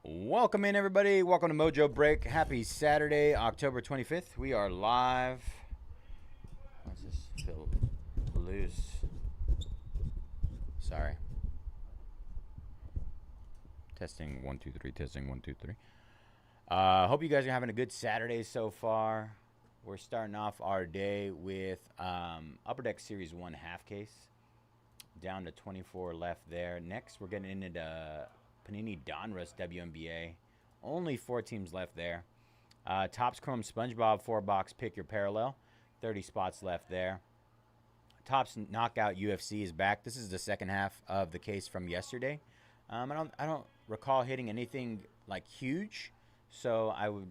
Welcome in, everybody. Welcome to Mojobreak. Happy Saturday, October 25th. We are live. Let's just feel loose. Sorry. Testing 1 2 3. Testing 1 2 3. Hope you guys are having a good Saturday so far. We're starting off our day with Upper Deck Series 1 half case. Down to 24 left there. Next, we're getting into Panini Donruss WNBA. Only 4 teams left there. Topps Chrome SpongeBob 4-box Pick Your Parallel. 30 spots left there. Topps Knockout UFC is back. This is the second half of the case from yesterday. I don't recall hitting anything like huge, so I would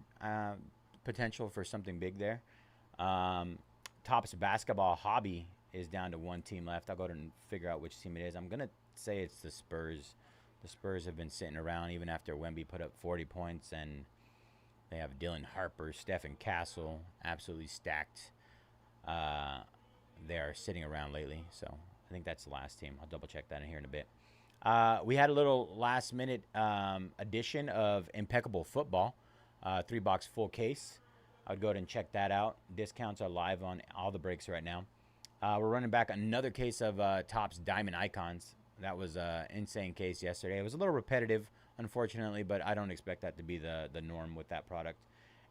potential for something big there. Topps Basketball Hobby is down to 1 team left. I'll go ahead and figure out which team it is. I'm gonna say it's the Spurs. The Spurs have been sitting around even after Wemby put up 40 points, and they have Dylan Harper, Stephen Castle, absolutely stacked. They're sitting around lately, so I think that's the last team. I'll double check that in here in a bit. We had a little last minute edition of Impeccable Football, 3-box full case. I would go ahead and check that out. Discounts are live on all the breaks right now. We're running back another case of Topps Diamond Icons. That was an insane case yesterday. It was a little repetitive, unfortunately, but I don't expect that to be the norm with that product.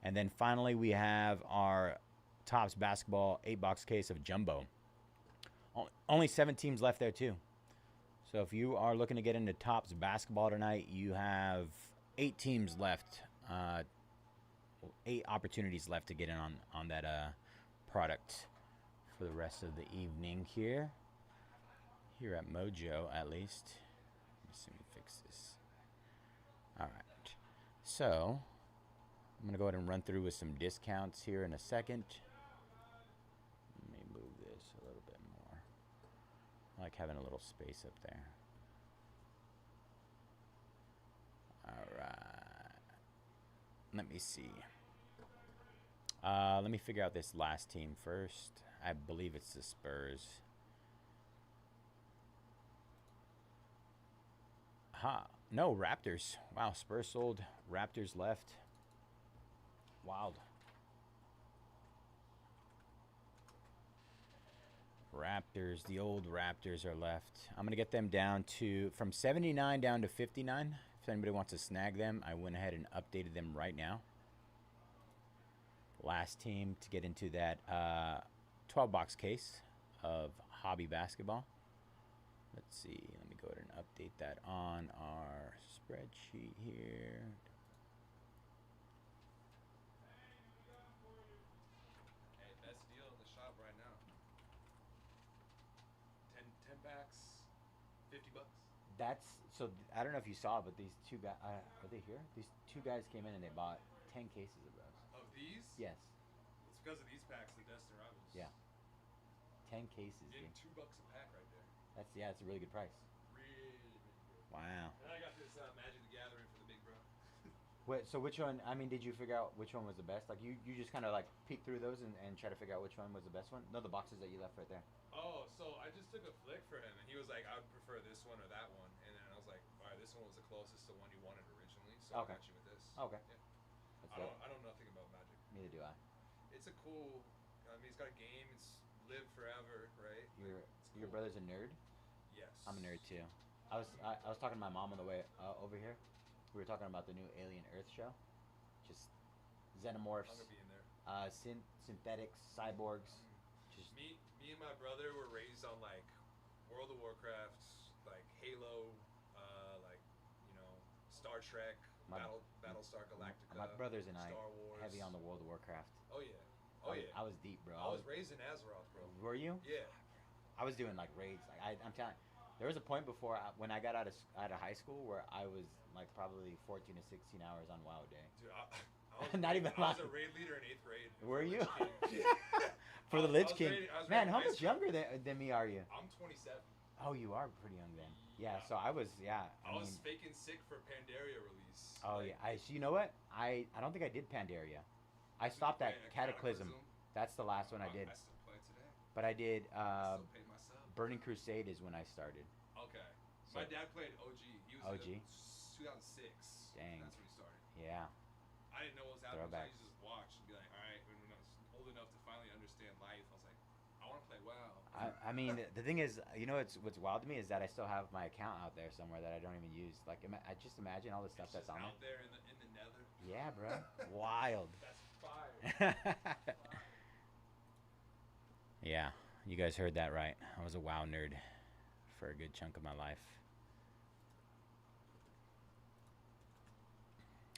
And then finally, we have our Topps Basketball 8-box case of Jumbo. Only 7 teams left there, too. So if you are looking to get into Topps Basketball tonight, you have 8 teams left, 8 opportunities left to get in on that product for the rest of the evening here at Mojo, at least. Let me see me fix this. All right. So I'm going to go ahead and run through with some discounts here in a second. Let me move this a little bit more. I like having a little space up there. All right. Let me see. Let me figure out this last team first. I believe it's the Spurs. No, Raptors. Wow, Spurs sold. Raptors left. Wild. Raptors, the old Raptors are left. I'm going to get them down to, from 79 down to 59. If anybody wants to snag them, I went ahead and updated them right now. Last team to get into that 12-box case of Hobby Basketball. Let's see. Let me go ahead and update that on our spreadsheet here. Hey, best deal in the shop right now. 10 packs, $50. That's so. I don't know if you saw, but these 2 guys are they here? These 2 guys came in and they bought 10 cases of those. Of these? Yes. It's because of these packs, the Destin Rivals. Yeah. 10 cases. You're getting Dude. $2 a pack right there. That's a really good price. Really, really good. Wow. And I got this Magic the Gathering for the big bro. Wait, so which one? I mean, did you figure out which one was the best? Like you just kind of like peek through those and try to figure out which one was the best one. No, the boxes that you left right there. Oh, so I just took a flick for him, and he was like, I would prefer this one or that one. And then I was like, all right, this one was the closest to one you wanted originally, so Okay. I got you with this. Okay. Yeah. I don't know nothing about Magic. Neither do I. It's a cool. I mean, it's got a game. It's live forever, right? Your It's your cool. brother's a nerd. Yes. I'm a nerd too. I was talking to my mom on the way over here. We were talking about the new Alien Earth show. Just xenomorphs, I'm gonna be in there. synthetics, cyborgs. Just Me and my brother were raised on like World of Warcraft, like Halo, like Star Trek, My- Battlestar Galactica. my brothers and I Star Wars. heavy on the World of Warcraft. Oh yeah, oh yeah. I was deep, bro. I was raised in Azeroth, bro. Were you? Yeah. I was doing like raids. Like I'm telling. There was a point before when I got out of high school where I was like probably 14 to 16 hours on WoW day. Dude, I was Not even I was a lying. raid leader in 8th grade. Were you? Yeah. For the I Lich was King. ready- I was Man, ready how to much race- younger than me are you? I'm 27. Oh, you are pretty young then. Yeah. Yeah. So I was. Yeah. I was mean, faking sick for Pandaria release. oh Like, yeah. So you know what? I don't think I did Pandaria. I stopped at play a Cataclysm. That's the last one I did. I still play today. But I did. I still pay myself. Burning Crusade is when I started. Okay. So- My dad played OG. He was OG? a 2006. Dang. That's when he started. Yeah. I didn't know what was happening, so I Throwback. used to just watch and be like, all right. And when I was old enough to finally understand life, I was like, I want to play WoW. I mean, the thing is, you know, what's wild to me is that I still have my account out there somewhere that I don't even use. Like, I just imagine all the stuff It's that's just on out there. there in the nether. Yeah, bro. Wild. That's fire. Fire. Yeah, you guys heard that right. I was a WoW nerd for a good chunk of my life.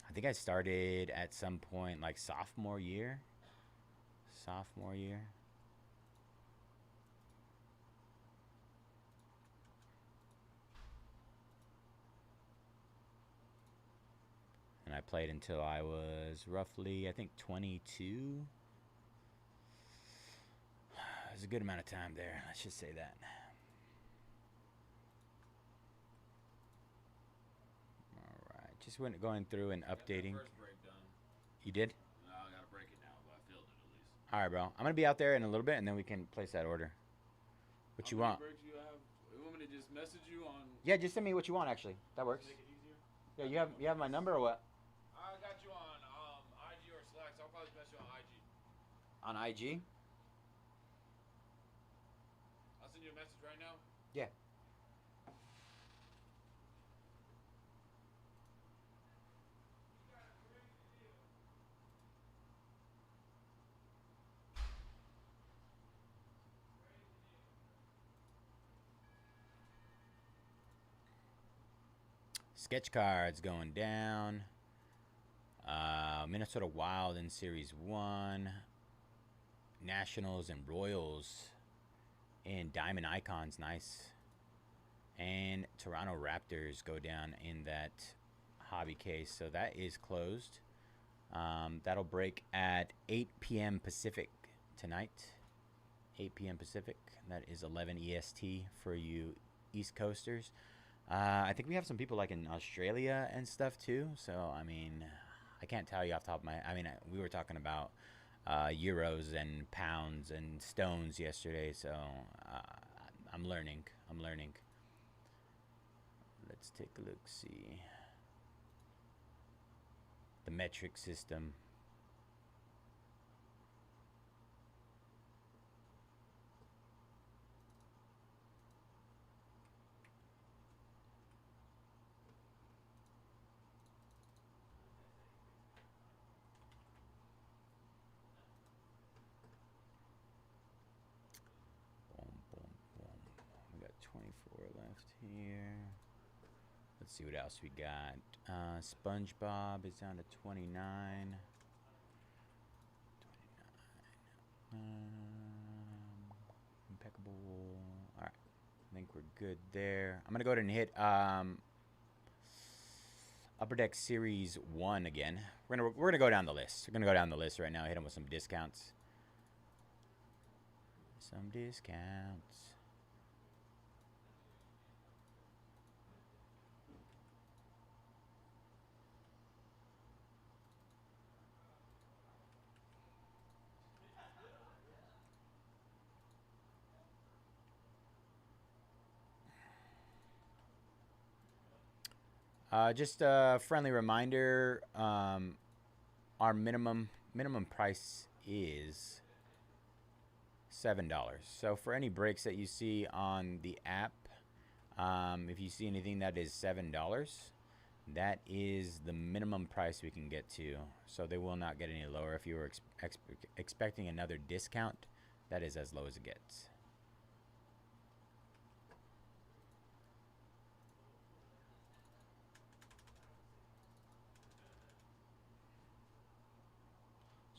I think I started at some point like sophomore year. Sophomore year. And I played until I was roughly, I think, 22. It was a good amount of time there. Let's just say that. All right. Just went going through and updating. First break done. You did? No, I gotta break it now, but I filled it at least. All right, bro. I'm going to be out there in a little bit, and then we can place that order. What you want? How many breaks you have? You want me to just message you on? Yeah, just send me what you want, actually. That works. Make it easier. Yeah, you have my number or what? I got you on IG or Slack, so I'll probably message you on IG. On IG? I'll send you a message right now. Yeah. Sketch cards going down. Minnesota Wild in Series 1. Nationals and Royals in Diamond Icons. Nice. And Toronto Raptors go down in that hobby case. So that is closed. That'll break at 8 p.m. Pacific tonight. 8 p.m. Pacific. That is 11 EST for you East Coasters. I think we have some people like in Australia and stuff too. So, I mean, I can't tell you off the top of my... I mean, we were talking about euros and pounds and stones yesterday. So, I'm learning. Let's take a look, see. The metric system. We got 24 left here. Let's see what else we got. SpongeBob is down to 29. 29. Impeccable. All right. I think we're good there. I'm going to go ahead and hit Upper Deck Series 1 again. We're gonna go down the list. We're going to go down the list right now. Hit them with some discounts. Some discounts. Just a friendly reminder, our minimum price is $7. So for any breaks that you see on the app, if you see anything that is $7, that is the minimum price we can get to. So they will not get any lower. If you were expecting another discount, that is as low as it gets.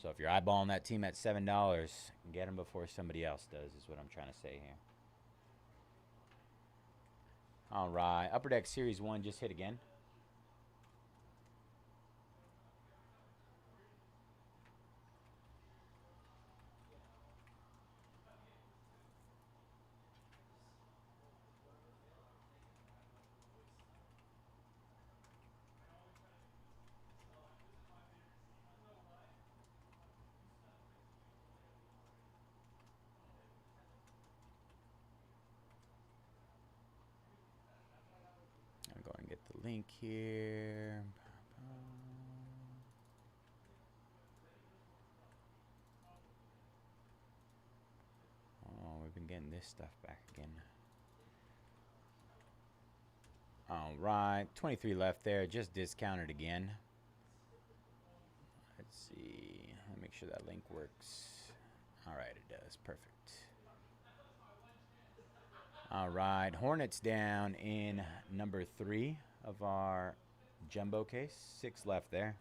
So if you're eyeballing that team at $7, get them before somebody else does, is what I'm trying to say here. All right, Upper Deck Series 1 just hit again. I'll go and get the link here. Oh, we've been getting this stuff back again. All right, 23 left there, just discounted again. Let's see, let me make sure that link works. All right, it does, perfect. All right, Hornets down in number 3 of our jumbo case. 6 left there.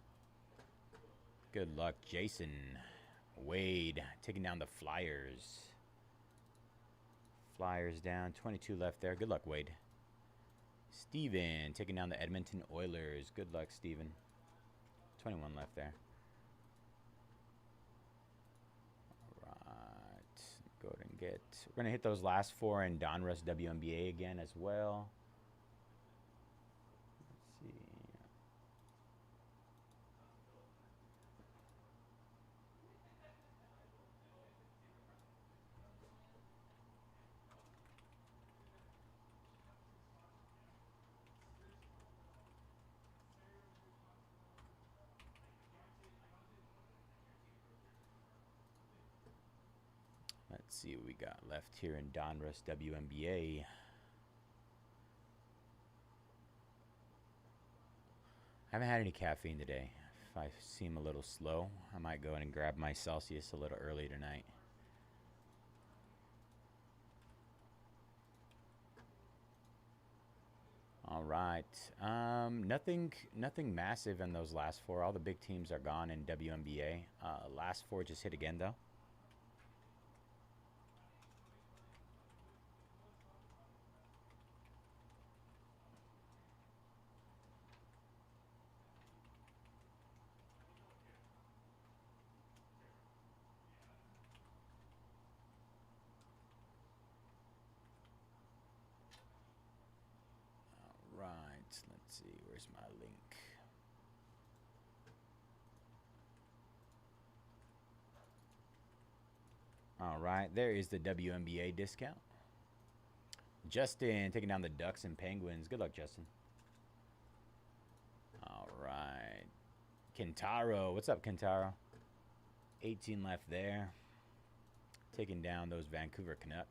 Good luck, Jason. Wade taking down the Flyers. Flyers down, 22 left there. Good luck, Wade. Steven taking down the Edmonton Oilers. Good luck, Steven. 21 left there. All right. Go ahead and get... We're going to hit those last 4 in Donruss WNBA again as well. Let's see. Let's see what we got left here in Donruss WNBA. I haven't had any caffeine today. If I seem a little slow, I might go in and grab my Celsius a little early tonight. All right. Nothing massive in those last 4. All the big teams are gone in WNBA. Last 4 just hit again, though. Let's see, where's my link? All right, there is the WNBA discount. Justin taking down the Ducks and Penguins. Good luck, Justin. All right. Kentaro. What's up, Kentaro? 18 left there. Taking down those Vancouver Canucks.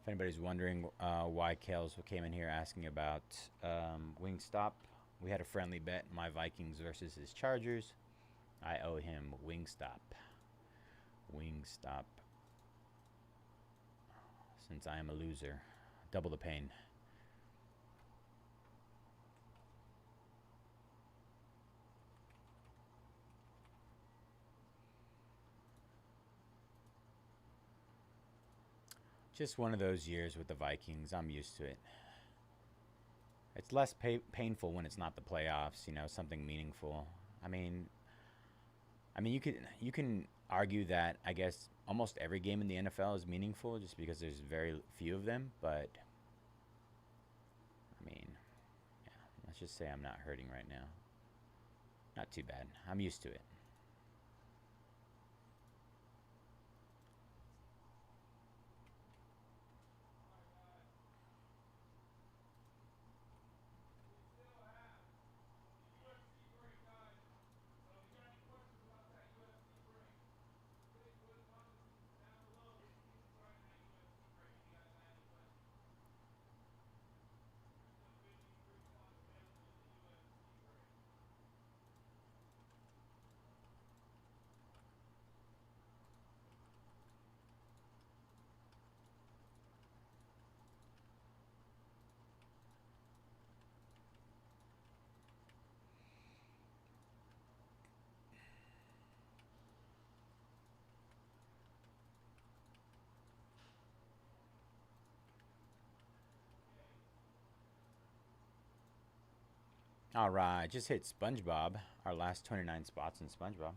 If anybody's wondering why Kels came in here asking about Wingstop, we had a friendly bet, my Vikings versus his Chargers. I owe him Wingstop. Wingstop. Since I am a loser. Double the pain. Just one of those years with the Vikings. I'm used to it. It's less painful when it's not the playoffs, you know, something meaningful. I mean, you can argue that I guess almost every game in the NFL is meaningful just because there's very few of them, but I mean, yeah, let's just say I'm not hurting right now. Not too bad. I'm used to it. All right, just hit SpongeBob. Our last 29 spots in SpongeBob.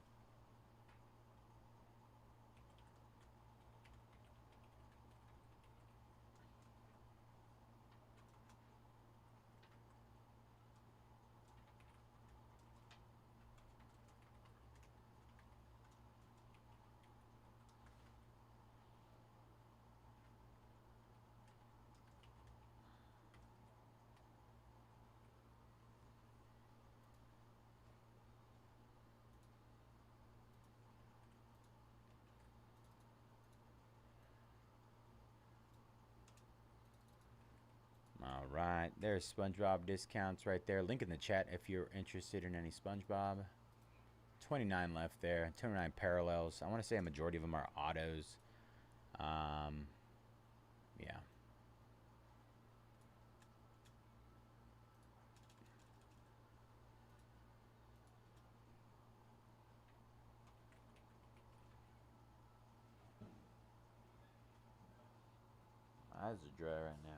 right, there's SpongeBob discounts right there. Link in the chat if you're interested in any SpongeBob. 29 left there. 29 parallels. I want to say a majority of them are autos. Yeah. My eyes are dry right now.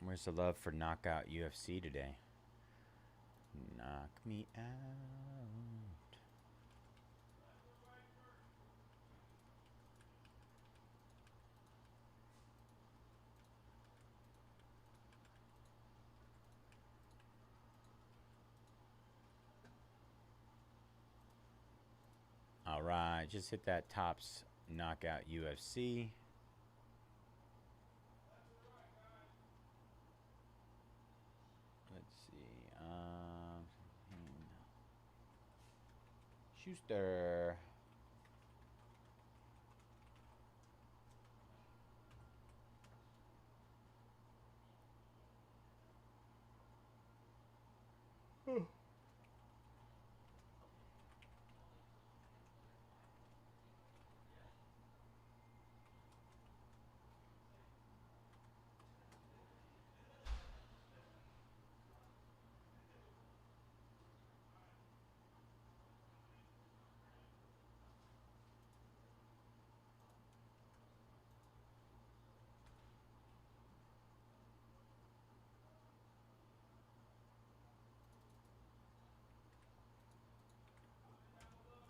Where's the love for Knockout UFC today? Knock me out. All right, just hit that Tops Knockout UFC. Let's see. Schuster.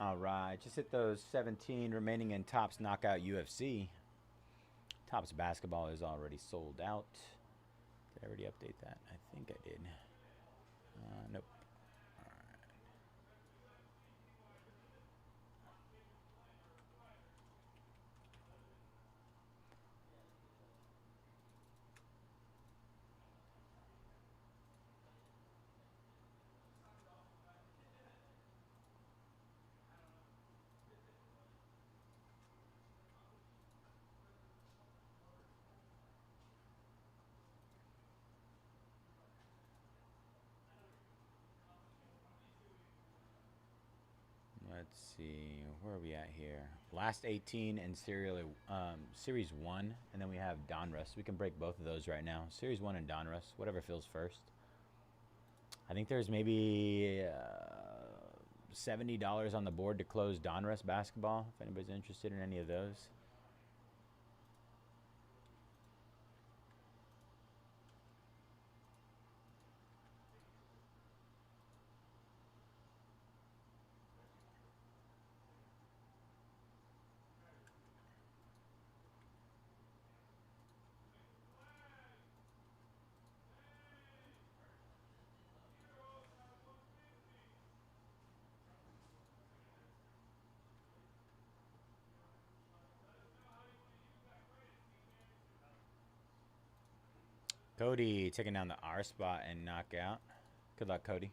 All right, just hit those 17 remaining in Tops Knockout UFC. Tops basketball is already sold out. Did I already update that? I think I did. Nope. Let's see, where are we at here? Last 18 and Series 1, and then we have Donruss. We can break both of those right now. Series 1 and Donruss, whatever feels first. I think there's maybe $70 on the board to close Donruss basketball, if anybody's interested in any of those. Cody taking down the R spot and knockout. Good luck, Cody.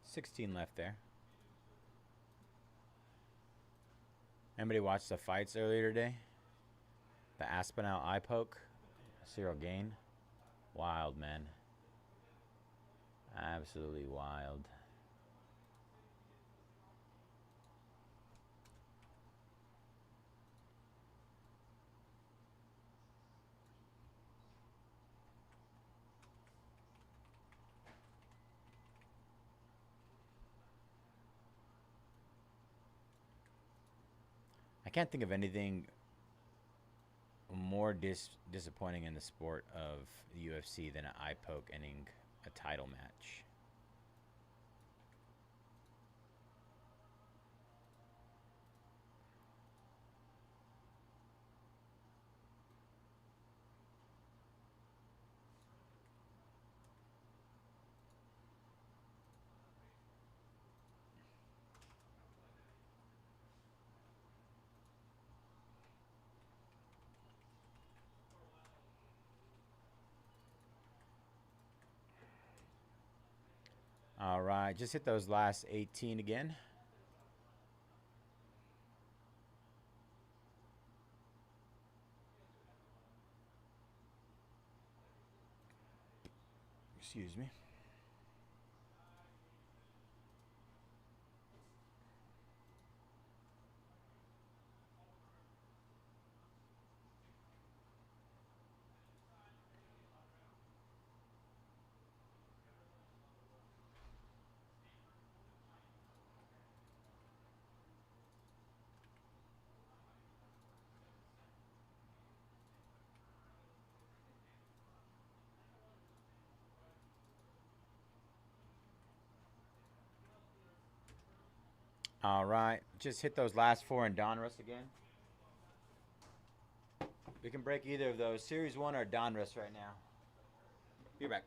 16 left there. Anybody watch the fights earlier today? The Aspinall eye poke. Cyril Gain. Wild, man. Absolutely wild. I can't think of anything more disappointing in the sport of the UFC than an eye poke ending a title match. All right, just hit those last 18 again. Excuse me. All right, just hit those last 4 in Donruss again. We can break either of those, Series 1 or Donruss right now. Be back.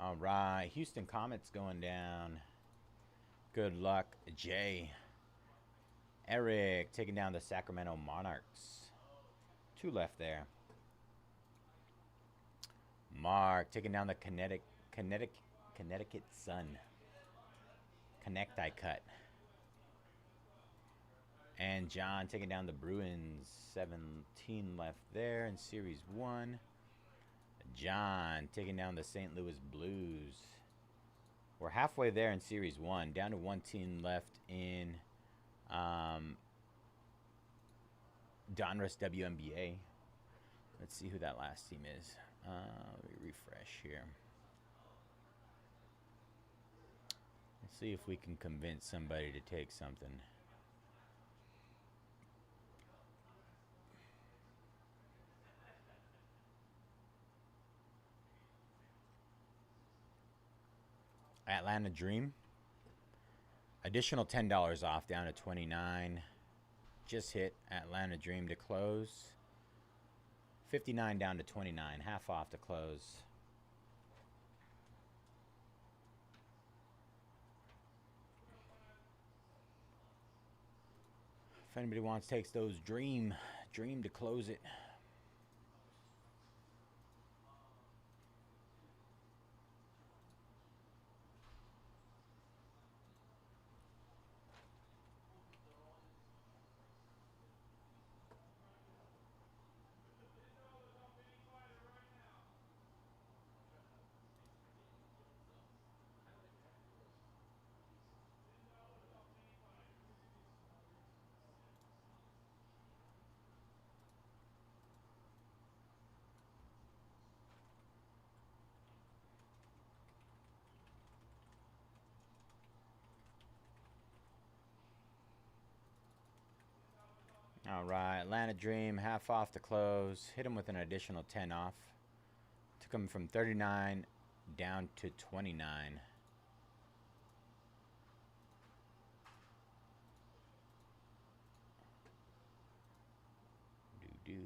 All right, Houston Comets going down. Good luck, Jay. Eric taking down the Sacramento Monarchs. 2 left there. Mark taking down the Connecticut Sun. Connecticut. And John taking down the Bruins. 17 left there in Series 1. John taking down the St. Louis Blues. We're halfway there in Series 1. Down to 1 team left in Donruss WNBA. Let's see who that last team is. Let me refresh here. Let's see if we can convince somebody to take something. Atlanta Dream. Additional $10 off, down to $29. Just hit Atlanta Dream to close. 59 down to 29, half off to close. If anybody wants to take those Dream to close it. All right, Atlanta Dream, half off to close. Hit him with an additional 10 off. Took him from 39 down to 29. Doo-doo.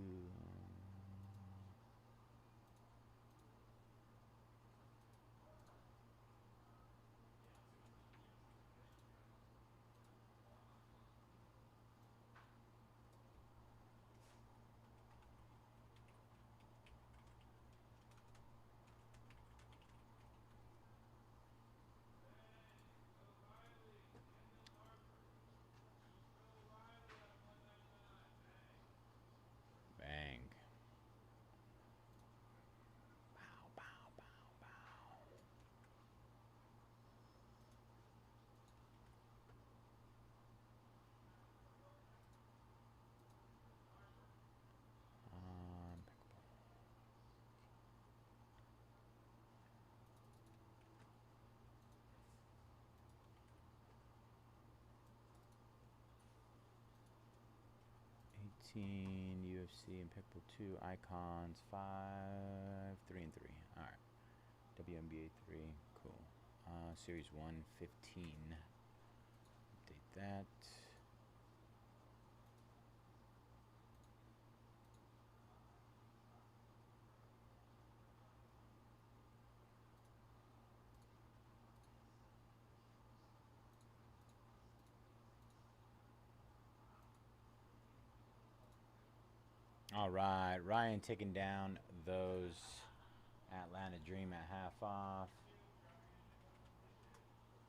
Bang. Bow, bow, bow, bow. UFC and Pickle 2 icons 5 3 and 3. All right, WNBA 3, cool. Series 1 15. Update that. All right, Ryan taking down those Atlanta Dream at half off.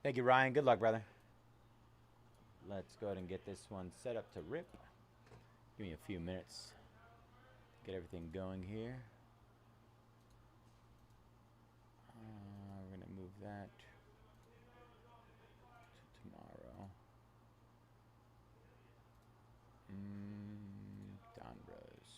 Thank you, Ryan. Good luck, brother. Let's go ahead and get this one set up to rip. Give me a few minutes. Get everything going here. We're going to move that to tomorrow. Donruss.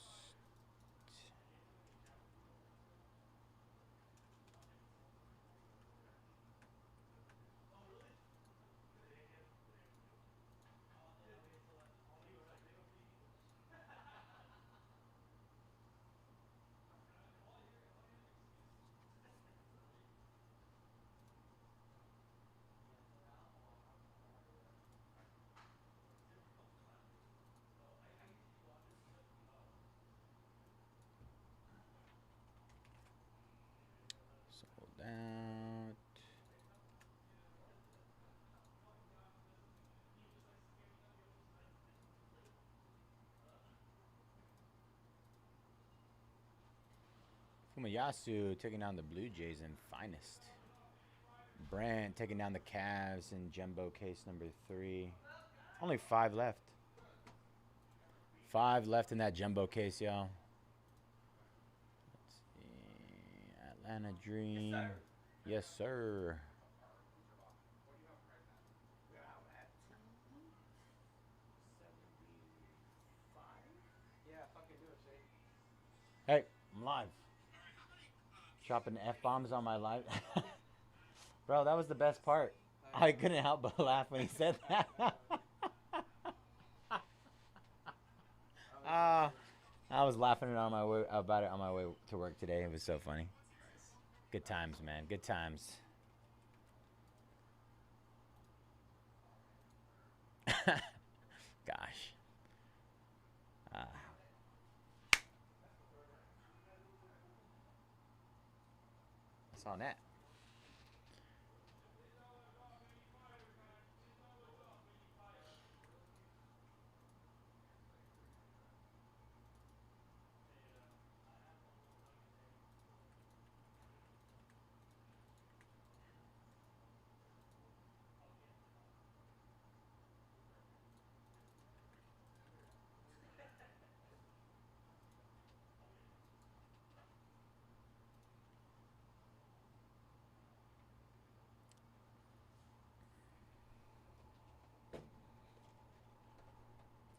Scroll down. Tomoyasu taking down the Blue Jays in finest. Brant taking down the Cavs in jumbo case number 3. Only 5 left. 5 left in that jumbo case, y'all. Let's see. Atlanta Dream. Yes, sir. Hey, I'm live. Dropping F-bombs on my live. Bro, that was the best part. I couldn't help but laugh when he said that. I was laughing on my way about it on my way to work today. It was so funny. Good times, man. Good times. Gosh. That's on that.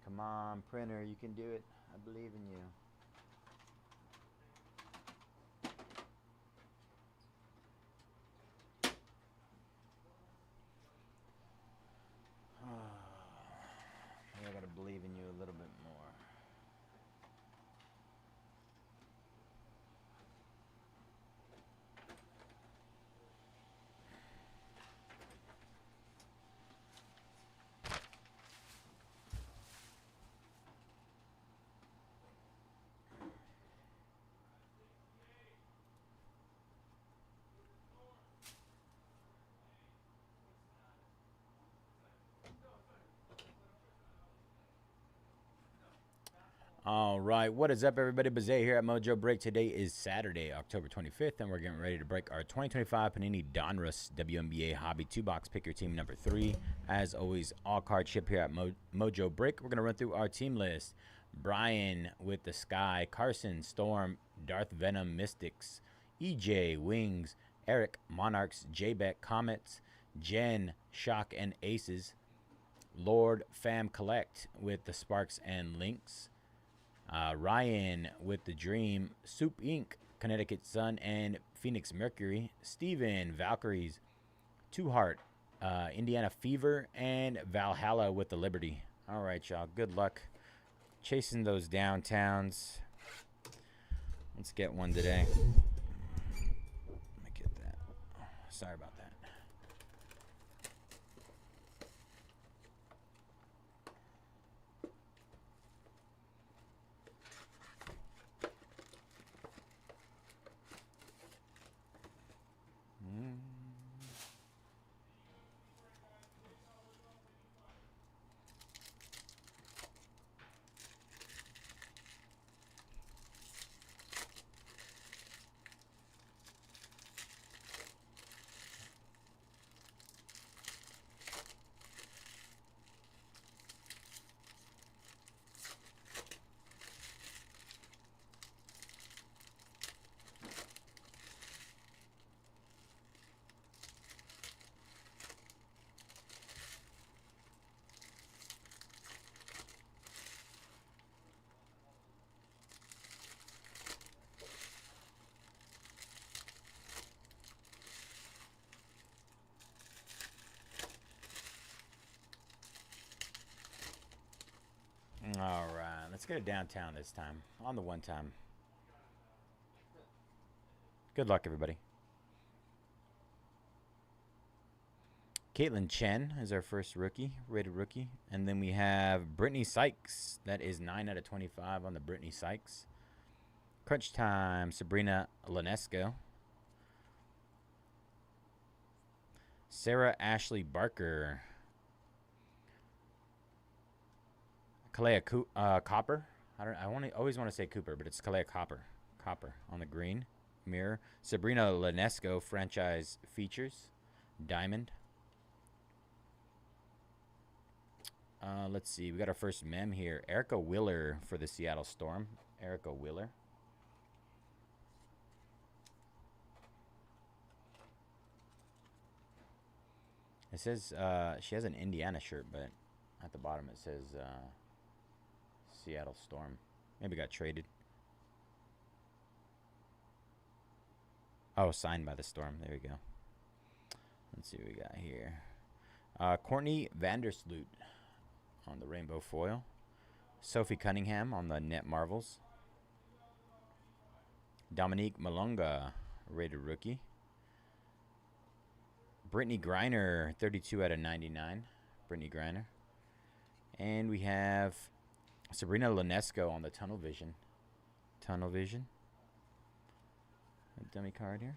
Come on, printer, you can do it. I believe in you. I gotta believe in you a little bit more. All right, what is up, everybody? Bayze here at Mojobreak. Today is Saturday, October 25th, and we're getting ready to break our 2025 Panini Donruss WNBA Hobby 2-box. Pick your team number 3. As always, all card ship here at Mojobreak. We're going to run through our team list. Brian with the Sky, Carson, Storm, Darth Venom, Mystics, EJ, Wings, Eric, Monarchs, J-Beck, Comets, Jen, Shock and Aces, Lord, Fam Collect with the Sparks and Links, Ryan with the Dream, Soup Inc., Connecticut Sun, and Phoenix Mercury, Steven, Valkyries, Two Heart, Indiana Fever, and Valhalla with the Liberty. All right, y'all. Good luck chasing those downtowns. Let's get one today. Let me get that. Sorry about that. All right, let's get it downtown this time. On the one time. Good luck, everybody. Caitlin Chen is our first rookie, rated rookie. And then we have Brittany Sykes. That is 9 out of 25 on the Brittany Sykes. Crunch Time, Sabrina Lanesco. Sarah Ashley Barker. Kalea Copper. I always want to say Cooper, but it's Kalea Copper. Copper on the green. mirror. Sabrina Ionesco franchise features. Diamond. Let's see. We got our first mem here. Erica Wheeler for the Seattle Storm. Erica Wheeler. It says she has an Indiana shirt, but at the bottom it says Seattle Storm. Maybe got traded. Oh, signed by the Storm. There we go. Let's see what we got here. Courtney Vandersloot on the rainbow foil. Sophie Cunningham on the net marvels. Dominique Malonga, rated rookie. Brittany Griner, 32 out of 99. Brittany Griner. And we have Sabrina Ionesco on the Tunnel Vision. Tunnel Vision. A dummy card here.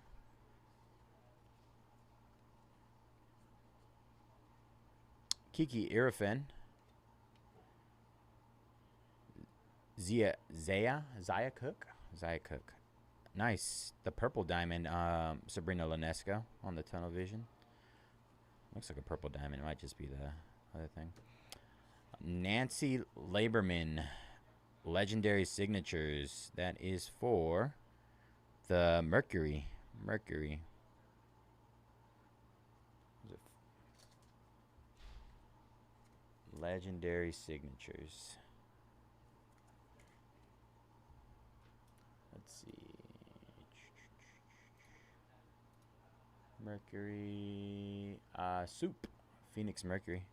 Kiki Irifen. Zaya Cook. Zaya Cook. Nice. The purple diamond. Sabrina Ionesco on the Tunnel Vision. Looks like a purple diamond. It might just be the other thing. Nancy Laberman. Legendary signatures. That is for the Mercury. Mercury. Legendary signatures. Let's see. Mercury. Soup. Phoenix Mercury.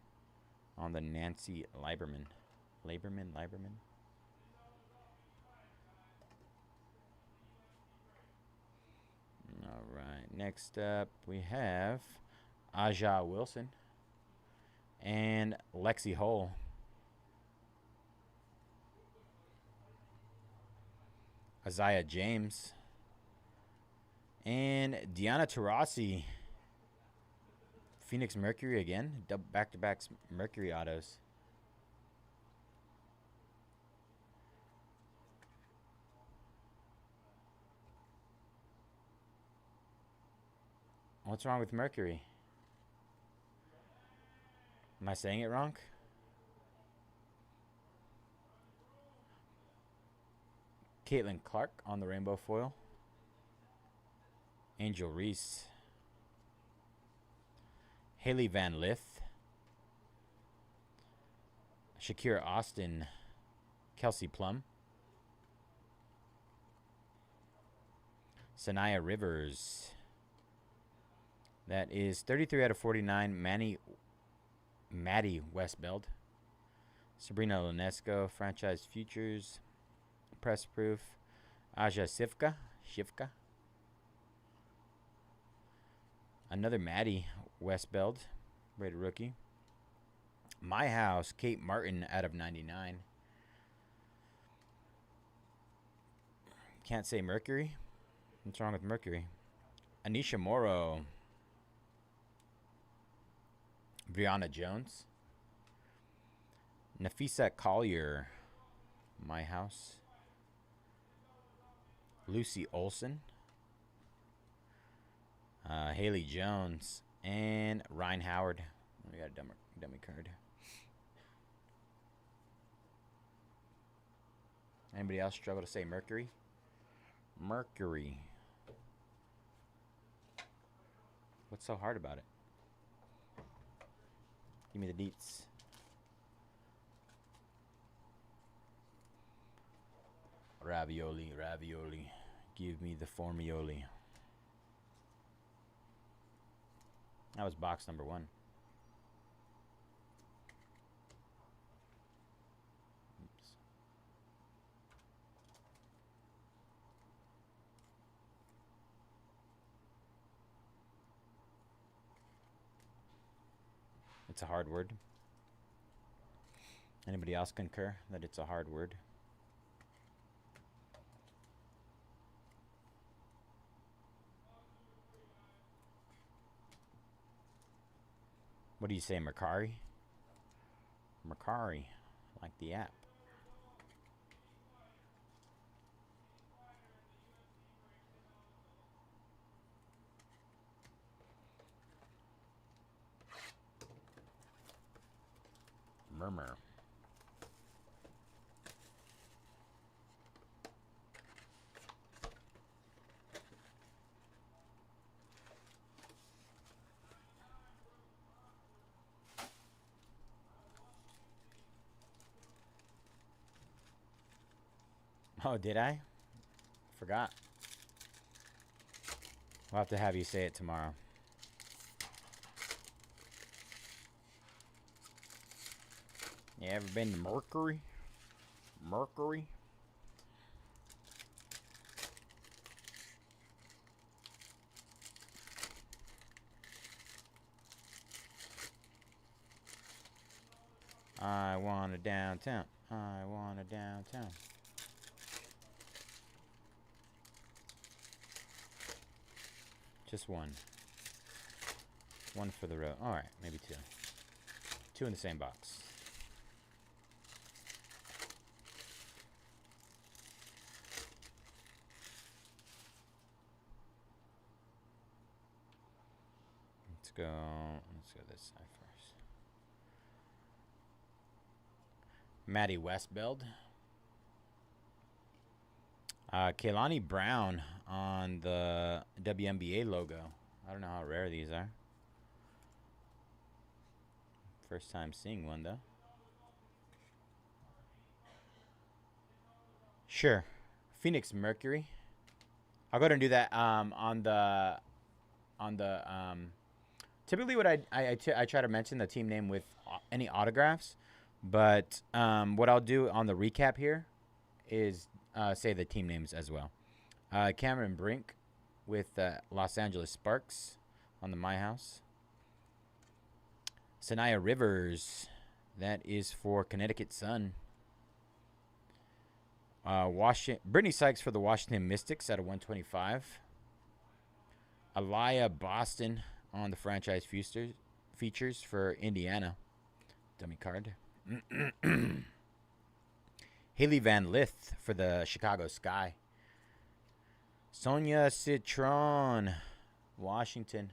On the Nancy Lieberman. Lieberman. All right. Next up, we have Aja Wilson and Lexi Hull. Isaiah James and Deanna Taurasi. Phoenix Mercury again. Back-to-back Mercury autos. What's wrong with Mercury? Am I saying it wrong? Caitlin Clark on the rainbow foil. Angel Reese. Haley Van Lith. Shakira Austin. Kelsey Plum. Sanaya Rivers. That is 33 out of 49. Maddie Westbeld. Sabrina Ionesco. Franchise Futures. Press proof. Aja Shivka. Another Maddie Westbeld. Rated rookie. My House. Kate Martin out of 99. Can't say Mercury. What's wrong with Mercury? Anisha Morrow. Brianna Jones. Nafisa Collier. My House. Lucy Olson. Haley Jones. And Ryan Howard. We got a dummy card. Anybody else struggle to say Mercury? Mercury. What's so hard about it? Give me the deets. Ravioli. Give me the formioli. That was box number 1. Oops. It's a hard word. Anybody else concur that it's a hard word? What do you say, Mercari? Mercari, like the app. Murmur. Oh, did I? Forgot. We'll have to have you say it tomorrow. You ever been to Mercury? Mercury? I want a downtown. I want a downtown. Just one. One for the road. Alright, maybe two. Two in the same box. Let's go this side first. Maddie Westbeld. Kehlani Brown on the WNBA logo. I don't know how rare these are. First time seeing one though. Sure. Phoenix Mercury. I'll go ahead and do that on the typically what I try to mention the team name with any autographs, but what I'll do on the recap here is say the team names as well. Cameron Brink with Los Angeles Sparks on the My House. Sanaya Rivers, that is for Connecticut Sun. Brittany Sykes for the Washington Mystics at a 125. Aliyah Boston on the franchise features for Indiana. Dummy card. Haley Van Lith for the Chicago Sky. Sonia Citron, Washington.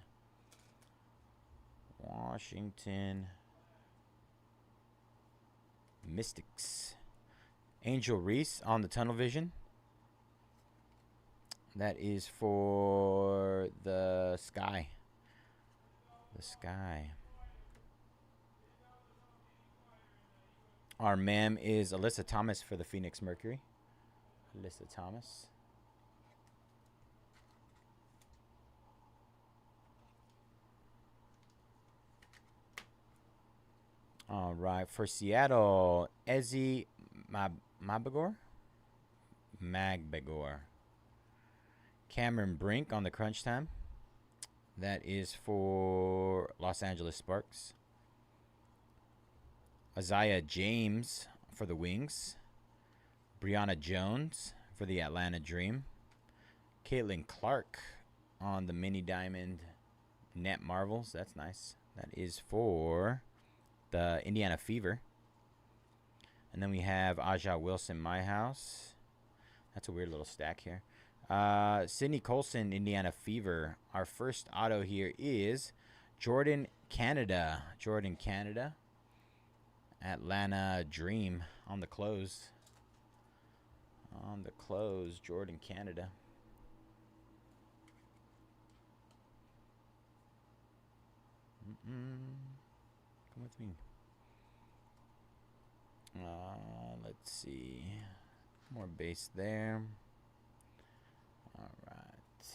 Mystics. Angel Reese on the Tunnel Vision. That is for the Sky. Our ma'am is Alyssa Thomas for the Phoenix Mercury. Alyssa Thomas. All right, for Seattle, Ezzy Magbegor. Cameron Brink on the Crunch Time. That is for Los Angeles Sparks. Isaiah James for the Wings. Brianna Jones for the Atlanta Dream. Caitlin Clark on the Mini Diamond Net Marvels. That's nice. That is for the Indiana Fever. And then we have Aja Wilson, My House. That's a weird little stack here. Sydney Colson, Indiana Fever. Our first auto here is Jordan Canada. Atlanta Dream on the close. Jordan Canada. Come with me. Let's see. More base there. All right.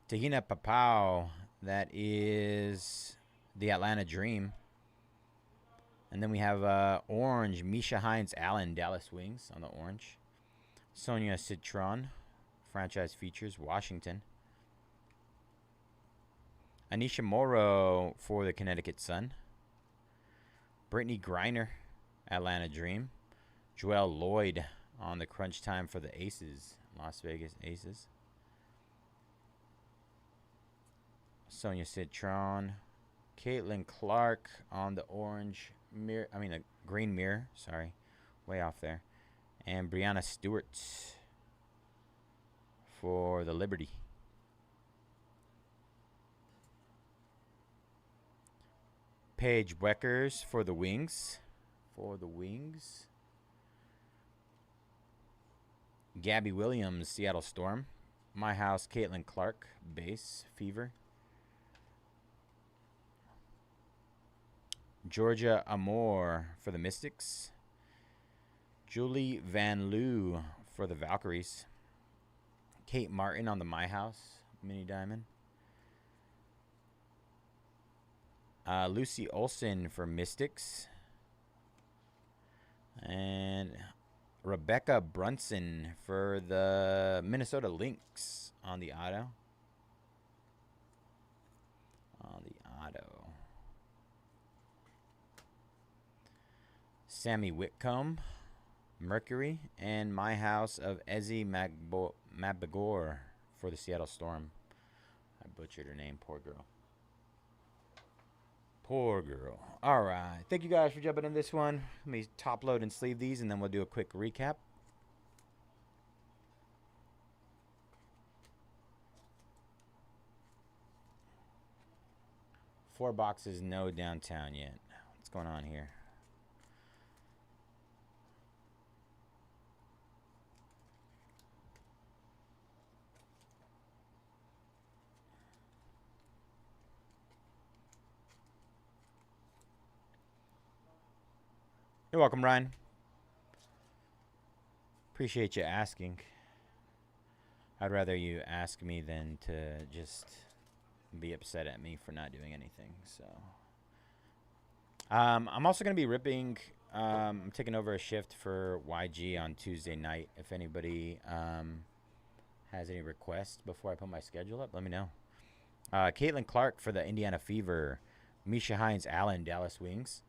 Tahina Papau. That is the Atlanta Dream. And then we have orange. Misha Hines Allen, Dallas Wings on the orange. Sonia Citron. Franchise features, Washington. Anisha Morrow for the Connecticut Sun. Brittany Griner, Atlanta Dream. Joelle Lloyd on the Crunch Time for the Aces, Las Vegas Aces. Sonia Citron. Caitlin Clark on the orange mirror. The green mirror. Sorry. Way off there. And Brianna Stewart for the Liberty. Paige Weckers for the Wings. For the Wings. Gabby Williams, Seattle Storm. My House, Caitlin Clark, Base, Fever. Georgia Amore for the Mystics. Julie Van Loo for the Valkyries. Kate Martin on the My House, Mini Diamond. Lucy Olson for Mystics. And Rebecca Brunson for the Minnesota Lynx on the auto. Sammy Whitcomb, Mercury, and My House of Ezzy Mabagor for the Seattle Storm. I butchered her name. Poor girl. Poor girl. All right. Thank you guys for jumping in this one. Let me top load and sleeve these, and then we'll do a quick recap. Four boxes, no downtown yet. What's going on here? You're welcome, Ryan. Appreciate you asking. I'd rather you ask me than to just be upset at me for not doing anything. So, I'm also going to be ripping. I'm taking over a shift for YG on Tuesday night. If anybody has any requests before I put my schedule up, let me know. Caitlin Clark for the Indiana Fever. Misha Hines Allen, Dallas Wings.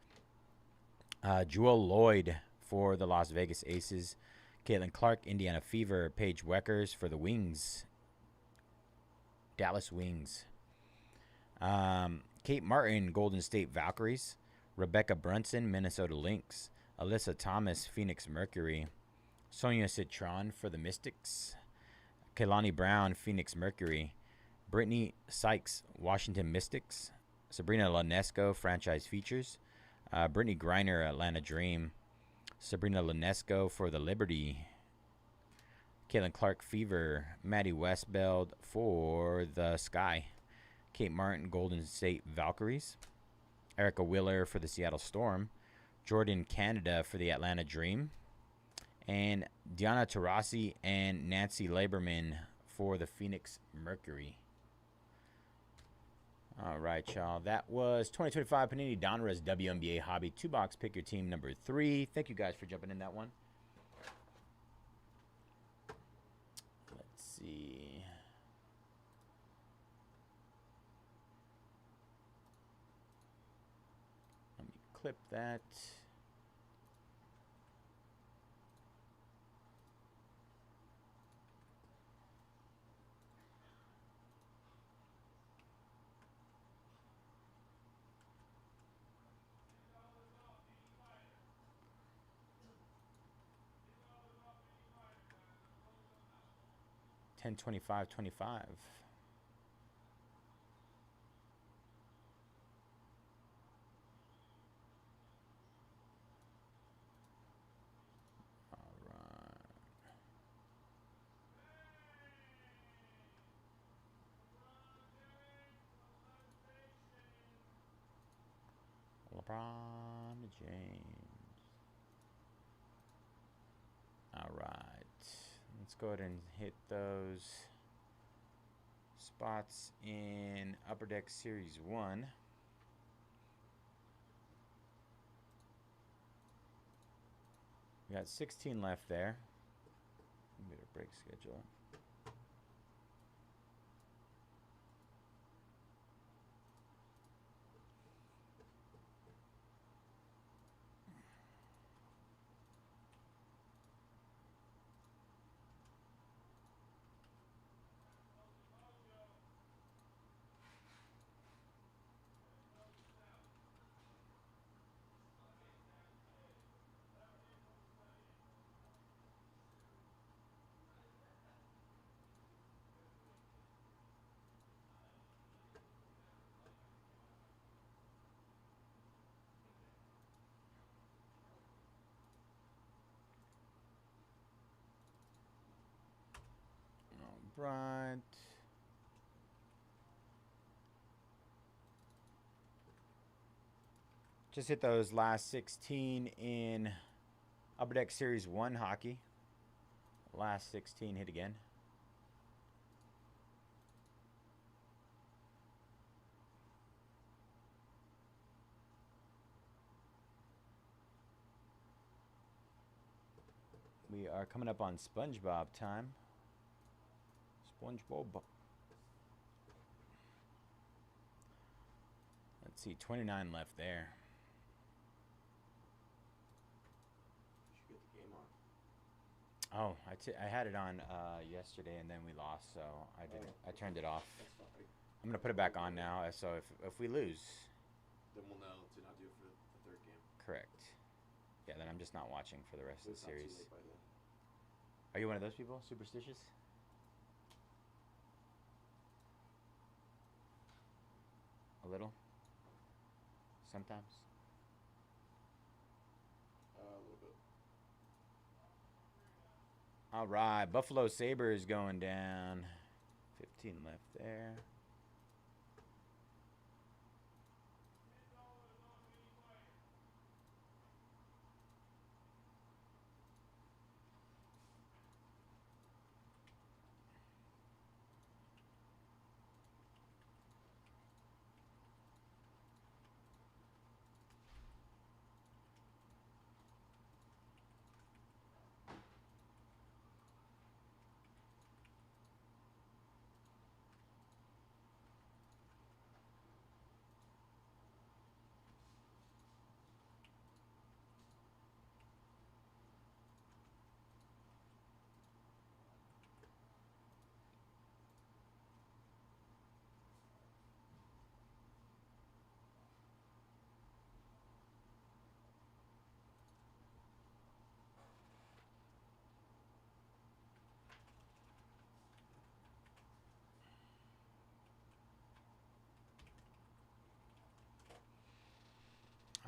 Jewel Lloyd for the Las Vegas Aces. Caitlin Clark, Indiana Fever. Paige Weckers for the Wings. Dallas Wings. Kate Martin, Golden State Valkyries. Rebecca Brunson, Minnesota Lynx. Alyssa Thomas, Phoenix Mercury. Sonia Citron for the Mystics. Kehlani Brown, Phoenix Mercury. Brittany Sykes, Washington Mystics. Sabrina Lanesco, Franchise Features. Brittany Griner, Atlanta Dream. Sabrina Lanesco for the Liberty. Caitlin Clark Fever. Maddie Westbeld for the Sky. Kate Martin, Golden State Valkyries. Erica Wheeler for the Seattle Storm. Jordan Canada for the Atlanta Dream. And Diana Taurasi and Nancy Laberman for the Phoenix Mercury. All right, y'all. That was 2025 Panini Donruss WNBA Hobby 2-box. Pick your team number 3. Thank you guys for jumping in that one. Let's see. Let me clip that. $10.25.25. All right. LeBron James. All right. Let's go ahead and hit those spots in Upper Deck Series 1. We got 16 left there. Get a break schedule. front. Just hit those last 16 in Upper Deck Series 1 hockey. Last 16 hit again. We are coming up on SpongeBob time. SpongeBob. Let's see, 29 left there. You should get the game on. Oh, I had it on yesterday and then we lost, so I didn't. I turned it off. That's fine. I'm gonna put it back on now. So if we lose, Then we'll know to not do it for the third game. correct. Yeah, then I'm just not watching for the rest So of the it's not too series. late by then. Are you one of those people? Superstitious? A little? Sometimes? A little bit. All right, Buffalo Sabres going down. 15 left there.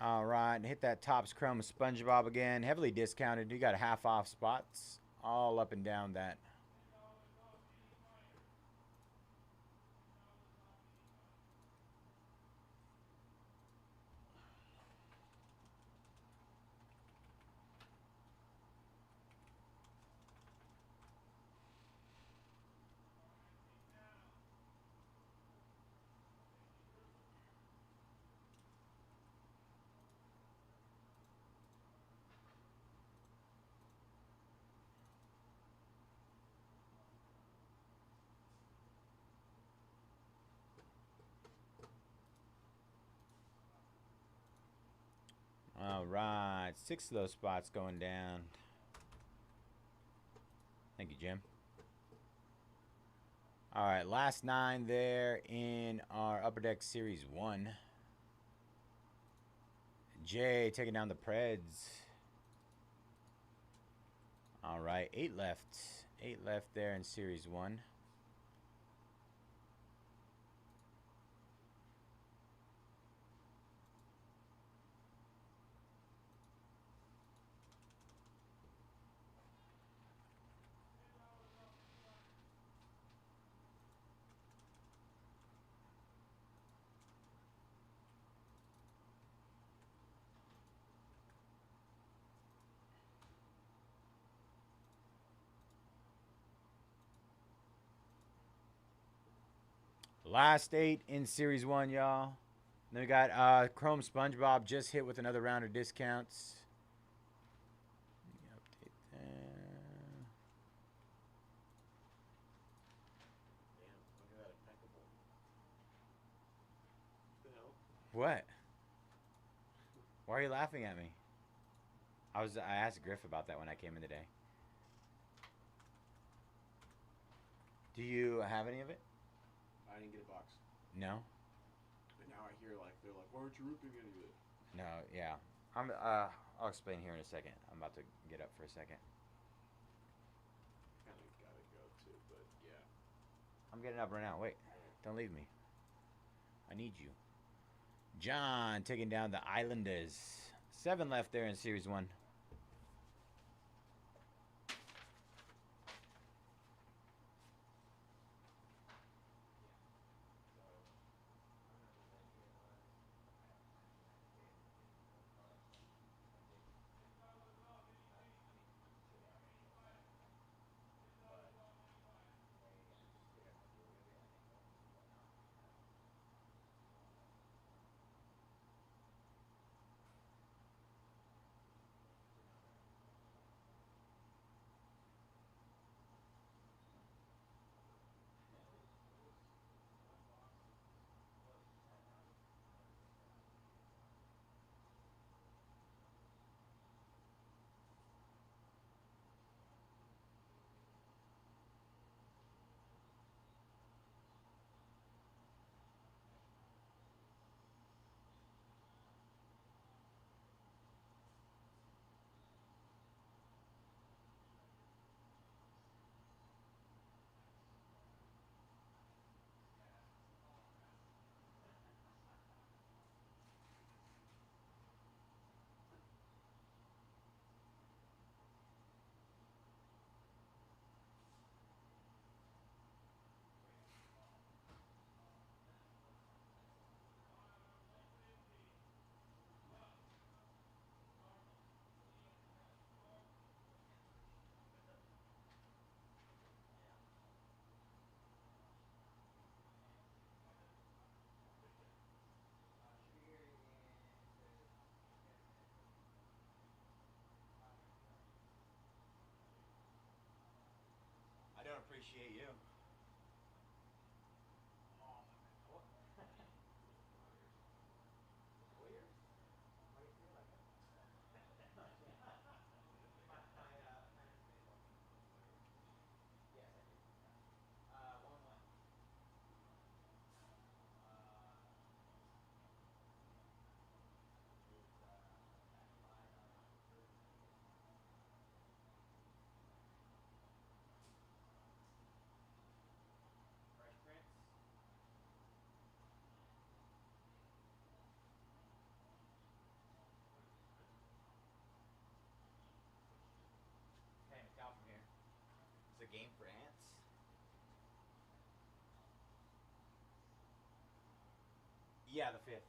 All right, hit that Topps Chrome SpongeBob again. Heavily discounted. You got half off spots all up and down that. All right, 6 of those spots going down. Thank you, Jim. All right, last 9 there in our Upper Deck Series 1. Jay taking down the Preds. All right, 8 left. 8 left there in Series 1. Last 8 in Series 1, y'all. Then we got Chrome SpongeBob just hit with another round of discounts. Let me update that. Damn, look at that impeccable. What the hell? What? Why are you laughing at me? I asked Griff about that when I came in today. Do you have any of it? I didn't get a box. No? And now I hear like they're like, why aren't you ripping any of it? No, yeah. I'll explain here in a second. I'm about to get up for a second. Kinda gotta go too, but yeah. I'm getting up right now. Wait, don't leave me. I need you. John taking down the Islanders. 7 left there in Series 1. appreciate you. It's a game for ants. Yeah, the 5th.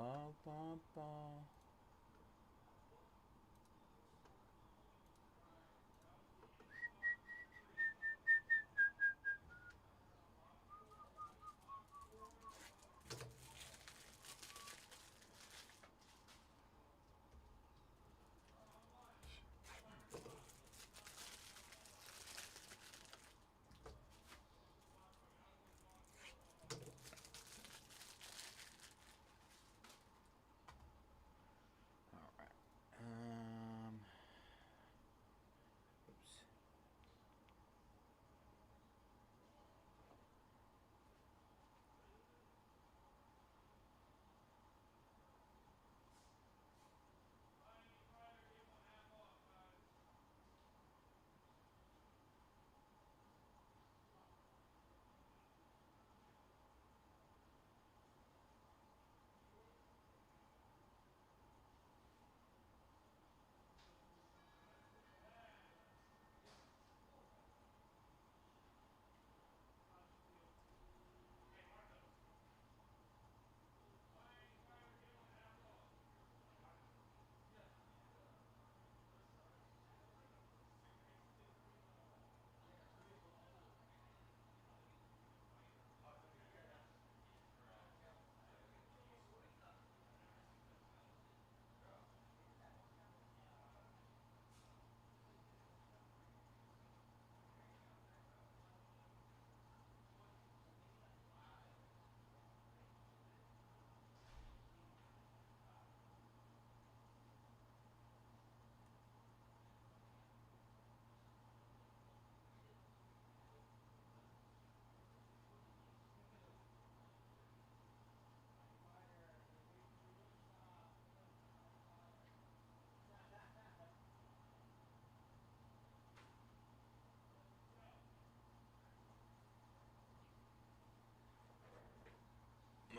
Oh, bum, bum. All right. Oops.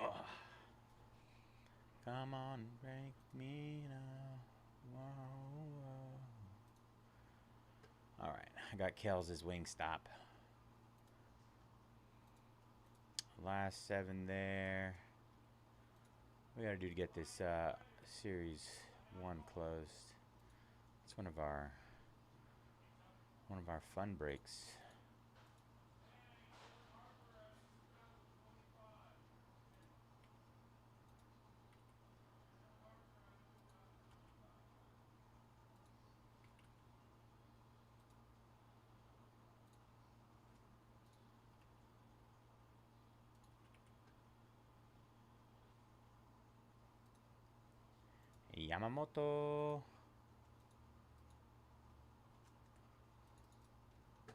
Ugh. Come on, break me now. Whoa, whoa. All right, I got Kels' wing stop. Last 7 there. We gotta do to get this series 1 closed. It's one of our fun breaks. Yamamoto.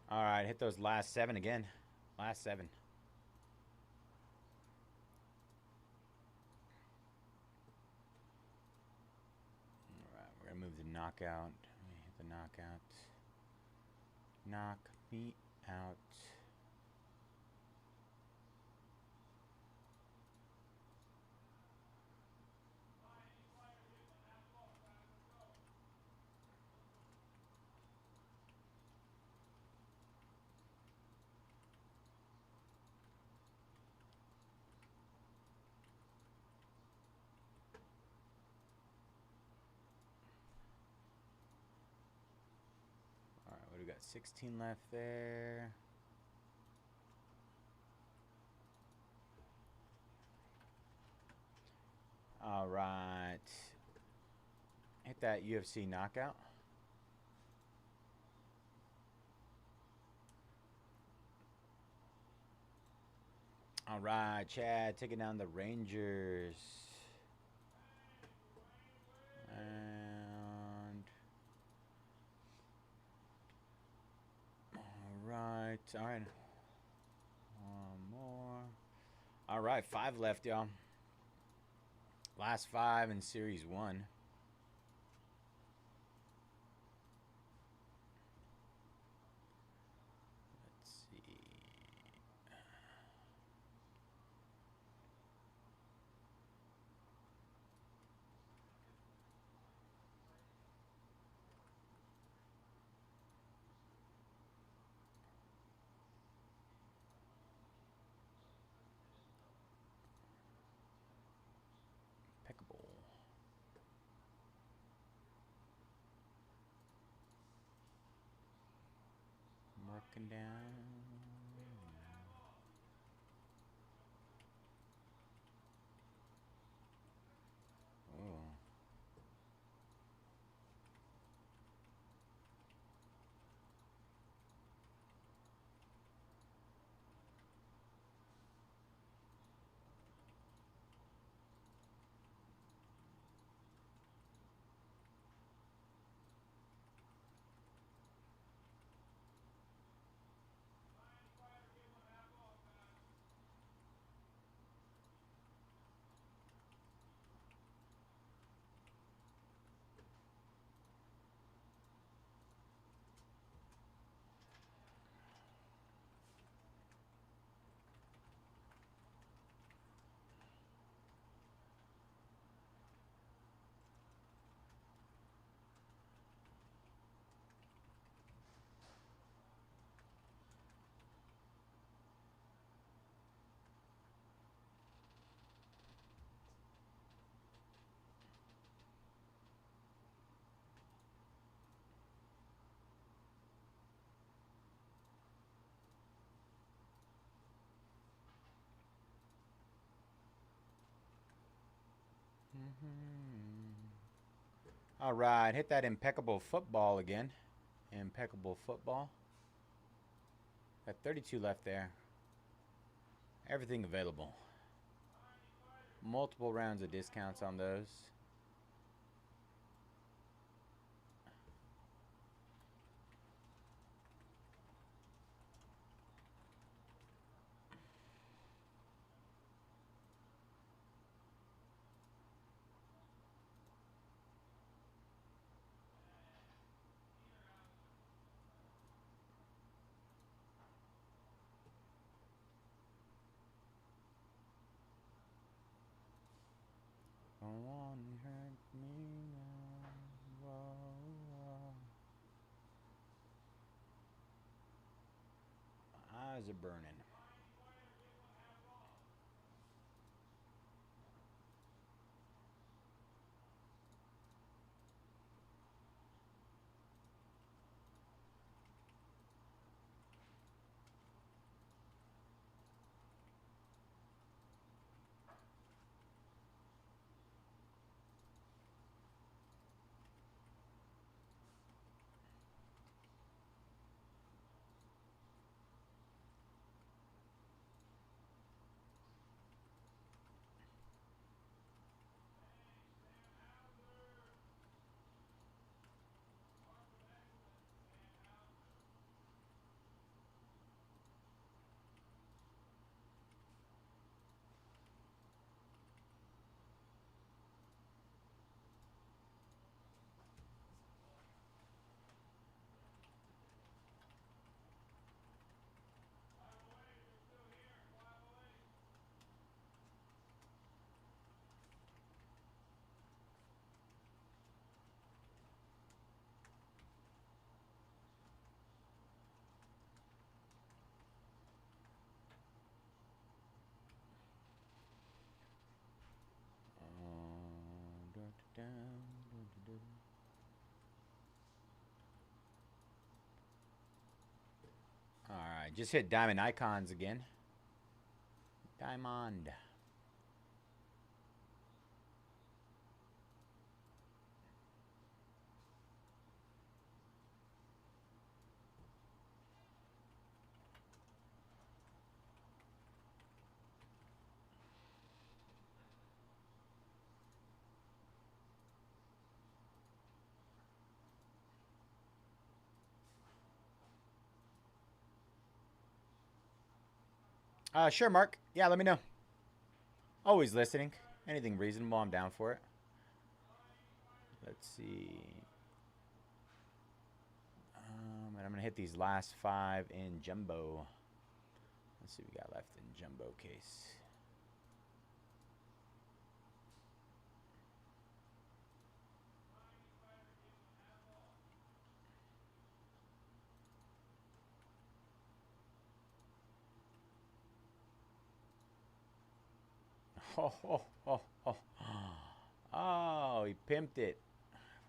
All right, hit those last 7 again. Last 7. All right, we're gonna move the knockout. Hit the knockout. Knock me out. All right, what do we got? 16 left there. All right. Hit that UFC knockout. All right, Chad, taking down the Rangers. And all right. One more. All right, 5 left, y'all. Last 5 in series 1. Let's see. second down. Oh. All right, hit that impeccable football again. Impeccable football. Got 32 left there. Everything available. Multiple rounds of discounts on those. One hurt me now. Whoa, whoa. My eyes are burning. All right, just hit diamond icons again. Diamond. Sure, Mark. Yeah, let me know. Always listening. Anything reasonable, I'm down for it. Let's see. And I'm going to hit these last 5 in jumbo. Let's see what we got left in jumbo case. Oh, oh, he pimped it.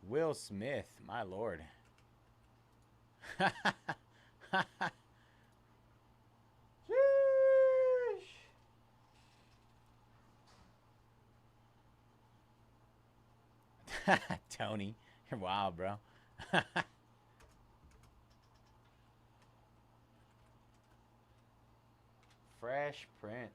Will Smith, my lord. Tony, you're wild, bro. Fresh Prince.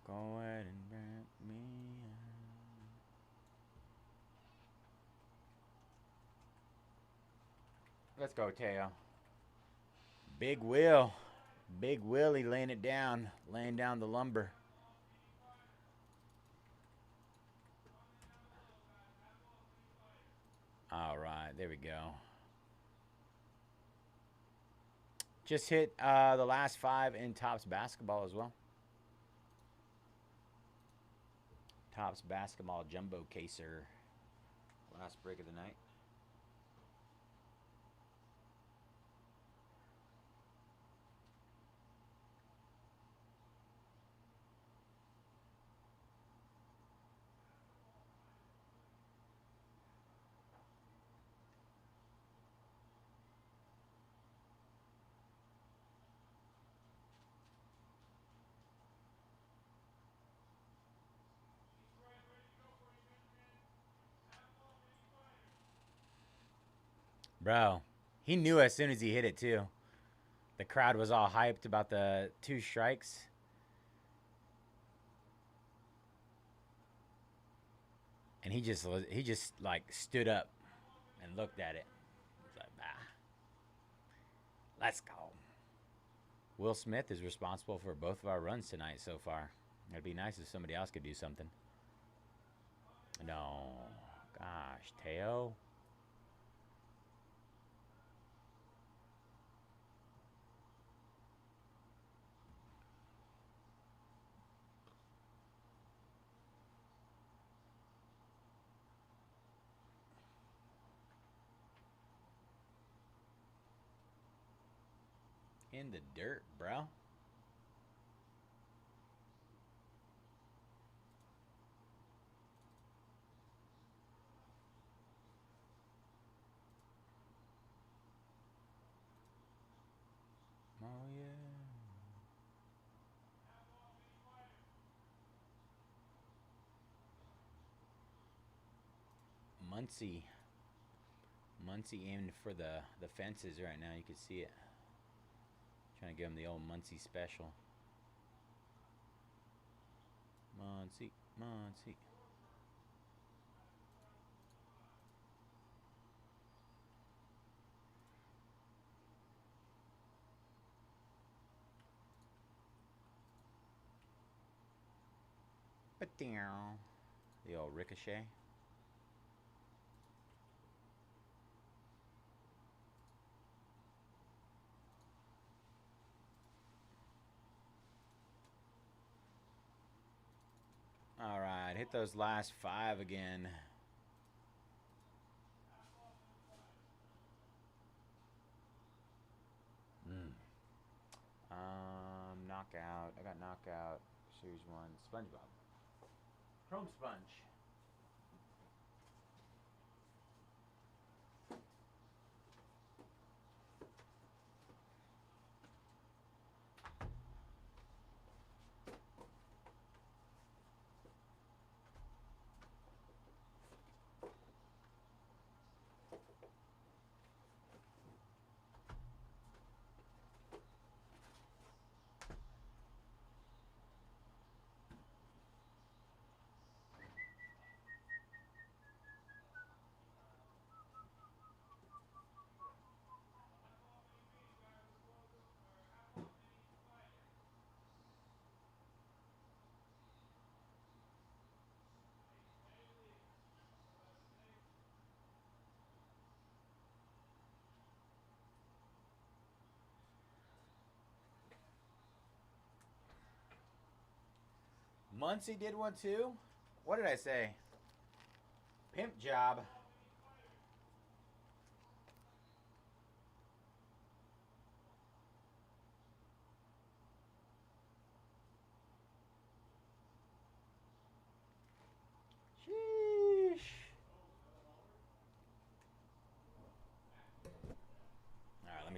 Go ahead and wrap me up. Let's go, Teo. Big Will. Big Willie laying it down. Laying down the lumber. All right, there we go. Just hit the last 5 in Topps basketball as well. Topps basketball jumbo caser. Last break of the night. Bro, he knew as soon as he hit it, too. The crowd was all hyped about the 2 strikes. And he just like stood up and looked at it. He's like, bah. Let's go. Will Smith is responsible for both of our runs tonight so far. It'd be nice if somebody else could do something. No. Gosh, Teo. In the dirt, bro. Oh, yeah. Muncie aimed for the fences right now. You can see it. Trying to give him the old Muncie special. Muncie. The old ricochet. All right, hit those last 5 again. Knockout. I got knockout. Series 1. SpongeBob. Chrome Sponge. Muncie did one too? What did I say? Pimp job.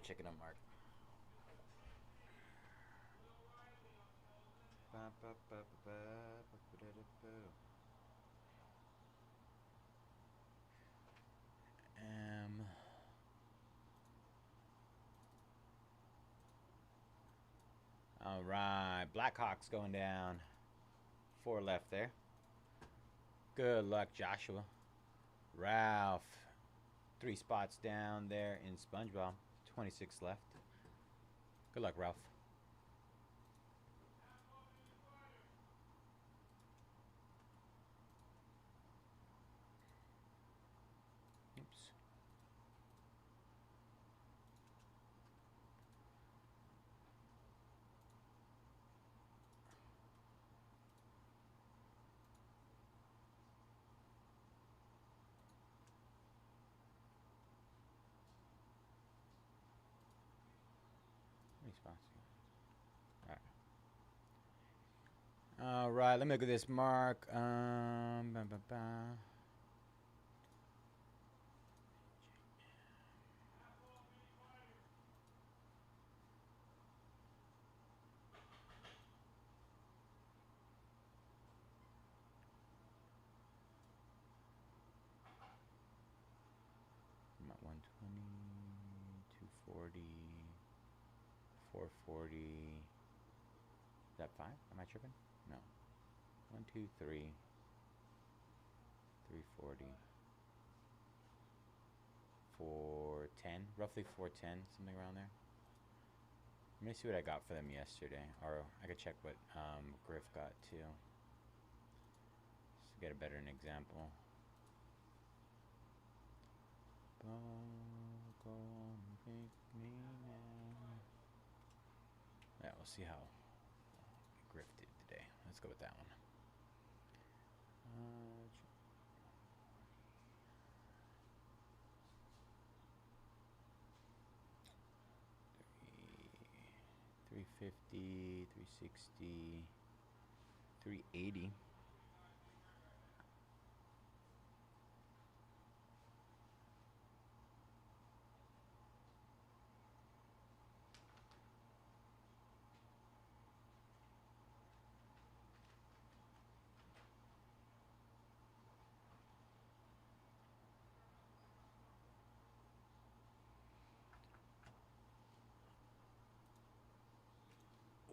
me check it out, Mark. All right, Blackhawks going down. 4 left there. Good luck, Joshua. Ralph, 3 spots down there in SpongeBob. 26 left. Good luck, Ralph. Oops. How many spots? All right, let me look at this, Mark. I'm at 120, 240, 440. Is that 5? Am I tripping? No. 1, 2, 3. 340. 410. Roughly 410, something around there. Let me see what I got for them yesterday. Or I could check what Griff got too. Just to get a better example. Yeah, we'll see how Griff did today. Let's go with that one. 350, 360, 380.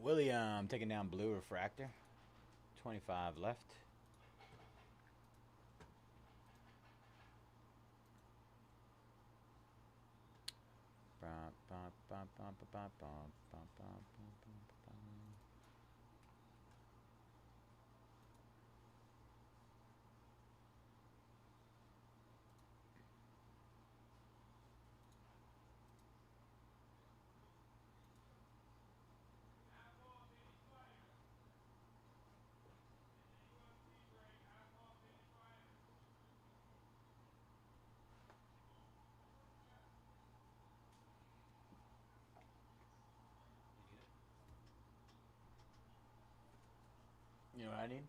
William taking down blue refractor. 25 left. You know what I need?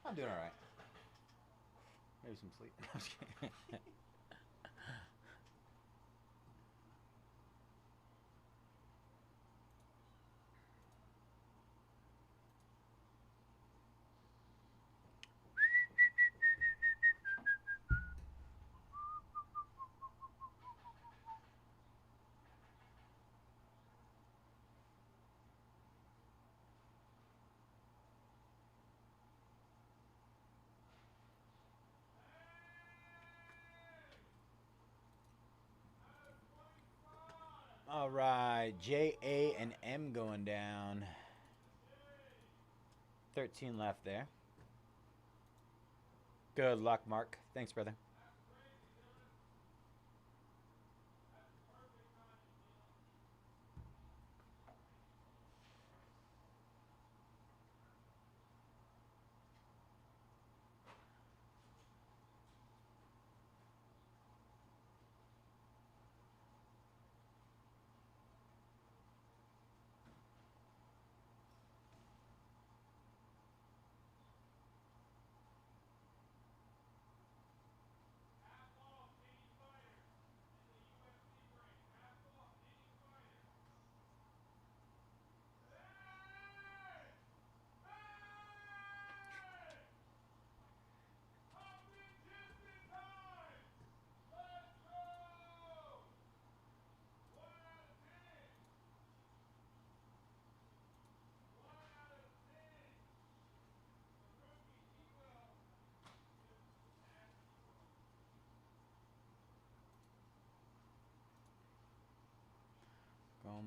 I'm doing all right. Maybe some sleep. I'm just kidding. All right, J, A, and M going down. 13 left there. Good luck, Mark. Thanks, brother.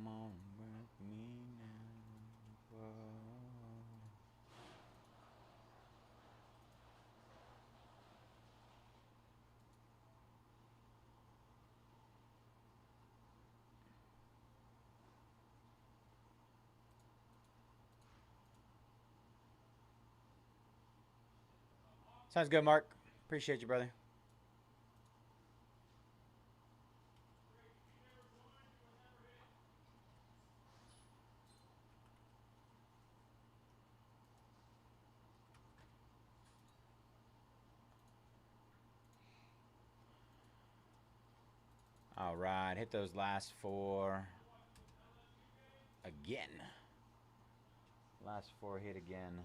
Come on, work me now. Whoa. Sounds good, Mark. Appreciate you, brother. All right, hit those last four again. Last four hit again.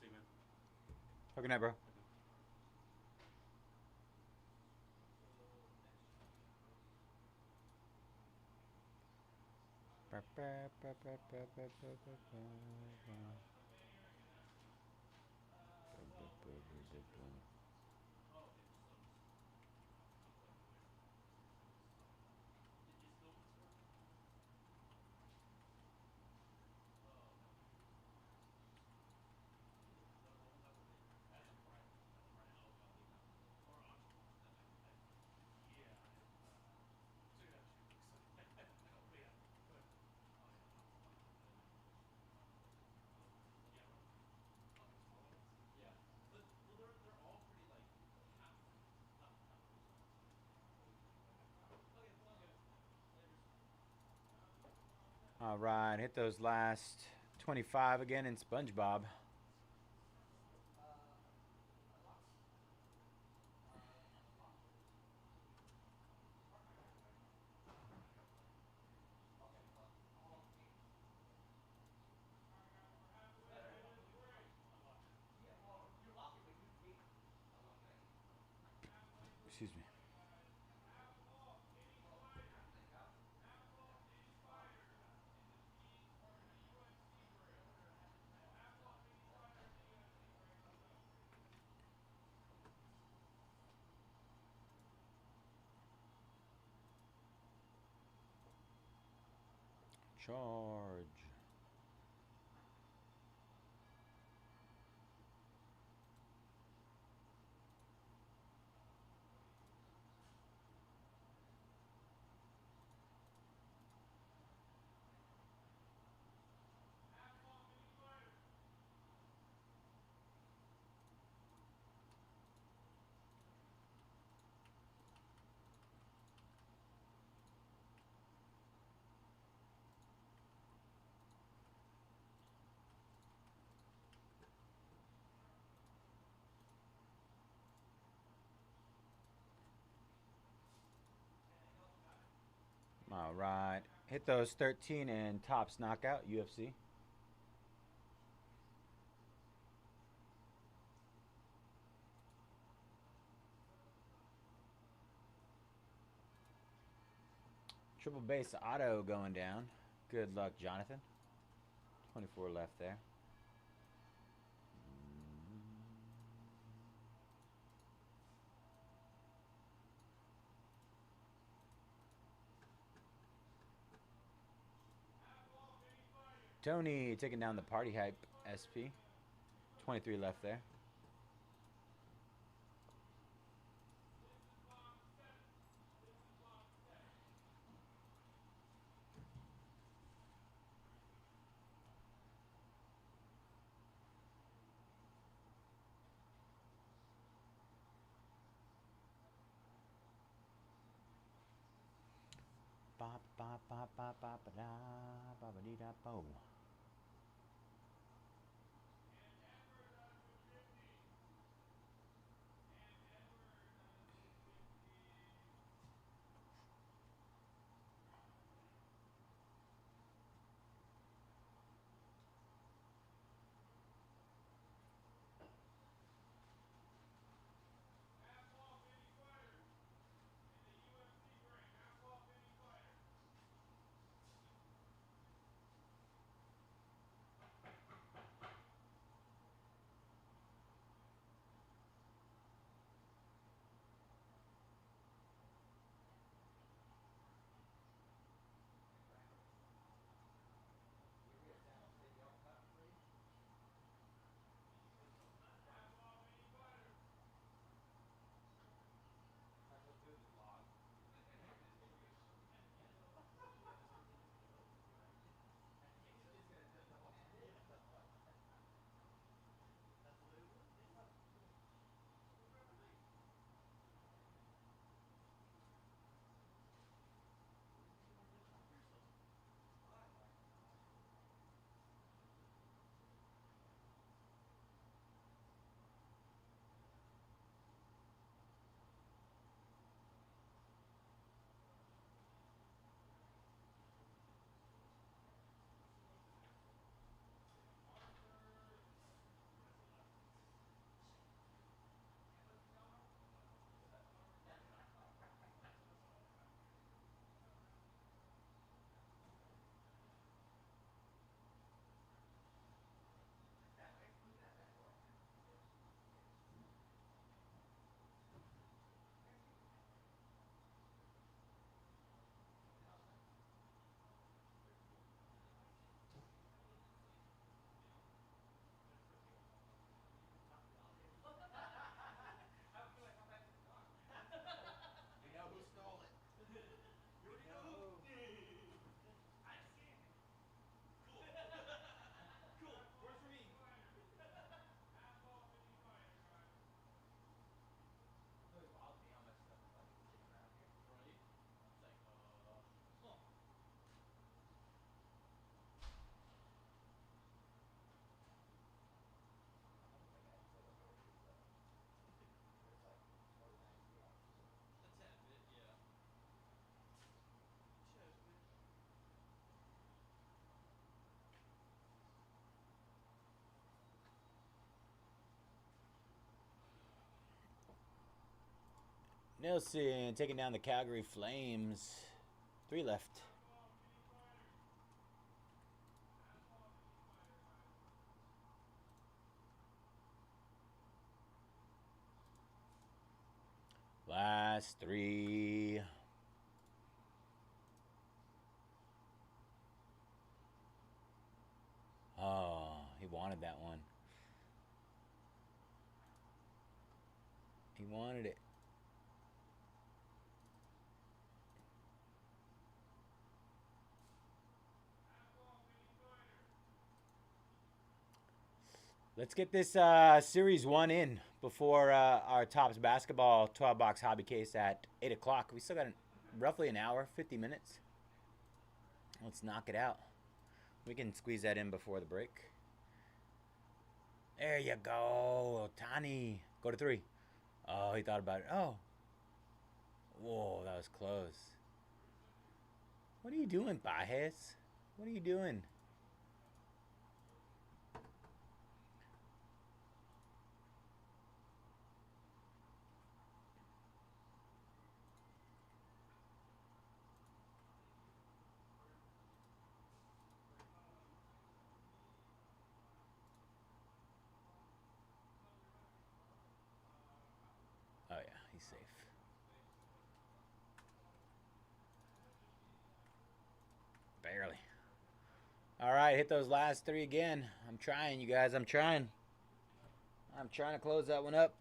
See you, man. Have a good night, bro. All right, hit those last 25 again in SpongeBob. Excuse me. Charge. All right. Hit those 13 and tops knockout UFC. Triple base auto going down. Good luck, Jonathan. 24 left there. Tony taking down the party hype SP. 23 left there. Half off any fighter in the UFC ring. Half off any fighter. Half off any fighter. We know who stole it. You already know who. I understand. Cool. Cool. Works for me. Half off any fighter, guys. It's always wild me how much stuff is like sitting around here. Right? It's like, Huh. almost like I feel like everybody's there's like organized chaos. A tad bit, yeah. Just bit. Nelson taking down the Calgary Flames. 3 left. Half off any fighter. Half off any fighter, guys. Last 3. Oh, he wanted that one. He wanted it. Half off any fighter. Let's get this Series 1 in before our Tops Basketball 12-box hobby case at 8 o'clock. We still got roughly an hour, 50 minutes. Let's knock it out. We can squeeze that in before the break. There you go, Otani. Go to 3. Oh, he thought about it. Oh. Whoa, that was close. What are you doing, Bayze? What are you doing? Oh, yeah, he's safe. Barely. All right, hit those last 3 again. I'm trying, you guys. I'm trying. I'm trying to close that one up.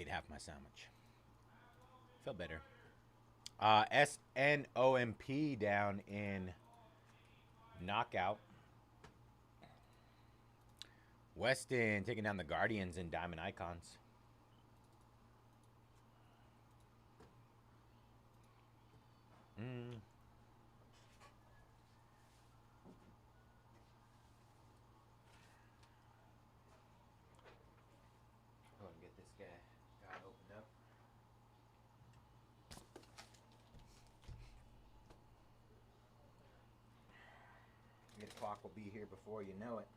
half my sandwich. Felt better. SNOMP down in knockout. Weston taking down the Guardians and Diamond Icons. Go ahead and get this guy opened up. The clock will be here before you know it.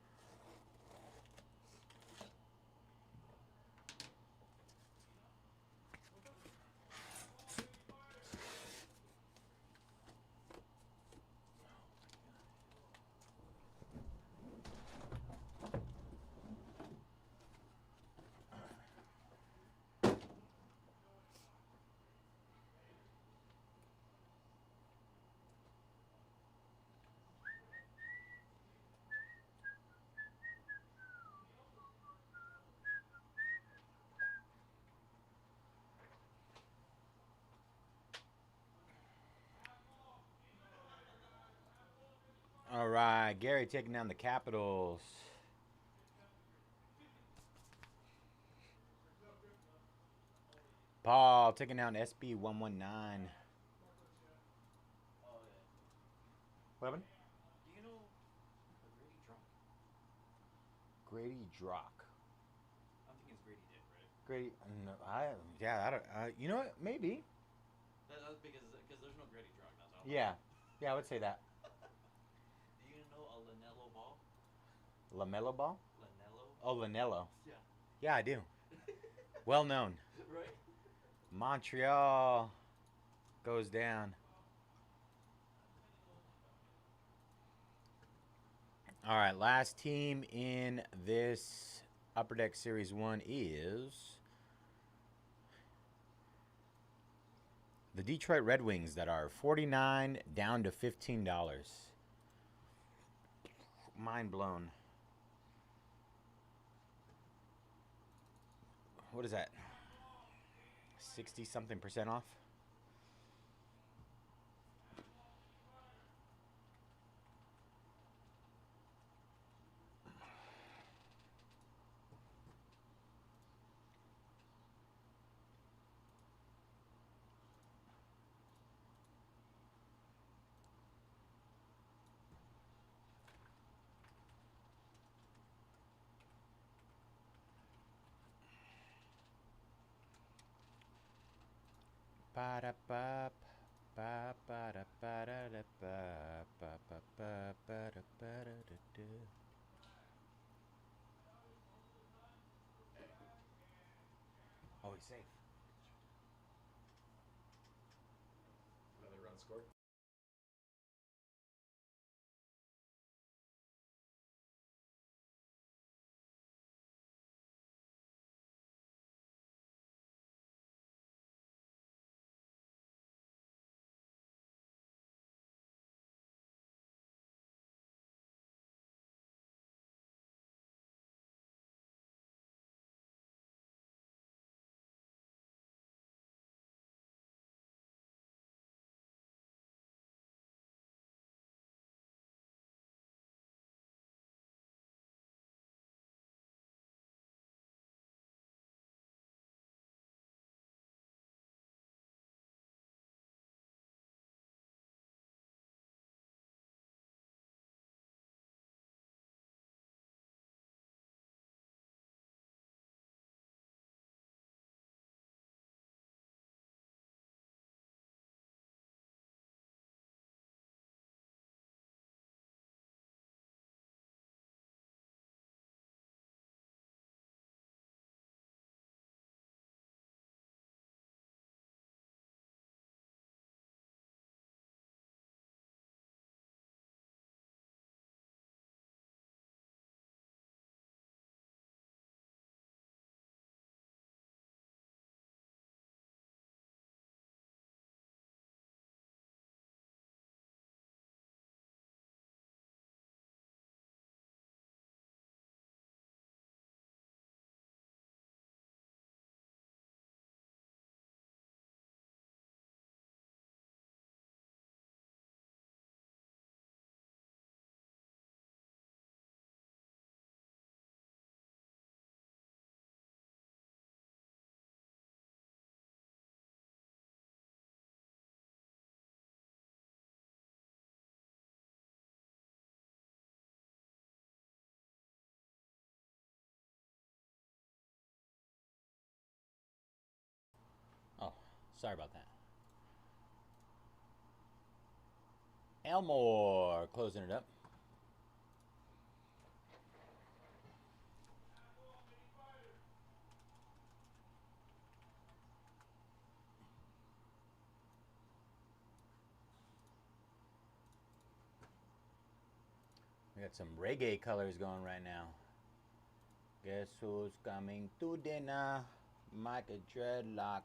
All right, Gary taking down the Capitals. Paul taking down SB 119. Oh yeah. What happened? Do you know Grady drunk? Grady Drock. I'm thinking it's Grady Dick, right? Grady, no, I don't. You know what? Maybe. That's because there's no Grady drunk. That's all. Yeah, I would say that. Do you know a Lanello ball? LaMelo Ball. Lanello? Oh, Lanello. Yeah. Yeah, I do. Well known. Right? Montreal goes down. All right, last team in this Upper Deck Series 1 is the Detroit Red Wings that are $49 down to $15. Mind blown. What is that? 60 something % off? Ba-da-ba, ba-ba-da-ba-da-da-ba, ba-ba-ba-ba-da-ba-da-da-da. Oh, he's safe. Another run scored. Sorry about that. Elmore closing it up. We got some reggae colors going right now. Guess who's coming to dinner? Micah Dreadlock.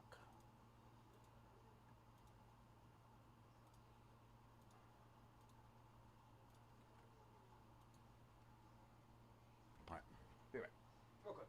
All right, be right. Real quick.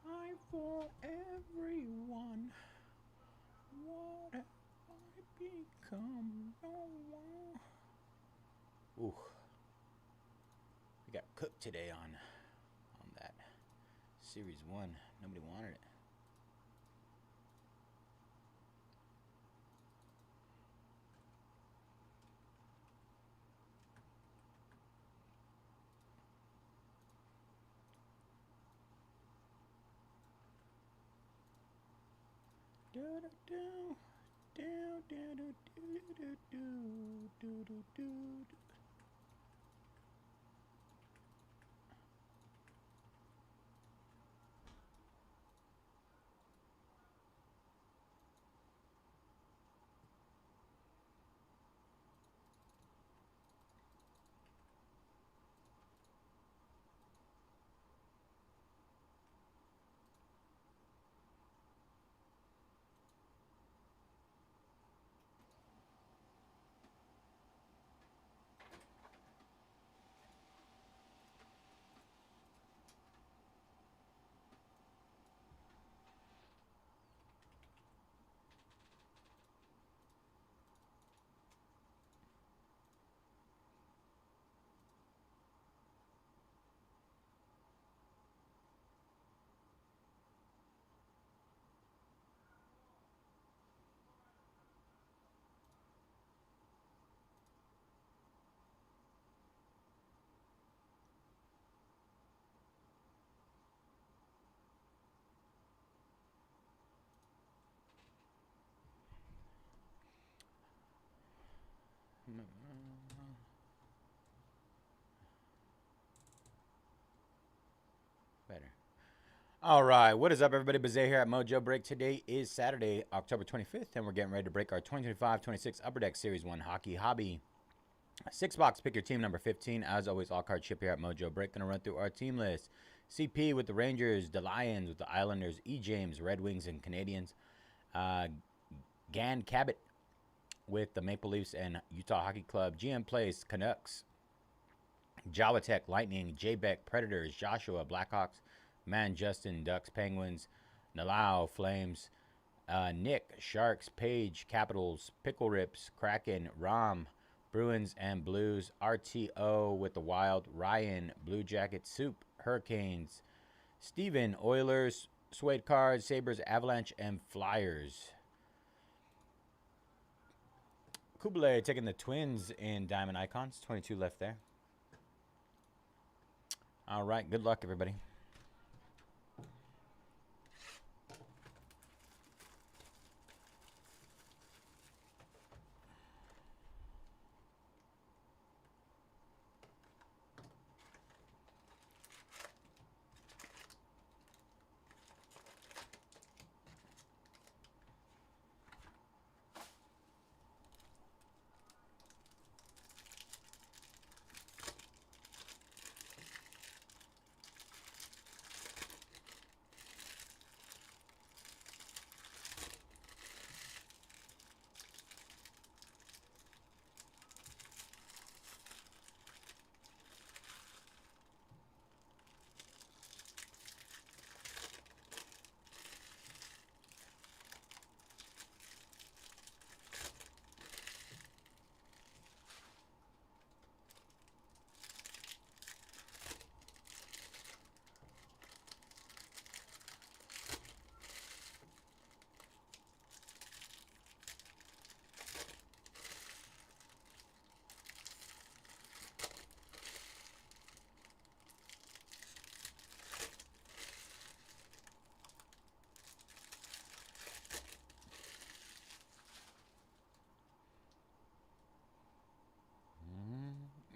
I for everyone. What have I become? No one. Ooh. We got cooked today on that Series 1. Nobody wanted it. Do do do do do do do do do do. Better. All right, what is up, everybody? Bayze here at Mojobreak. Today is Saturday, October 25th, and we're getting ready to break our 2025-26 Upper Deck Series 1 Hockey Hobby. 6-box, pick your team number 15. As always, all card ship here at Mojobreak. Gonna run through our team list. CP with the Rangers, the Lions with the Islanders, E. James, Red Wings, and Canadians. Gan Cabot with the Maple Leafs and Utah Hockey Club. GM Place, Canucks. Jawatek, Lightning. J-Beck, Predators. Joshua, Blackhawks. Man, Justin, Ducks, Penguins. Nalau, Flames. Nick, Sharks. Page, Capitals. Pickle Rips, Kraken. Rom, Bruins and Blues. RTO with the Wild. Ryan, Blue Jackets. Soup, Hurricanes. Steven, Oilers. Suede Cards, Sabres, Avalanche, and Flyers. Kublai taking the Twins in Diamond Icons. 22 left there. All right. Good luck, everybody.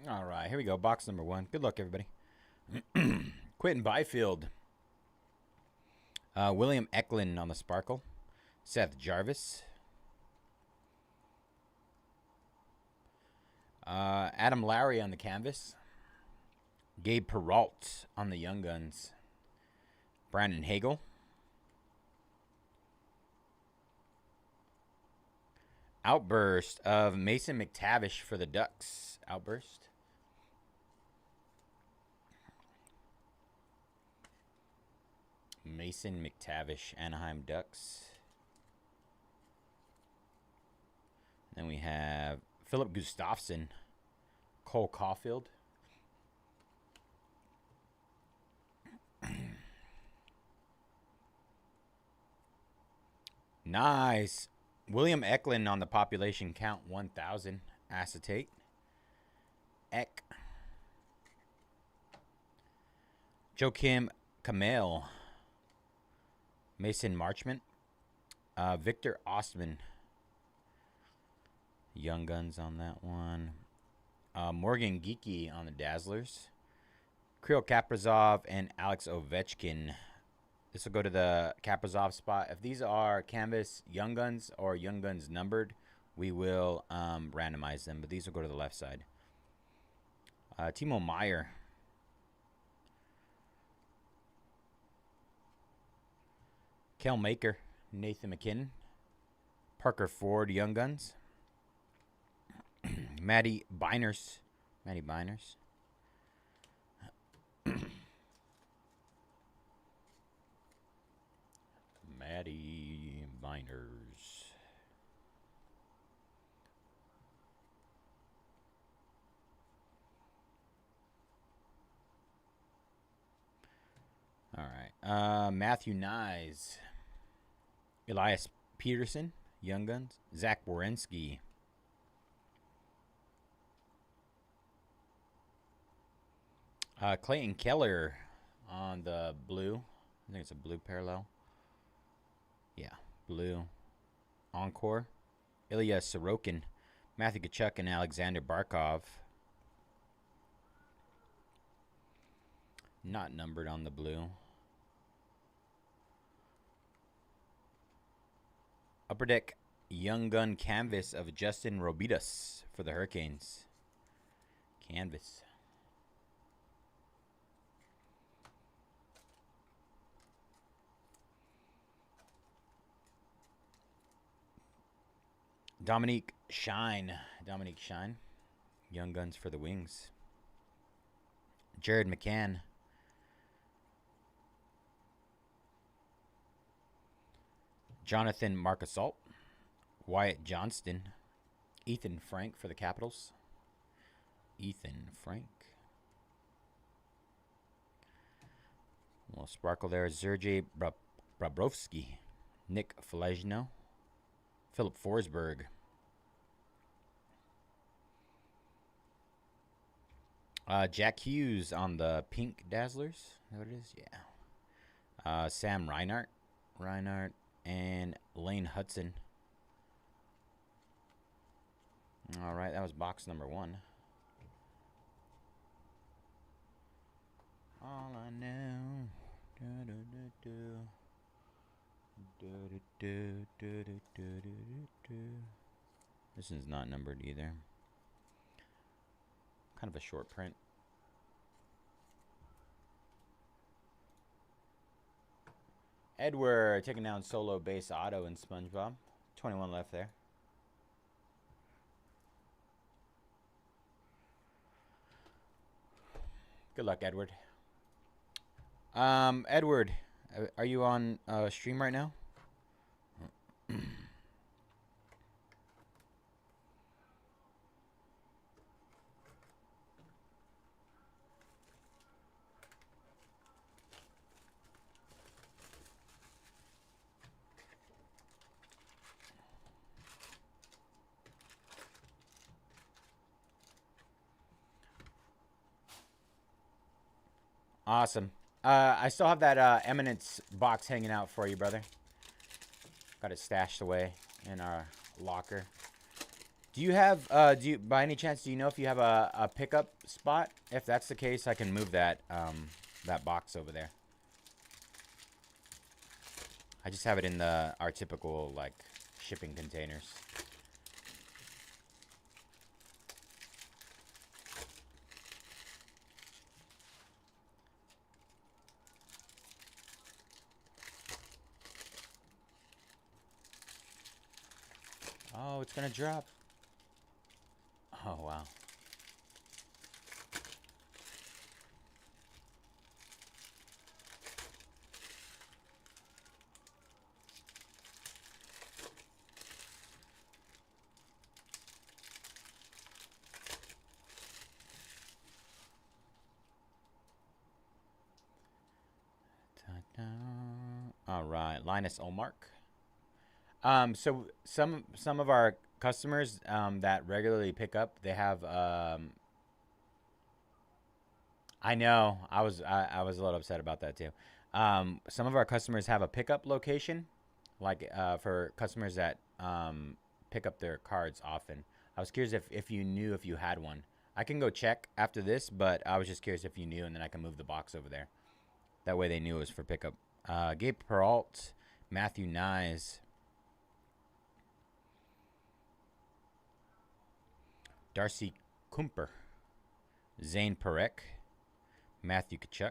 All right, here we go. Box number 1. Good luck, everybody. Quentin Byfield. William Eklund on the Sparkle. Seth Jarvis. Adam Lowry on the canvas. Gabe Peralt on the Young Guns. Brandon Hagel. Outburst of Mason McTavish for the Ducks. Outburst. Mason McTavish, Anaheim Ducks. Then we have Philip Gustafson, Cole Caulfield. Nice. William Eklund on the population count 1,000. Acetate. Eck. Joakim Kamel. Mason Marchment. Victor Ostman. Young Guns on that one. Morgan Geeky on the Dazzlers. Kirill Kaprizov and Alex Ovechkin. This will go to the Kaprizov spot. If these are canvas Young Guns or Young Guns numbered, we will randomize them. But these will go to the left side. Timo Meyer. Kel Maker, Nathan McKinnon. Parker Ford, Young Guns. Maddie Beiners. Maddie Beiners. Maddie Beiners. All right. Matthew Nyes. Elias Peterson, Young Guns. Zach Borensky. Clayton Keller on the blue. I think it's a blue parallel. Yeah, blue. Encore. Ilya Sorokin. Matthew Tkachuk and Alexander Barkov. Not numbered on the blue. Upper Deck Young Gun canvas of Justin Robidas for the Hurricanes. Canvas. Dominique Shine. Young Guns for the Wings. Jared McCann. Jonathan Marchessault. Wyatt Johnston. Ethan Frank for the Capitals. Ethan Frank. A little sparkle there. Sergei Bobrovsky. Nick Foligno. Philip Forsberg. Jack Hughes on the pink Dazzlers. Is that what it is? Yeah. Sam Reinhardt, and Lane Hudson. All right, that was box number 1. All I know. This is not numbered either. Kind of a short print. Edward taking down solo base auto in SpongeBob. 21 left there. Good luck, Edward. Edward, are you on stream right now? Awesome. I still have that Eminence box hanging out for you, brother. Got it stashed away in our locker. Do you have, by any chance, do you know if you have a pickup spot? If that's the case, I can move that, that box over there. I just have it in our typical, like, shipping containers. Oh, it's gonna drop. Oh, wow. All right, Linus Olmark. So some of our customers that regularly pick up, they have. I know. I was a little upset about that too. Some of our customers have a pickup location, like for customers that pick up their cards often. I was curious if you knew if you had one. I can go check after this, but I was just curious if you knew, and then I can move the box over there. That way they knew it was for pickup. Gabe Peralt, Matthew Nyes, Darcy Kumper, Zane Perek, Matthew Kachuk,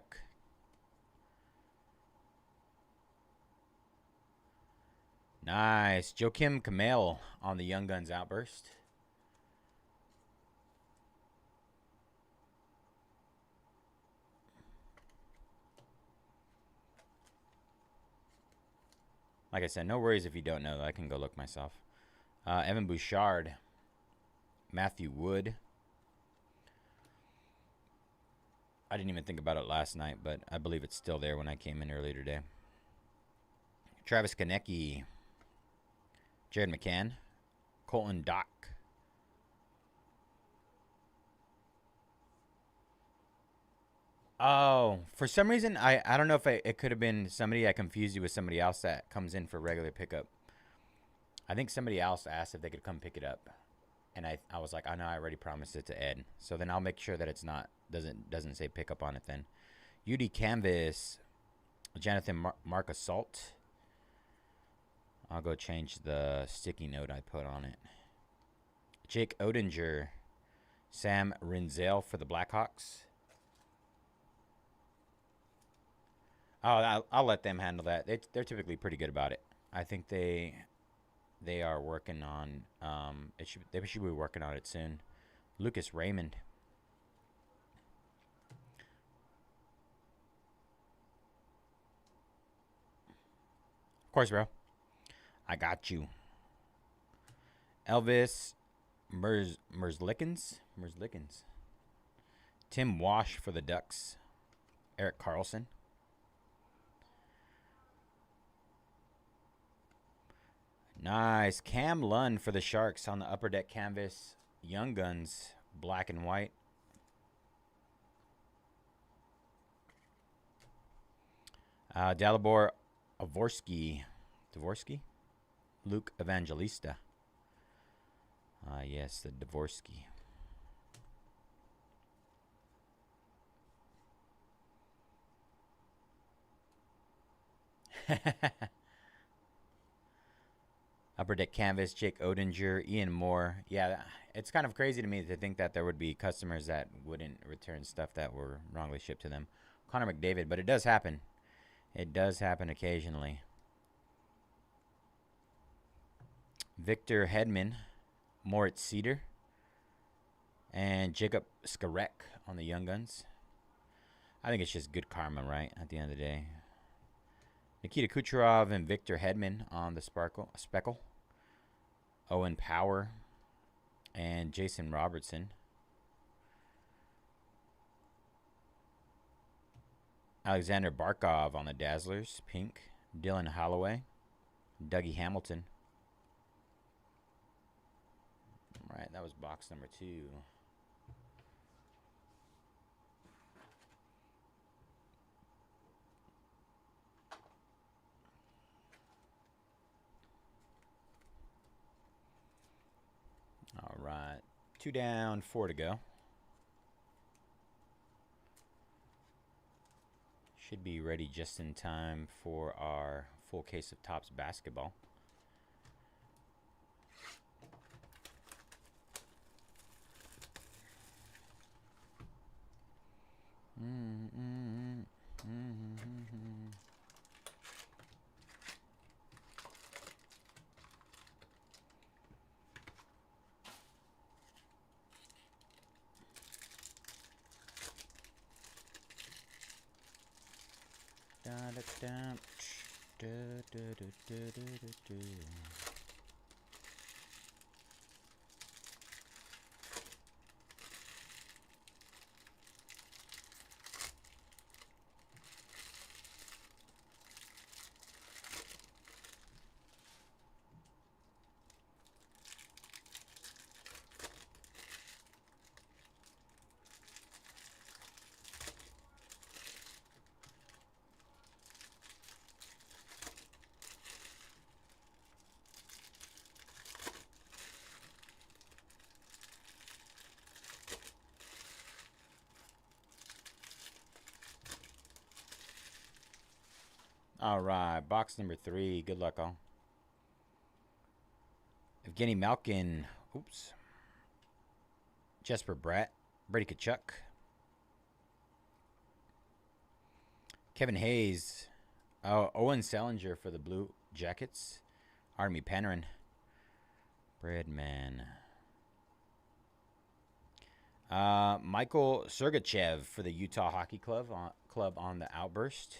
nice, Joakim Kamel on the Young Guns Outburst. Like I said, no worries if you don't know. I can go look myself. Evan Bouchard, Matthew Wood. I didn't even think about it last night, but I believe it's still there when I came in earlier today. Travis Konecki, Jared McCann, Colton Dock. Oh, for some reason, I don't know if it could have been somebody I confused you with somebody else that comes in for regular pickup. I think somebody else asked if they could come pick it up. And I was like, I know I already promised it to Ed. So then I'll make sure that it's not, doesn't say pick up on it then. UD Canvas, Jonathan Mark Assault. I'll go change the sticky note I put on it. Jake Odinger, Sam Rinzel for the Blackhawks. Oh, I'll let them handle that. They're typically pretty good about it. I think they are working on they should be working on it soon. Lucas Raymond. Of course, bro. I got you. Elvis Merzlikens. Tim Wash for the Ducks. Eric Carlson. Nice. Cam Lund for the Sharks on the Upper Deck Canvas. Young Guns, black and white. Dalibor Dvorsky, Luke Evangelista. Yes, the Dvorsky. Upper Deck Canvas, Jake Odinger, Ian Moore. Yeah, it's kind of crazy to me to think that there would be customers that wouldn't return stuff that were wrongly shipped to them. Connor McDavid, but it does happen. It does happen occasionally. Victor Hedman, Moritz Cedar, and Jacob Skarek on the Young Guns. I think it's just good karma, right, at the end of the day. Nikita Kucherov and Victor Hedman on the Speckle. Owen Power and Jason Robertson. Alexander Barkov on the Dazzlers, pink. Dylan Holloway. Dougie Hamilton. All right, that was box number 2. All right, 2 down, 4 to go. Should be ready just in time for our full case of Topps basketball. All right, box number 3. Good luck, all. Evgeny Malkin. Oops. Jesper Bratt. Brady Tkachuk. Kevin Hayes. Owen Salinger for the Blue Jackets. Artemi Panarin. Breadman. Michael Sergachev for the Utah Hockey Club on the Outburst.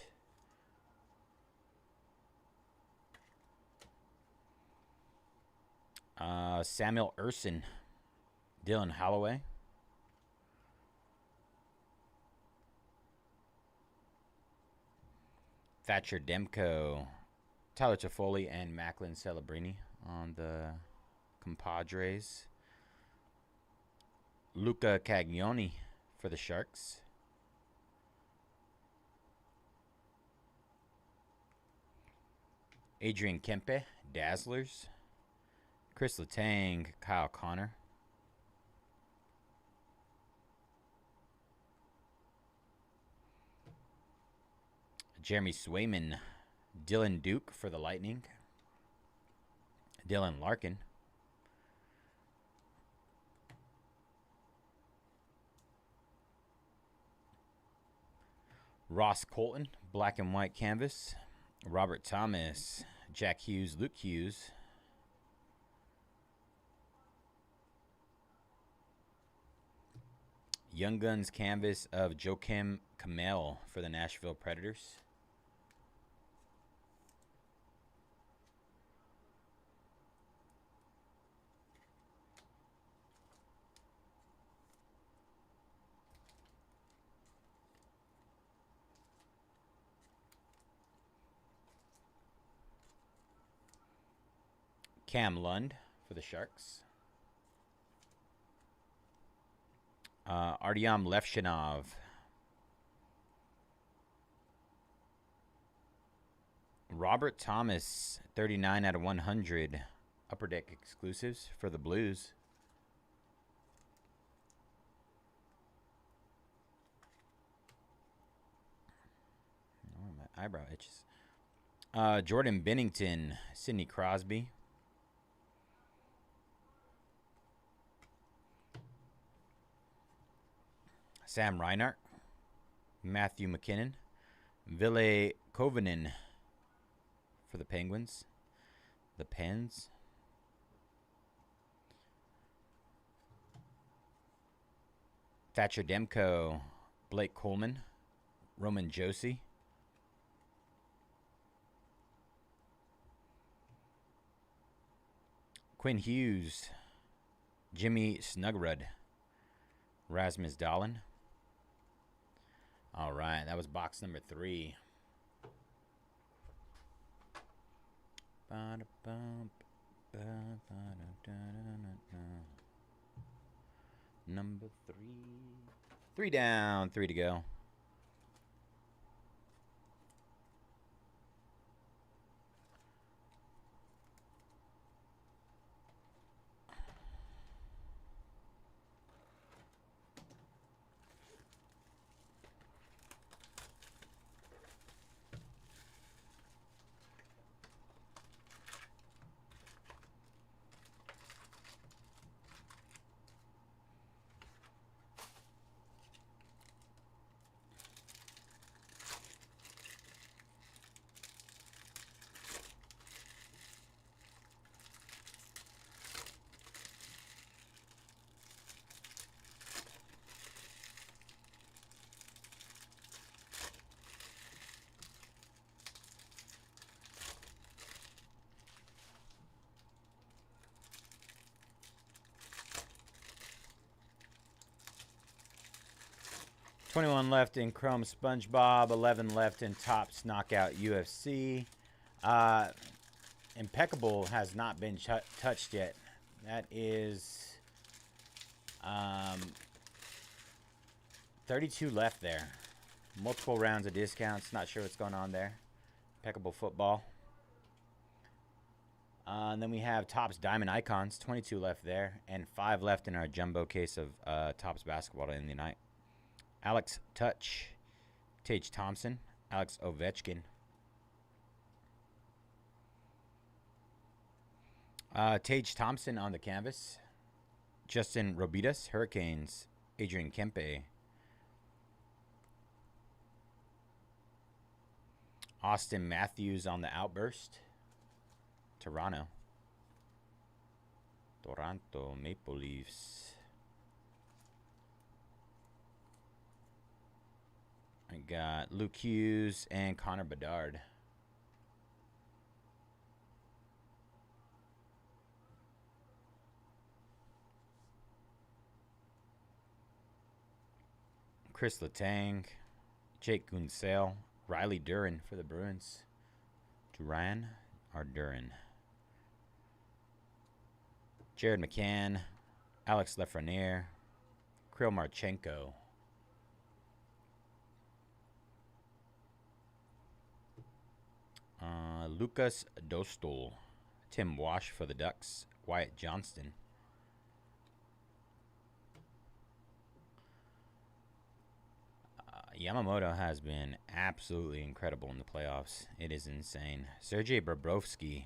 Samuel Urson, Dylan Holloway. Thatcher Demko, Tyler Toffoli, and Macklin Celebrini on the Compadres. Luca Cagnoni for the Sharks. Adrian Kempe, Dazzlers. Chris Letang, Kyle Connor. Jeremy Swayman, Dylan Duke for the Lightning. Dylan Larkin. Ross Colton, black and white canvas. Robert Thomas, Jack Hughes, Luke Hughes. Young Guns canvas of Joakim Kamel for the Nashville Predators. Cam Lund for the Sharks. Artyom Levshinov. Robert Thomas, 39 out of 100. Upper Deck exclusives for the Blues. Oh, my eyebrow itches. Jordan Bennington, Sidney Crosby. Sam Reinhart, Matthew McKinnon, Ville Kovinen for the Penguins. The Pens. Thatcher Demko, Blake Coleman, Roman Josi. Quinn Hughes, Jimmy Snugrud, Rasmus Dahlin. All right, that was box number 3. Number 3. 3 down, 3 to go. $21 left in Chrome SpongeBob, 11 left in Topps Knockout UFC. Impeccable has not been touched yet. That is 32 left there. Multiple rounds of discounts. Not sure what's going on there. Impeccable football. And then we have Topps Diamond Icons. 22 left there. And 5 left in our jumbo case of Topps Basketball to end the night. Alex Touch, Tage Thompson, Alex Ovechkin. Tage Thompson on the canvas. Justin Robidas, Hurricanes. Adrian Kempe. Austin Matthews on the outburst. Toronto Maple Leafs. I got Luke Hughes and Connor Bedard. Chris Letang, Jake Gunsale, Riley Duran for the Bruins. Duran or Duran? Jared McCann, Alex Lafreniere, Kirill Marchenko. Lucas Dostal, Tim Wash for the Ducks, Wyatt Johnston. Yamamoto has been absolutely incredible in the playoffs. It is insane. Sergei Bobrovsky,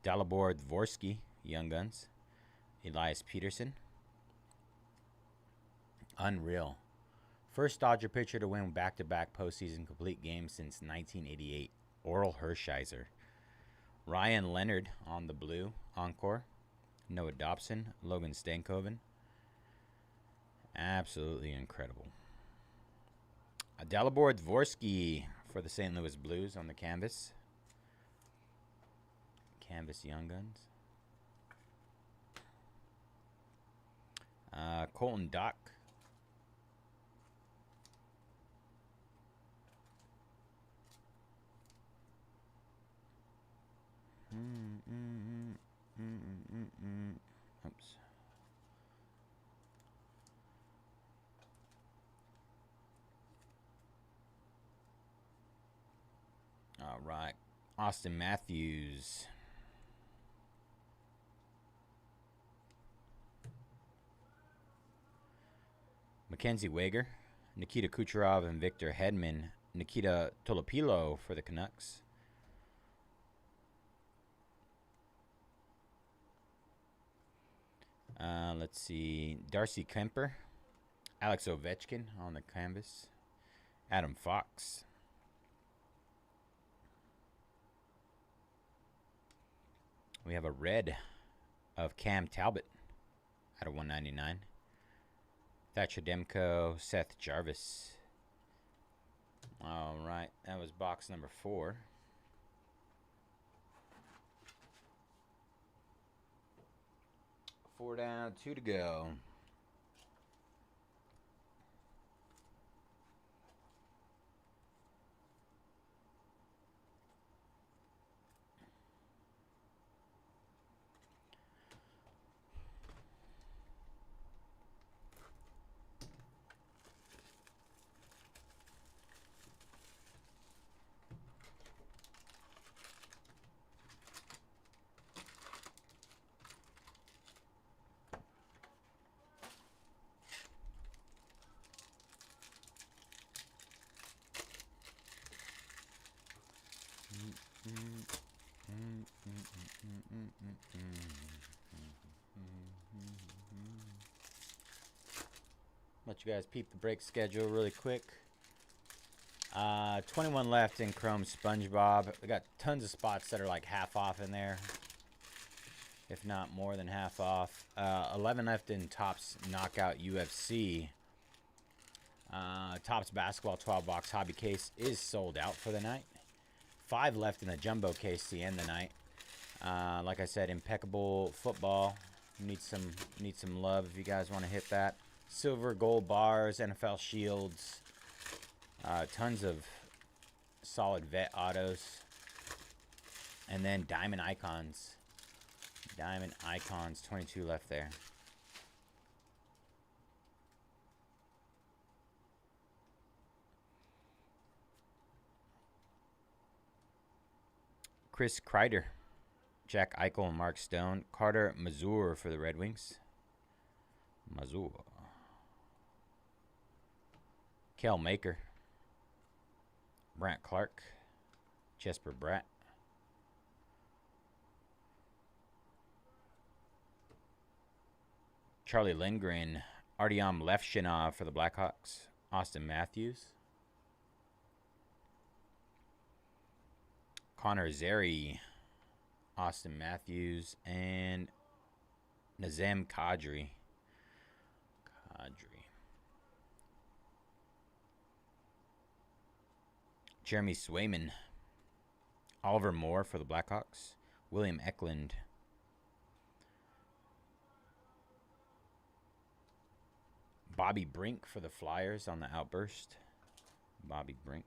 Dalibor Dvorsky, Young Guns, Elias Peterson. Unreal. First Dodger pitcher to win back-to-back postseason complete games since 1988. Oral Hershiser. Ryan Leonard on the blue. Encore. Noah Dobson. Logan Stankoven. Absolutely incredible. Dalibor Dvorsky for the St. Louis Blues on the canvas. Canvas Young Guns. Colton Dock. Oops. All right. Austin Matthews. Mackenzie Wager. Nikita Kucherov and Victor Hedman. Nikita Tolopilo for the Canucks. Let's see. Darcy Kemper. Alex Ovechkin on the canvas. Adam Fox. We have a red of Cam Talbot out of 199. Thatcher Demko, Seth Jarvis. All right, that was box number 4. Four down, 2 to go. Let you guys peep the break schedule really quick. 21 left in Chrome SpongeBob. We got tons of spots that are like half off in there, if not more than half off. 11 left in Topps Knockout UFC. Topps Basketball 12-box hobby case is sold out for the night. 5 left in the jumbo case to end the night. Like I said, impeccable football. Need some love if you guys want to hit that. Silver, gold bars, NFL shields. Tons of solid vet autos. And then diamond icons. Diamond icons, 22 left there. Chris Kreider, Jack Eichel and Mark Stone. Carter Mazur for the Red Wings. Mazur. Kel Maker. Brant Clark. Jesper Bratt. Charlie Lindgren. Artyom Levshinov for the Blackhawks. Austin Matthews. Connor Zary. Austin Matthews. And Nazem Kadri. Jeremy Swayman. Oliver Moore for the Blackhawks. William Eklund. Bobby Brink for the Flyers on the outburst. Bobby Brink.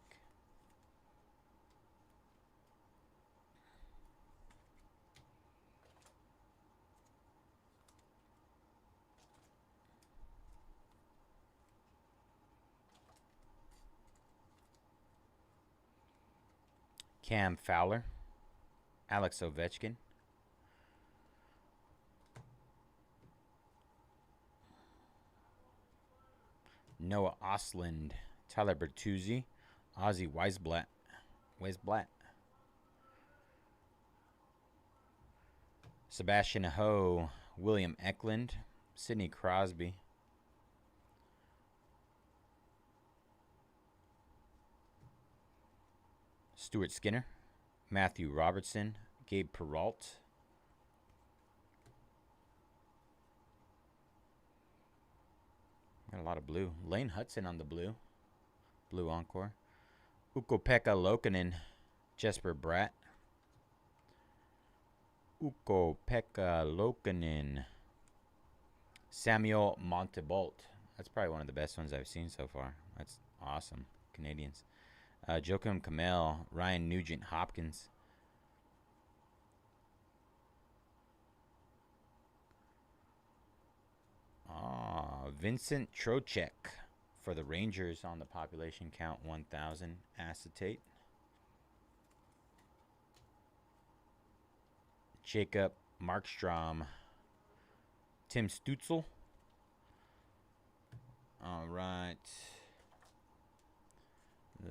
Cam Fowler. Alex Ovechkin. Noah Osland. Tyler Bertuzzi. Ozzy Weisblatt. Sebastian Aho. William Eklund. Sidney Crosby. Stuart Skinner. Matthew Robertson. Gabe Peralt. Got a lot of blue. Lane Hudson on the blue. Blue encore. Ukko-Pekka Lokinen. Jesper Bratt. Ukko-Pekka Lokinen. Samuel Montebolt. That's probably one of the best ones I've seen so far. That's awesome. Canadians. Joakim Kamel. Ryan Nugent Hopkins. Vincent Trocheck for the Rangers on the population count 1,000 acetate. Jacob Markstrom. Tim Stutzel. All right.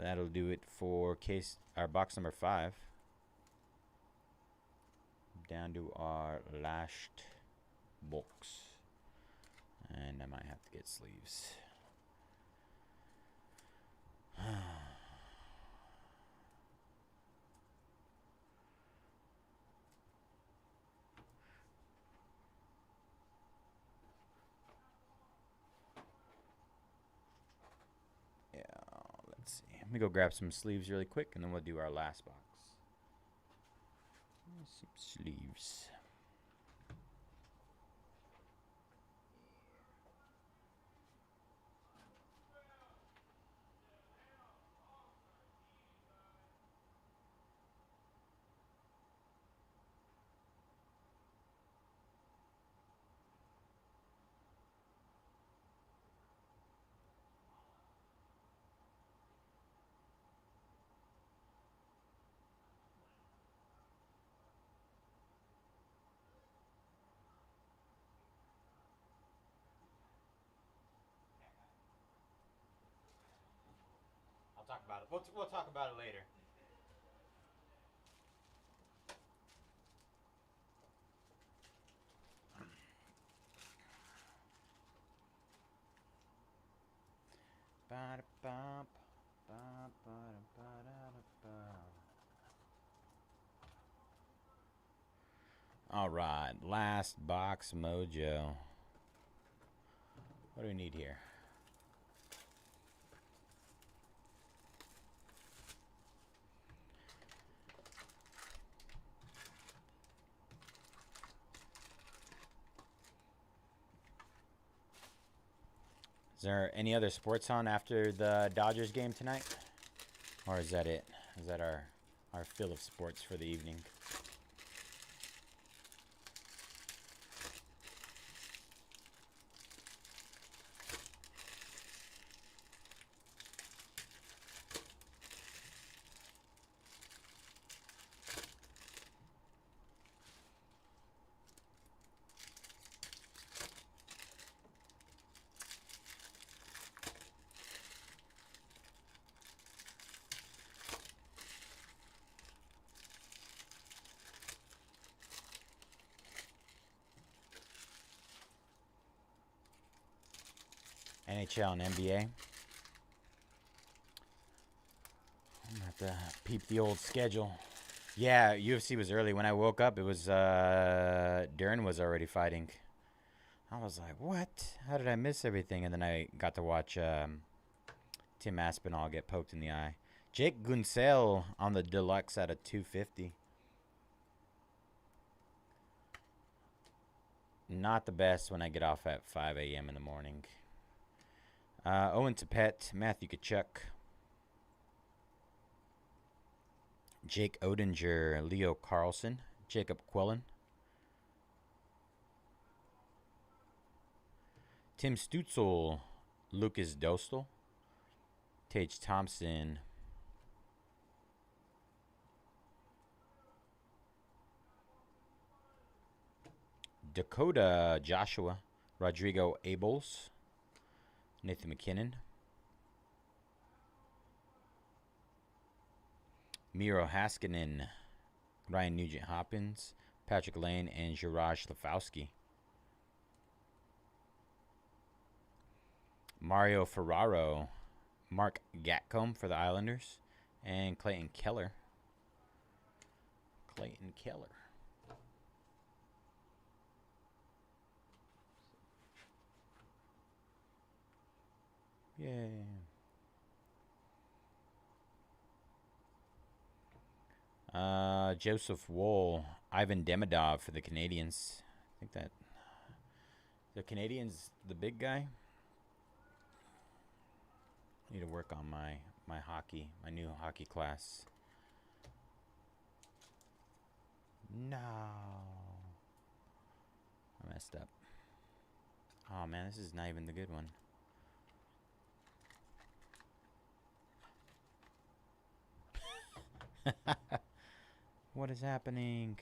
That'll do it for case our box number 5. Down to our last box. And I might have to get sleeves. Yeah, let's see. Let me go grab some sleeves really quick, and then we'll do our last box. Some sleeves. I'll talk about it. We'll talk about it later. All right, last box mojo. What do we need here? Is there any other sports on after the Dodgers game tonight? Or is that it? Is that our fill of sports for the evening? NHL and NBA. I'm gonna have to peep the old schedule. Yeah, UFC was early. When I woke up, it was Dern was already fighting. I was like, what? How did I miss everything? And then I got to watch Tim Aspinall get poked in the eye. Jake Gunsel on the deluxe at a 250. Not the best when I get off at 5 a.m. in the morning. Owen Tippett, Matthew Kachuk, Jake Odinger, Leo Carlson, Jacob Quillen, Tim Stutzel, Lucas Dostal, Tage Thompson, Dakota Joshua, Rodrigo Abels, Nathan McKinnon, Miro Haskinen, Ryan Nugent-Hopkins, Patrick Lane, and Juraj Lafowski. Mario Ferraro, Mark Gatcomb for the Islanders, and Clayton Keller. Clayton Keller. Yay. Joseph Woll, Ivan Demidov for the Canadians. I think that the Canadians, the big guy. Need to work on my hockey, my new hockey class. No, I messed up. Oh man, this is not even the good one. What is happening?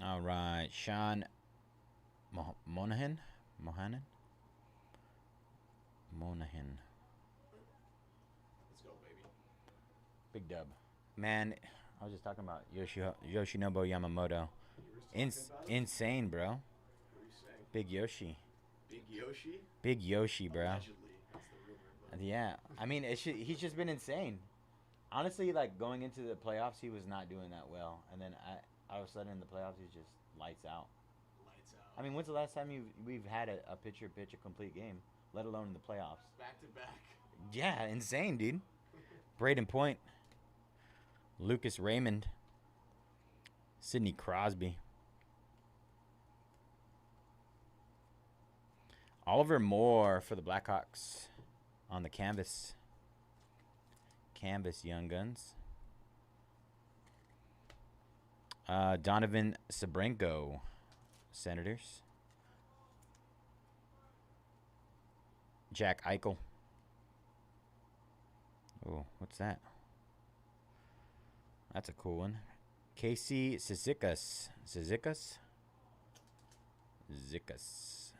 All right, Sean Monahan. Monahan. Let's go, baby. Big dub. Man, I was just talking about Yoshinobu Yamamoto. You were just talking about it? Insane, bro. What are you saying? Big Yoshi. Big Yoshi? Big Yoshi, bro. Allegedly. That's the rumor. But Yeah. I mean, he's just been insane. Honestly, like going into the playoffs, he was not doing that well. And then all of a sudden in the playoffs, he's just lights out. lights out. I mean, when's the last time we've had a pitcher pitch a complete game, let alone in the playoffs? Back to back. Yeah, insane, dude. Braden Point, Lucas Raymond, Sidney Crosby, Oliver Moore for the Blackhawks on the canvas. Canvas Young Guns. Donovan Sabrenko, Senators. Jack Eichel. Oh, what's that? That's a cool one. Casey Zizekas. Zizekas? Zizekas.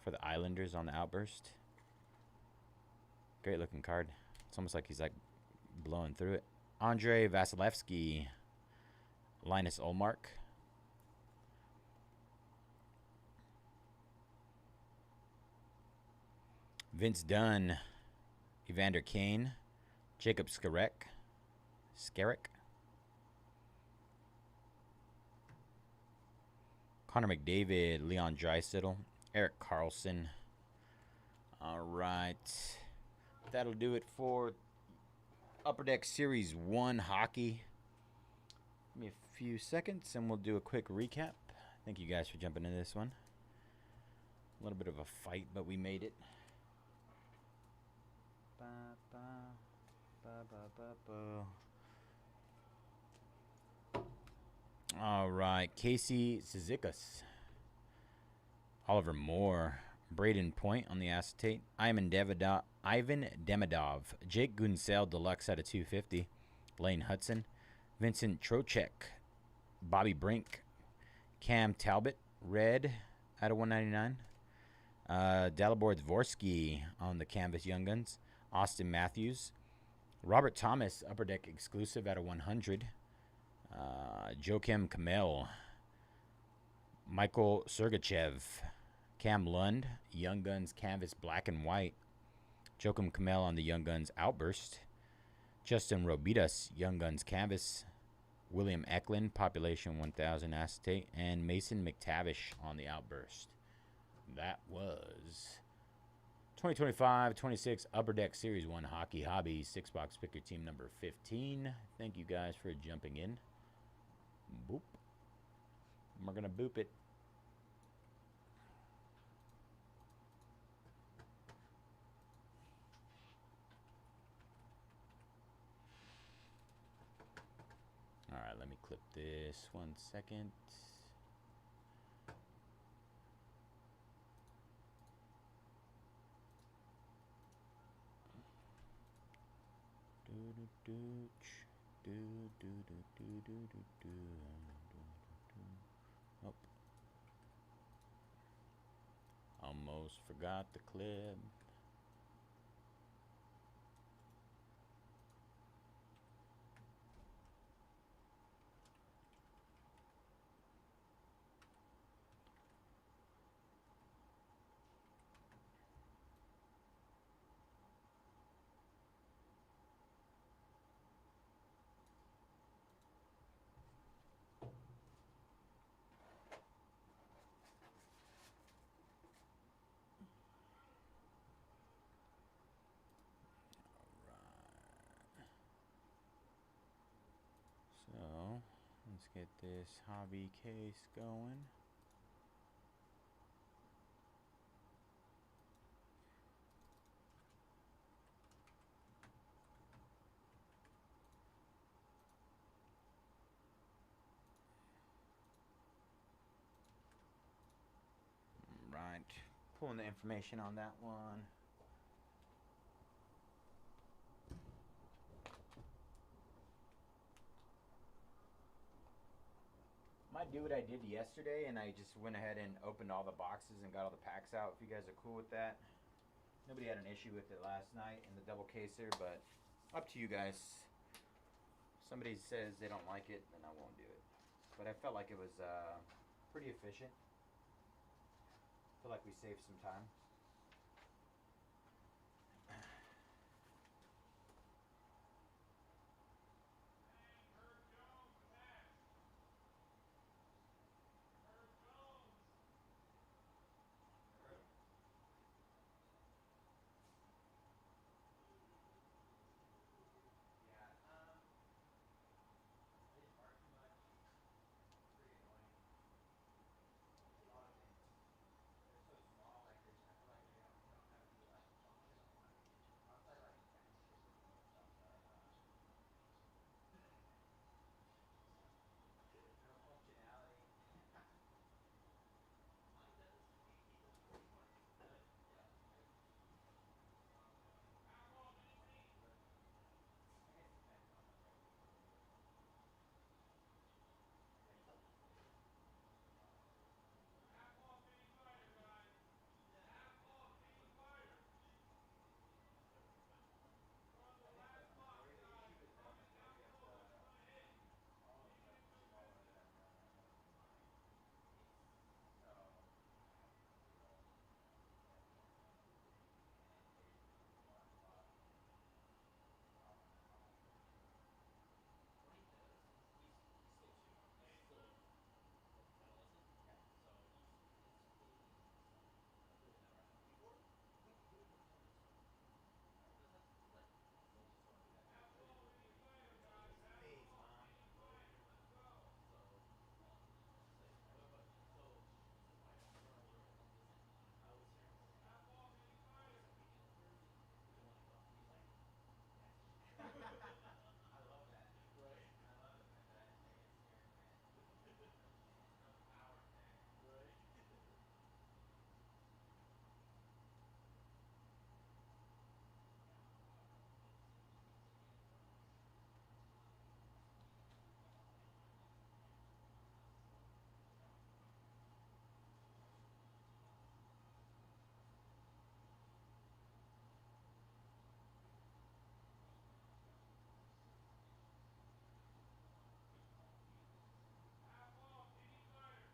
For the Islanders on the Outburst. Great looking card. It's almost like he's like blowing through it. Andre Vasilevsky. Linus Olmark. Vince Dunn. Evander Kane. Jacob Skarek. Connor McDavid. Leon Draisaitl. Eric Carlson. All right. That'll do it for Upper Deck Series 1 hockey. Give me a few seconds and we'll do a quick recap. Thank you guys for jumping into this one. A little bit of a fight, but we made it. All right. Casey Zizekas. Oliver Moore. Braden Point on the acetate. Ivan Demidov. Jake Gunsel Deluxe out of 250. Lane Hudson. Vincent Trocheck. Bobby Brink. Cam Talbot. Red out of 199. Dalibor Dvorsky on the canvas Young Guns. Austin Matthews. Robert Thomas Upper Deck exclusive out of 100. Joakim Kamel. Michael Sergachev. Cam Lund, Young Guns canvas black and white. Joakim Kamel on the Young Guns Outburst. Justin Robidas, Young Guns canvas. William Eklund, Population 1000 acetate. And Mason McTavish on the Outburst. That was 2025-26 Upper Deck Series 1 Hockey Hobby 6-box picker team number 15. Thank you guys for jumping in. Boop. We're going to boop it. All right, let me clip this 1 second. Oh. Almost forgot the clip. So, let's get this hobby case going. Right, pulling the information on that one. not do what I did yesterday, and I just went ahead and opened all the boxes and got all the packs out. If you guys are cool with that. Nobody had an issue with it last night in the double caser, but up to you guys. If somebody says they don't like it, then I won't do it. But I felt like it was pretty efficient. I feel like we saved some time. Herb Jones attached. Herb Jones. Yeah, they just bark too much. Pretty annoying. A lot of things. They're so small, like I feel like they don't have any like function outside like fences and stuff that no functionality. Mine does. He does pretty much. Really? Yeah. Outlaw anything. I guess it depends on the break if you do it. Yeah, he's up to 40. Half off any fighter, guys. Half off any fighter. We're on I the think last box, the guys. issue with Comment down maybe below what you want to hit. all of the Leave it stuff in is the smaller description. than mine. So I have to do like one completely and then save one spot on my break. What he does, he's still two. He's still adolescent. Yeah. So it's completely easy stuff. Like really never had to. Before he would put tons of sweat. He's like the oldest one we had. He Half was ready to off go at any 40. fighter, He's guys. always Half Peace, off Mom. any fighter. Let's go. so it's just like so since my grandma were like long distance, I always hear him going like, Half off any fighter. listen, we can only go. He's like, yes. I love that. Right. I love it, man. That gets scary, man. Enough power, man. Right. Yeah. It's a game, bro. Half off any fighter.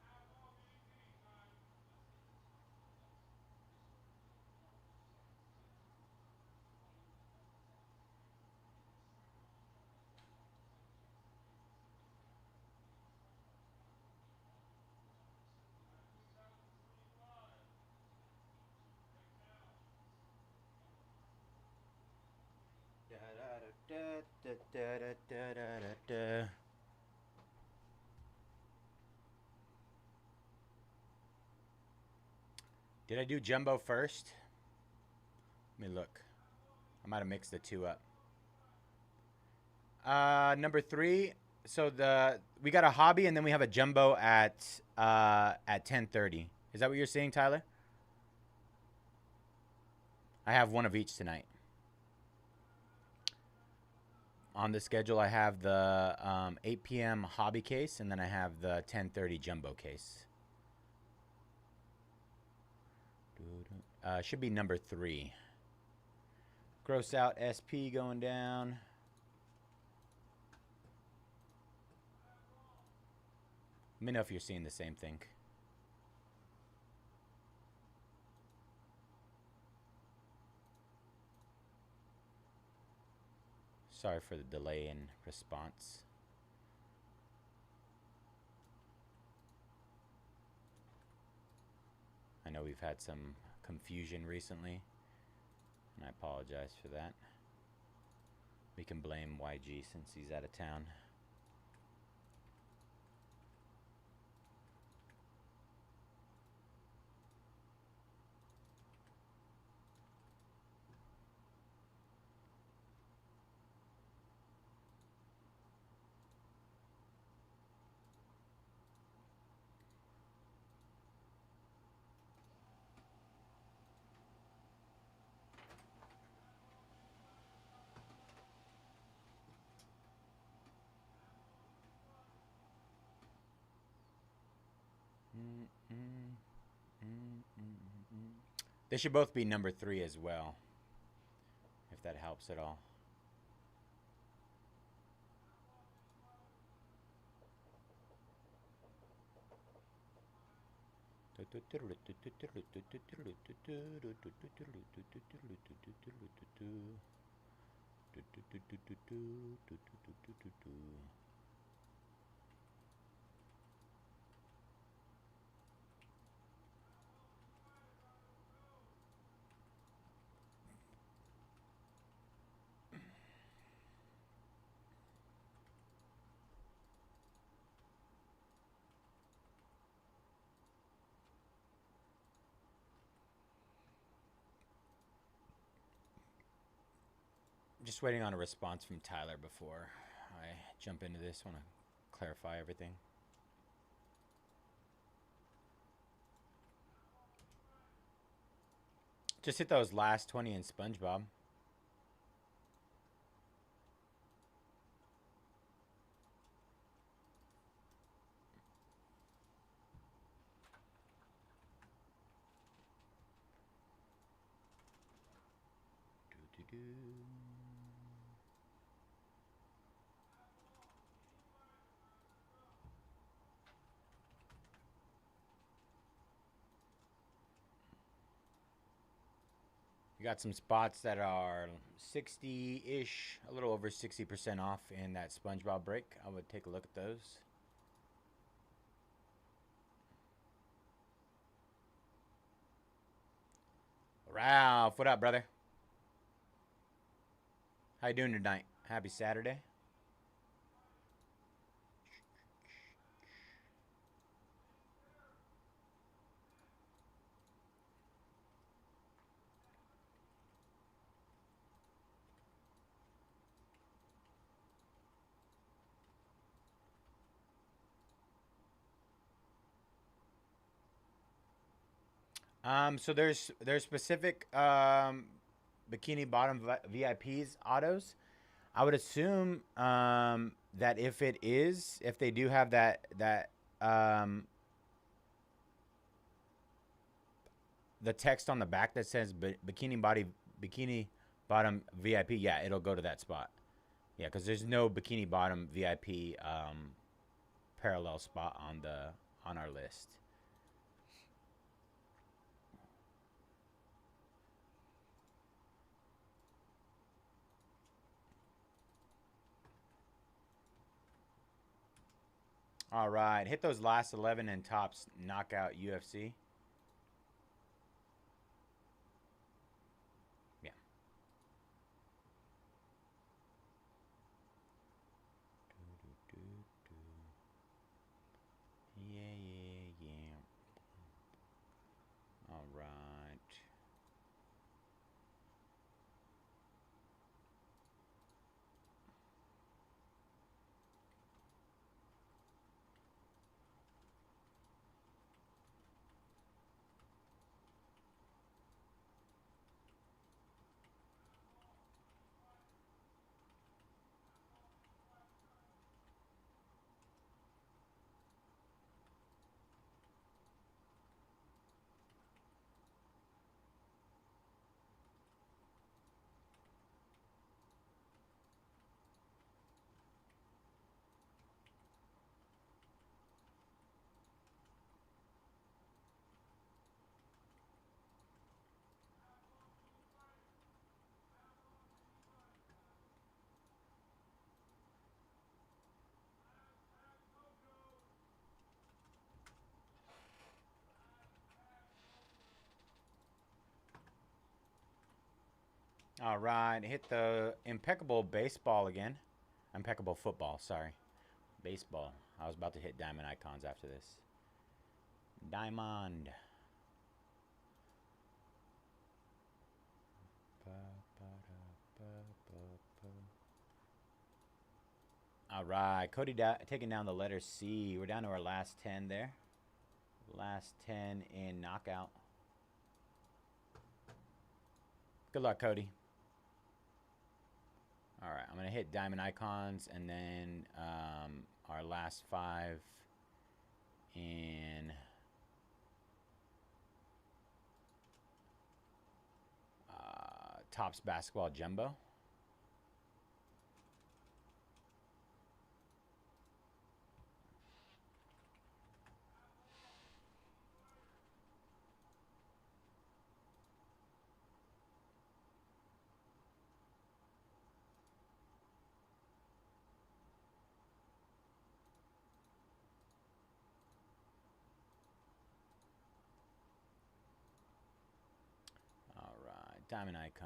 Half off anything, guys. Got 2025. Breakdown. Da-da-da-da-da-da-da-da. Did I do jumbo first? Let me look. I might have mixed the two up. Number 3. So we got a hobby and then we have a jumbo at 10:30. Is that what you're saying, Tyler? I have one of each tonight. On the schedule, I have the 8 p.m. hobby case, and then I have the 10:30 jumbo case. Should be number 3. Gross out SP going down. Let me know if you're seeing the same thing. Sorry for the delay in response. I know we've had some confusion recently, and I apologize for that. We can blame YG since he's out of town. They should both be number 3 as well, if that helps at all. Just waiting on a response from Tyler before I jump into this. Want to clarify everything. Just hit those last 20 in SpongeBob. You got some spots that are 60-ish, a little over 60% off in that SpongeBob break. I would take a look at those. Ralph, what up, brother? How you doing tonight? Happy Saturday. So there's specific bikini bottom VIPs autos. I would assume that if they do have that the text on the back that says bikini bottom VIP, yeah, it'll go to that spot. Yeah, because there's no bikini bottom VIP parallel spot on our list. All right, hit those last 11 and tops knockout UFC. Yeah. Yeah. All right. All right, hit the impeccable baseball again. Impeccable football, sorry. Baseball. I was about to hit diamond icons after this. Diamond. All right, Cody taking down the letter C. We're down to our last 10 there. Last 10 in knockout. Good luck, Cody. All right, I'm going to hit diamond icons and then our last 5 in Topps Basketball Jumbo. All right, Diamond Icons.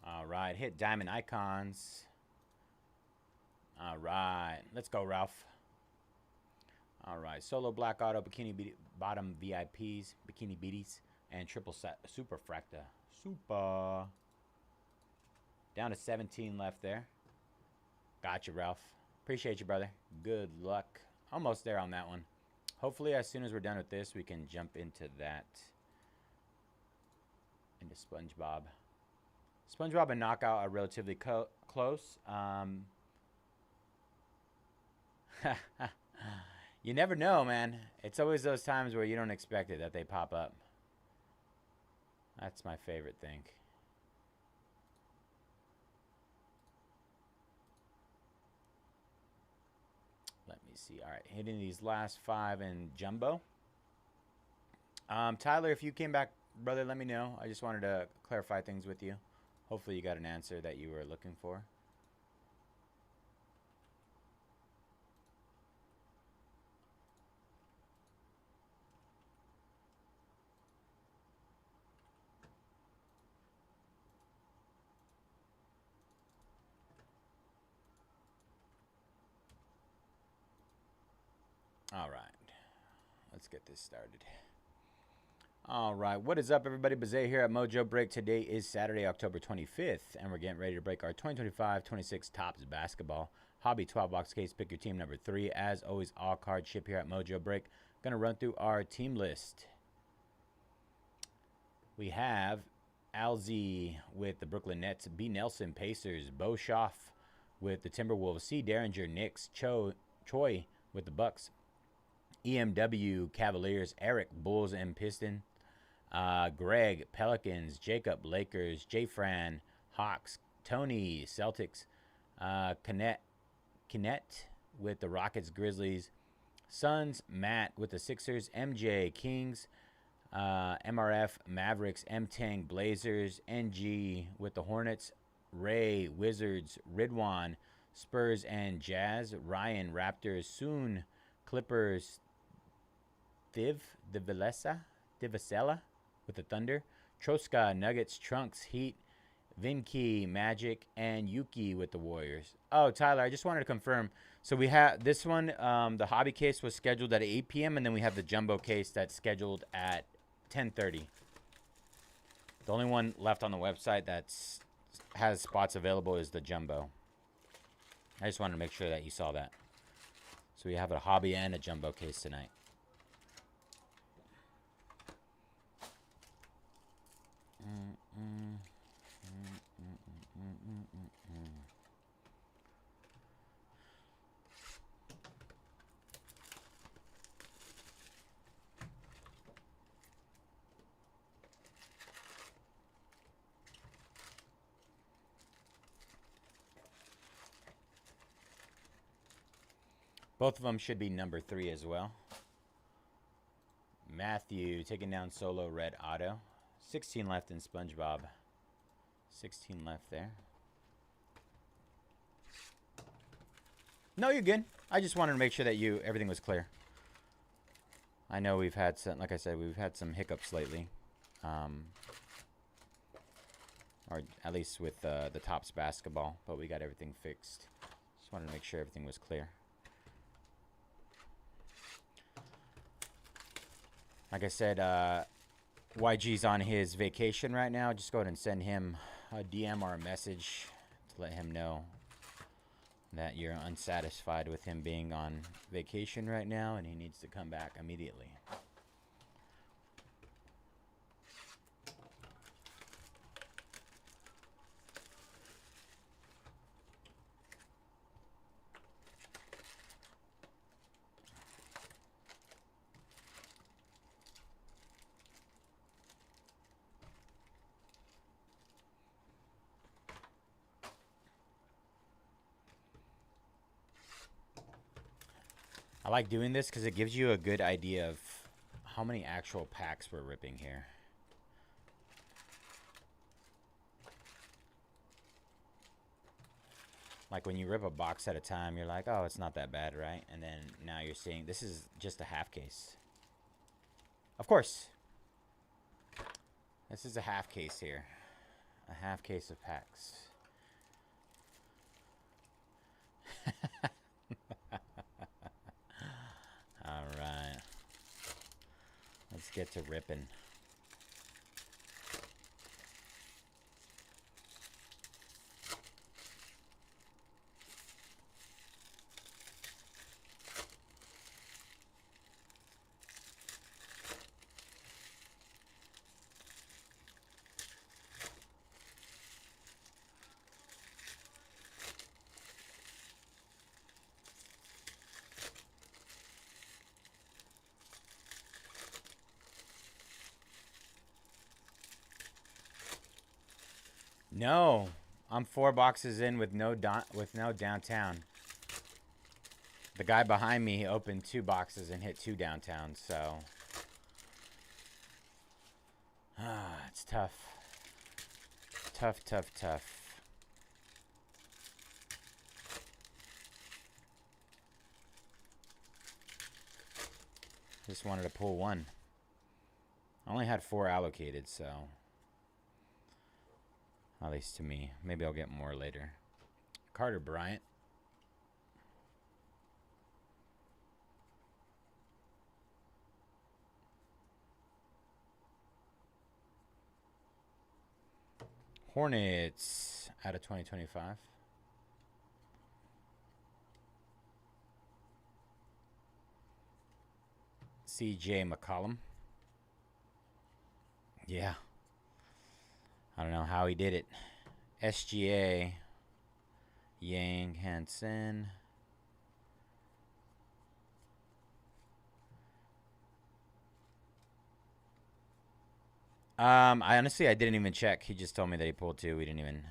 All right, hit Diamond Icons. All right, let's go, Ralph. All right, Solo Black Auto, Bottom VIPs, Bikini Beaties, and Triple Super Fracta. Super. Down to 17 left there. Gotcha, Ralph. Appreciate you, brother. Good luck. Almost there on that one. Hopefully, as soon as we're done with this, we can jump into that. Into SpongeBob. SpongeBob and Knockout are relatively close. You never know, man. It's always those times where you don't expect it that they pop up. That's my favorite thing. Let me see. All right, hitting these last 5 in Jumbo. Tyler, if you came back, brother, let me know. I just wanted to clarify things with you. Hopefully you got an answer that you were looking for. All right, let's get this started. All right, what is up, everybody? Bayze here at Mojobreak. Today is Saturday, October 25th, and we're getting ready to break our 2025-26 Topps Basketball Hobby 12-box case. Pick your team number 3. As always, all cards ship here at Mojobreak. Gonna run through our team list. We have Alzi with the Brooklyn Nets, B. Nelson Pacers, Bo Schaff with the Timberwolves, C. Derringer Knicks, Choi with the Bucks, EMW Cavaliers, Eric Bulls and Piston, Greg Pelicans, Jacob Lakers, J. Fran Hawks, Tony Celtics, Kinet with the Rockets Grizzlies, Suns Matt with the Sixers, MJ Kings, MRF Mavericks, M-Tang Blazers, NG with the Hornets, Ray Wizards, Ridwan Spurs and Jazz, Ryan Raptors, Soon Clippers, Divicella with the Thunder, Troska Nuggets, Trunks Heat, Vinky Magic, and Yuki with the Warriors. Oh, Tyler, I just wanted to confirm. So we have this one, the hobby case was scheduled at 8 p.m. and then we have the jumbo case that's scheduled at 10:30. The only one left on the website that's has spots available is the jumbo. I just wanted to make sure that you saw that. So we have a hobby and a jumbo case tonight. Both of them should be number 3 as well. Matthew taking down Solo Red Auto. 16 left in SpongeBob. 16 left there. No, you're good. I just wanted to make sure that everything was clear. I know we've had some, like I said, we've had some hiccups lately. Or at least with the Topps Basketball, but we got everything fixed. Just wanted to make sure everything was clear. Like I said, YG's on his vacation right now. Just go ahead and send him a DM or a message to let him know that you're unsatisfied with him being on vacation right now and he needs to come back immediately. I like doing this because it gives you a good idea of how many actual packs we're ripping here. Like when you rip a box at a time, you're like, oh, it's not that bad, right? And then now you're seeing this is just a half case. Of course. This is a half case here. A half case of packs. All right. Let's get to ripping. No, I'm 4 boxes in with no downtown. The guy behind me opened 2 boxes and hit 2 downtown, so it's tough. Tough, tough, tough. Just wanted to pull 1. I only had 4 allocated, so at least to me. Maybe I'll get more later. Carter Bryant. Hornets out of 2025. CJ McCollum. Yeah. I don't know how he did it. SGA. Yang Hansen. I honestly didn't even check. He just told me that he pulled 2. We didn't even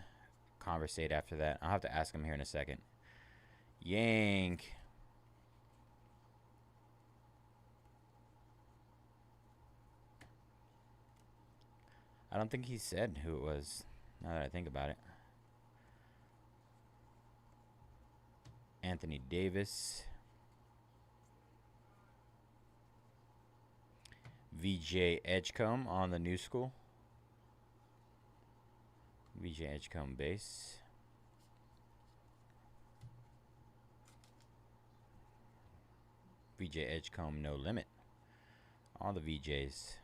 conversate after that. I'll have to ask him here in a second. Yang. I don't think he said who it was, now that I think about it. Anthony Davis. VJ Edgecombe on the new school. VJ Edgecombe base. VJ Edgecombe no limit. All the VJs.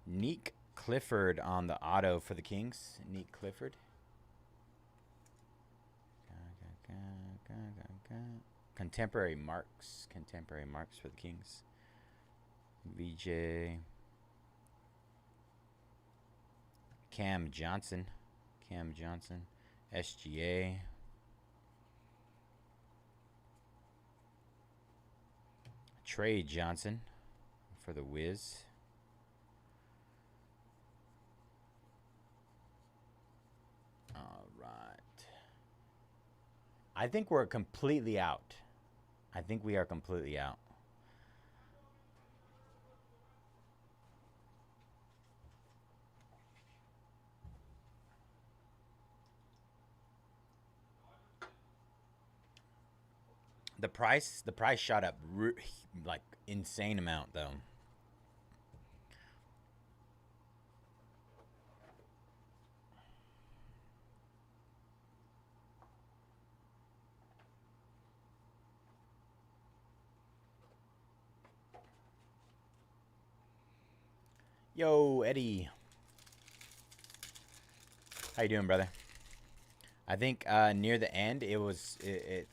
Neek Clifford on the auto for the Kings. Neek Clifford. Contemporary marks. Contemporary marks for the Kings. VJ. Cam Johnson. Cam Johnson. SGA. Trey Johnson for the Wiz. All right. I think we're completely out. I think we are completely out. The price shot up like insane amount though. Yo, Eddie. How you doing, brother? I think near the end it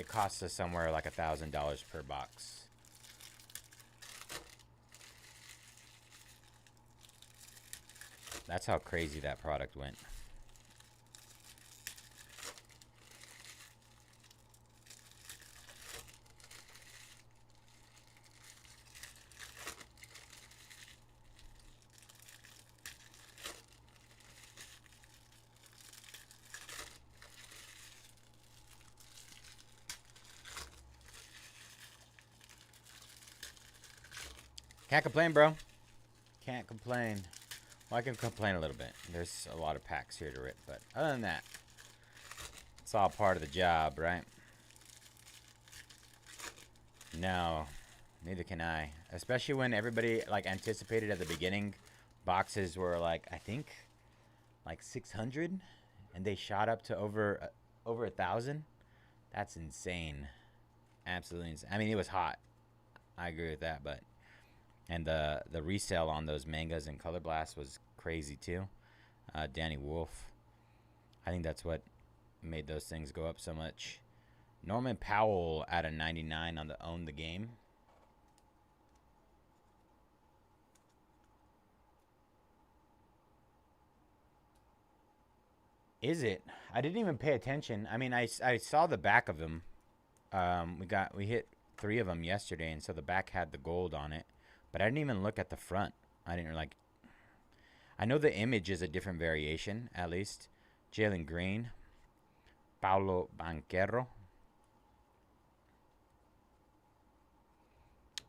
cost us somewhere like $1,000 per box. That's how crazy that product went. Can't complain, bro. Can't complain. Well, I can complain a little bit. There's a lot of packs here to rip, but other than that, it's all part of the job, right? No, neither can I. Especially when everybody like anticipated at the beginning, boxes were like I think like 600, and they shot up to over 1,000. That's insane. Absolutely insane. I mean, it was hot. I agree with that, but and the resale on those mangas and Color Blast was crazy too. Danny Wolf. I think that's what made those things go up so much. Norman Powell at a 99 on the Own the Game. Is it? I didn't even pay attention. I mean, I saw the back of them. We hit 3 of them yesterday, and so the back had the gold on it. But I didn't even look at the front. I didn't like. I know the image is a different variation, at least. Jalen Green, Paulo Banquero,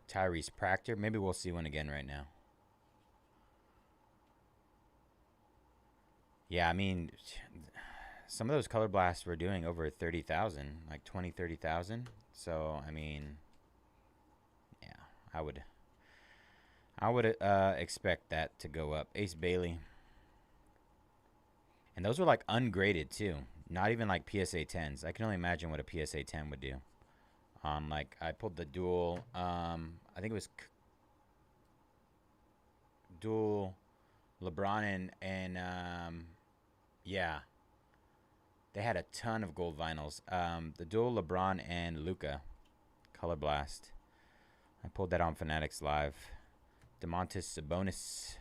Tyrese Proctor. Maybe we'll see one again right now. Yeah, I mean, some of those Color Blasts were doing over 30,000, like 20, 30,000. So I mean, yeah, I would expect that to go up. Ace Bailey. And those were like ungraded too. Not even like PSA 10s. I can only imagine what a PSA 10 would do. Like I pulled the dual, I think it was dual LeBron and yeah. They had a ton of gold vinyls. The dual LeBron and Luka Color Blast. I pulled that on Fanatics Live. DeMontis Sabonis.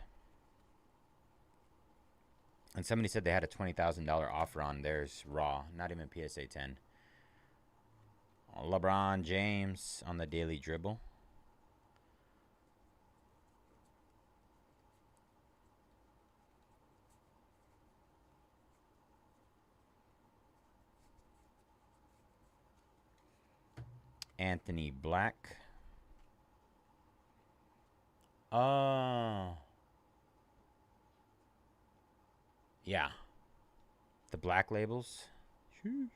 And somebody said they had a $20,000 offer on theirs raw, not even PSA 10. LeBron James on the Daily Dribble. Anthony Black. Oh. Yeah. The black labels. Sheesh.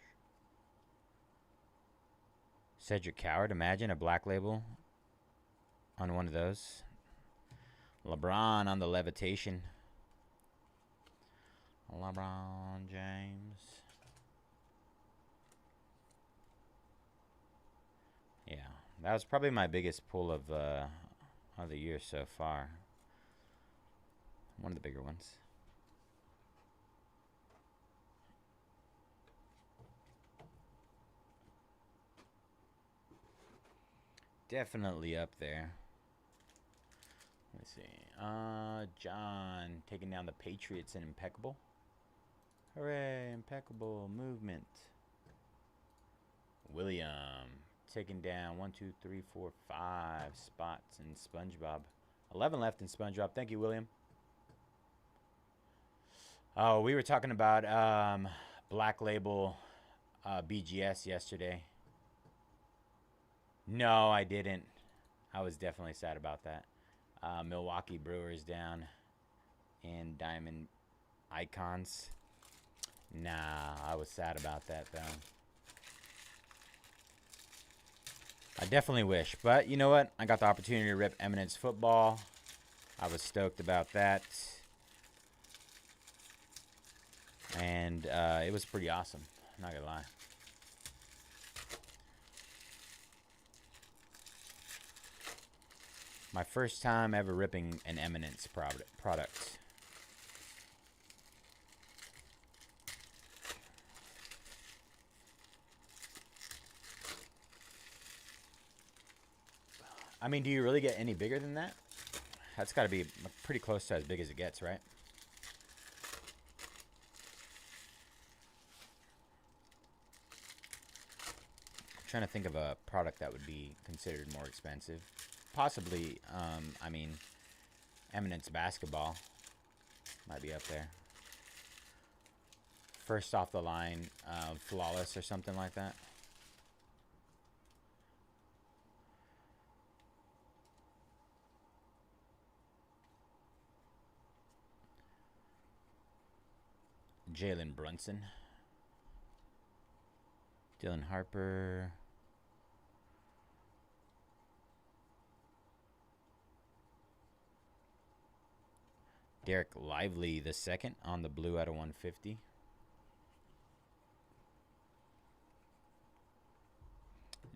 Cedric Coward. Imagine a black label on one of those. LeBron on the Levitation. LeBron James. Yeah. That was probably my biggest pull of the year so far. One of the bigger ones. Definitely up there. Let's see. John taking down the Patriots in Impeccable. Hooray, Impeccable movement. William taking down 1, 2, 3, 4, 5 spots in SpongeBob. 11 left in SpongeBob. Thank you, William. Oh, we were talking about Black Label BGS yesterday. No, I didn't. I was definitely sad about that. Milwaukee Brewers down in Diamond Icons. Nah, I was sad about that, though. I definitely wish. But you know what? I got the opportunity to rip Eminence Football. I was stoked about that. And it was pretty awesome. Not gonna lie. My first time ever ripping an Eminence product. I mean, do you really get any bigger than that? That's got to be pretty close to as big as it gets, right? I'm trying to think of a product that would be considered more expensive. Possibly, I mean, Eminence basketball might be up there. First off the line, Flawless or something like that. Jalen Brunson. Dylan Harper. Derek Lively the second on the blue out of 150.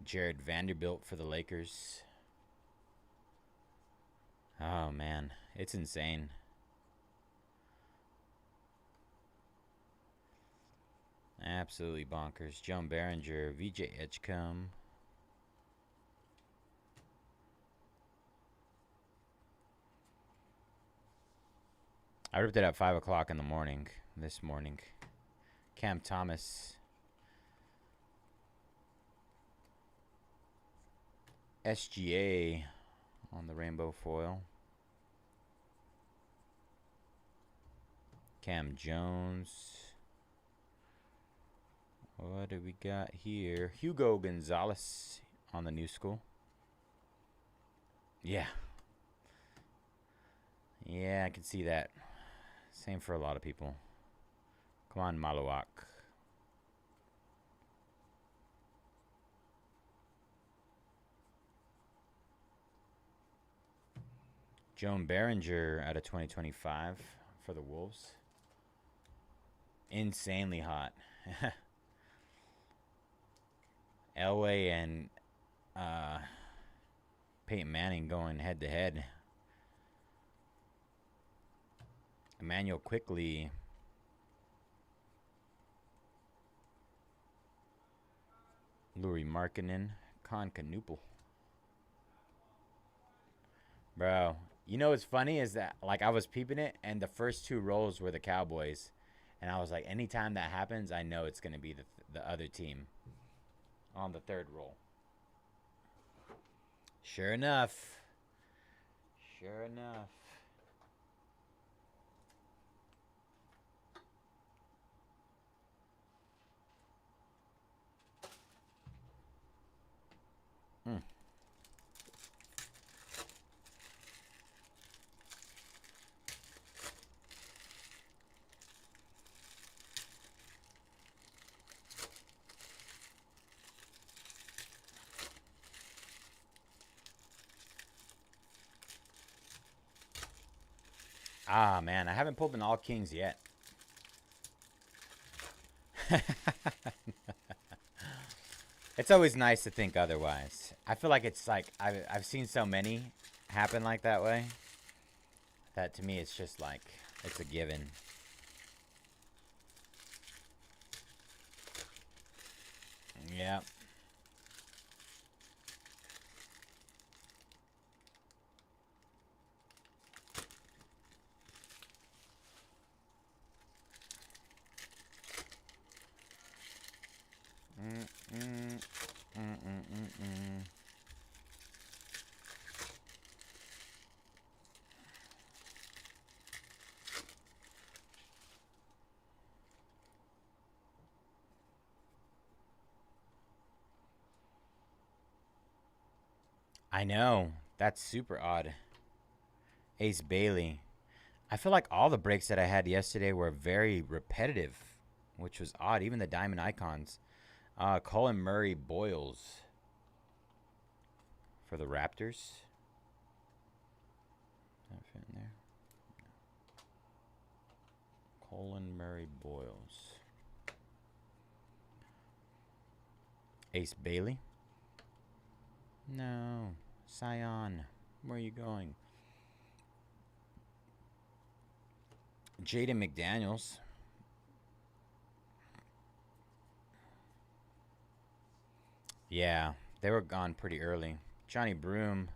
Jared Vanderbilt for the Lakers. Oh man, it's insane. Absolutely bonkers. Joan Behringer, VJ Edgecombe. I ripped it at 5 o'clock in the morning, this morning. Cam Thomas. SGA on the rainbow foil. Cam Jones. What do we got here? Hugo Gonzalez on the new school. Yeah. Yeah, I can see that. Same for a lot of people. Come on, Maluak. Joan Behringer out of 2025 for the Wolves. Insanely hot. Elway and Peyton Manning going head to head. Emmanuel Quickly. Lauri Markkanen. Con Canoopel. Bro, you know what's funny is that, like, I was peeping it, and the first two rolls were the Cowboys. And I was like, anytime that happens, I know it's going to be the other team on the third roll. Sure enough. Sure enough. Ah, man, I haven't pulled an All Kings yet. It's always nice to think otherwise. I feel like it's like I've seen so many happen like that way that to me it's just like it's a given. Yeah. I know. That's super odd. Ace Bailey. I feel like all the breaks that I had yesterday were very repetitive, which was odd. Even the diamond icons. Colin Murray Boyles for the Raptors. Does that fit in there? Colin Murray Boyles. Ace Bailey. No. Scion. Where are you going? Jaden McDaniels. Yeah, they were gone pretty early. Johnny Broom.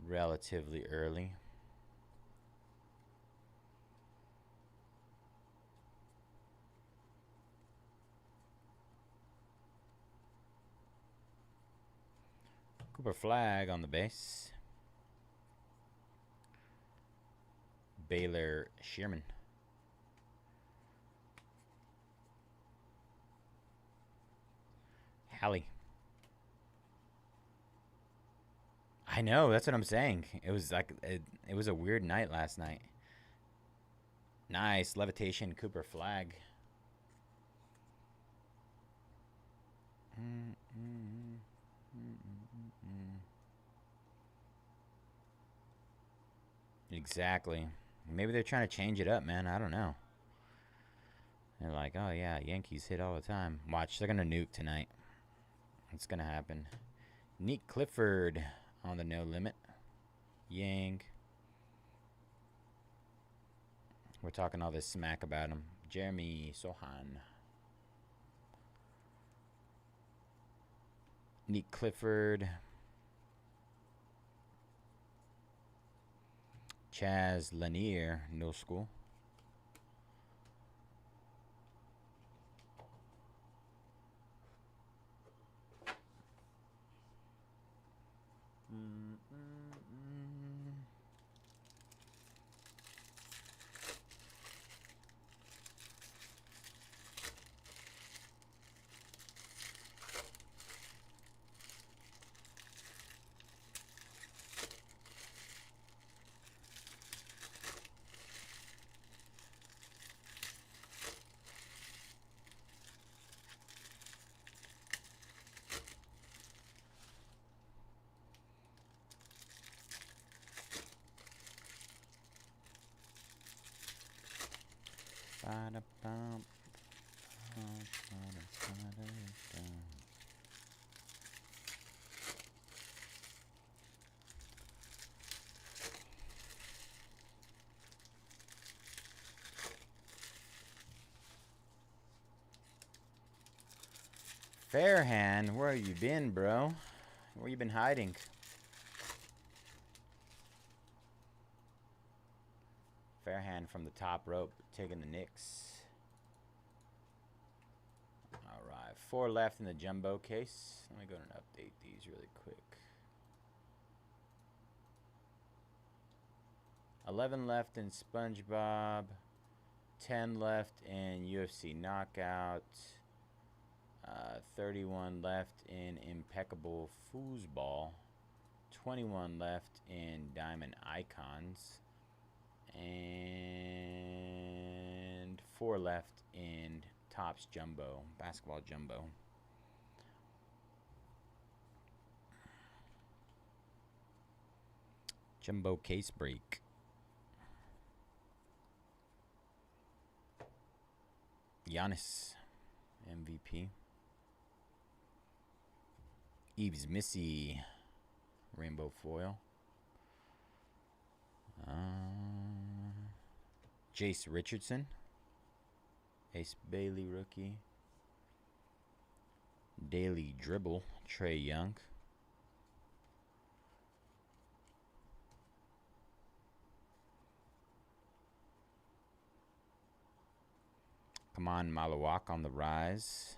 Relatively early. Cooper Flag on the base. Baylor Shearman. Hallie. I know, that's what I'm saying. It was like it was a weird night last night. Nice levitation Cooper Flag. Exactly. Maybe they're trying to change it up, man. I don't know. They're like, oh yeah, Yankees hit all the time. Watch, they're gonna nuke tonight. It's gonna happen. Neat Clifford on the no limit. Yang. We're talking all this smack about him. Jeremy Sohan. Neat Clifford. Chaz Lanier, no school. Fairhand, where have you been, bro? Where you been hiding? Fairhand from the top rope, taking the Knicks. All right, 4 left in the jumbo case. Let me go and update these really quick. 11 left in SpongeBob. 10 left in UFC Knockout. 31 left in Impeccable Foosball. 21 left in Diamond Icons. And 4 left in Topps Jumbo, Basketball Jumbo. Jumbo case break. Giannis, MVP. Eves Missy, rainbow foil. Jace Richardson, Ace Bailey rookie. Daily Dribble, Trae Young. Come on, Malawak on the rise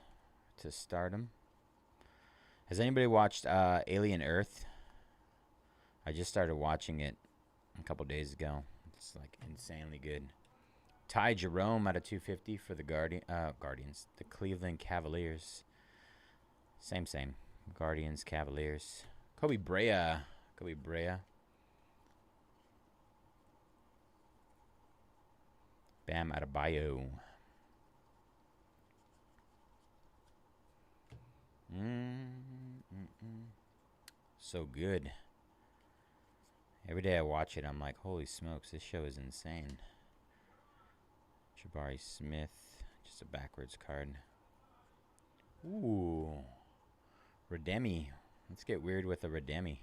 to stardom. Has anybody watched Alien Earth? I just started watching it a couple days ago. It's like insanely good. Ty Jerome out of 250 for the Guardians. The Cleveland Cavaliers. Same. Guardians, Cavaliers. Kobe Brea. Bam Adebayo. So good. Every day I watch it, I'm like, holy smokes, this show is insane. Jabari Smith, just a backwards card. Ooh. Redemi. Let's get weird with a Redemi.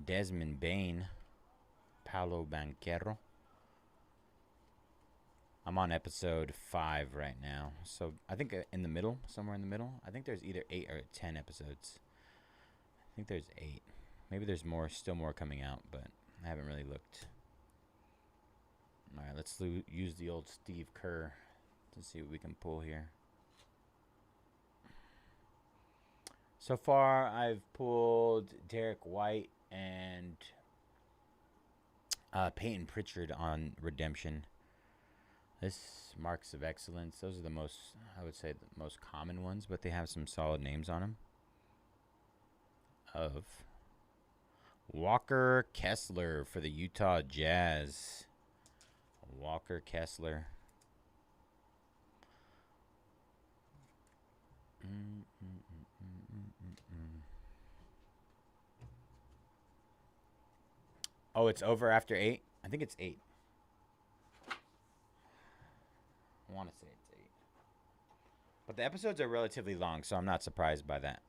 Desmond Bain. Paulo Banquero. I'm on episode 5 right now. So I think in the middle, somewhere in the middle. I think there's either 8 or 10 episodes. I think there's 8. Maybe there's more, still more coming out, but I haven't really looked. All right, let's use the old Steve Kerr to see what we can pull here. So far, I've pulled Derek White and Peyton Pritchard on Redemption. This Marks of Excellence. Those are the most, I would say, the most common ones, but they have some solid names on them. Of Walker Kessler for the Utah Jazz. Walker Kessler. Oh, it's over after 8? I think it's 8. I want to say it's 8. But the episodes are relatively long, so I'm not surprised by that.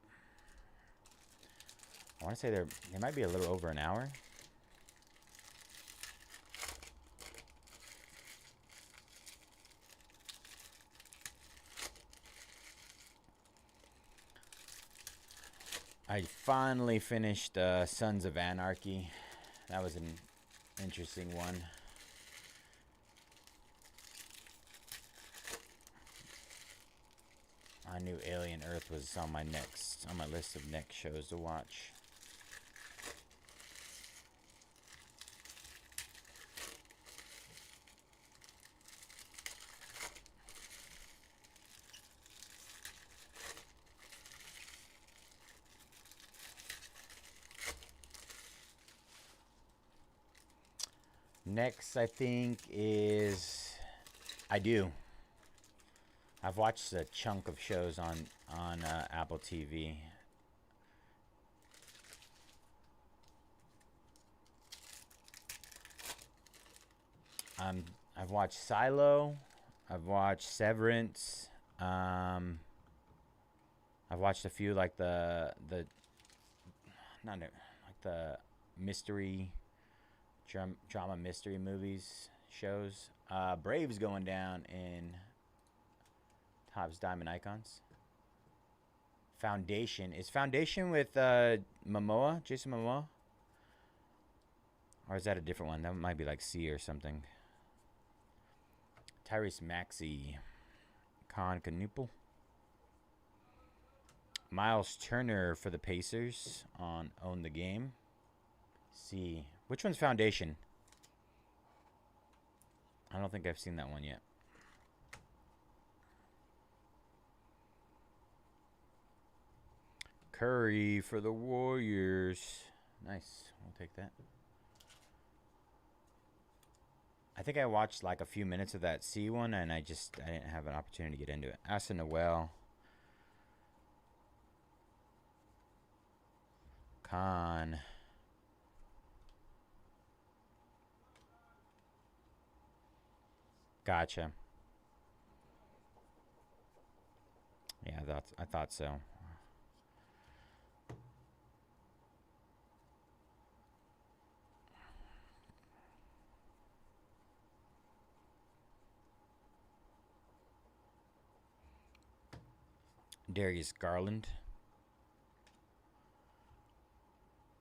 I want to say they might be a little over an hour. I finally finished Sons of Anarchy. That was an interesting one. I knew Alien Earth was on my list of next shows to watch. Next, I think, is I've watched a chunk of shows on Apple TV. I've watched Silo. I've watched Severance. I've watched a few like the mystery drama mystery movies shows. Brave's going down in Topps Diamond Icons. Foundation. Is Foundation with Momoa? Jason Momoa? Or is that a different one? That might be like C or something. Tyrese Maxey. Con Canoopel. Miles Turner for the Pacers on Own the Game. C. Which one's Foundation? I don't think I've seen that one yet. Curry for the Warriors. Nice. We'll take that. I think I watched like a few minutes of that C one, and I didn't have an opportunity to get into it. Asa Noel. Khan. Gotcha. Yeah, I thought so. Darius Garland.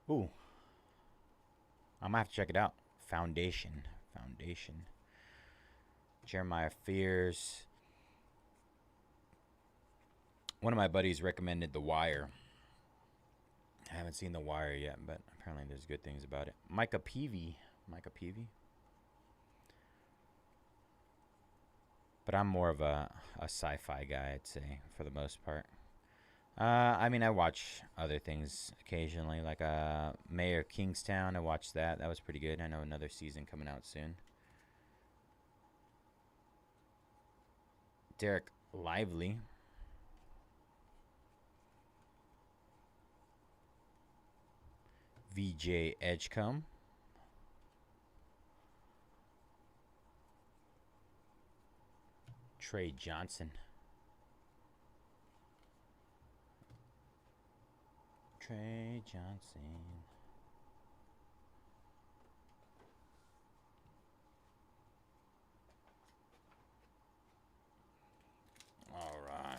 Ooh. I might have to check it out. Foundation. Jeremiah Fears. One of my buddies recommended The Wire. I haven't seen The Wire yet, but apparently there's good things about it. Micah Peavy. But I'm more of a sci-fi guy, I'd say, for the most part. I mean, I watch other things occasionally, like Mayor of Kingstown. I watched that. That was pretty good. I know another season coming out soon. Derek Lively. VJ Edgecombe. Trey Johnson. Trey Johnson. All right.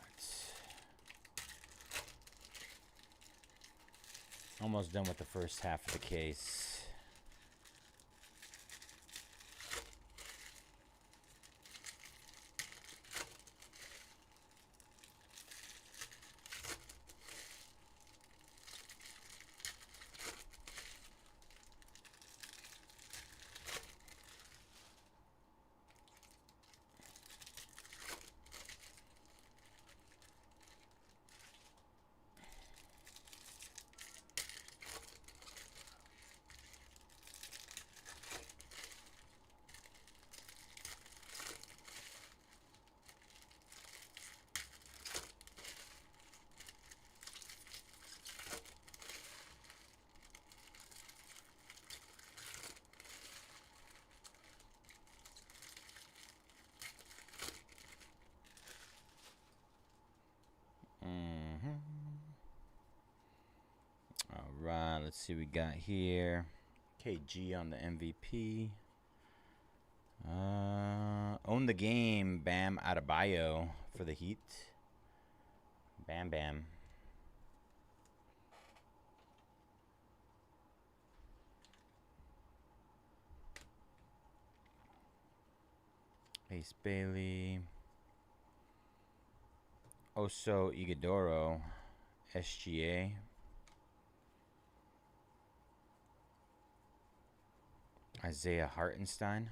Almost done with the first half of the case. All right, let's see what we got here. KG on the MVP. Own the game, Bam Adebayo for the Heat. Bam Bam. Ace Bailey. Oso Igudoro, SGA. Isaiah Hartenstein.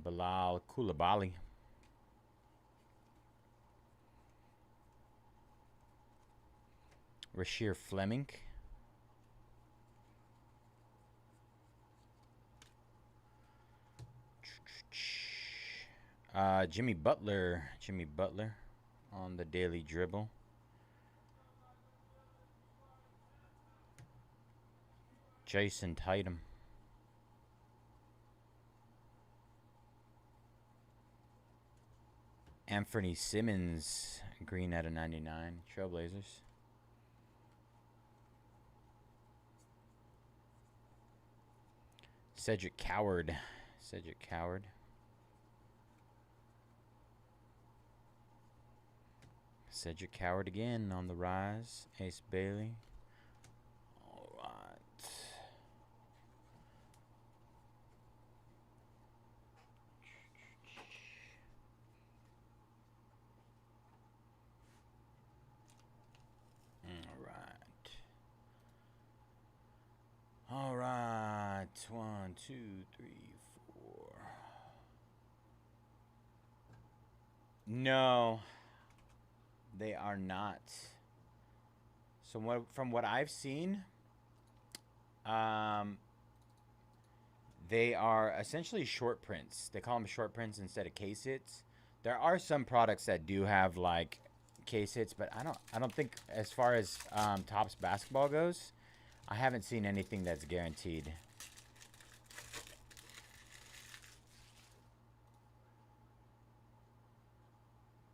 Bilal Coulibaly. Rasheer Fleming. Jimmy Butler. Jimmy Butler on the daily dribble. Jason Tatum. Anthony Simmons, green out of 99, Trailblazers. Cedric Coward. Cedric Coward. Cedric Coward again on the rise. Ace Bailey. All right. All right. 1, 2, 3, 4. No, they are not. So from what I've seen, they are essentially short prints. They call them short prints instead of case hits. There are some products that do have like case hits, but I don't think as far as Topps basketball goes, I haven't seen anything that's guaranteed.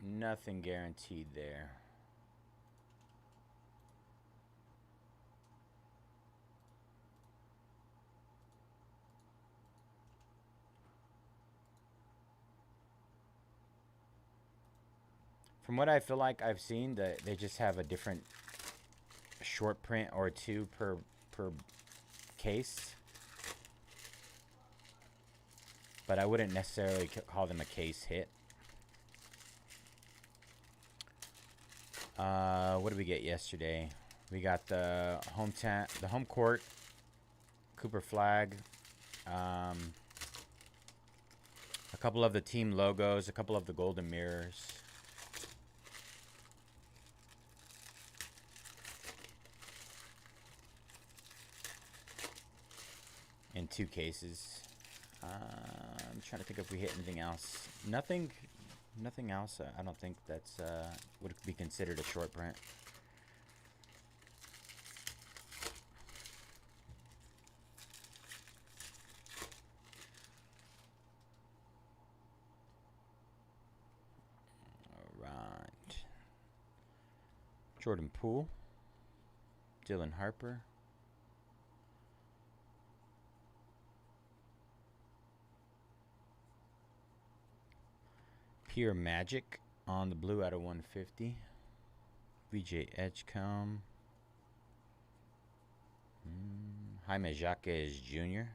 Nothing guaranteed there. From what I feel like I've seen, that they just have a different short print or two per case. But I wouldn't necessarily call them a case hit. What did we get yesterday? We got the home court, Cooper flag, a couple of the team logos, a couple of the golden mirrors. 2 cases. I'm trying to think if we hit anything else. Nothing else. I don't think that's would be considered a short print. All right. Jordan Poole, Dylan Harper. Pure Magic on the blue out of 150. VJ Edgecombe. Jaime Jaquez Jr.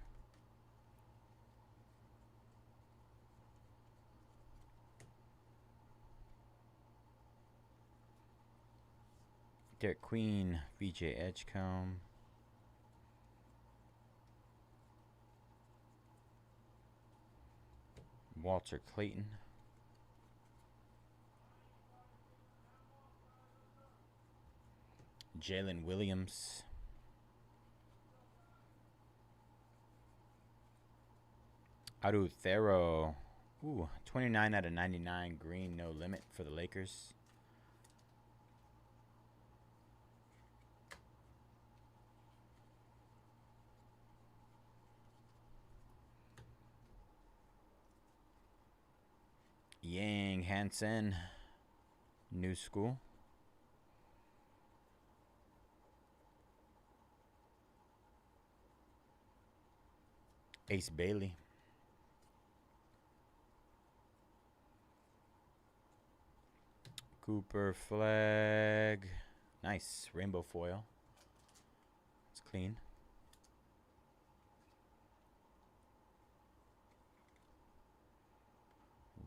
Derek Queen, VJ Edgecombe. Walter Clayton. Jalen Williams. Arutero. Ooh, 29 out of 99 green, no limit for the Lakers. Yang Hansen, New School. Ace Bailey. Cooper Flag. Nice. Rainbow foil. It's clean.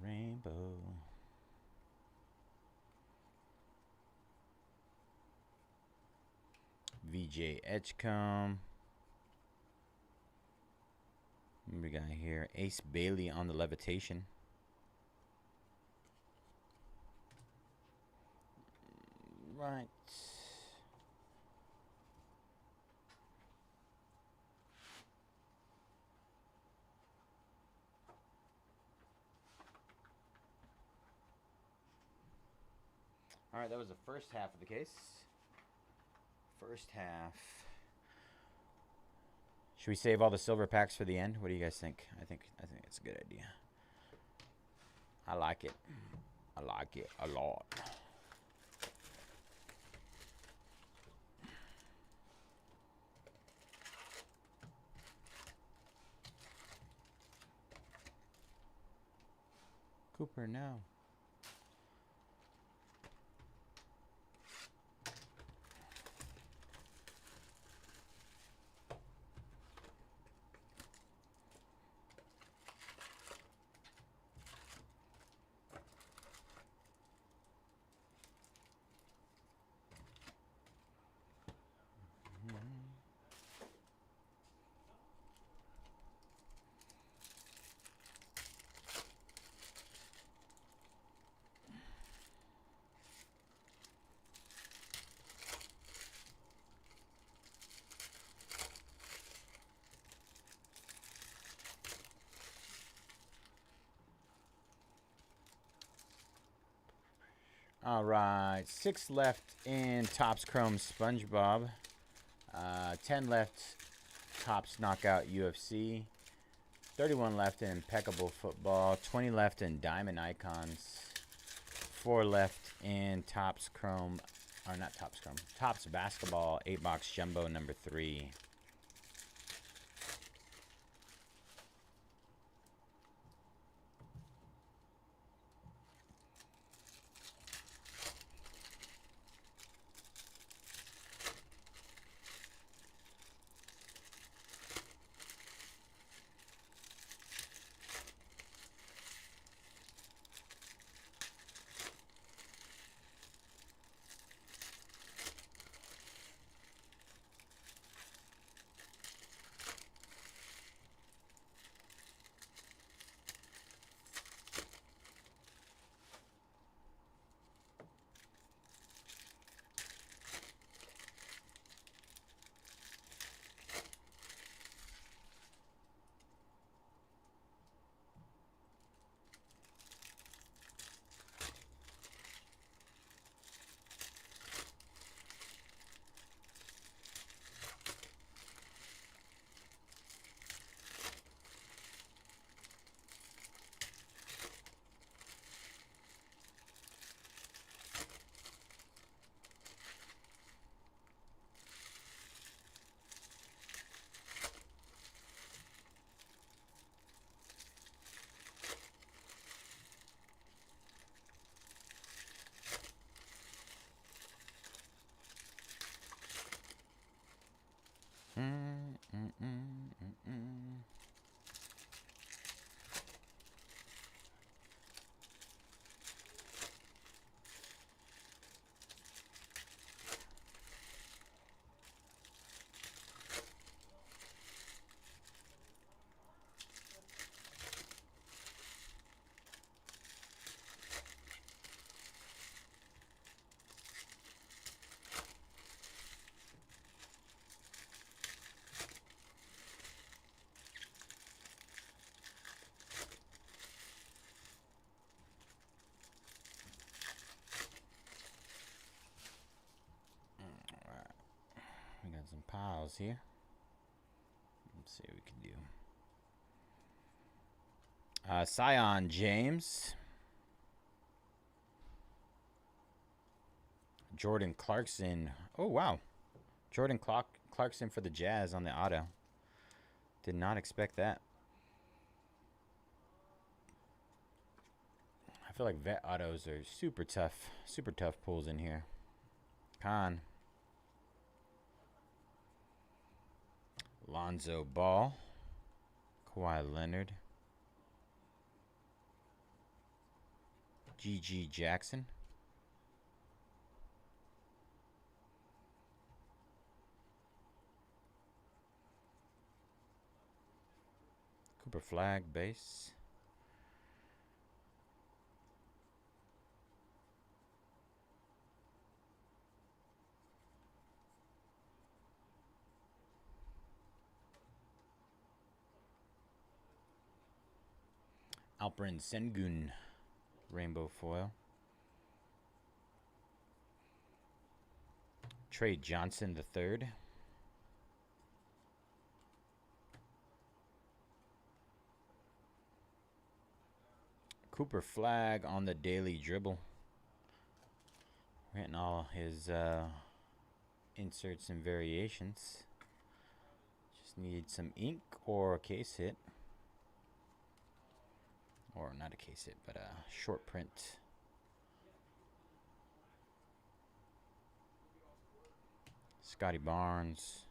Rainbow. VJ Edgecombe. What we got here? Ace Bailey on the levitation. Right. All right, that was the first half of the case. First half. Should we save all the silver packs for the end? What do you guys think? I think it's a good idea. I like it. I like it a lot. Cooper now. All right, 6 left in Topps Chrome SpongeBob. 10 left Topps Knockout UFC. 31 left in Impeccable Football. 20 left in Diamond Icons. 4 left in Topps Chrome, or not Topps Chrome, Topps Basketball 8-box Jumbo number 3. files here. Let's see what we can do. Sion James. Jordan Clarkson. Oh, wow. Jordan Clarkson for the Jazz on the auto. Did not expect that. I feel like vet autos are super tough pulls in here. Con. Lonzo Ball. Kawhi Leonard. G.G. Jackson. Cooper Flag base. Alperen Sengun, rainbow foil. Trey Johnson III. Cooper Flag on the daily dribble. Getting all his inserts and variations. Just need some ink or a case hit. Or not a case hit, but a short print. Scotty Barnes.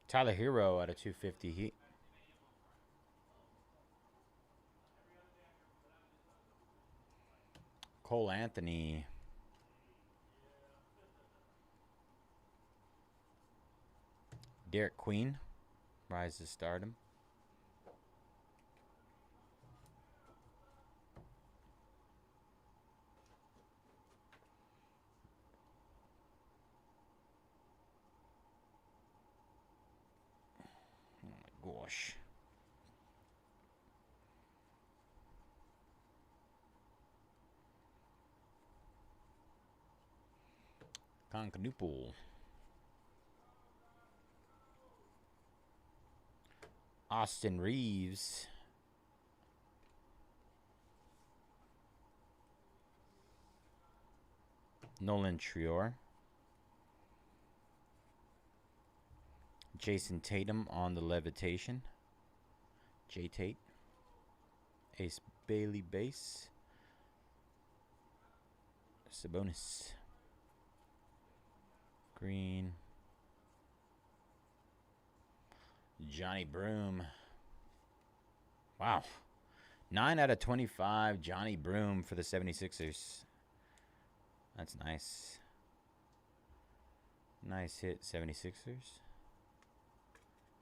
Tyler Hero out of 250 Heat. Cole Anthony. Derek Queen. Rise to stardom. Oh my gosh. Concanoople. Austin Reeves. Nolan Trior. Jason Tatum on the levitation. J Tate. Ace Bailey base. Sabonis. Green. Johnny Broom. Wow. 9 out of 25. Johnny Broom for the 76ers. That's nice. Nice hit, 76ers.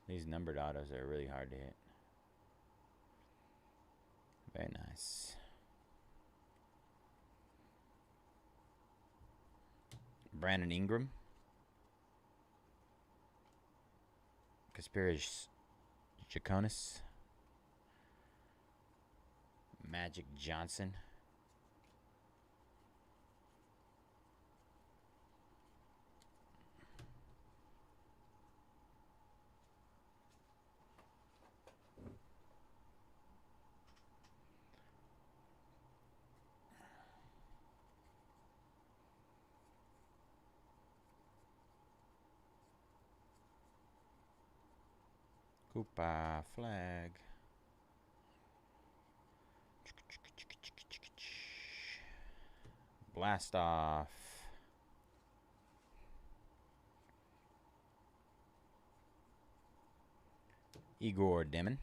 These numbered autos are really hard to hit. Very nice. Brandon Ingram. Kasperius Jaconis. Magic Johnson. Koopa Flag. Blast off. Igor Demon.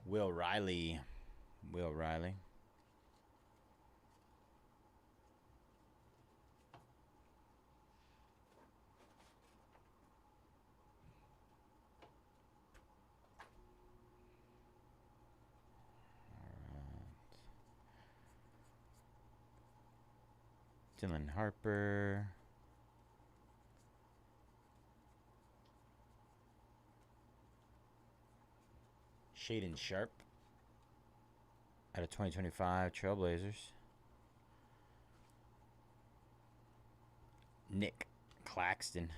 Will Riley. Will Riley. Dylan Harper. Shaden Sharp out of 2025 Trailblazers. Nick Claxton.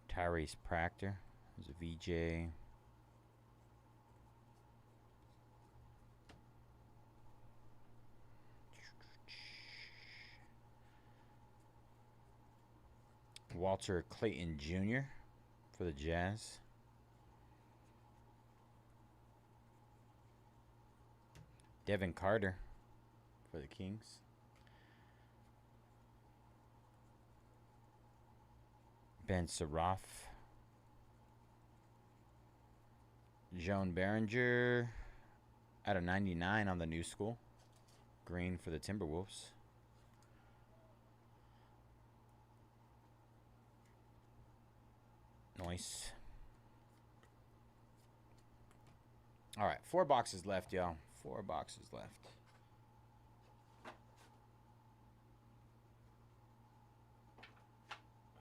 Tyrese Proctor. There's a VJ. Walter Clayton Jr. for the Jazz. Devin Carter for the Kings. Ben Saraf. Joan Behringer out of 99 on the new school. Green for the Timberwolves. Nice. All right, 4 boxes left, y'all. 4 boxes left.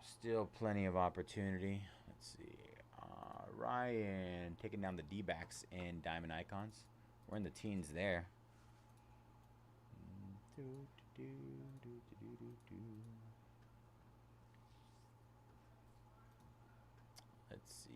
Still plenty of opportunity. Let's see. Ryan taking down the D-backs in Diamond Icons. We're in the teens there. Let's see.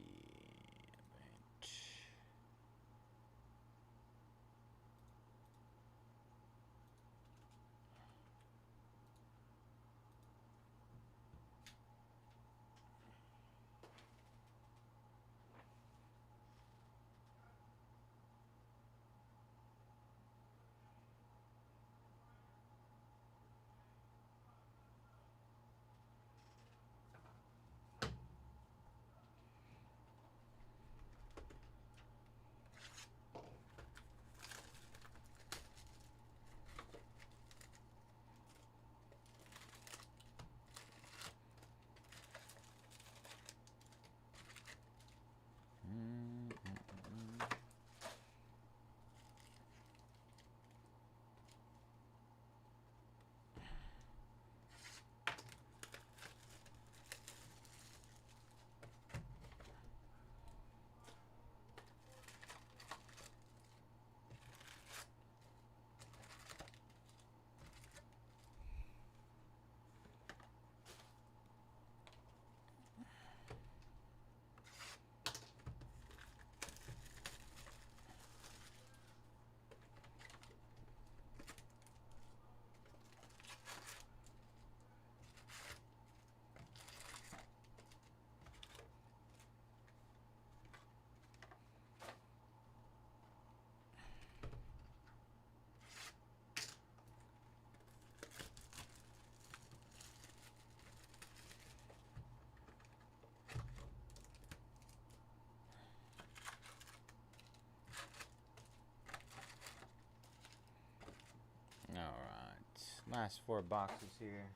All right, last 4 boxes here.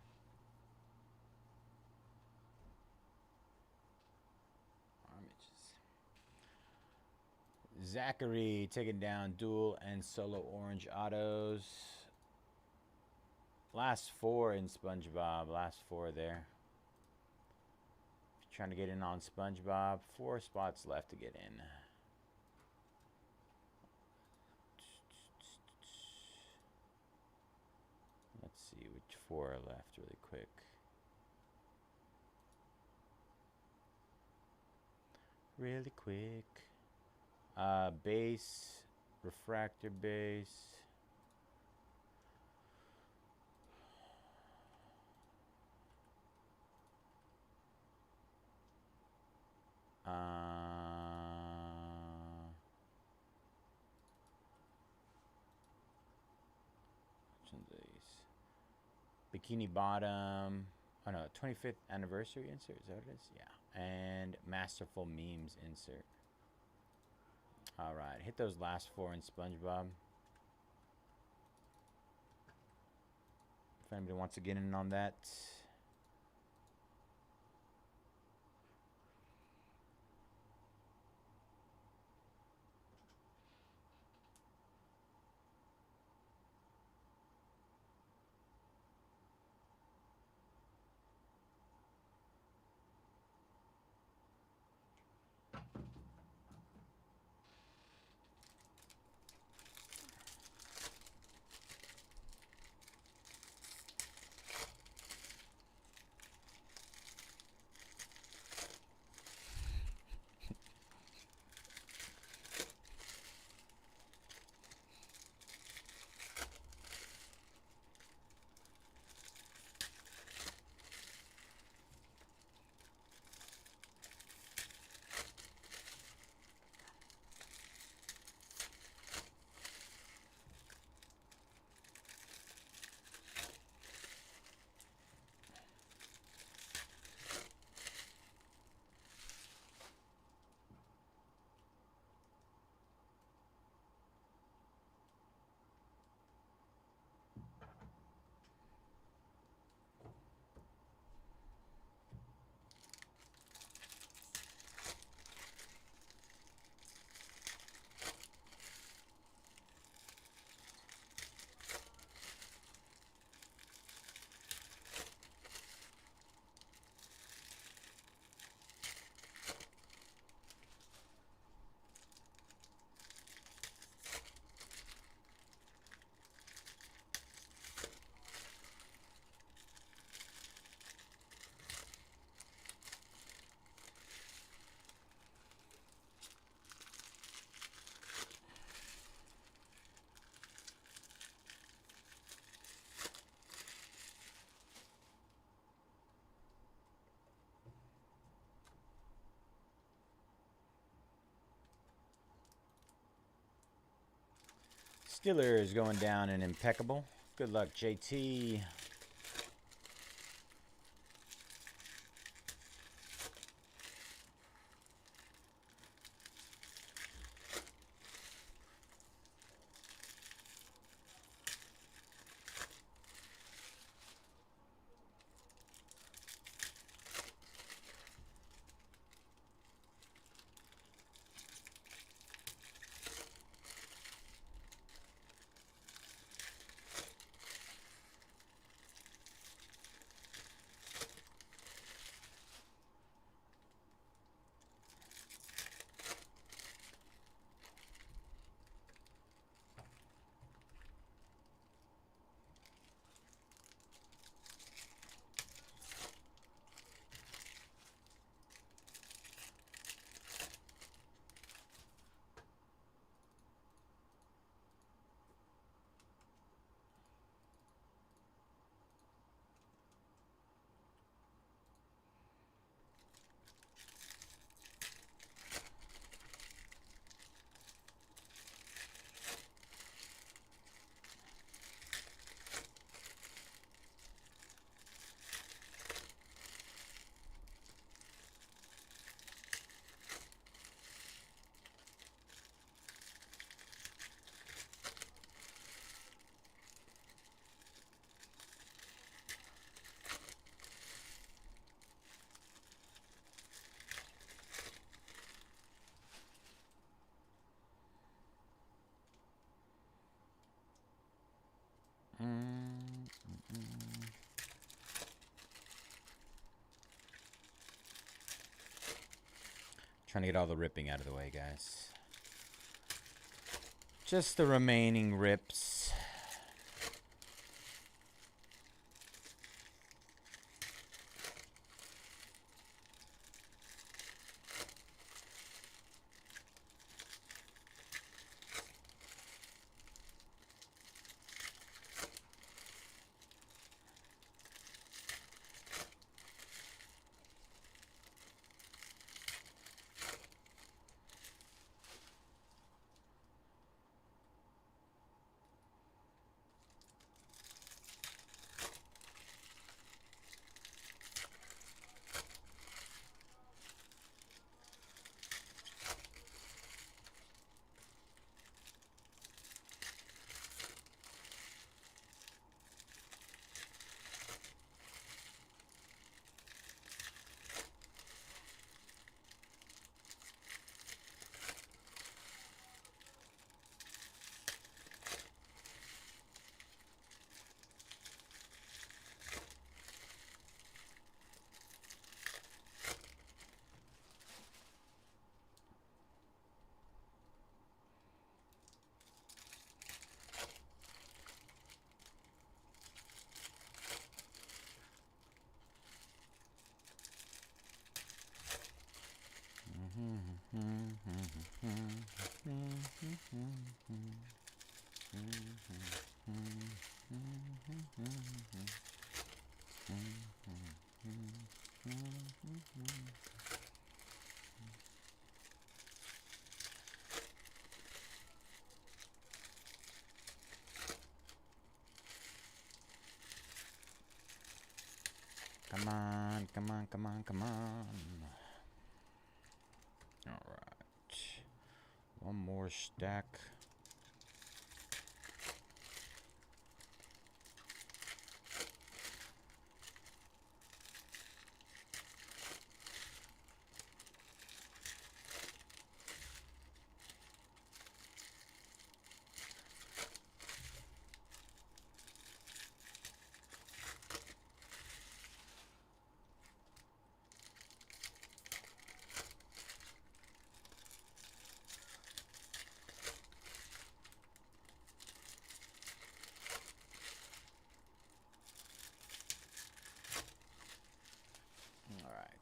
Zachary taking down dual and solo orange autos. Last 4 in SpongeBob. Last 4 there. If you're trying to get in on SpongeBob, 4 spots left to get in. Let's see which 4 are left really quick. Really quick. Base, refractor base. Which one's these? Bikini Bottom. Oh no, 25th anniversary insert. Is that what it is? Yeah. And Masterful Memes insert. All right, hit those last 4 in SpongeBob. If anybody wants to get in on that. Steelers going down in impeccable. Good luck, JT. Trying to get all the ripping out of the way, guys. Just the remaining rips. Come on, come on, come on, come on. All right. One more stack.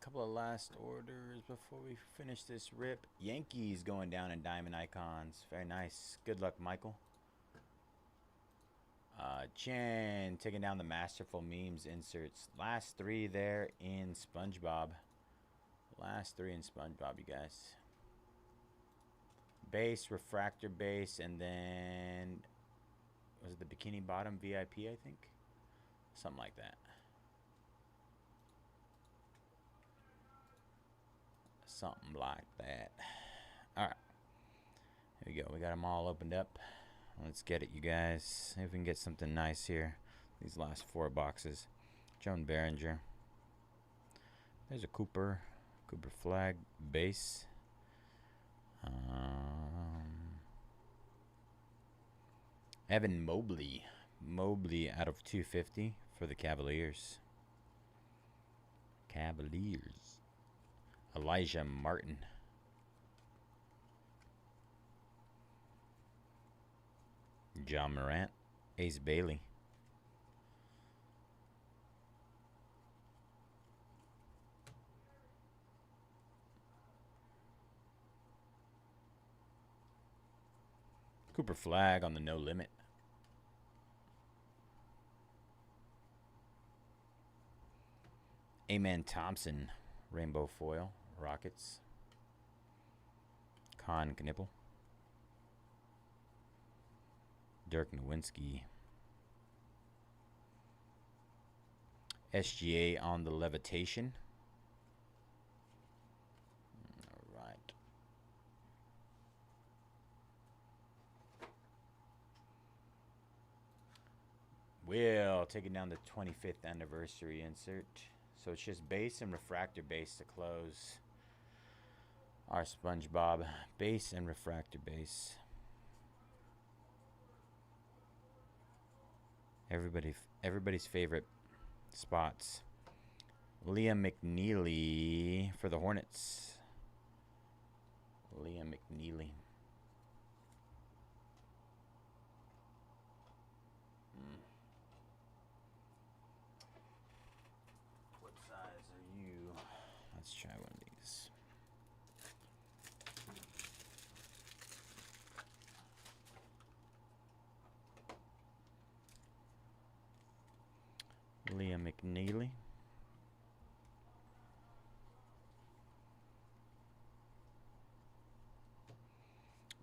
Couple of last orders before we finish this rip. Yankees going down in diamond icons. Very nice. Good luck, Michael. Chen taking down the masterful memes inserts. Last three there in SpongeBob. Last three in SpongeBob, you guys. Base, refractor base, and then Was it the Bikini Bottom VIP, I think? Something like that. Something like that. All right. Here we go. We got them all opened up. Let's get it, you guys. See if we can get something nice here. These last 4 boxes. Joan Behringer. There's a Cooper flag base. Evan Mobley out of 250 for the Cavaliers. Elijah Martin. John Morant. Ace Bailey. Cooper flag on the no limit. Amen Thompson, rainbow foil, Rockets. Con Knippel. Dirk Nowitzki. SGA on the levitation. All right. We'll take it down to 25th anniversary insert. So it's just base and refractor base to close our SpongeBob. Base and refractor base. Everybody's favorite spots. Liam McNeely for the Hornets. Liam McNeely. What size are you? Let's try one of these. Liam McNeely.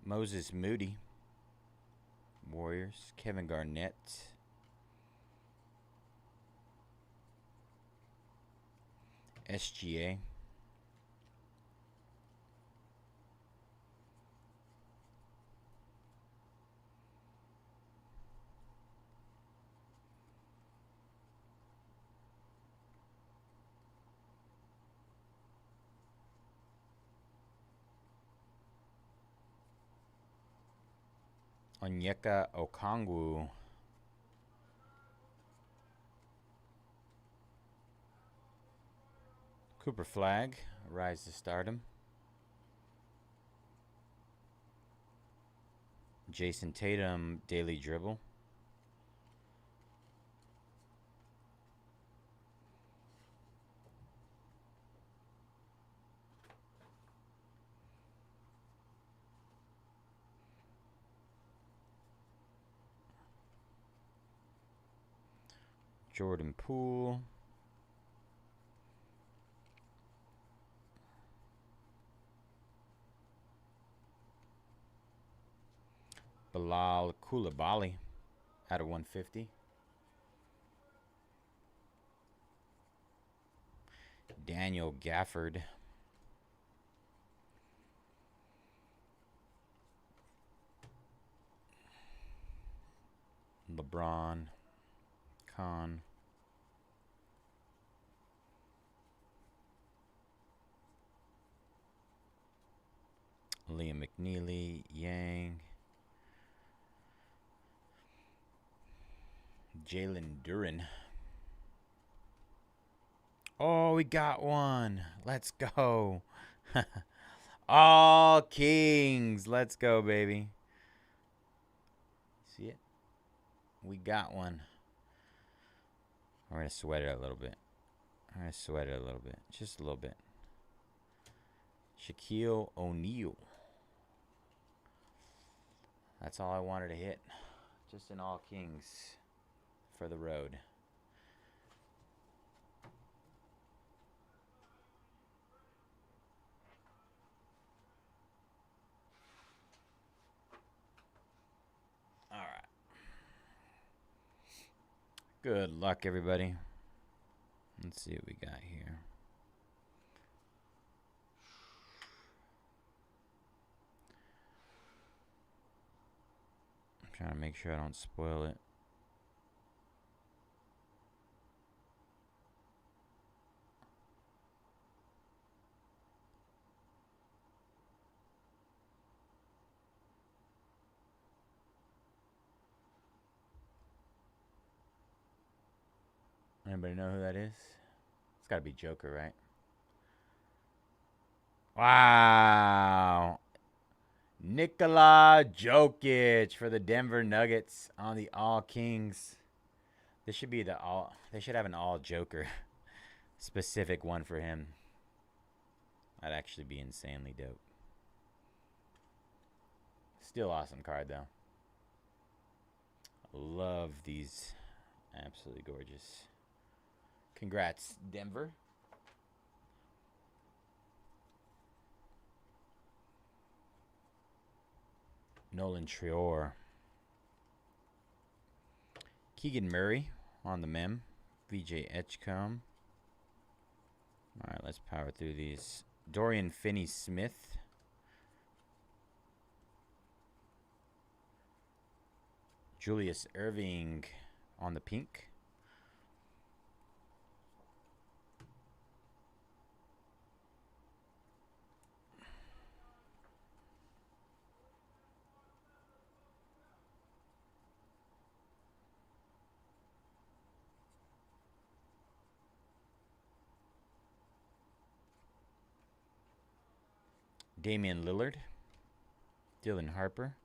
Moses Moody. Warriors. Kevin Garnett. SGA. Onyeka Okongwu. Cooper flag, rise to stardom. Jason Tatum, daily dribble. Jordan Poole. Bilal Coulibaly out of 150. Daniel Gafford. LeBron. Con. Liam McNeely. Yang. Jalen Duren. Oh, we got one. Let's go. All Kings. Let's go, baby. See it? We got one. I'm going to sweat it a little bit. Just a little bit. Shaquille O'Neal. That's all I wanted to hit. Just an All Kings for the road. All right. Good luck, everybody. Let's see what we got here. I'm trying to make sure I don't spoil it. Anybody know who that is? It's got to be Joker, right? Wow. Nikola Jokic for the Denver Nuggets on the All Kings. This should be the all. They should have an all Joker specific one for him. That'd actually be insanely dope. Still awesome card though. Love these. Absolutely gorgeous. Congrats, Denver. Nolan Trior. Keegan Murray on the mem. VJ Edgecombe. All right, let's power through these. Dorian Finney-Smith. Julius Irving on the pink. Damian Lillard. Dylan Harper.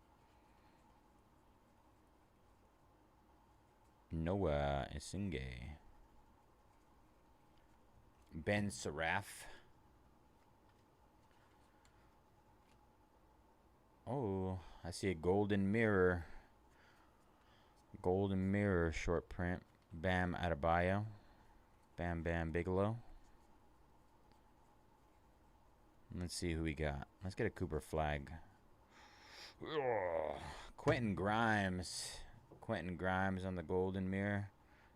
Noah Esinge. Ben Seraph. Oh, I see a golden mirror. Golden mirror short print. Bam Adebayo. Bam Bam Bigelow. Let's see who we got. Let's get a Cooper flag. Ugh. Quentin Grimes. Quentin Grimes on the golden mirror.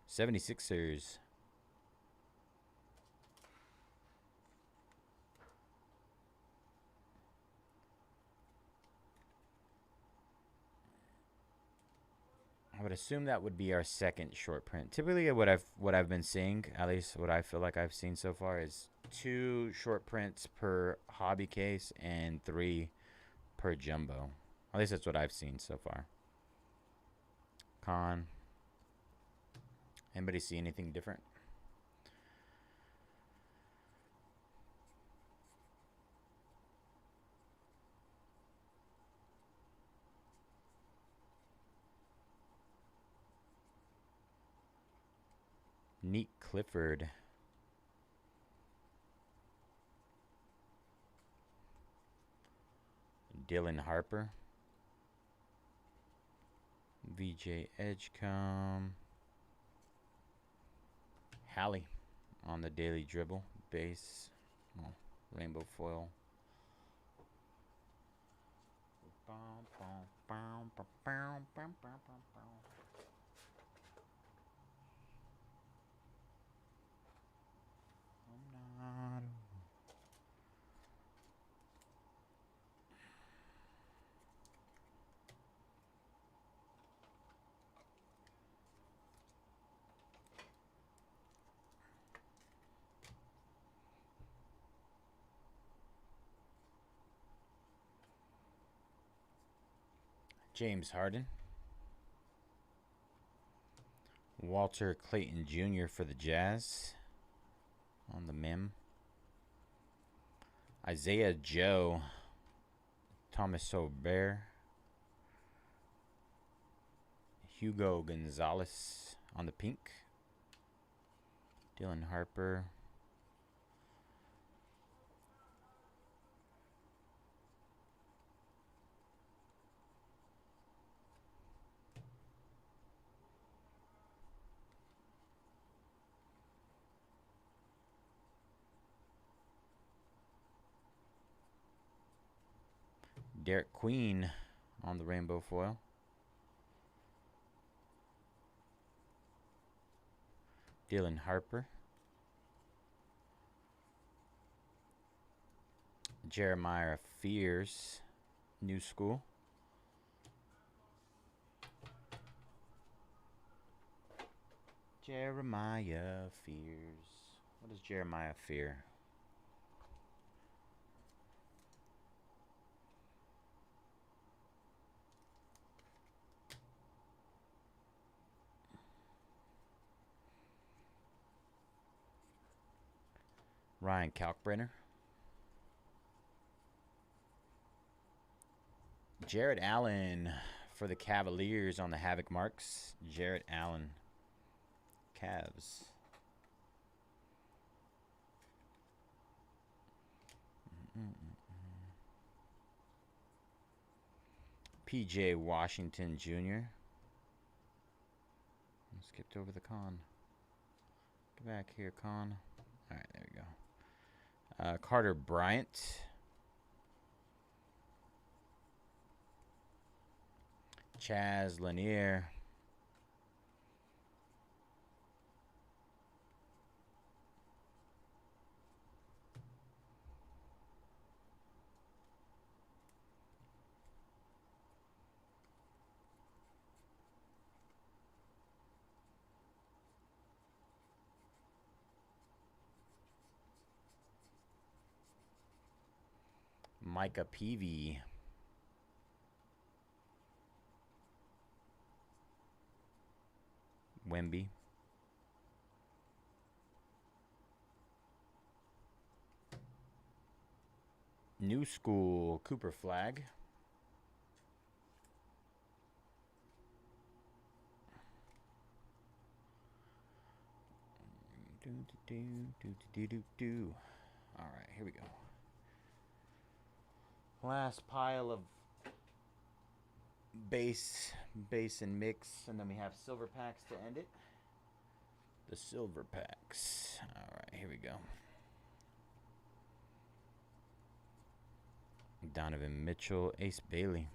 76ers. I would assume that would be our second short print. Typically what I've been seeing, at least what I feel like I've seen so far, is 2 short prints per hobby case and 3 per jumbo. At least that's what I've seen so far. Con. Anybody see anything different? Neat Clifford. Dylan Harper. VJ Edgecombe. Hallie on the daily dribble. Base. Oh, rainbow foil. James Harden. Walter Clayton Jr. for the Jazz on the mem. Isaiah Joe. Thomas Sobert. Hugo Gonzalez on the pink. Dylan Harper. Derek Queen on the rainbow foil. Dylan Harper. Jeremiah Fears, New School. Jeremiah Fears. What does Jeremiah fear? Ryan Kalkbrenner. Jarrett Allen for the Cavaliers on the Havoc marks. Jarrett Allen. Cavs. PJ Washington Jr. Skipped over the con. Get back here, con. All right, there we go. Carter Bryant. Chaz Lanier. Micah Peavy. Wemby. New School Cooper Flag. All right, here we go. Last pile of base and mix, and then we have silver packs to end it. The silver packs. All right, here we go. Donovan Mitchell, Ace Bailey.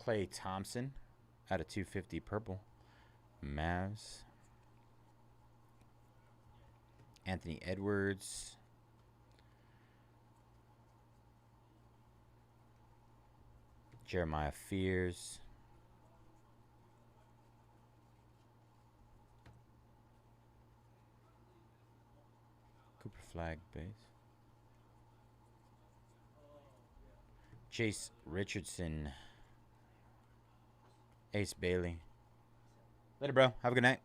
Klay Thompson out of 250 purple. Mavs. Anthony Edwards. Jeremiah Fears. Cooper Flag base. Chase Richardson. Ace Bailey. Later, bro. Have a good night.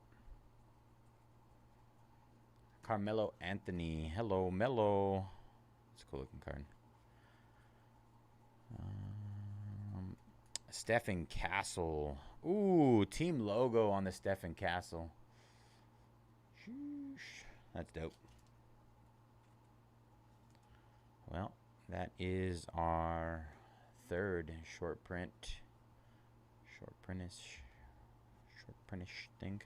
Carmelo Anthony. Hello, Melo. It's a cool looking card. Stephen Castle. Ooh, team logo on the Stephen Castle. Sheesh. That's dope. Well, that is our third short print. Short printish thing.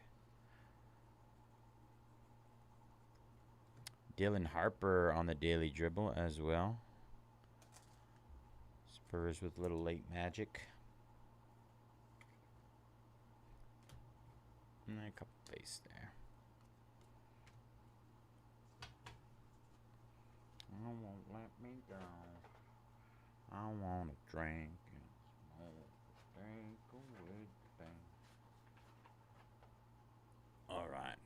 Dylan Harper on the Daily Dribble as well. Spurs with a little late magic. And a couple base there. I won't let me go. I want to drink and smoke. Drink away the pain. All right.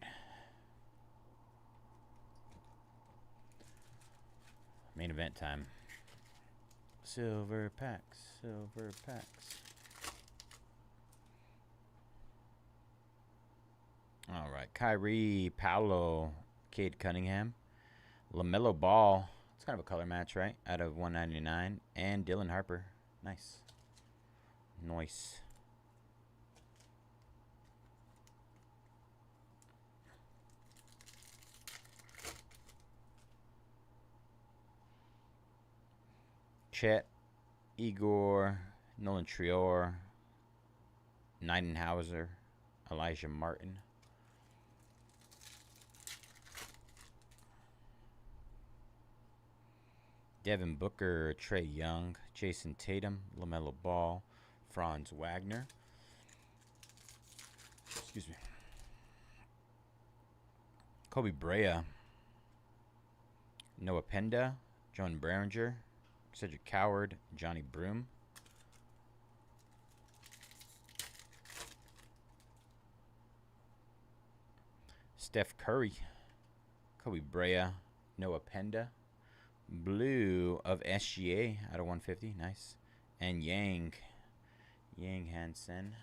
Main event time. Silver packs. Silver packs. All right. Kyrie, Paolo, Cade Cunningham, LaMelo Ball. It's kind of a color match, right? Out of 199. And Dylan Harper. Nice. Nice. Chet, Igor, Nolan Trior, Nidenhauser, Elijah Martin. Devin Booker, Trey Young, Jason Tatum, LaMelo Ball, Franz Wagner. Excuse me. Kobe Brea, Noah Penda, John Behringer, Cedric Coward, Johnny Broom. Steph Curry, Kobe Brea, Noah Penda, blue of SGA out of 150, nice, and Yang Hansen.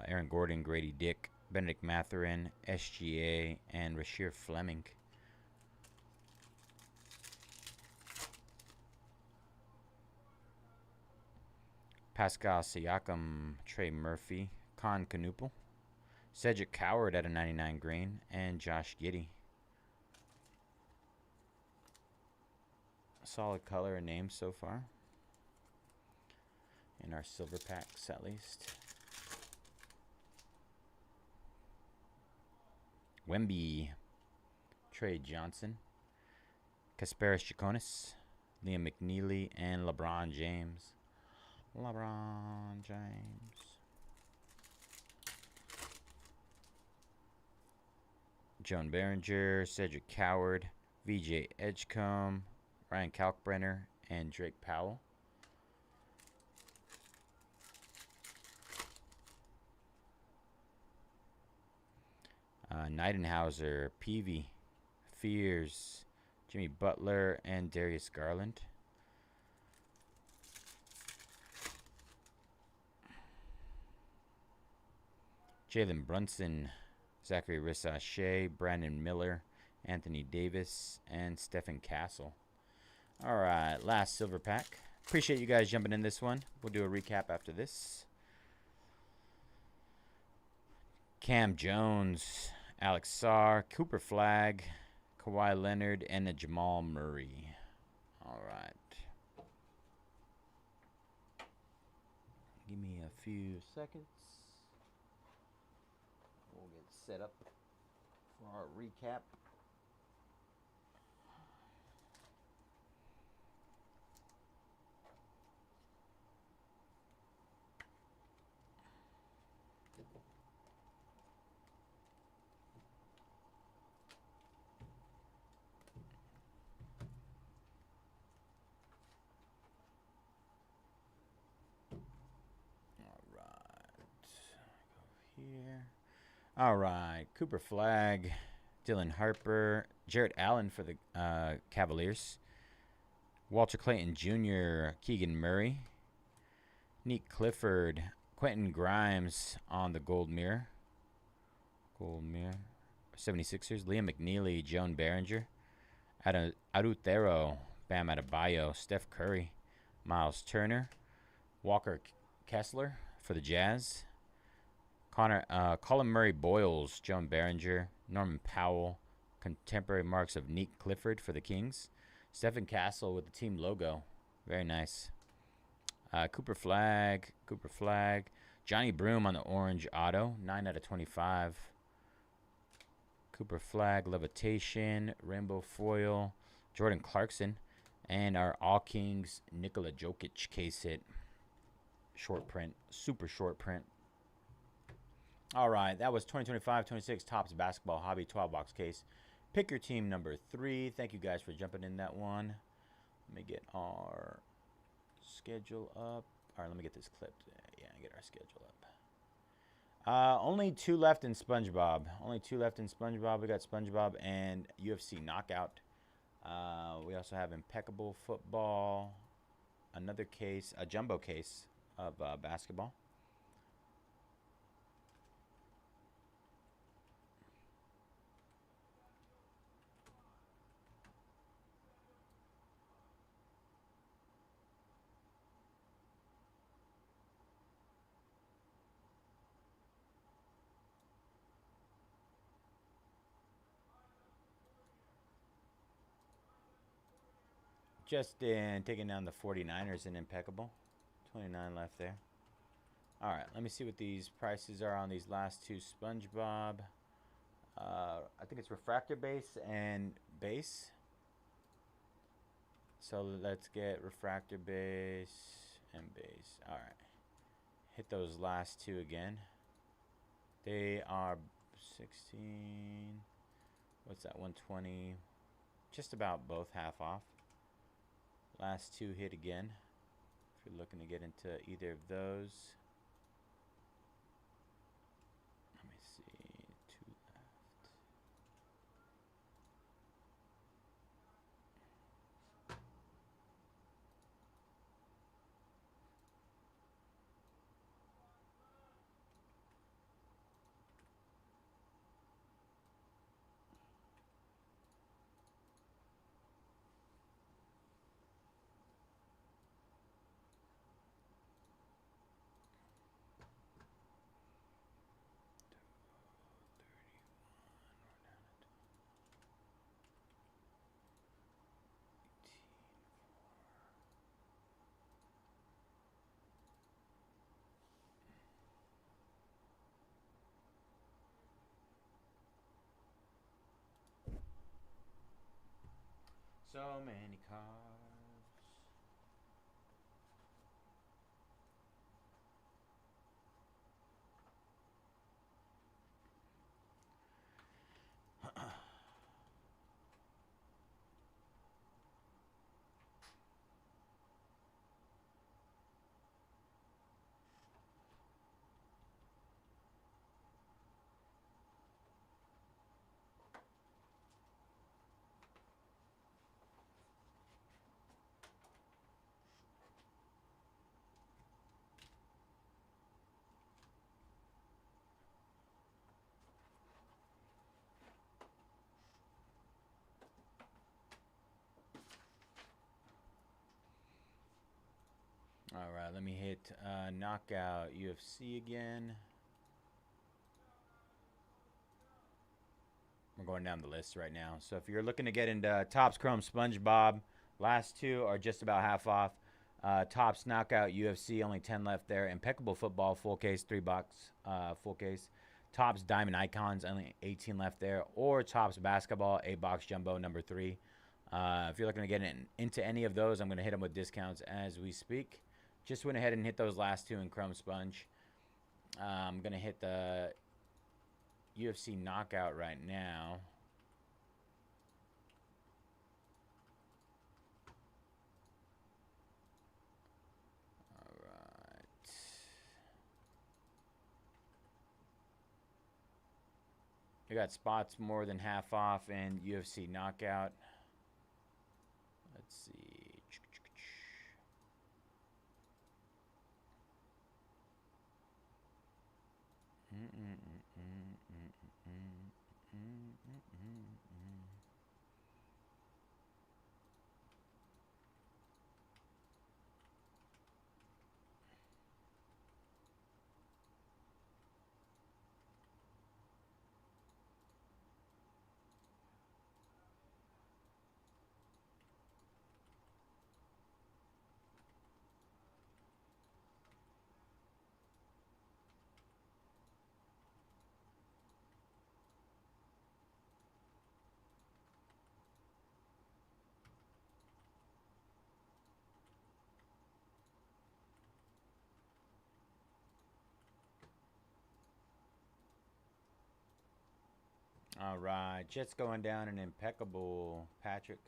Aaron Gordon, Grady Dick, Benedict Mathurin, SGA, and Rasheer Fleming. Pascal Siakam, Trey Murphy, Con Canoopel, Cedric Coward at a 99 green, and Josh Giddey. Solid color and names so far. In our silver packs, at least. Wemby, Trey Johnson, Kasparis Jakonis, Liam McNeely, and LeBron James. Joan Behringer, Cedric Coward, VJ Edgecombe, Ryan Kalkbrenner, and Drake Powell. Nightenhauser, Peavy, Fears, Jimmy Butler, and Darius Garland. Jalen Brunson, Zachary Rissache, Brandon Miller, Anthony Davis, and Stephen Castle. All right, last silver pack. Appreciate you guys jumping in this one. We'll do a recap after this. Cam Jones, Alex Sarr, Cooper Flagg, Kawhi Leonard, and Jamal Murray. All right. Give me a few seconds. We'll get set up for our recap. Here. All right. Cooper Flagg, Dylan Harper, Jarrett Allen for the Cavaliers, Walter Clayton Jr., Keegan Murray, Nick Clifford, Quentin Grimes on the Gold Mirror. 76ers, Liam McNeely, Joan Behringer, Arutero, Bam Adebayo, Steph Curry, Miles Turner, Walker Kessler for the Jazz, Colin Murray Boyles, Joan Behringer, Norman Powell, contemporary marks of Nick Clifford for the Kings, Stephen Castle with the team logo, very nice. Cooper Flagg, Johnny Broom on the orange auto, 9 out of 25. Cooper Flagg, Levitation, Rainbow Foil, Jordan Clarkson, and our All Kings Nikola Jokic case hit. Short print, super short print. All right, that was 2025-26 Topps Basketball Hobby 12-box case. Pick your team number 3. Thank you guys for jumping in that one. Let me get our schedule up. All right, let me get this clipped. Yeah, get our schedule up. Only 2 left in SpongeBob. We got SpongeBob and UFC Knockout. We also have Impeccable Football. Another case, a jumbo case of basketball. Just in taking down the 49ers in impeccable. 29 left there. All right, let me see what these prices are on these last two SpongeBob. I think it's refractor base and base. So let's get refractor base and base. All right. Hit those last two again. They are 16. What's that? 120. Just about both half off. Last two hit again. If you're looking to get into either of those. Let me see. Two left. So many cards. All right, let me hit knockout UFC again. We're going down the list right now. So if you're looking to get into Topps Chrome SpongeBob, last two are just about half off. Topps Knockout UFC, only 10 left there. Impeccable Football, full case, $3, full case. Topps Diamond Icons, only 18 left there. Or Topps Basketball, 8-box jumbo, number 3. If you're looking to get into any of those, I'm going to hit them with discounts as we speak. Just went ahead and hit those last two in Chrome Sponge. I'm going to hit the UFC Knockout right now. All right. We got spots more than half off in UFC Knockout. Let's see. All right, Jets going down an impeccable Patrick.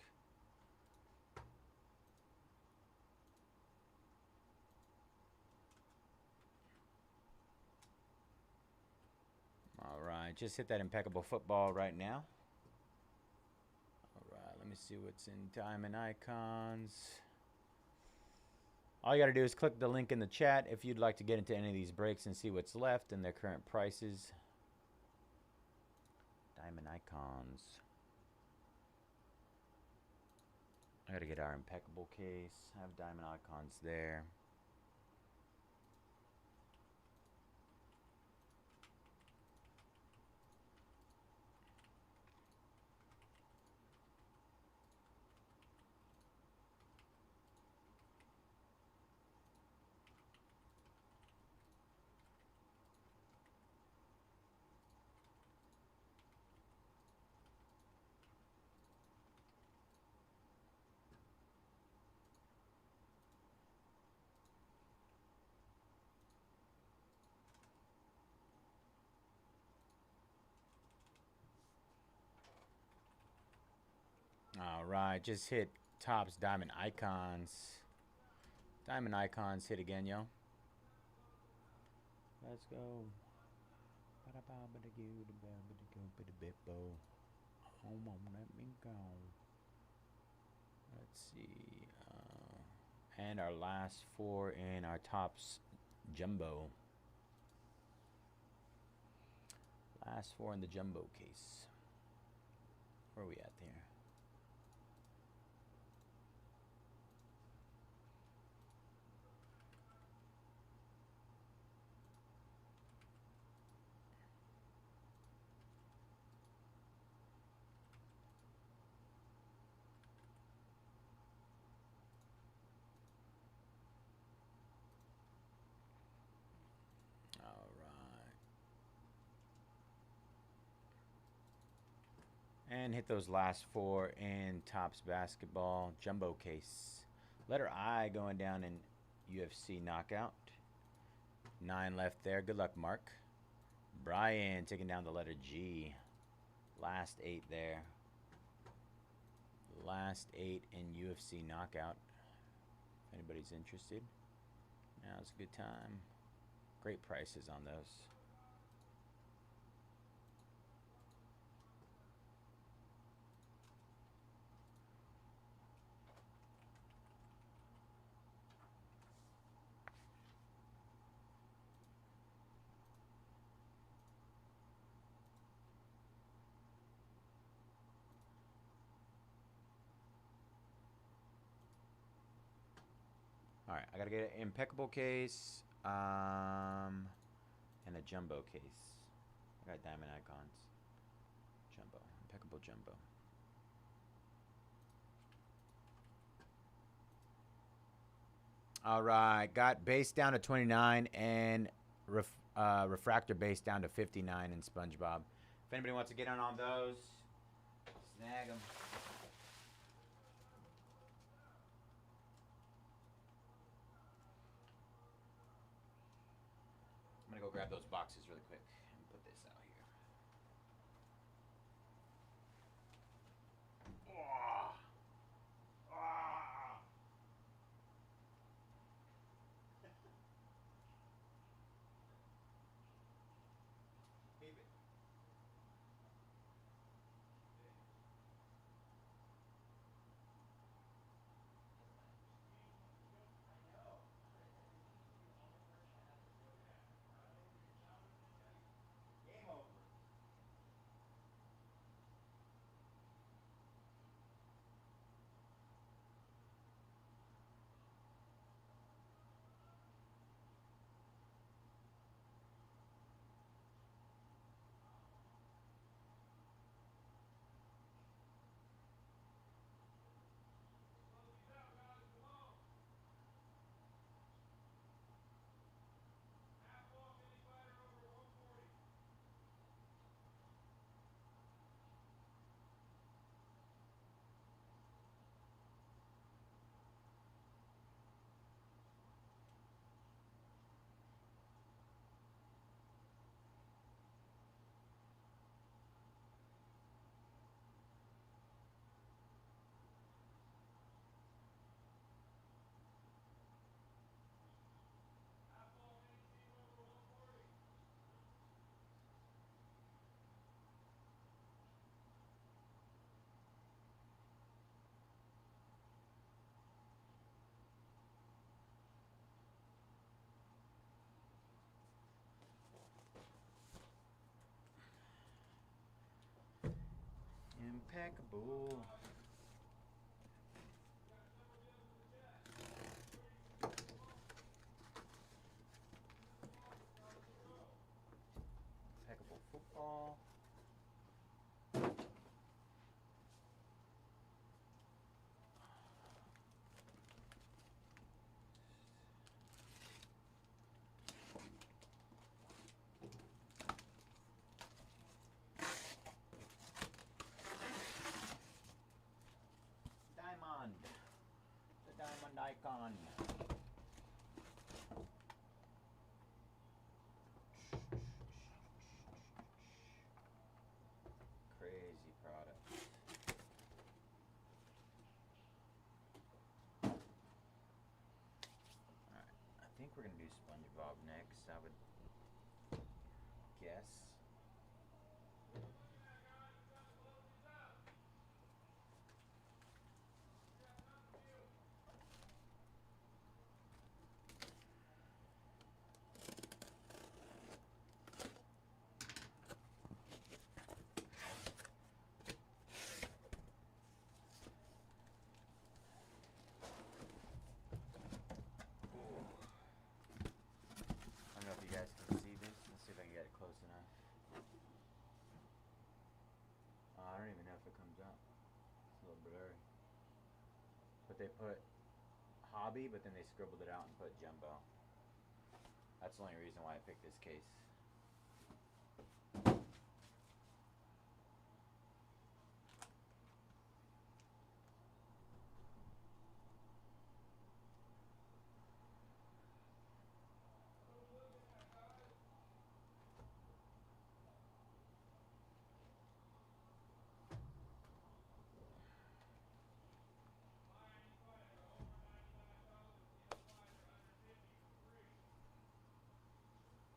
All right, just hit that impeccable football right now. All right, let me see what's in Diamond Icons. All you got to do is click the link in the chat if you'd like to get into any of these breaks and see what's left and their current prices. Diamond Icons. I got to get our impeccable case. I have Diamond Icons there. All right, just hit Topps Diamond Icons. Diamond Icons hit again, yo. Let's go. Let me go. Let's see. And our last 4 in our Topps Jumbo. Last 4 in the Jumbo case. Where are we at there? And hit those last 4 in Topps Basketball Jumbo case. Letter I going down in UFC Knockout. 9 left there. Good luck, Mark. Brian taking down the letter G. Last 8 there. Last 8 in UFC Knockout. If anybody's interested, now's a good time. Great prices on those. All right, I gotta get an impeccable case, and a jumbo case. I got diamond icons. Jumbo, impeccable jumbo. All right, got base down to 29 and refractor base down to 59 in SpongeBob. If anybody wants to get on those, snag them. I'm gonna go grab those boxes really quick and put this out here. Oh. Ah. Keep it. Game over. Half off any fighter over 140. Half off any team over 140. Impeccable. Impeccable football. Diamond. The diamond icon. Crazy product. gonna do SpongeBob next, I would guess. I don't know if you guys can see this. Let's see if I can get it close enough. I don't even know if it comes up. It's a little blurry. But they put hobby, but then they scribbled it out and put jumbo. That's the only reason why I picked this case.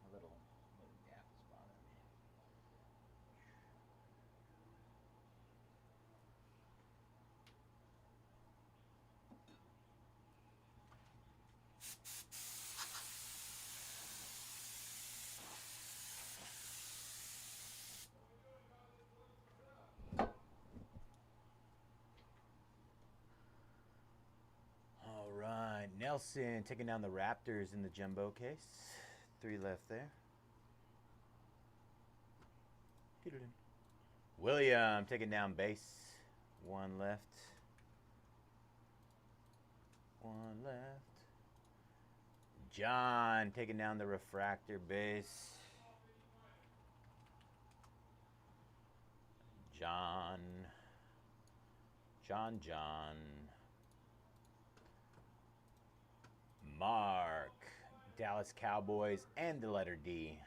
A little gap is bothering me. All right, Nelson taking down the Raptors in the jumbo case. 3 left there. William taking down base. 1 left. 1 left. John taking down the refractor base. John. Mark. Dallas Cowboys and the letter D.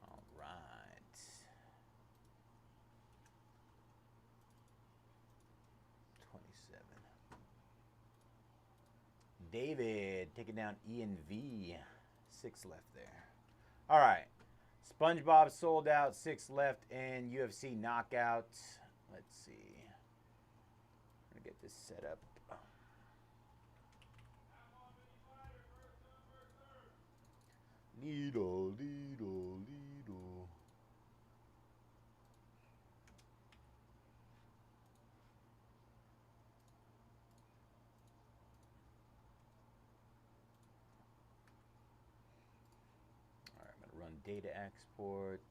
All right. David taking down E and V. 6 left there. All right. SpongeBob sold out. 6 left and UFC knockout. Let's see. I'm going to get this set up. Lido. Alright, I'm going to run data export.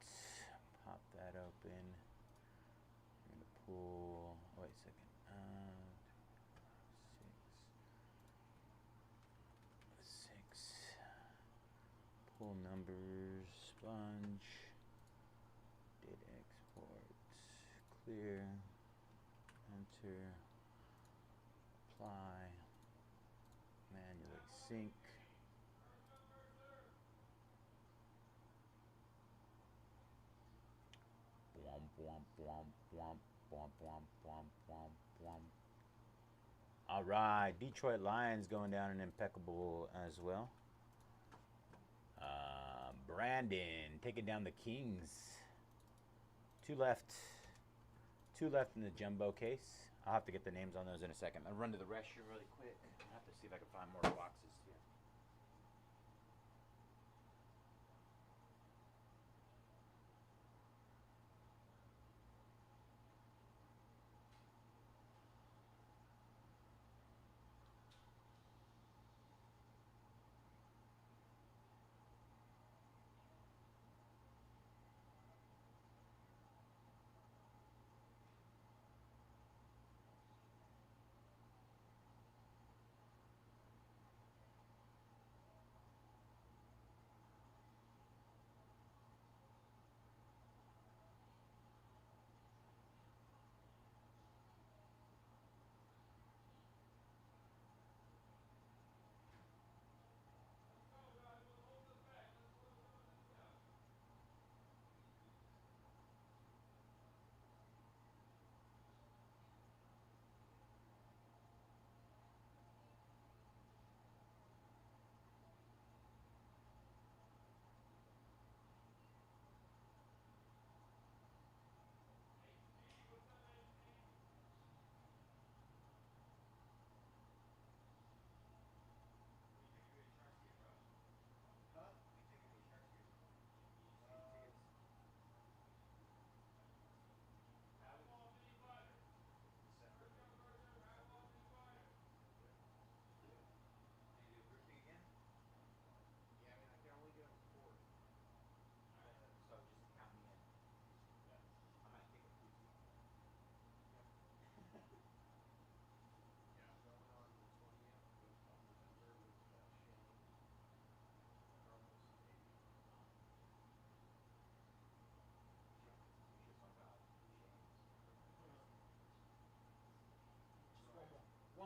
Pop that open. I'm going to pull. Oh, wait a second. 6. Pull numbers. Sponge. Data export. Clear. Enter. Apply. Manually sync. All right, Detroit Lions going down an impeccable as well. Brandon taking down the Kings. 2 left. 2 left in the jumbo case. I'll have to get the names on those in a second. I'll run to the restroom really quick. I'll have to see if I can find more boxes here.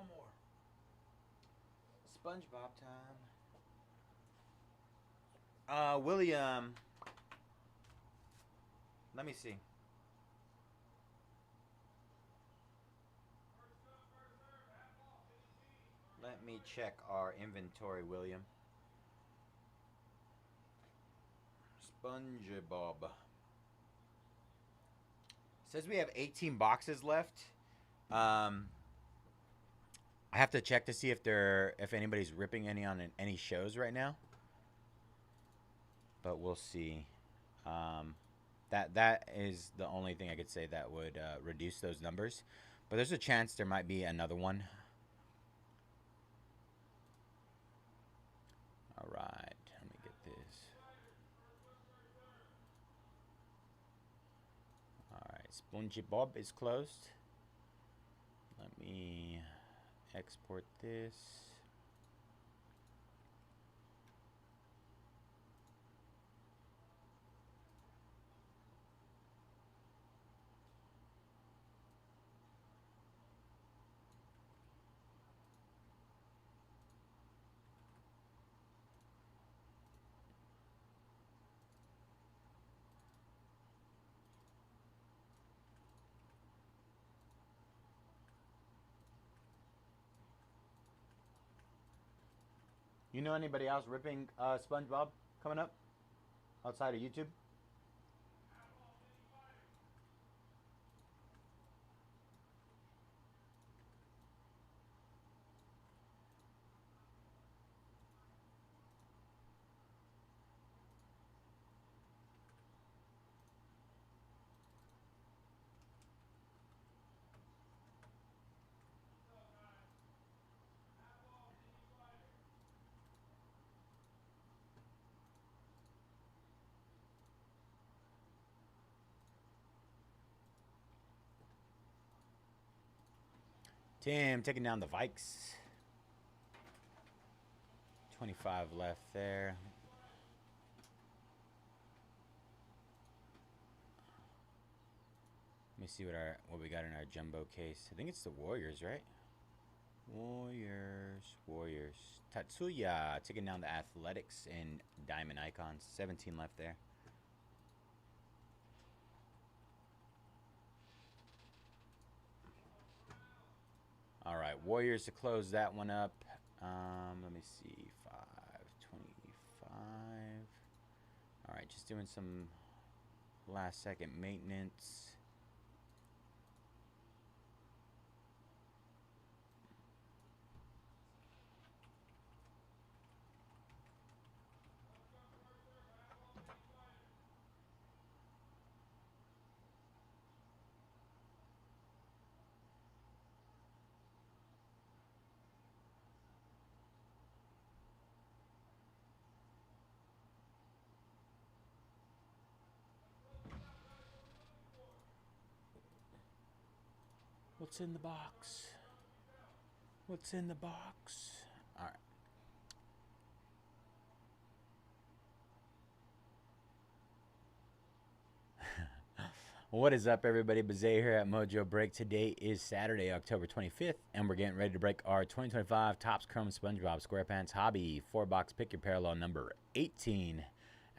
one more. SpongeBob time. William. Let me see. Let me check our inventory, William. SpongeBob. Says we have 18 boxes left. I have to check to see if anybody's ripping any on any shows right now. But we'll see. That is the only thing I could say that would reduce those numbers. But there's a chance there might be another one. All right, let me get this. All right, SpongeBob is closed. Let me export this. You know anybody else ripping SpongeBob coming up outside of YouTube? Tim taking down the Vikes. 25 left there. Let me see what we got in our jumbo case. I think it's the Warriors, right? Warriors. Tatsuya taking down the Athletics in Diamond Icons. 17 left there. All right, Warriors to close that one up. Let me see, 525. All right, just doing some last second maintenance. What's in the box? What's in the box? All right. What is up, everybody? Bayze here at Mojobreak. Today is Saturday, October 25th, and we're getting ready to break our 2025 Topps Chrome SpongeBob SquarePants Hobby 4-box pick your parallel number 18.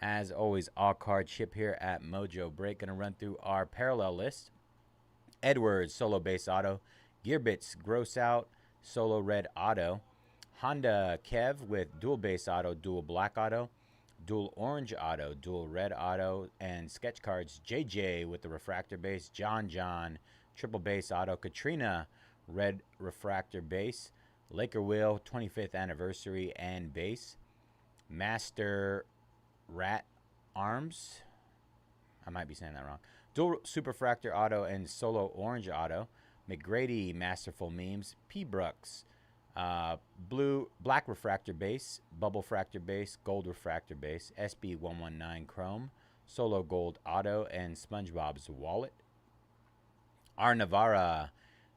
As always, all card ship here at Mojobreak. Going to run through our parallel list. Edwards, solo base auto. Gearbits, gross out, solo red auto. Honda Kev with dual base auto, dual black auto. Dual orange auto, dual red auto, and sketch cards. JJ with the refractor base. John, triple base auto. Katrina, red refractor base. Laker Will, 25th anniversary and base. Master Rat Arms. I might be saying that wrong. Dual superfractor auto and solo orange auto. McGrady, Masterful Memes. P. Brooks. Black refractor base, bubble fractor base, gold refractor base, SB119 chrome, solo gold auto, and SpongeBob's wallet. R. Navarra,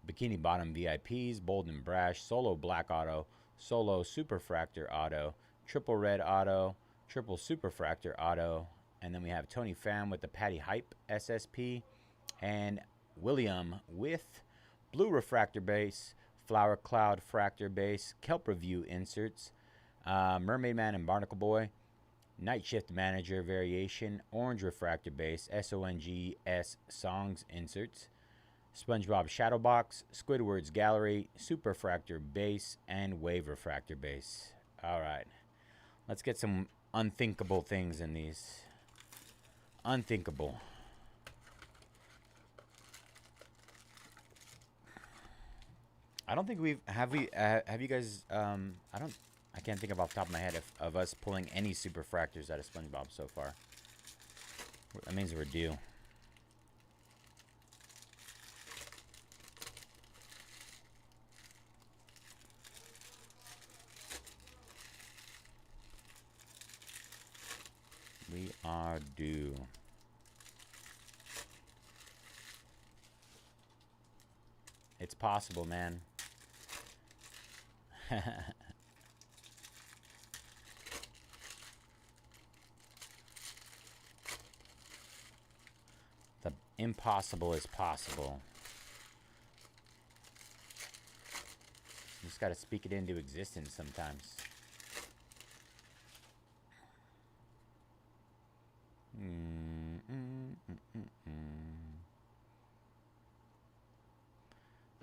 bikini bottom VIPs, bold and brash, solo black auto, solo superfractor auto, triple red auto, triple superfractor auto, and then we have Tony Pham with the Patty Hype SSP, and William with blue refractor base, Flower Cloud Fractor Base, Kelp Review inserts, Mermaid Man and Barnacle Boy, Night Shift Manager Variation, Orange Refractor Base, SONGS Songs inserts, SpongeBob Shadow Box, Squidward's Gallery, Super Fractor Base, and Wave Refractor Base. All right, let's get some unthinkable things in these. Unthinkable. I don't think have you guys I can't think of off the top of my head of us pulling any super fractors out of SpongeBob so far. That means we're due. We are due. It's possible, man. The impossible is possible. You just got to speak it into existence sometimes.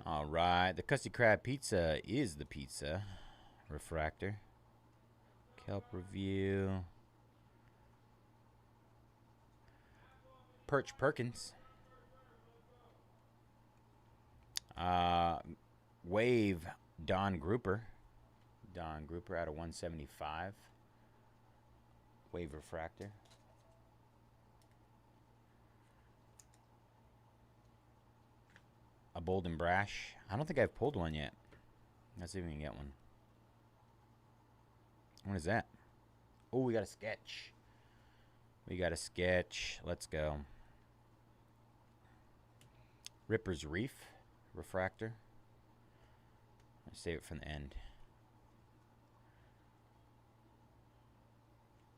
All right, the Krusty Krab pizza is the pizza. Refractor. Kelp Review. Perch Perkins. Wave Don Grouper. Don Grouper out of 175. Wave Refractor. A Bold and Brash. I don't think I've pulled one yet. Let's see if we can get one. What is that? Oh, we got a sketch. We got a sketch. Let's go. Ripper's Reef. Refractor. Let's save it from the end.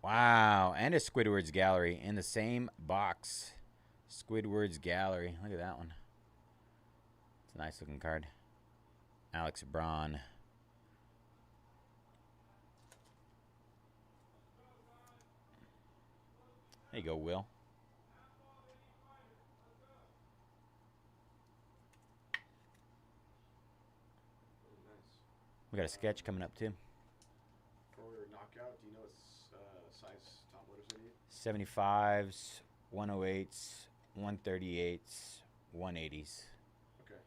Wow. And a Squidward's Gallery in the same box. Squidward's Gallery. Look at that one. It's a nice looking card. Alex Braun. There you go, Will. Really nice. We got a sketch coming up too. For knockout, do you know what size top loaders they need? 75s, 108s, 138s, 180s. Okay.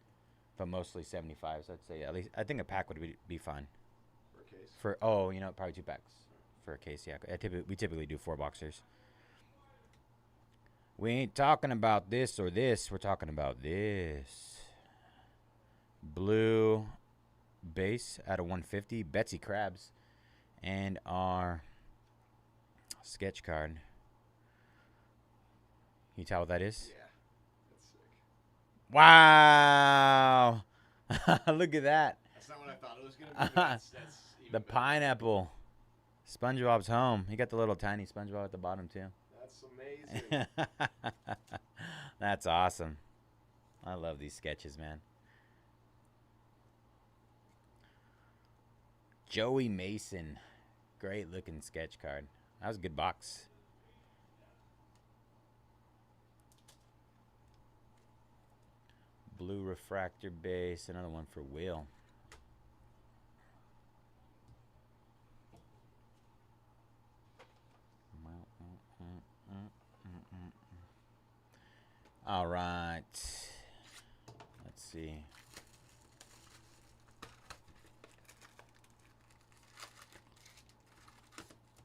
But mostly 75s, I'd say. At least I think a pack would be fine. For a case? For probably 2 packs for a case. Yeah, we typically do 4 boxers. We ain't talking about this or this. We're talking about this. Blue base out of 150. Betsy Krabs. And our sketch card. Can you tell what that is? Yeah. That's sick. Wow. Look at that. That's not what I thought it was going to be. That's even The better. pineapple. SpongeBob's home. He got the little tiny SpongeBob at the bottom too. That's amazing. That's awesome. I love these sketches, man. Joey Mason. Great looking sketch card. That was a good box. Blue refractor base. Another one for Will. All right. Let's see.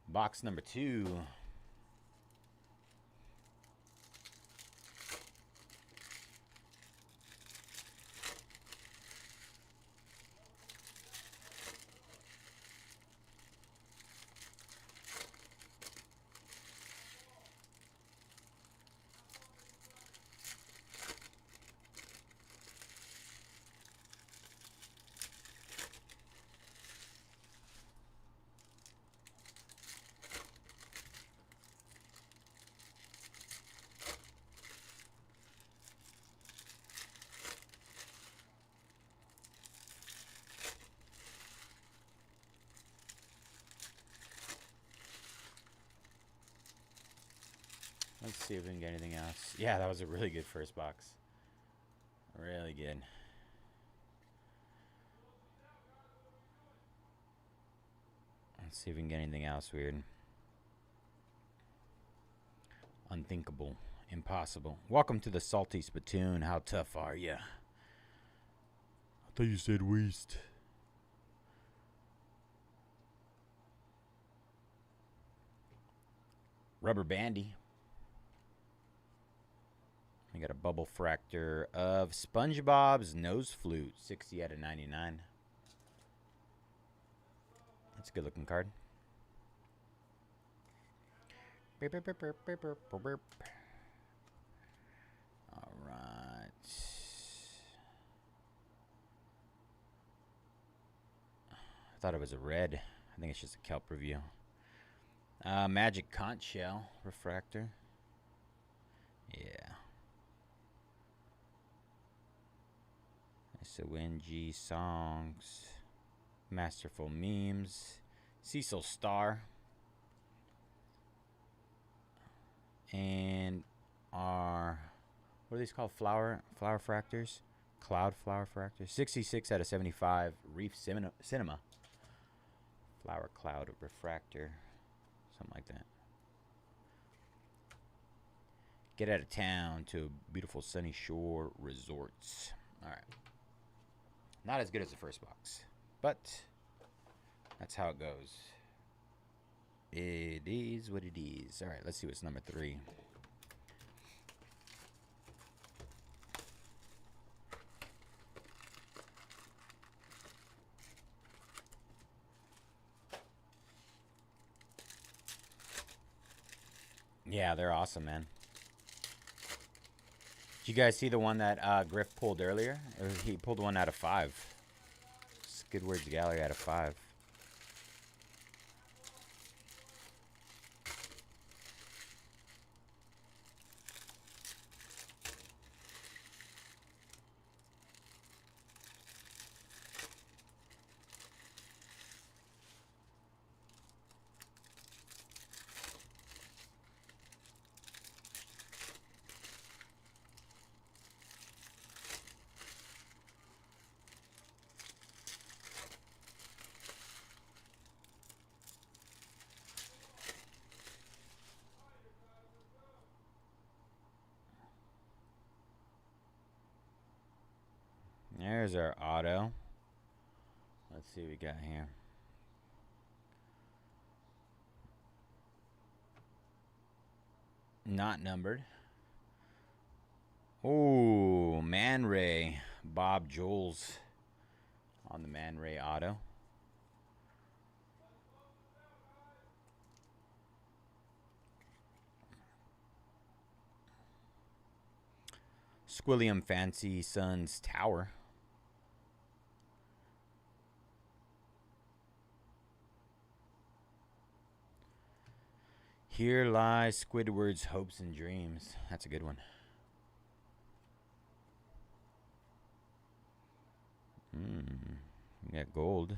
Box number 2. Let's see if we can get anything else. Yeah, that was a really good first box. Really good. Let's see if we can get anything else weird. Unthinkable. Impossible. Welcome to the Salty Spittoon. How tough are you? I thought you said waste. Rubber Bandy. I got a bubble fractor of SpongeBob's Nose Flute. 60 out of 99. That's a good looking card. Beep, beep, beep, beep, beep, beep, beep. All right. I thought it was a red. I think it's just a kelp review. Magic Conch Shell refractor. Yeah. SONG songs. Masterful memes. Cecil Star. And our, what are these called? Flower fractors? Cloud flower fractors. 66 out of 75. Reef Cinema. Flower cloud refractor. Something like that. Get out of town to beautiful sunny shore resorts. Alright. Not as good as the first box. But that's how it goes. It is what it is. Alright, let's see what's number 3. Yeah, they're awesome, man. Did you guys see the one that Griff pulled earlier? He pulled one out of 5. Skidward's Gallery out of 5. There's our auto. Let's see what we got here. Not numbered. Oh, Man Ray. Bob Jules on the Man Ray auto. Squilliam Fancy Sons Tower. Here lies Squidward's hopes and dreams. That's a good one. We got gold.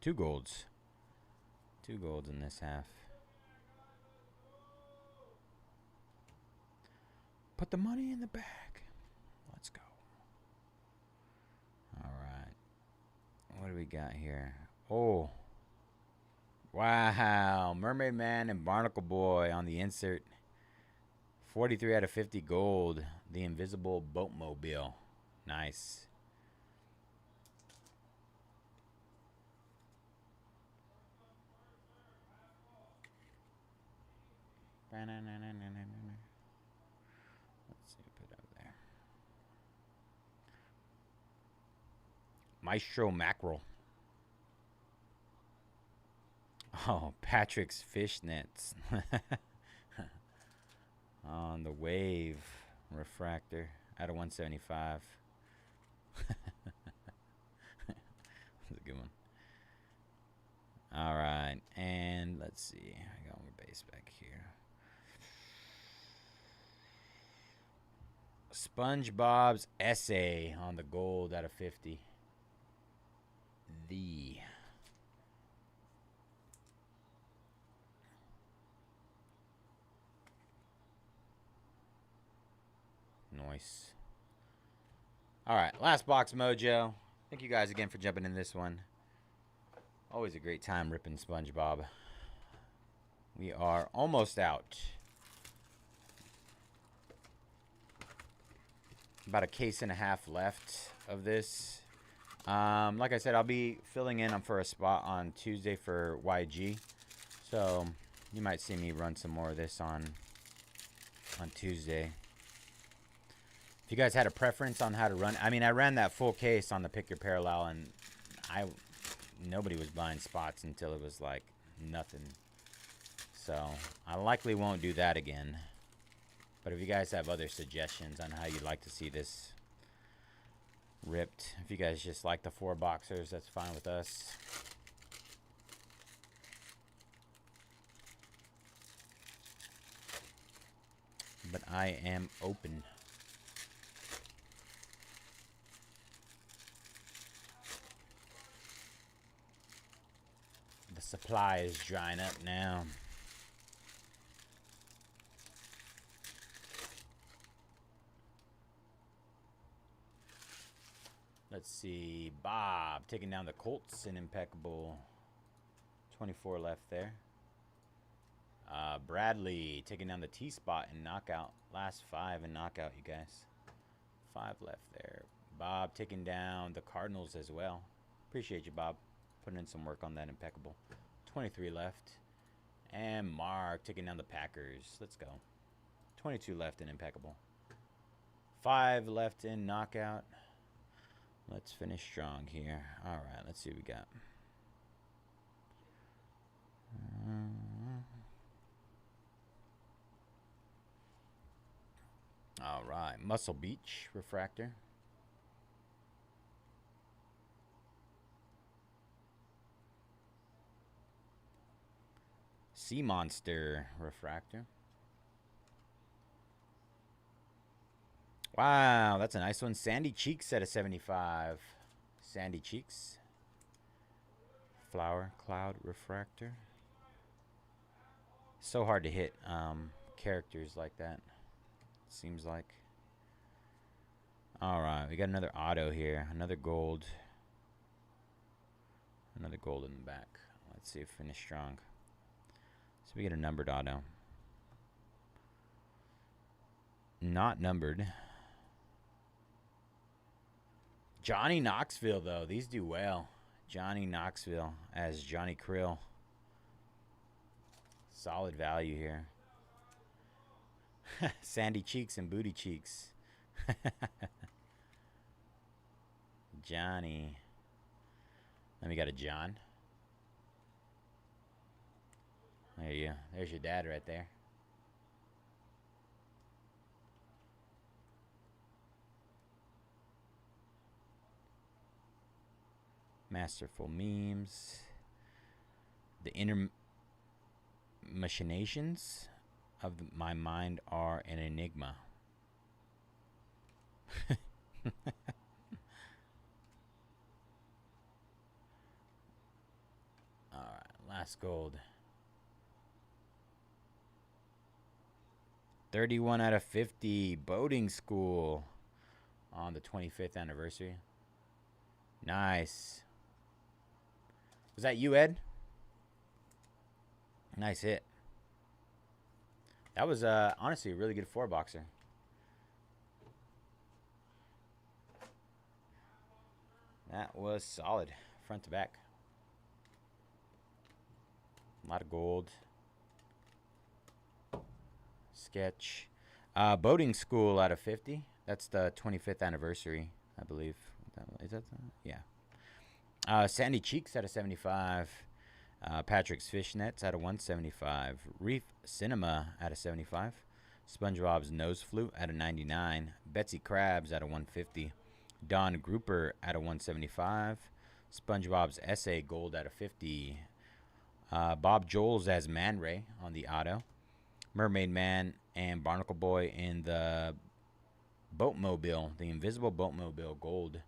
2 golds. 2 golds in this half. Put the money in the bag. Let's go. All right. What do we got here? Oh. Wow. Mermaid Man and Barnacle Boy on the insert. 43 out of 50 gold. The Invisible Boatmobile. Nice. Let's see, put it up there. Maestro Mackerel. Oh, Patrick's Fishnets. On the wave refractor out of 175. That's a good one. All right, and let's see. I got my base back here. SpongeBob's Essay on the gold out of 50. The Noise. All right, last box mojo. Thank you guys again for jumping in this one. Always a great time ripping SpongeBob. We are almost out. About a case and a half left of this. Like I said, I'll be filling in for a spot on Tuesday for YG. So you might see me run some more of this on Tuesday. If you guys had a preference on how to run, I mean, I ran that full case on the Pick Your Parallel, and nobody was buying spots until it was like nothing. So I likely won't do that again. But if you guys have other suggestions on how you'd like to see this ripped, if you guys just like the 4 boxers, that's fine with us. But I am open. The supply is drying up now. Let's see. Bob taking down the Colts in impeccable. 24 left there. Bradley taking down the T-spot in knockout. Last 5 in knockout, you guys. 5 left there. Bob taking down the Cardinals as well. Appreciate you, Bob. Putting in some work on that impeccable. 23 left. And Mark taking down the Packers. Let's go. 22 left in impeccable. 5 left in knockout. Let's finish strong here. All right, let's see what we got. All right, Muscle Beach refractor. Sea Monster refractor. Wow, that's a nice one. Sandy Cheeks at a 75. Sandy Cheeks. Flower Cloud refractor. So hard to hit characters like that, seems like. All right, we got another auto here. Another gold. Another gold in the back. Let's see if finish strong. So we get a numbered auto. Not numbered. Johnny Knoxville, though. These do well. Johnny Knoxville as Johnny Krill. Solid value here. Sandy Cheeks and Booty Cheeks. Johnny. Then we got a John. There you go. There's your dad right there. Masterful memes. The inner machinations of my mind are an enigma. Alright, last gold. 31 out of 50. Boating school on the 25th anniversary. Nice. Was that you, Ed? Nice hit. That was honestly a really good 4-boxer. That was solid, front to back. A lot of gold. Sketch. Boating school out of 50. That's the 25th anniversary, I believe. Is that yeah. Sandy Cheeks out of 75. Patrick's Fishnets out of 175. Reef Cinema out of 75. SpongeBob's Nose Flute out of 99. Betsy Krabs out of 150. Don Grouper out of 175. SpongeBob's Essay Gold out of 50. Bob Joels as Man Ray on the auto. Mermaid Man and Barnacle Boy in the Boatmobile, the Invisible Boatmobile Gold.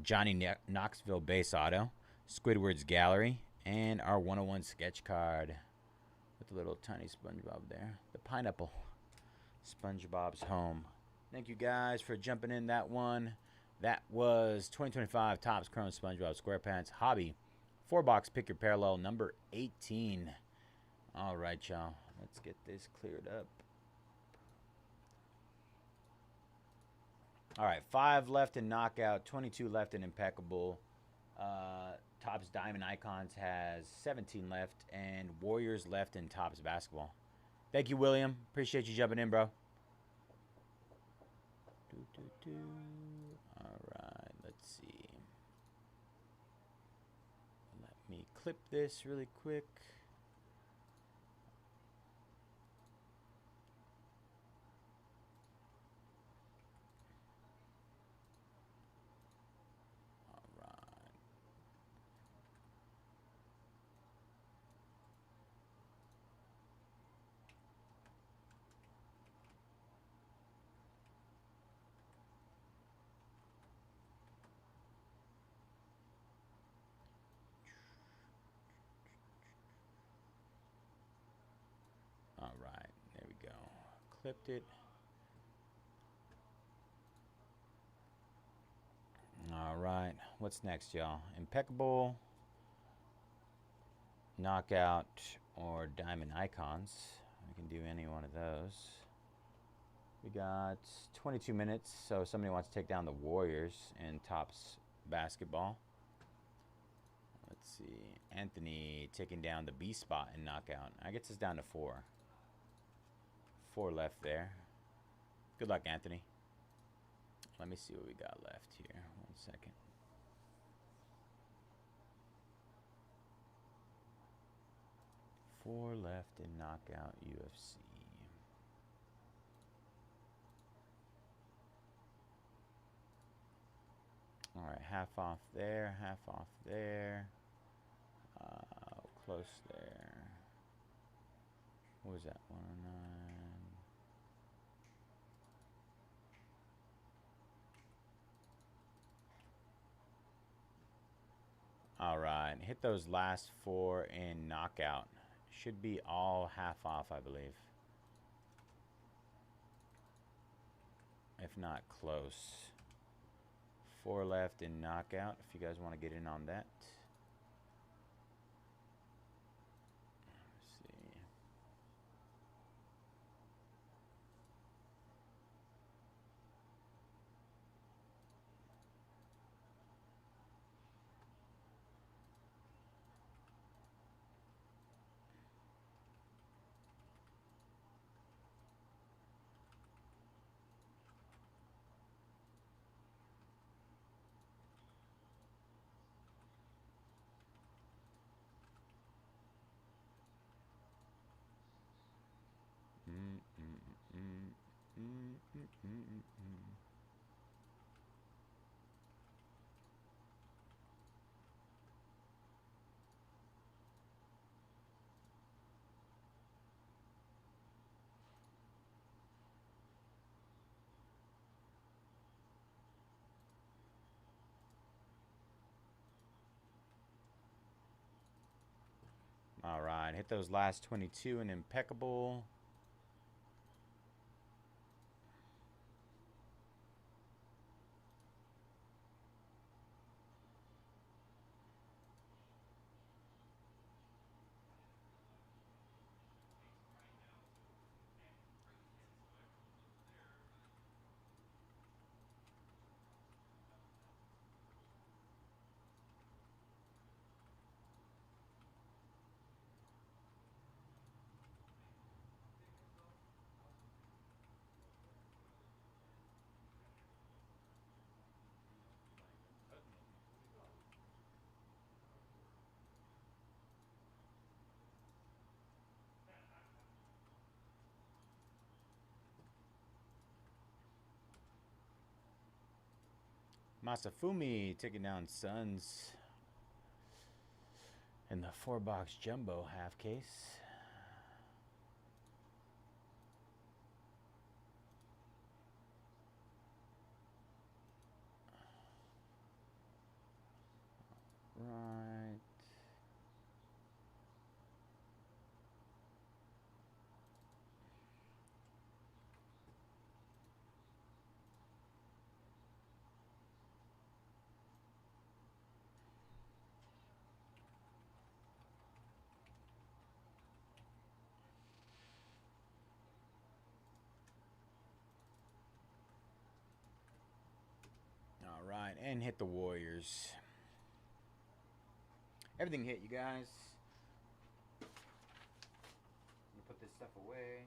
Johnny Knoxville base auto. Squidward's Gallery. And our 101 sketch card with the little tiny SpongeBob there. The pineapple. SpongeBob's Home. Thank you guys for jumping in that one. That was 2025 Topps Chrome SpongeBob SquarePants Hobby 4-box Pick Your Parallel number 18. All right, y'all. Let's get this cleared up. All right, 5 left in Knockout, 22 left in Impeccable. Topps Diamond Icons has 17 left, and Warriors left in Topps Basketball. Thank you, William. Appreciate you jumping in, bro. All right, let's see. Let me clip this really quick. All right, there we go. Clipped it. All right, what's next, y'all? Impeccable, Knockout, or Diamond Icons. We can do any one of those. We got 22 minutes, so somebody wants to take down the Warriors in Topps Basketball. Let's see. Anthony taking down the B spot in Knockout. I gets us down to 4. 4 left there. Good luck, Anthony. Let me see what we got left here. 1 second. Four left in Knockout UFC. All right, half off there, half off there. Close there. What was that? 109. All right, hit those last 4 in Knockout. Should be all half off, I believe. If not close. 4 left in Knockout, if you guys want to get in on that. Let's see. All right, hit those last 22 in Impeccable. Masafumi taking down Suns in the 4-box jumbo half case. Right. right, and hit the Warriors. Everything hit, you guys. Let me put this stuff away.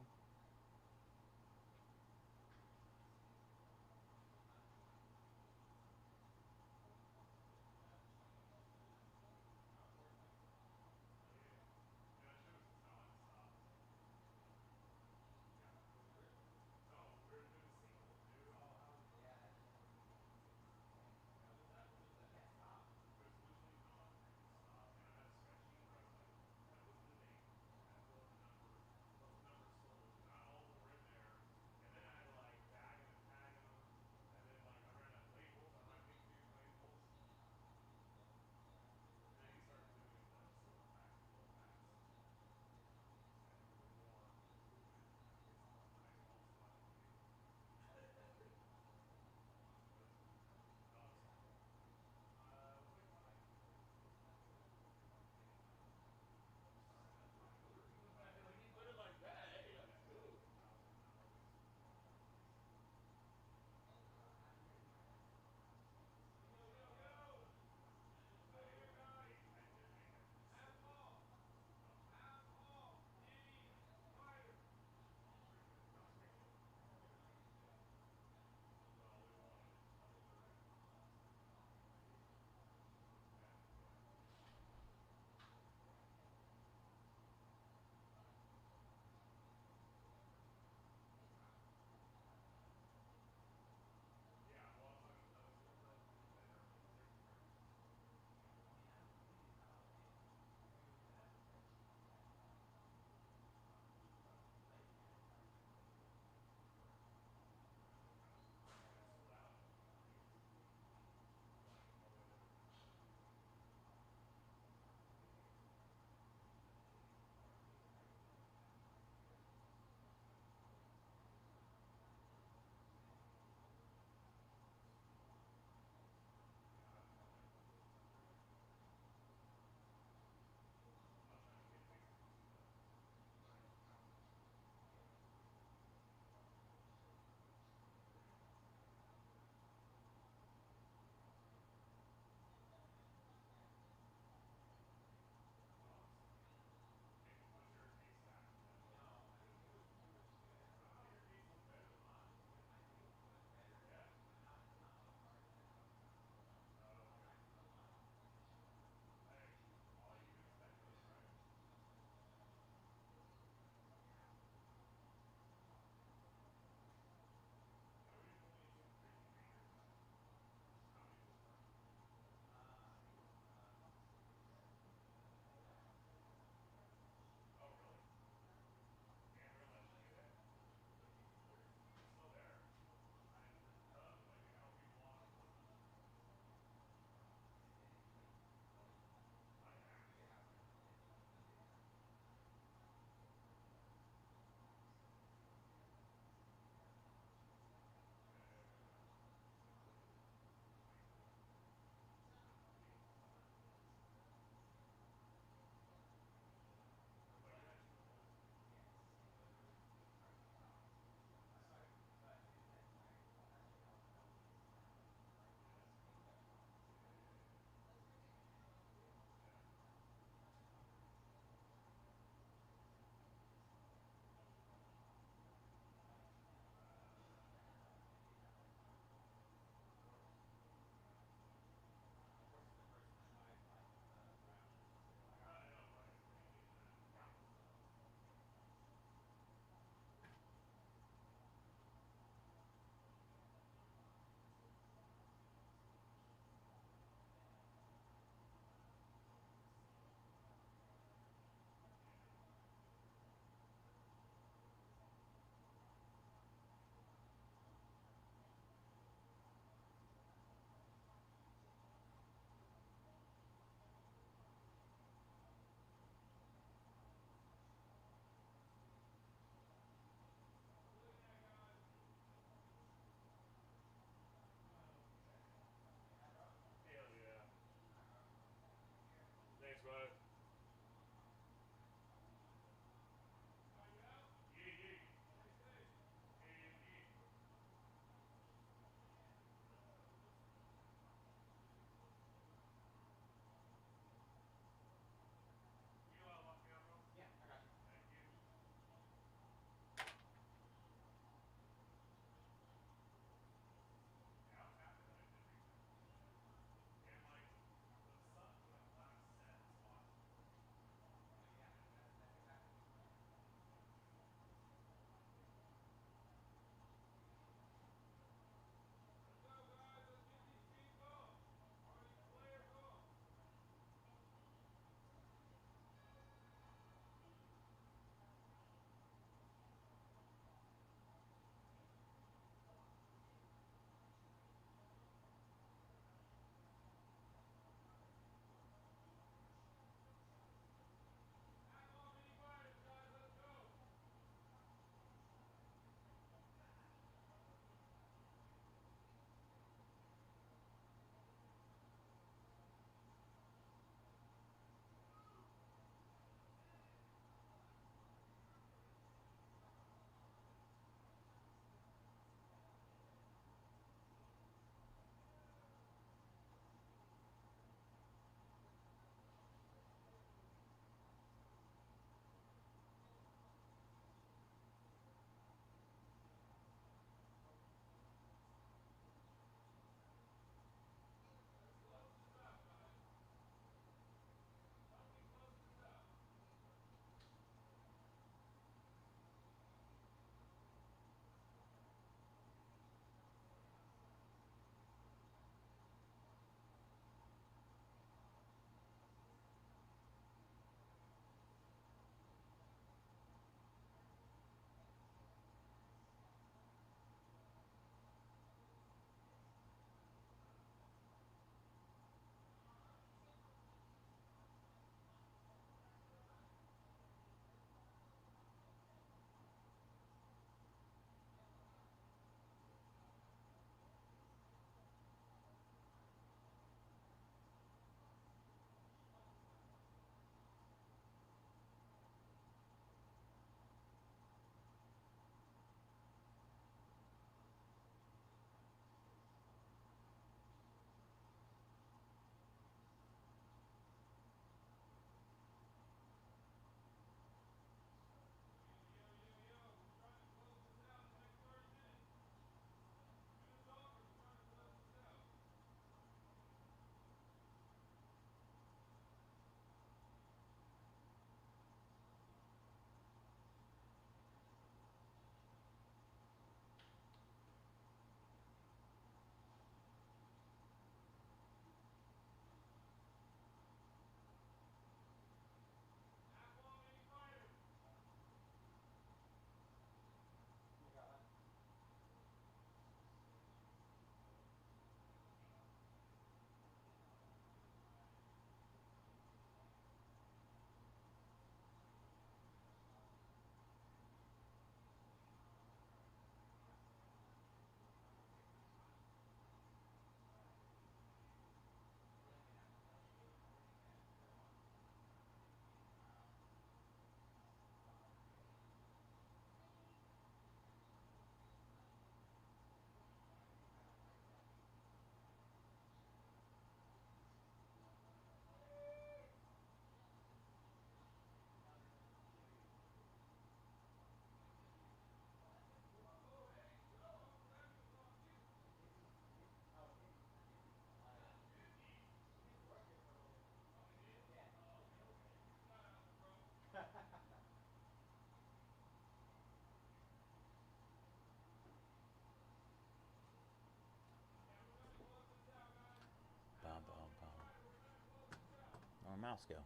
mouse go?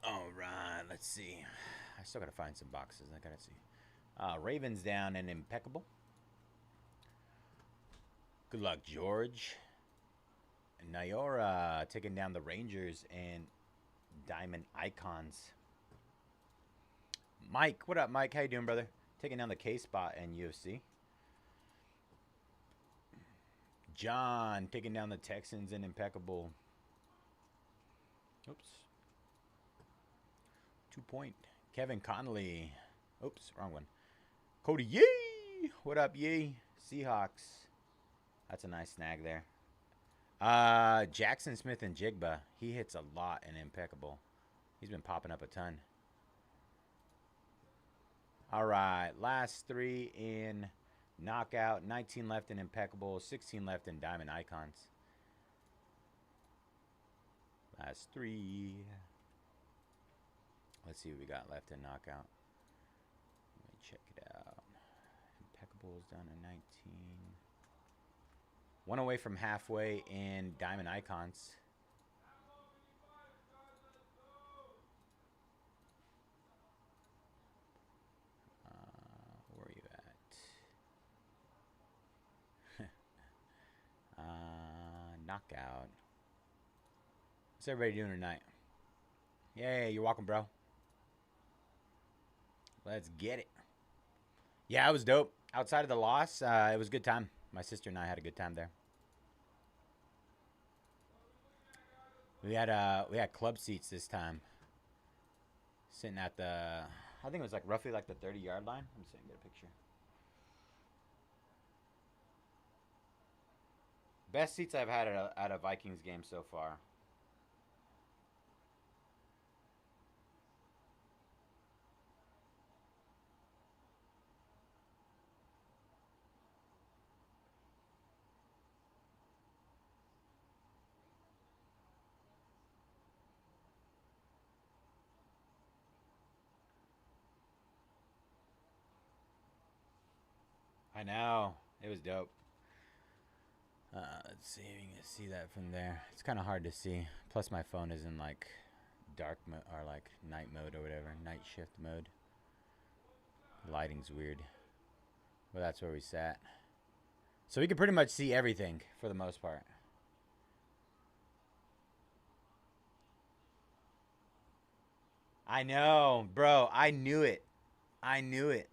All right, let's see. I still gotta find some boxes. I gotta see. Ravens down and impeccable. Good luck, George. Nyora taking down the Rangers and Diamond Icons. Mike, what up, Mike? How you doing, brother? Taking down the K-Spot and UFC. John taking down the Texans and impeccable. Oops. 2 point. Kevin Connolly. Oops, wrong one. Cody Yee. What up, Yee? Seahawks. That's a nice snag there. Jackson Smith and Jigba. He hits a lot and impeccable. He's been popping up a ton. All right, last 3 in knockout. 19 left in impeccable. 16 left in diamond icons. Last 3. Let's see what we got left in knockout. Let me check it out. Impeccables down to 19. 1 away from halfway in diamond icons. Where are you at? Knockout. What's everybody doing tonight? Yay, you're welcome, bro. Let's get it. Yeah, it was dope. Outside of the loss, it was a good time. My sister and I had a good time there. We had club seats this time. Sitting at the, I think it was like roughly like the 30-yard line. Let me see if I can get a picture. Best seats I've had at a Vikings game so far. I know. It was dope. Let's see if you can see that from there. It's kind of hard to see. Plus, my phone is in like dark mode or like night mode or whatever. Night shift mode. Lighting's weird. Well, that's where we sat. So we could pretty much see everything for the most part. I know, bro. I knew it. I knew it.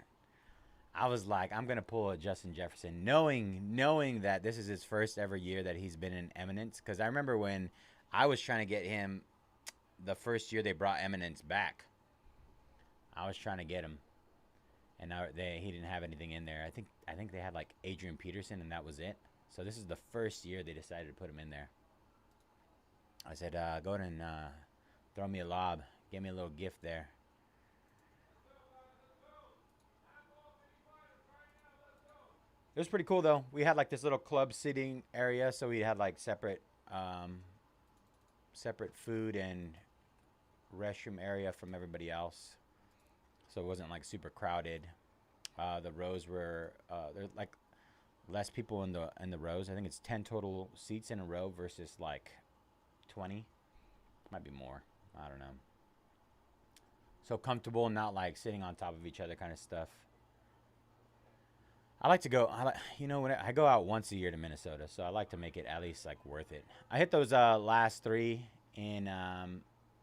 I was like, I'm gonna pull a Justin Jefferson, knowing that this is his first ever year that he's been in Eminence. Because I remember when I was trying to get him the first year they brought Eminence back. I was trying to get him, and he didn't have anything in there. I think they had like Adrian Peterson, and that was it. So this is the first year they decided to put him in there. I said, go ahead and throw me a lob, give me a little gift there. It was pretty cool though. We had like this little club sitting area, so we had like separate food and restroom area from everybody else. So it wasn't like super crowded. The rows were there's like less people in the rows. I think it's 10 total seats in a row versus like 20. Might be more. I don't know. So comfortable, not like sitting on top of each other kind of stuff. I like to go, when I go out once a year to Minnesota, so I like to make it at least like worth it. I hit those last 3 in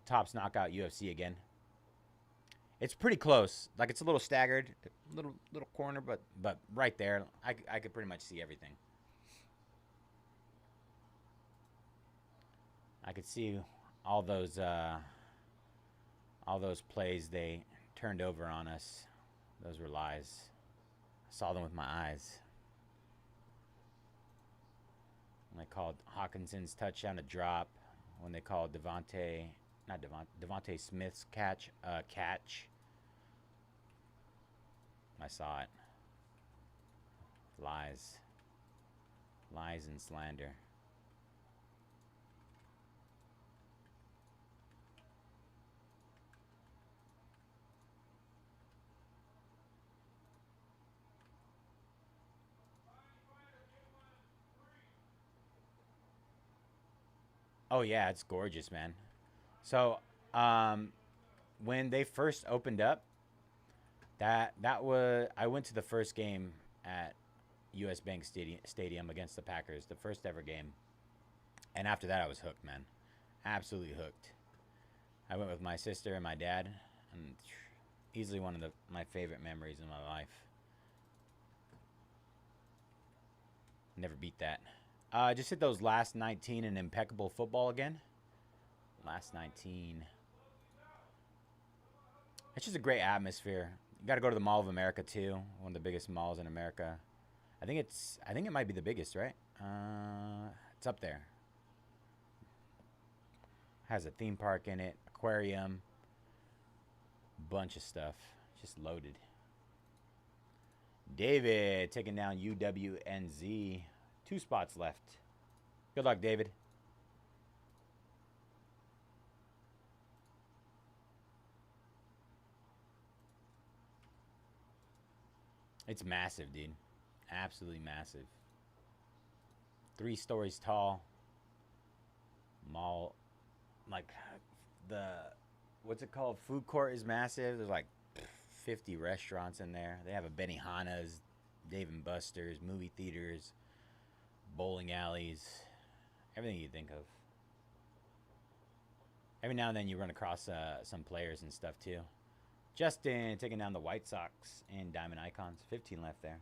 Tops Knockout UFC again. It's pretty close. Like it's a little staggered, little corner, but right there, I could pretty much see everything. I could see all those plays they turned over on us. Those were lies. Saw them with my eyes. When they called Hawkinson's touchdown a drop. When they called Devontae Smith's catch catch. I saw it. Lies. Lies and slander. Oh yeah, it's gorgeous, man. So, when they first opened up, that was I went to the first game at U.S. Bank Stadium against the Packers, the first ever game, and after that I was hooked, man, absolutely hooked. I went with my sister and my dad, and easily one of my favorite memories in my life. Never beat that. Just hit those last 19 in impeccable football again. Last 19. It's just a great atmosphere. You got to go to the Mall of America too, one of the biggest malls in America. I think it might be the biggest, right? It's up there. Has a theme park in it, aquarium, bunch of stuff, just loaded. David taking down UWNZ. 2 spots left. Good luck, David. It's massive, dude. Absolutely massive. 3 stories tall. Mall, like the, what's it called? Food court is massive. There's like 50 restaurants in there. They have a Benihana's, Dave and Buster's, movie theaters, bowling alleys, everything you think of. Every now and then you run across some players and stuff too. Justin taking down the White Sox and Diamond Icons. 15 left there.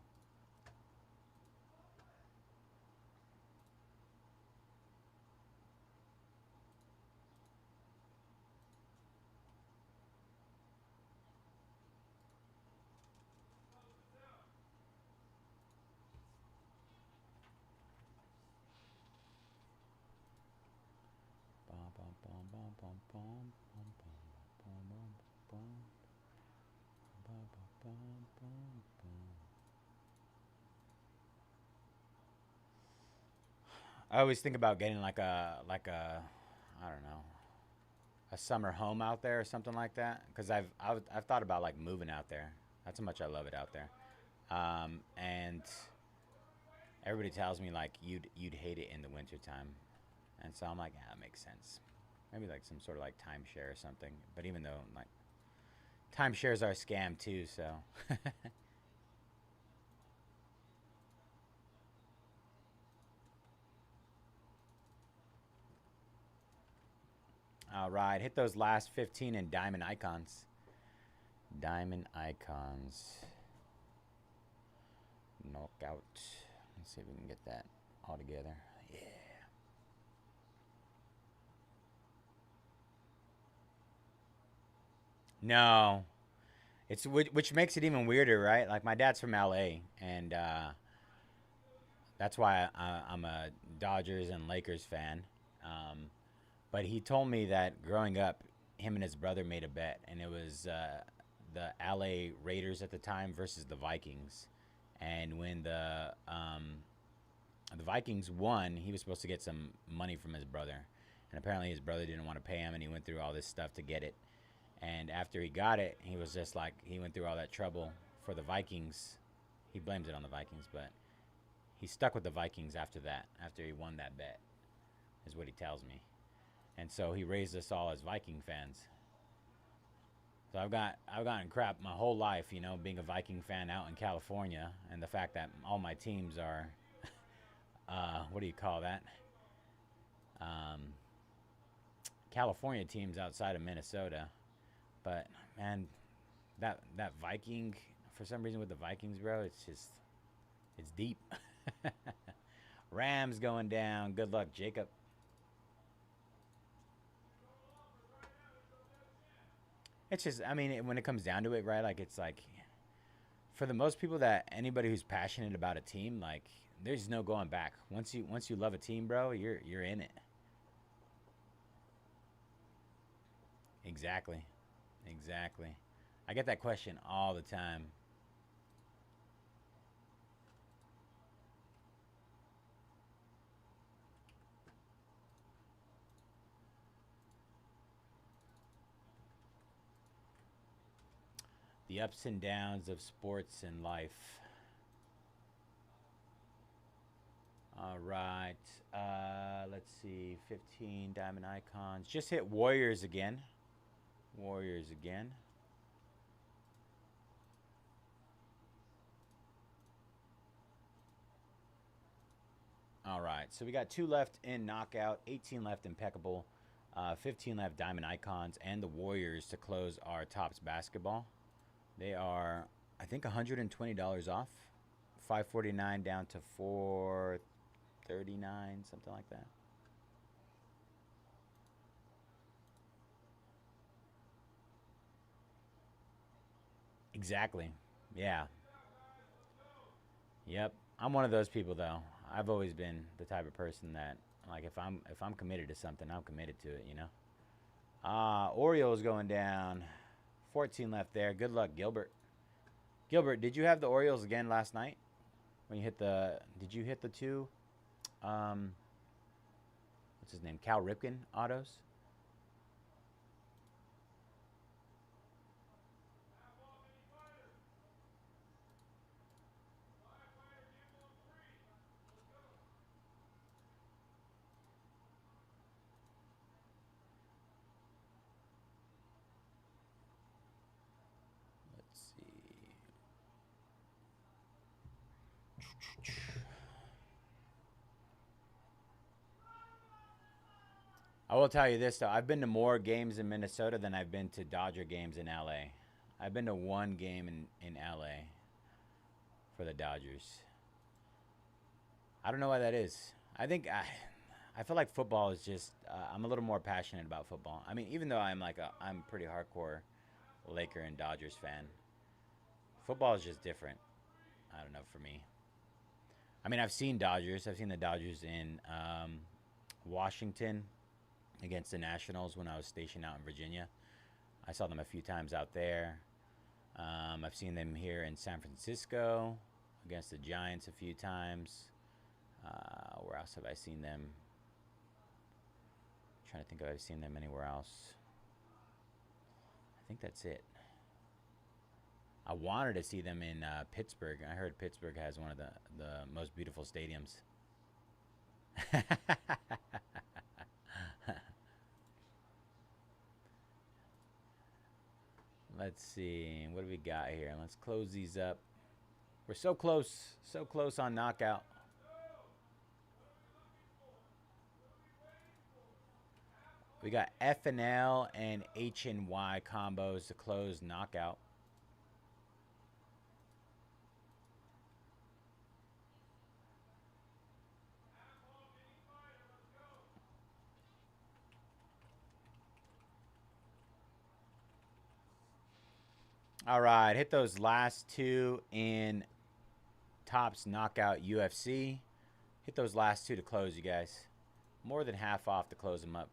I always think about getting like a I don't know, a summer home out there or something like that, because I've thought about like moving out there. That's how much I love it out there. And everybody tells me like you'd hate it in the wintertime, and so I'm like, yeah, that makes sense. Maybe like some sort of like timeshare or something. But even though like timeshares are a scam too, so. All right, hit those last 15 in Diamond Icons. Diamond Icons. Knockout. Let's see if we can get that all together. Yeah. No. It's which makes it even weirder, right? Like my dad's from LA, and that's why I'm a Dodgers and Lakers fan. But he told me that growing up, him and his brother made a bet, and it was the LA Raiders at the time versus the Vikings. And when the Vikings won, he was supposed to get some money from his brother, and apparently his brother didn't want to pay him, and he went through all this stuff to get it. And after he got it, he was just like, he went through all that trouble for the Vikings. He blames it on the Vikings, but he stuck with the Vikings after that, after he won that bet, is what he tells me. And so he raised us all as Viking fans. So I've gotten crap my whole life, you know, being a Viking fan out in California, and the fact that all my teams are, what do you call that? California teams outside of Minnesota. But man, that Viking, for some reason with the Vikings, bro, it's deep. Rams going down. Good luck, Jacob. It's just, I mean, when it comes down to it, right? Like it's like, for the most people, that anybody who's passionate about a team, like there's no going back. Once you love a team, bro, you're in it. Exactly. Exactly. I get that question all the time. The ups and downs of sports and life. All right. Let's see. 15 diamond icons. Just hit Warriors again. Warriors again. All right. So we got 2 left in knockout, 18 left impeccable, 15 left diamond icons, and the Warriors to close our tops basketball. They are, I think, $120 off. $549 down to $439, something like that. Exactly. Yeah. Yep. I'm one of those people though. I've always been the type of person that, like, if I'm committed to something, I'm committed to it, you know. Orioles going down. 14 left there. Good luck, Gilbert. Gilbert, did you have the Orioles again last night? When you hit the, did you hit the 2 what's his name? Cal Ripken autos? Let's see. I will tell you this though, I've been to more games in Minnesota than I've been to Dodger games in LA. I've been to 1 game in LA for the Dodgers. I don't know why that is. I feel like football is just I'm a little more passionate about football. I mean, even though I'm pretty hardcore Laker and Dodgers fan, football is just different. I don't know, for me. I mean, I've seen Dodgers. I've seen the Dodgers in Washington against the Nationals when I was stationed out in Virginia. I saw them a few times out there. I've seen them here in San Francisco against the Giants a few times. Where else have I seen them? I'm trying to think if I've seen them anywhere else. I think that's it. I wanted to see them in Pittsburgh. I heard Pittsburgh has one of the most beautiful stadiums. Let's see. What do we got here? Let's close these up. We're so close. So close on knockout. We got F and L and H and Y combos to close knockout. All right, hit those last 2 in Tops Knockout UFC. Hit those last 2 to close, you guys. More than half off to close them up.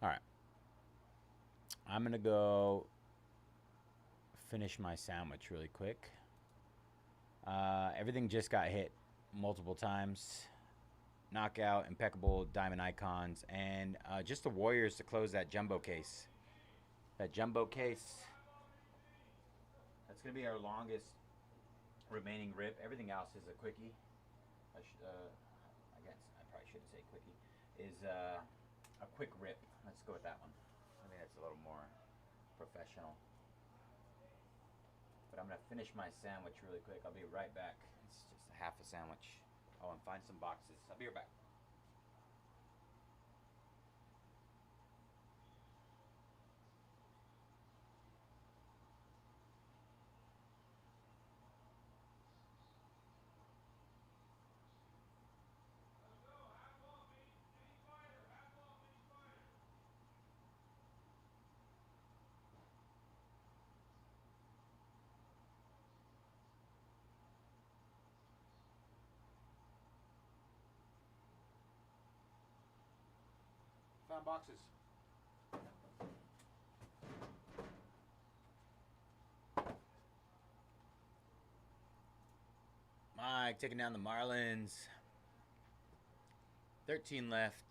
All right. I'm going to go finish my sandwich really quick. Everything just got hit multiple times. Knockout, impeccable, diamond icons, and just the Warriors to close that jumbo case. That jumbo case, that's going to be our longest remaining rip. Everything else is a quickie. I guess I probably shouldn't say quickie. Is a quick rip. Let's go with that one. I think that's a little more professional. But I'm going to finish my sandwich really quick. I'll be right back. It's just a half a sandwich. Oh, and find some boxes. I'll be right back. found boxes. Mike taking down the Marlins. 13 left.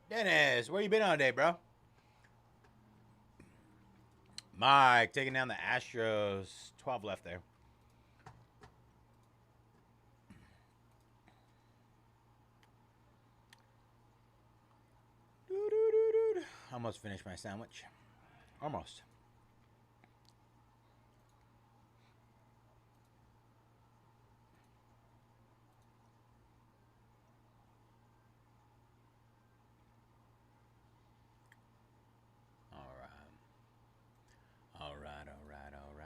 Dennis, where you been all day, bro? Mike taking down the Astros. 12 left there. Doo-doo-doo-doo. Almost finished my sandwich. Almost. All right. All right, all right, all right.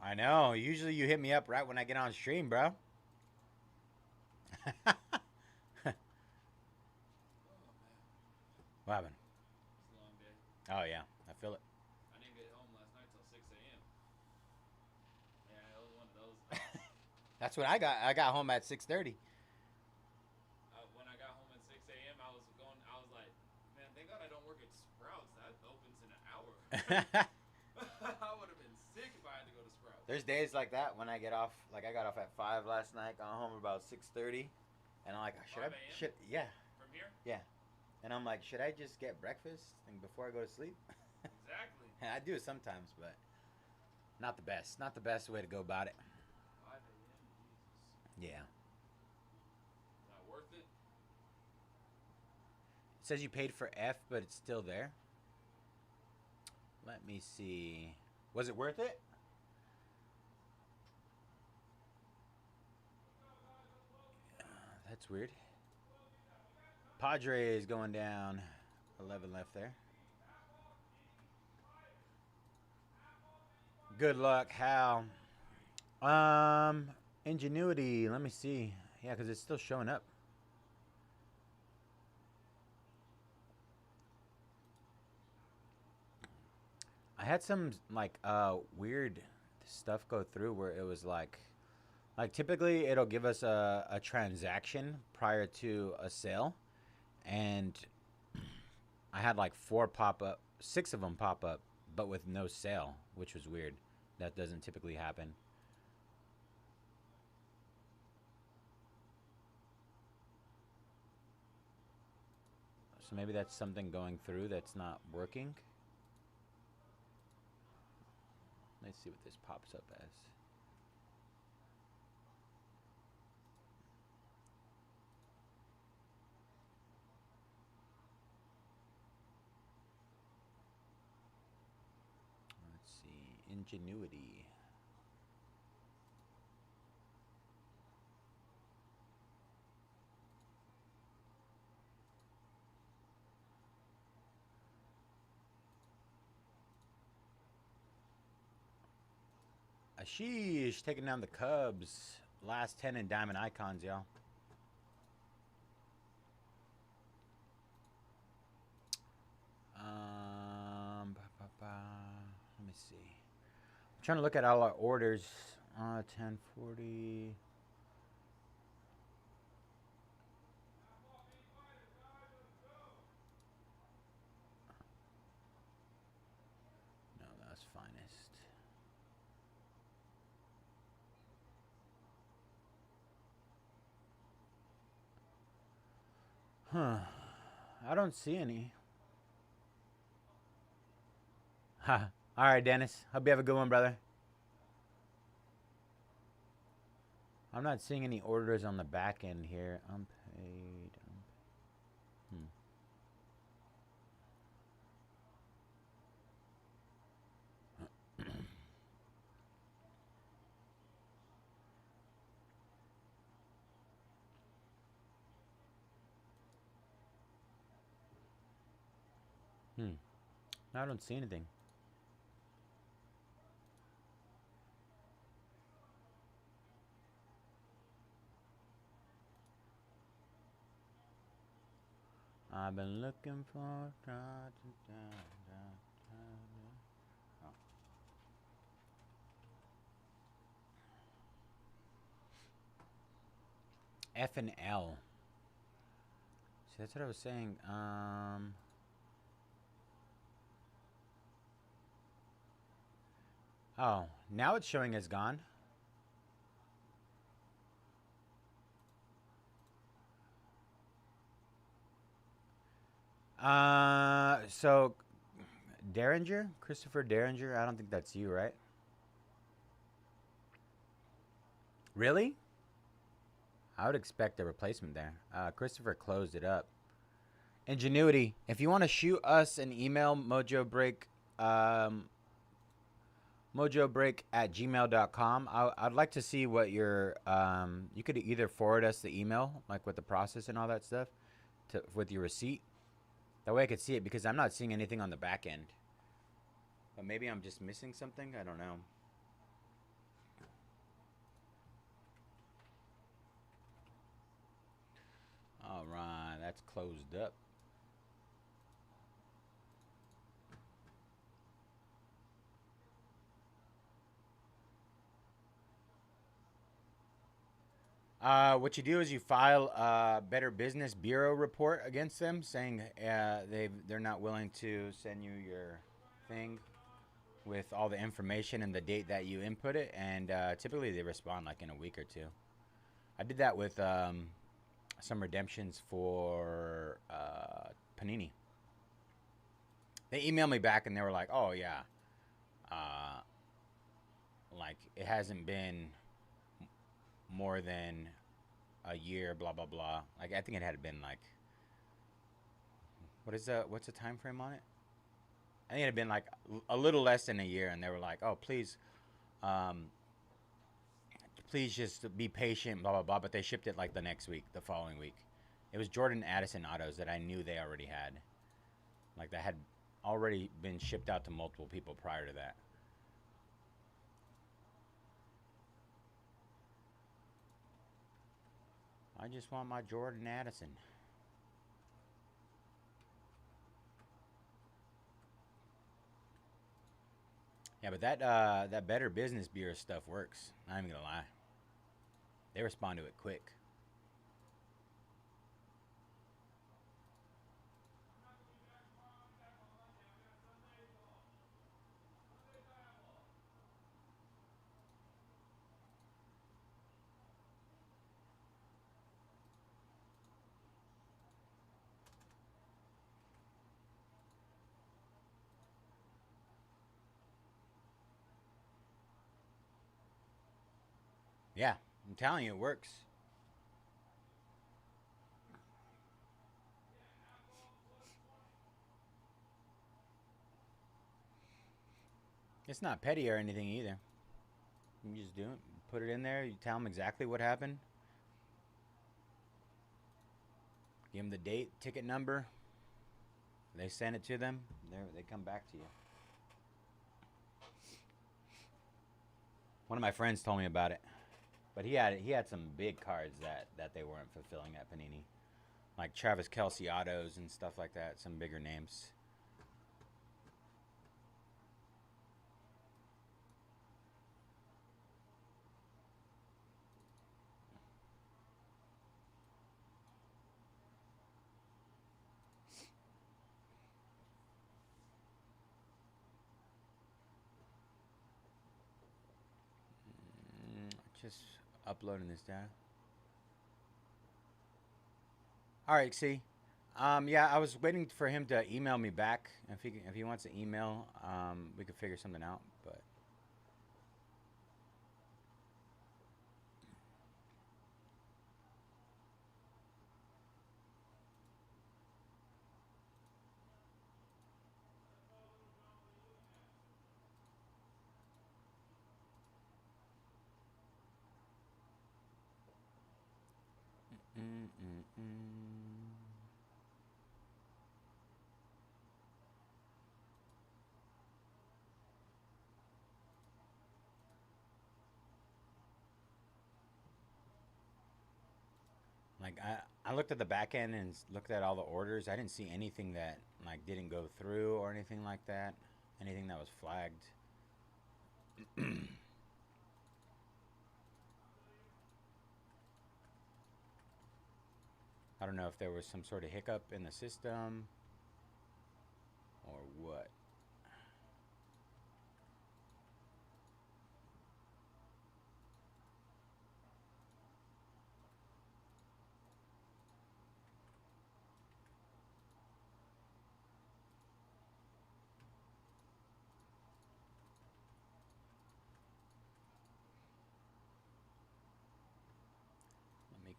I know. Usually you hit me up right when I get on stream, bro. What happened? It's a long day. Oh, yeah. I feel it. I didn't get home last night till 6 a.m. Yeah, it was one of those. That's what I got. I got home at 6:30. When I got home at 6 a.m., I was like, man, thank God I don't work at Sprouts. That opens in an hour. I would have been sick if I had to go to Sprouts. There's days like that when I get off. Like I got off at 5 last night. Got home about 6:30, and I'm like, 5 a.m.? yeah. From here? Yeah. And I'm like, should I just get breakfast and before I go to sleep? Exactly. And I do it sometimes, but not the best. Not the best way to go about it. 5 a.m. Jesus. Yeah. Not worth it. It says you paid for F, but it's still there. Let me see. Was it worth it? That's weird. Padres going down. 11 left there. Good luck, Hal. Ingenuity. Let me see. Yeah, because it's still showing up. I had some like weird stuff go through where it was like typically it'll give us a transaction prior to a sale, and I had like 4 pop up, 6 of them pop up, but with no sale, which was weird. That doesn't typically happen. So maybe that's something going through that's not working. Let's see what this pops up as. Let's see. Ingenuity. Ashish taking down the Cubs. Last 10 in Diamond Icons, y'all. Let me see. I'm trying to look at all our orders. 1040. No, that's finest. Huh. I don't see any. Ha. All right, Dennis. Hope you have a good one, brother. I'm not seeing any orders on the back end here. Unpaid. I don't see anything. I've been looking for. F and L. See, that's what I was saying. Oh, now it's showing as gone. So Derringer, Christopher Derringer. I don't think that's you, right? Really? I would expect a replacement there. Christopher closed it up. Ingenuity. If you want to shoot us an email, um, mojobreak at gmail.com. I'd like to see what your, you could either forward us the email, like with the process and all that stuff, with your receipt. That way I could see it because I'm not seeing anything on the back end. But maybe I'm just missing something. I don't know. All right, that's closed up. What you do is you file a Better Business Bureau report against them, saying they're not willing to send you your thing with all the information and the date that you input it, and typically they respond like in a week or two. I did that with some redemptions for Panini. They emailed me back and they were like, "Oh yeah, uh, like it hasn't been more than a year, blah blah blah." Like I think it had been like, what's the time frame on it? I think it had been like a little less than a year, and they were like, "Oh please, um, please just be patient, blah blah blah." But they shipped it like the next week, the following week. It was Jordan Addison autos that I knew they already had, like that had already been shipped out to multiple people prior to that. I just want my Jordan Addison. Yeah, but that Better Business Bureau stuff works. Not even gonna lie. They respond to it quick. I'm not gonna be back tomorrow. I'll be back on Monday. I've got Sundays off. Sundays I have off. Yeah, I'm telling you, it works. Yeah, half off plus 20. It's not petty or anything either. You just do it, put it in there. You tell them exactly what happened. Give them the date, ticket number. They send it to them. They come back to you. One of my friends told me about it, but he had some big cards that they weren't fulfilling at Panini, like Travis Kelsey autos and stuff like that. Some bigger names. Just uploading this down. All right, see. Yeah, I was waiting for him to email me back. If he wants to email, we could figure something out. But like I looked at the back end and looked at all the orders. I didn't see anything that like didn't go through or anything like that. Anything that was flagged. I don't know if there was some sort of hiccup in the system or what.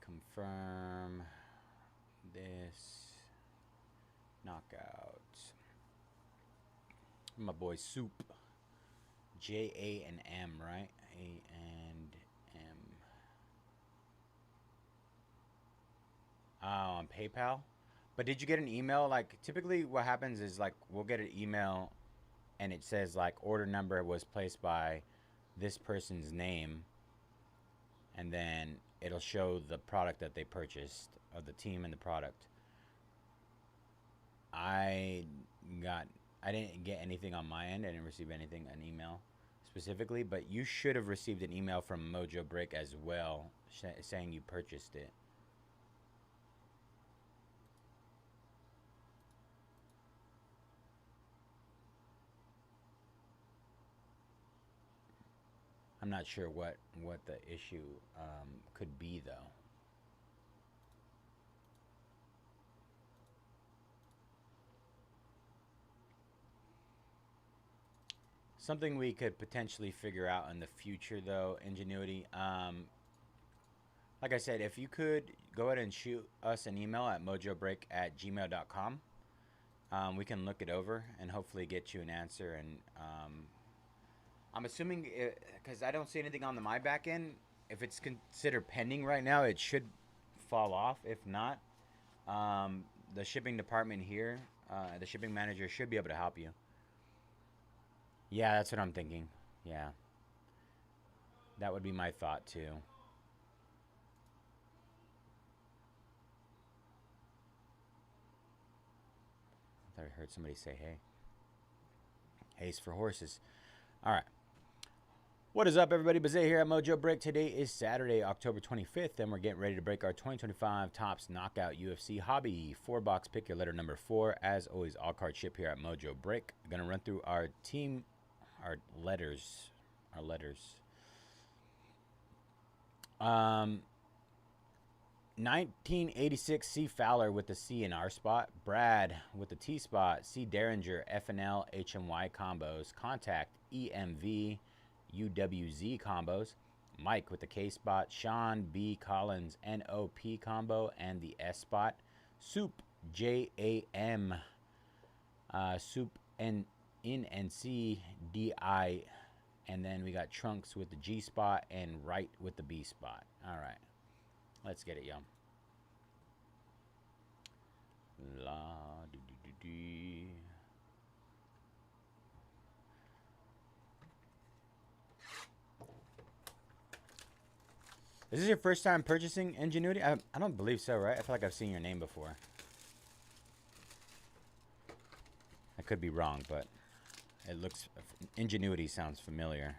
confirm this knockout. My boy Soup. J-A-N-M, right? A-and-M. Oh, on PayPal? But did you get an email? Like, typically what happens is, like, we'll get an email and it says, like, order number was placed by this person's name. And then it'll show the product that they purchased, of the team and the product. I didn't get anything on my end. I didn't receive anything, an email specifically, but you should have received an email from Mojobreak as well saying you purchased it. I'm not sure what the issue could be, though. Something we could potentially figure out in the future, though, Ingenuity. Like I said, if you could go ahead and shoot us an email at mojobreak@gmail.com, we can look it over and hopefully get you an answer. And I'm assuming, because I don't see anything on my back end, if it's considered pending right now, it should fall off. If not, the shipping department here, the shipping manager should be able to help you. Yeah, that's what I'm thinking. Yeah. That would be my thought, too. I thought I heard somebody say, hey. Hay's for horses. All right. What is up, everybody? Bayze here at Mojobreak. Today is Saturday, October 25th, and we're getting ready to break our 2025 Topps Knockout UFC Hobby 4-box. Pick your letter number 4. As always, all cards ship here at Mojobreak. I'm going to run through our team, our letters. 1986 C. Fowler with the C in our spot. Brad with the T spot. C. Derringer, FNL, HMY combos. Contact, EMV, UWZ combos. Mike with the K spot. Sean B. Collins, NOP combo, and the S spot. Soup, JAM. Soup, NNC, DI. And then we got Trunks with the G spot and Wright with the B spot. All right. Let's get it, yo. La dee dee dee dee. Is this your first time purchasing Ingenuity? I don't believe so, right? I feel like I've seen your name before. I could be wrong, but it looks... Ingenuity sounds familiar.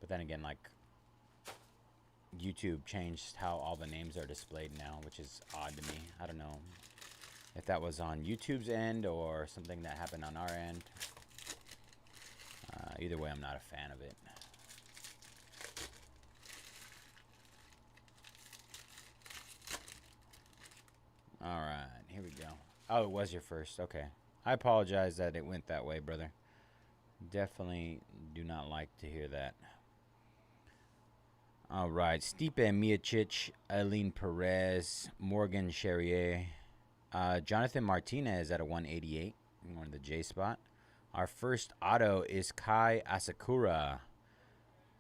But then again, like... YouTube changed how all the names are displayed now, which is odd to me. I don't know if that was on YouTube's end or something that happened on our end. Either way, I'm not a fan of it. All right, here we go. Oh, it was your first. Okay. I apologize that it went that way, brother. Definitely do not like to hear that. All right, Stipe Miocic, Eileen Perez, Morgan Charrier, Jonathan Martinez at a 188, one of the J spot. Our first auto is Kai Asakura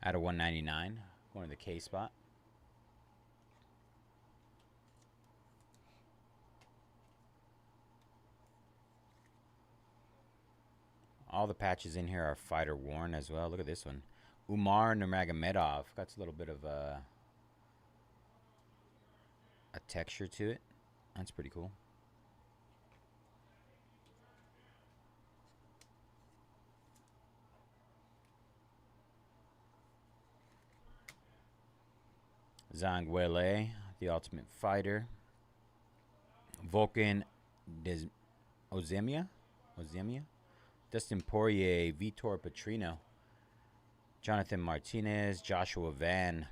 at a 199, one of the K spot. All the patches in here are fighter worn as well. Look at this one. Umar Nurmagomedov. Got a little bit of a texture to it. That's pretty cool. Zhang Weili, the Ultimate Fighter. Volkan Ozemia. Dustin Poirier, Vitor Petrino. Jonathan Martinez, Joshua Van,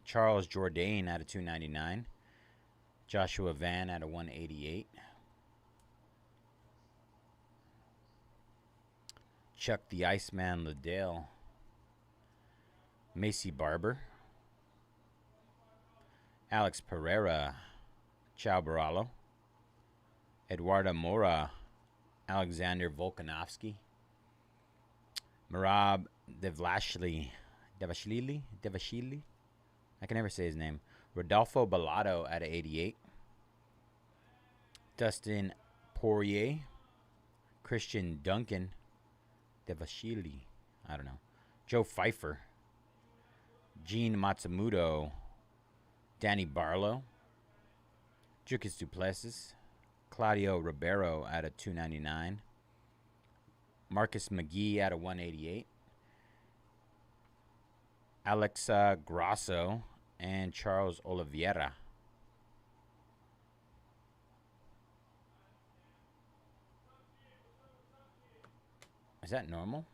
Charles Jourdain at a 299, Joshua Van at a 188, Chuck the Iceman Liddell, Macy Barber, Alex Pereira, Chao Baralo, Eduardo Mora, Alexander Volkanovski, Marab Devashili. I can never say his name. Rodolfo Bellotto at 88. Dustin Poirier, Christian Duncan, Devashili. I don't know. Joe Pfeiffer, Gene Matsumoto, Danny Barlow, Jukis Duplessis, Claudio Ribeiro at a 299. Marcus McGee at a 188. Alexa Grasso and Charles Oliveira. Is that normal?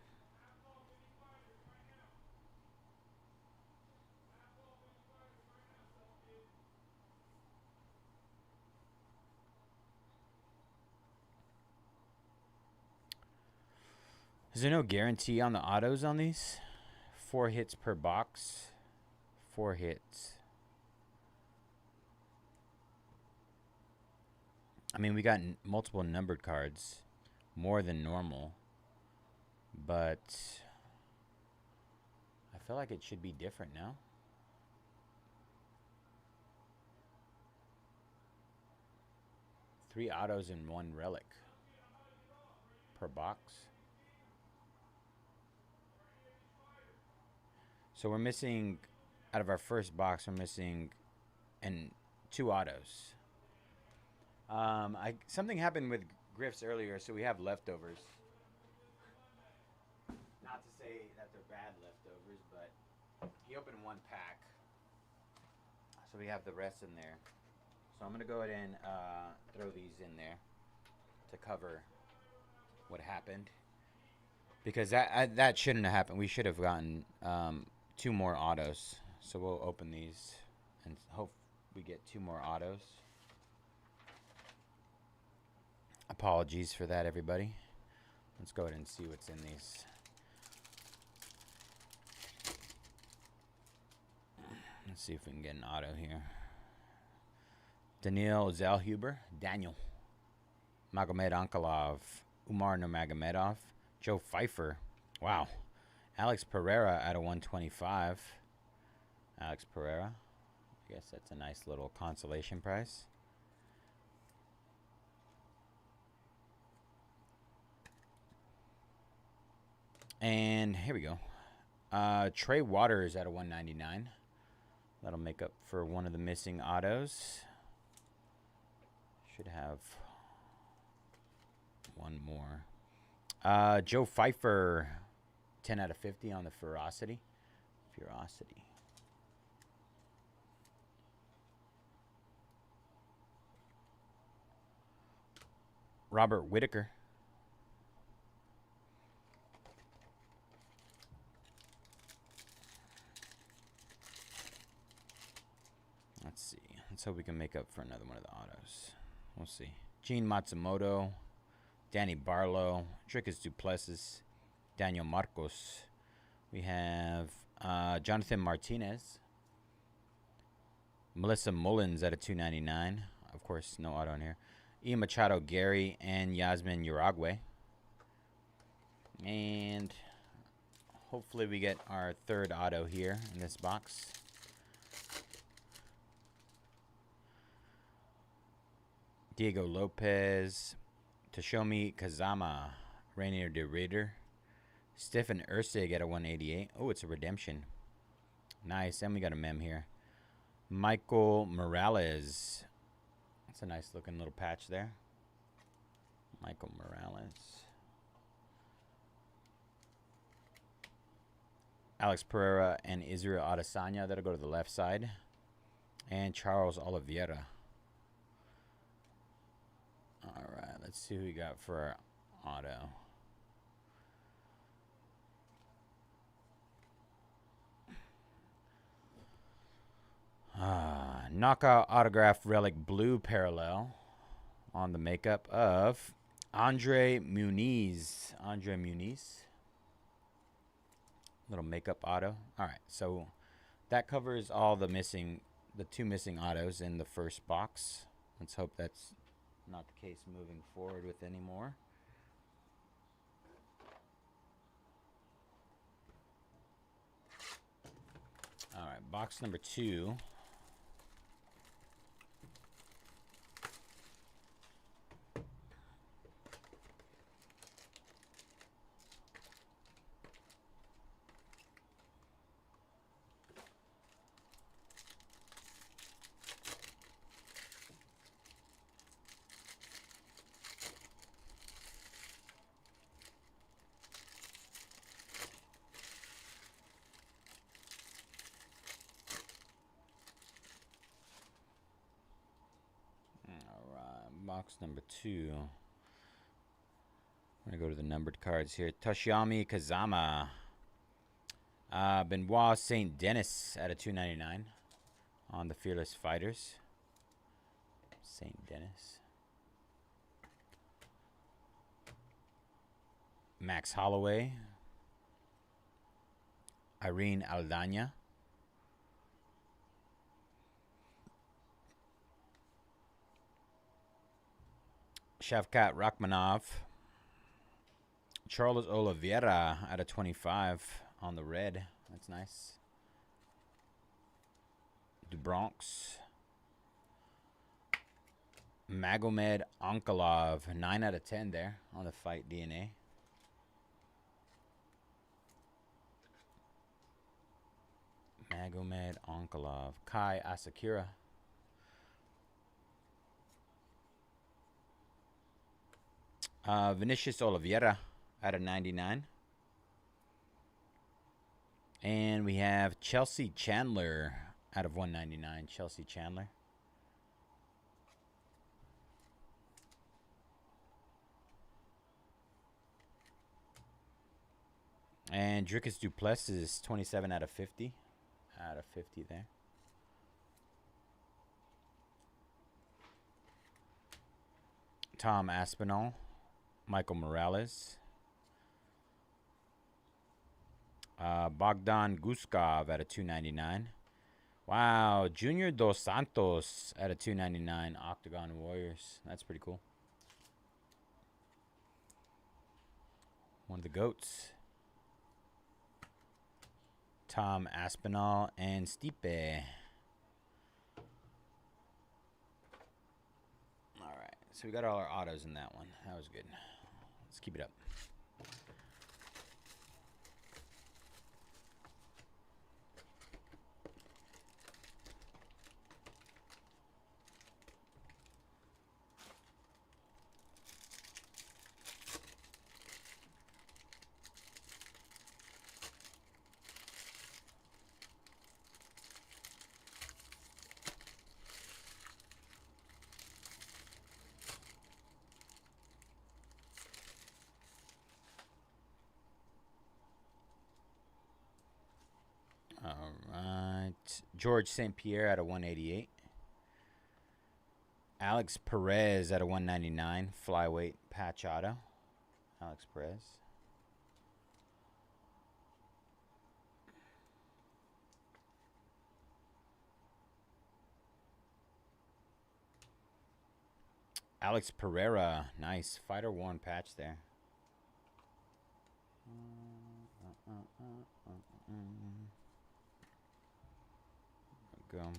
Is there no guarantee on the autos on these? 4 hits per box. 4 hits. I mean, we got multiple numbered cards. More than normal. But I feel like it should be different now. Three autos and 1 relic per box. So we're missing, out of our first box, we're missing 2 autos. Something happened with Griff's earlier, so we have leftovers. Not to say that they're bad leftovers, but he opened 1 pack. So we have the rest in there. So I'm going to go ahead and throw these in there to cover what happened. Because that shouldn't have happened. We should have gotten 2 more autos. So we'll open these and hope we get 2 more autos. Apologies for that, everybody. Let's go ahead and see what's in these. Let's see if we can get an auto here. Daniil Zellhuber, Daniel. Magomed Ankalov, Umar Nurmagomedov, Joe Pfeiffer. Wow. Alex Pereira at a 125. Alex Pereira. I guess that's a nice little consolation prize. And here we go. Trey Waters at a 199. That'll make up for one of the missing autos. Should have 1 more. Joe Pfeiffer, 10 out of 50 on the Ferocity. Robert Whitaker. Let's see. Let's hope we can make up for another one of the autos. We'll see. Gene Matsumoto, Danny Barlow, Jukis Duplessis, Daniel Marcos. We have Jonathan Martinez, Melissa Mullins at a 299. Of course, no auto in here. Ian Machado Gary and Yasmin Uruguay. And hopefully we get our 3rd auto here in this box. Diego Lopez, Toshomi Kazama, Rainier de Raider, Stefan Ursig at a 188. Oh, it's a redemption. Nice. And we got a mem here. Michael Morales. That's a nice looking little patch there. Michael Morales. Alex Pereira and Israel Adesanya. That'll go to the left side. And Charles Oliveira. All right, let's see who we got for our auto. Knockout autograph relic blue parallel on the makeup of Andre Muniz. Little makeup auto. All right, so that covers all the missing the 2 missing autos in the first box. Let's hope that's not the case moving forward with any more. All right, box number 2. Box number 2. I'm going to go to the numbered cards here. Toshiyami Kazama. Benoit St. Denis at a 299 on the Fearless Fighters. St. Denis. Max Holloway. Irene Aldana. Shavkat Rakhmonov. Charles Oliveira out of 25 on the red. That's nice. DuBronx. Magomed Onkolov. 9 out of 10 there on the Fight DNA. Magomed Onkolov. Kai Asakura. Vinicius Oliveira out of 99. And we have Chelsea Chandler out of 199. Chelsea Chandler. And Dricus Duplessis, 27 out of 50. Out of 50 there. Tom Aspinall. Michael Morales. Bogdan Guskov at a 299. Wow, Junior Dos Santos at a 299. Octagon Warriors. That's pretty cool. One of the GOATs. Tom Aspinall and Stipe. All right, so we got all our autos in that one. That was good. Let's keep it up. All right. George St. Pierre at a 188. Alex Perez at a 199. Flyweight patch auto. Alex Perez. Alex Pereira. Nice. Fighter worn patch there. Go.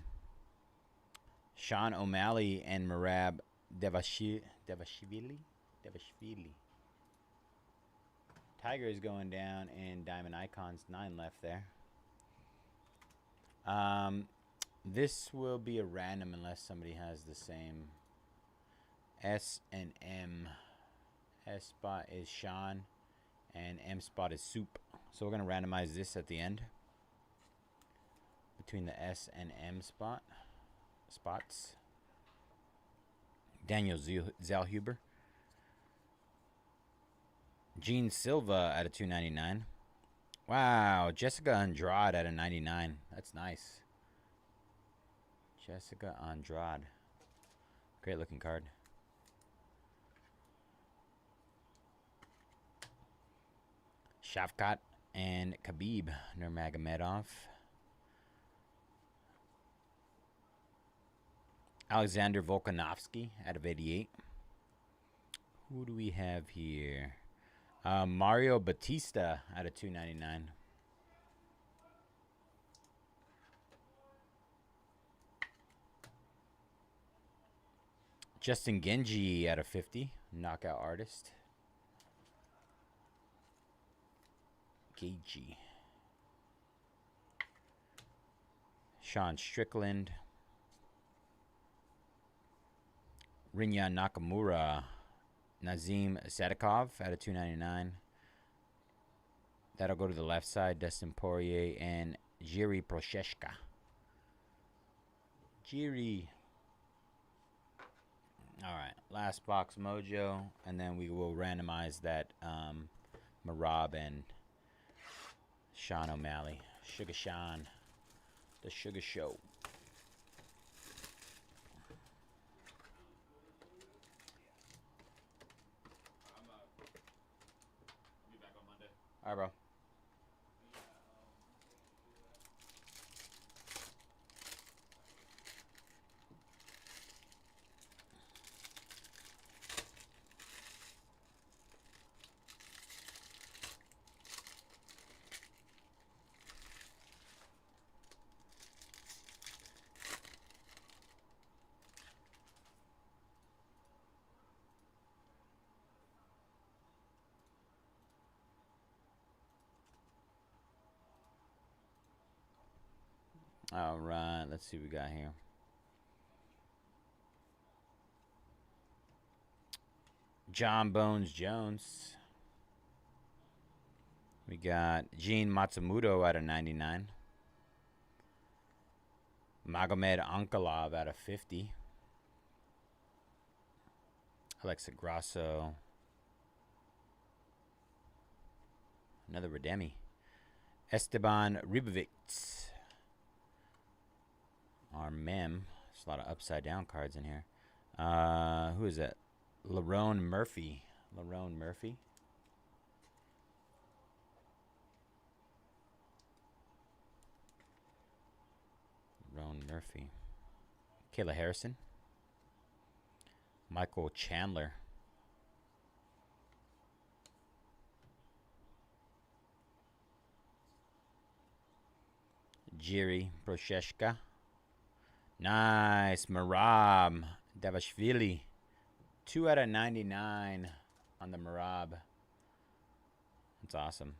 Sean O'Malley and Merab Devashvili. Tiger is going down in Diamond Icons. 9 left there. This will be a random unless somebody has the same. S and M. S spot is Sean and M spot is Soup. So we're going to randomize this at the end. Between the S and M spots. Daniel Zellhuber. Gene Silva at a 299. Wow, Jessica Andrade at a 99. That's nice. Jessica Andrade. Great looking card. Shavkat and Khabib Nurmagomedov. Alexander Volkanovsky out of 88. Who do we have here? Mario Batista out of 299. Justin Genji out of 50. Knockout artist. Genji. Sean Strickland. Rinya Nakamura. Nazim Sadikov out of 299. That'll go to the left side. Dustin Poirier and Jiri Prochazka. Jiri. All right, last box mojo, and then we will randomize that Marab and Sean O'Malley. Sugar Sean, the Sugar Show. I'll be back on Monday. All right, bro. All right, let's see what we got here. John Bones Jones. We got Gene Matsumoto out of 99. Magomed Ankalaev out of 50. Alexa Grasso. Another Redemi. Esteban Ribovic. Our mem. There's a lot of upside down cards in here. Who is that? Lerone Murphy. Lerone Murphy. Lerone Murphy. Kayla Harrison. Michael Chandler. Jiri Prochazka. Nice. Marab Davashvili. 2 out of 99 on the Marab. That's awesome.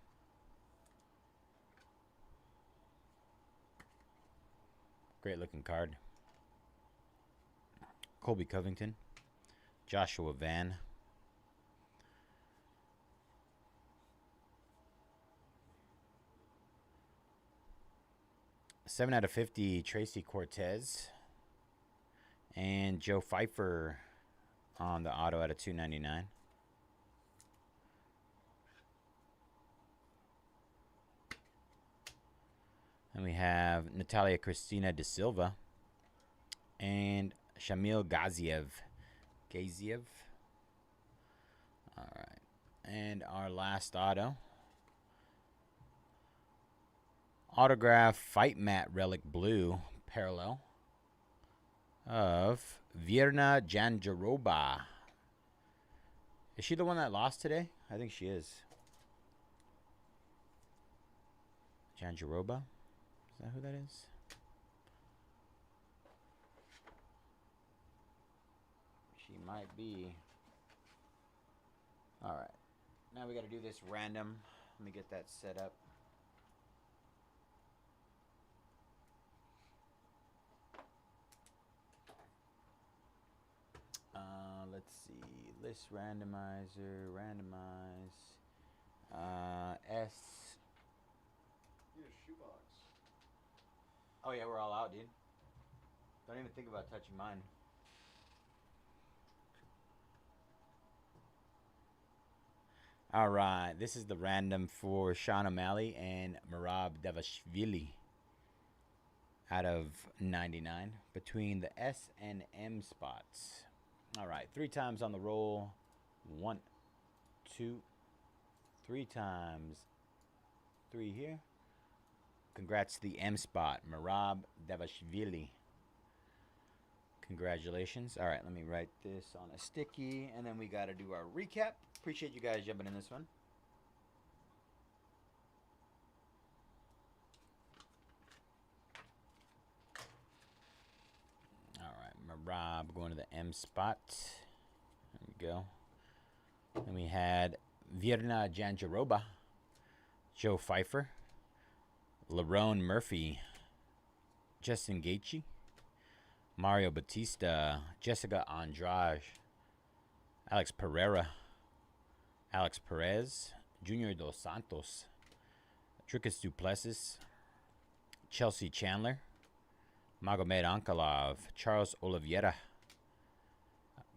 Great looking card. Colby Covington. Joshua Van. Seven out of 50, Tracy Cortez. And Joe Pfeiffer on the auto out of 299. And we have Natalia Cristina De Silva and Shamil Gaziev. All right. And our last auto. Autograph Fight Mat Relic Blue parallel of Virna Jandiroba. Is she the one that lost today? I think she is. Jandiroba? Is that who that is? She might be. All right. Now we got to do this random. Let me get that set up. Let's see. List randomizer. Randomize. S. You need a shoebox. Oh, yeah, we're all out, dude. Don't even think about touching mine. All right. This is the random for Sean O'Malley and Marab Davashvili out of 99 between the S and M spots. All right. 3 times on the roll. 1, 2, 3 times. 3 here. Congrats to the M spot, Marab Davashvili. Congratulations. All right, let me write this on a sticky, and then we got to do our recap. Appreciate you guys jumping in this one. All right, Rob going to the M spot. There we go. And we had Virna Janjaroba, Joe Pfeiffer, Lerone Murphy, Justin Gaethje, Mario Batista, Jessica Andrade, Alex Pereira, Alex Perez, Junior Dos Santos, Tricus Duplessis, Chelsea Chandler, Magomed Ankalaev, Charles Oliveira,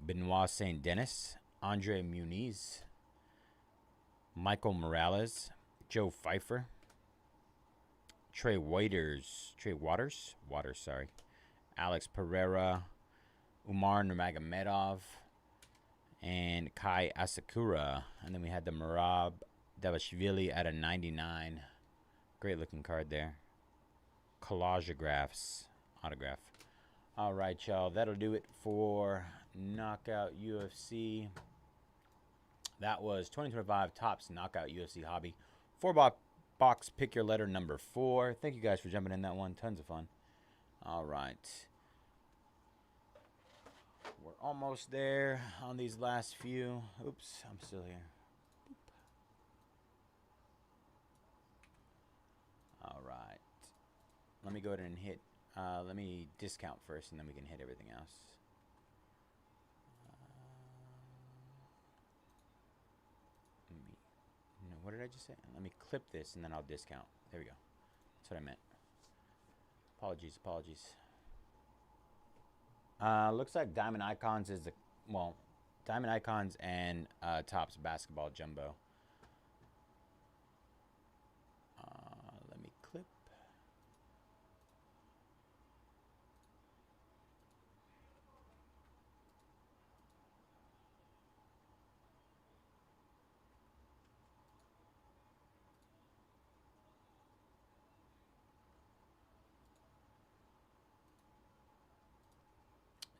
Benoit Saint Denis, Andre Muniz, Michael Morales, Joe Pfeiffer, Trey Waters, Alex Pereira, Umar Nurmagomedov, and Kai Asakura. And then we had the Merab Davashvili at a 99. Great looking card there. Collageographs, autograph. All right, y'all. That'll do it for Knockout UFC. That was 2025 Topps Knockout UFC Hobby. 4-box pick your letter number 4. Thank you guys for jumping in that one. Tons of fun. All right. We're almost there on these last few. Oops, I'm still here. All right. Let me go ahead and hit. Let me discount first, and then we can hit everything else. No, what did I just say? Let me clip this, and then I'll discount. There we go. That's what I meant. Apologies. Looks like Diamond Icons is Diamond Icons and Topps Basketball Jumbo. Let me clip.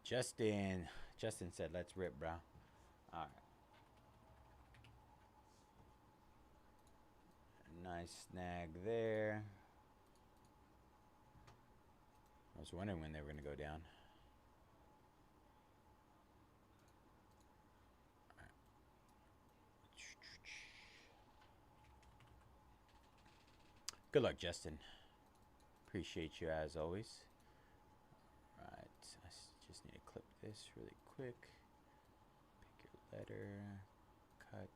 Justin said, let's rip, bro. All right. Nice snag there. I was wondering when they were going to go down. All right. Good luck, Justin. Appreciate you as always. Just need to clip this really quick. Pick your letter. Cut.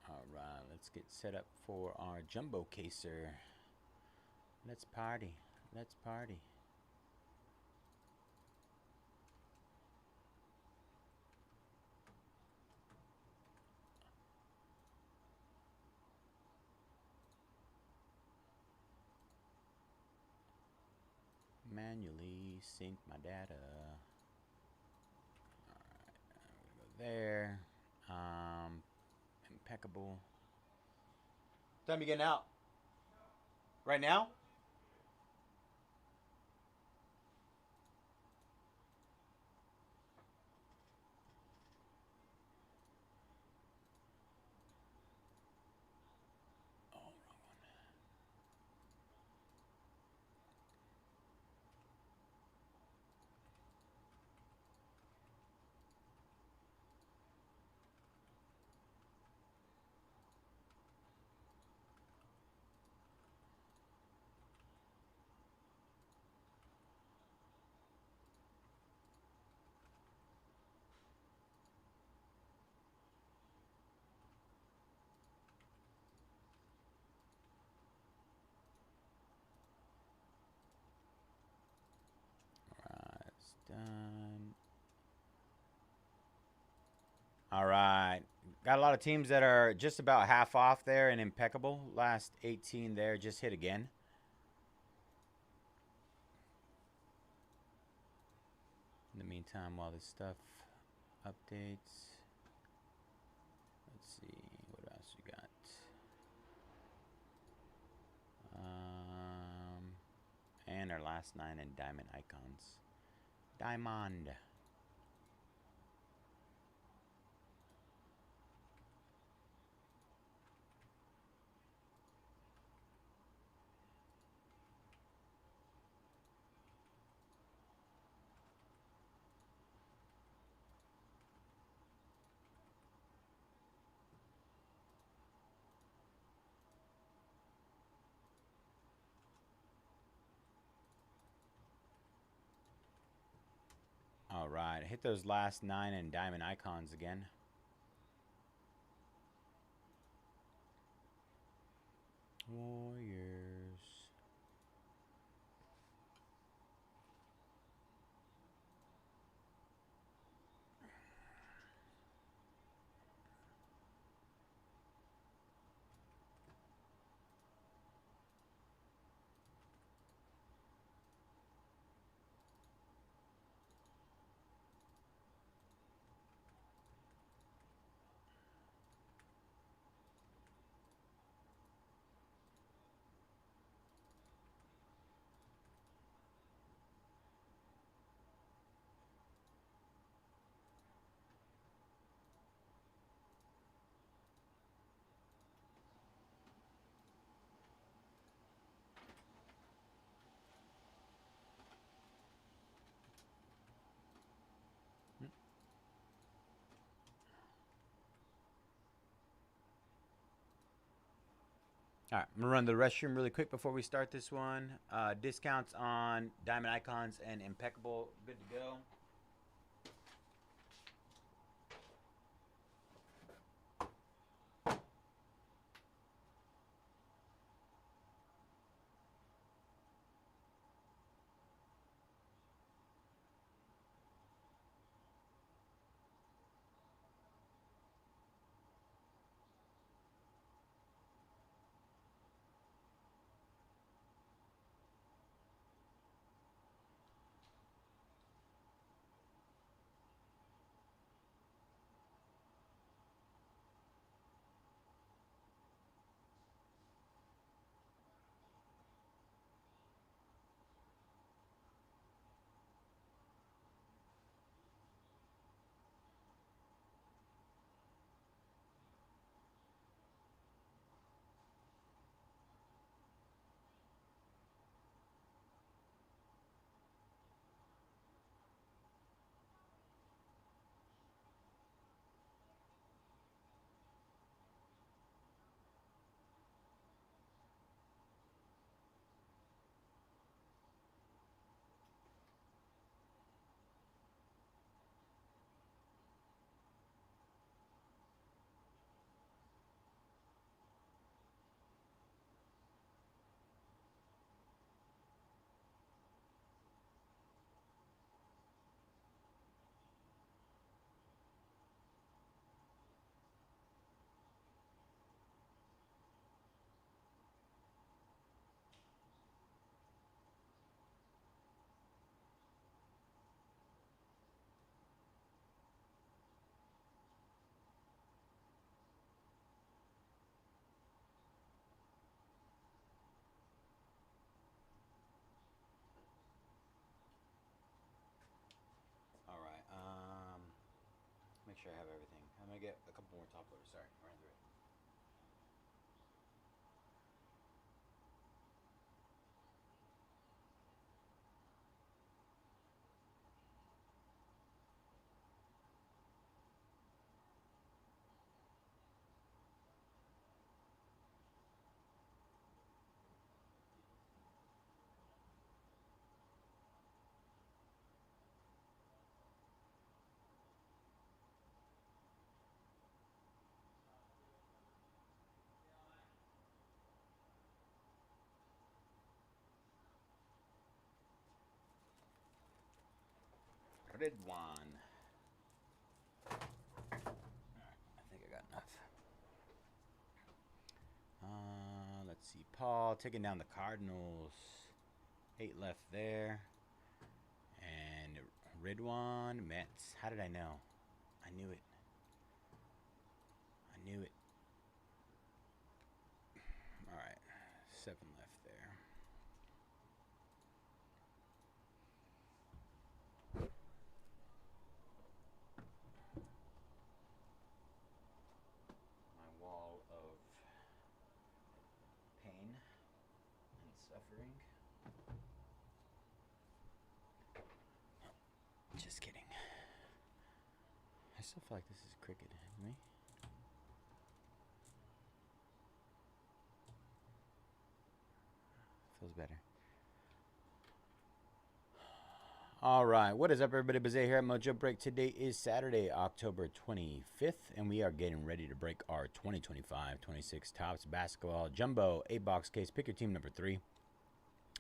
Alright, let's get set up for our jumbo caser. Let's party. Let's party. Manually sync my data. Alright, I'm gonna go there. Impeccable. What time you getting out? Right now? Oh, wrong one. Done. All right, Got a lot of teams that are just about half off there and impeccable. Last 18 there just hit again. In the meantime, while this stuff updates, let's see what else you got. And our last 9 in diamond icons. Diamond. All right, hit those last 9 in diamond icons again. Warriors. All right, I'm gonna run the restroom really quick before we start this one. Discounts on diamond icons and impeccable, good to go. All right, make sure I have everything. I'm gonna get a couple more top loaders. Sorry, ran through it. Red one. All right, I think I got enough. Paul taking down the Cardinals. 8 left there. And Ridwan Mets. How did I know? I knew it. I knew it. All right. 7 left there. My wall of pain and suffering. Just kidding. I still feel like this is crooked. Me? Feels better. All right. What is up, everybody? Bayze here at Mojobreak. Today is Saturday, October 25th, and we are getting ready to break our 2025-26 Topps Basketball Jumbo 8-box case. Pick your team number 3.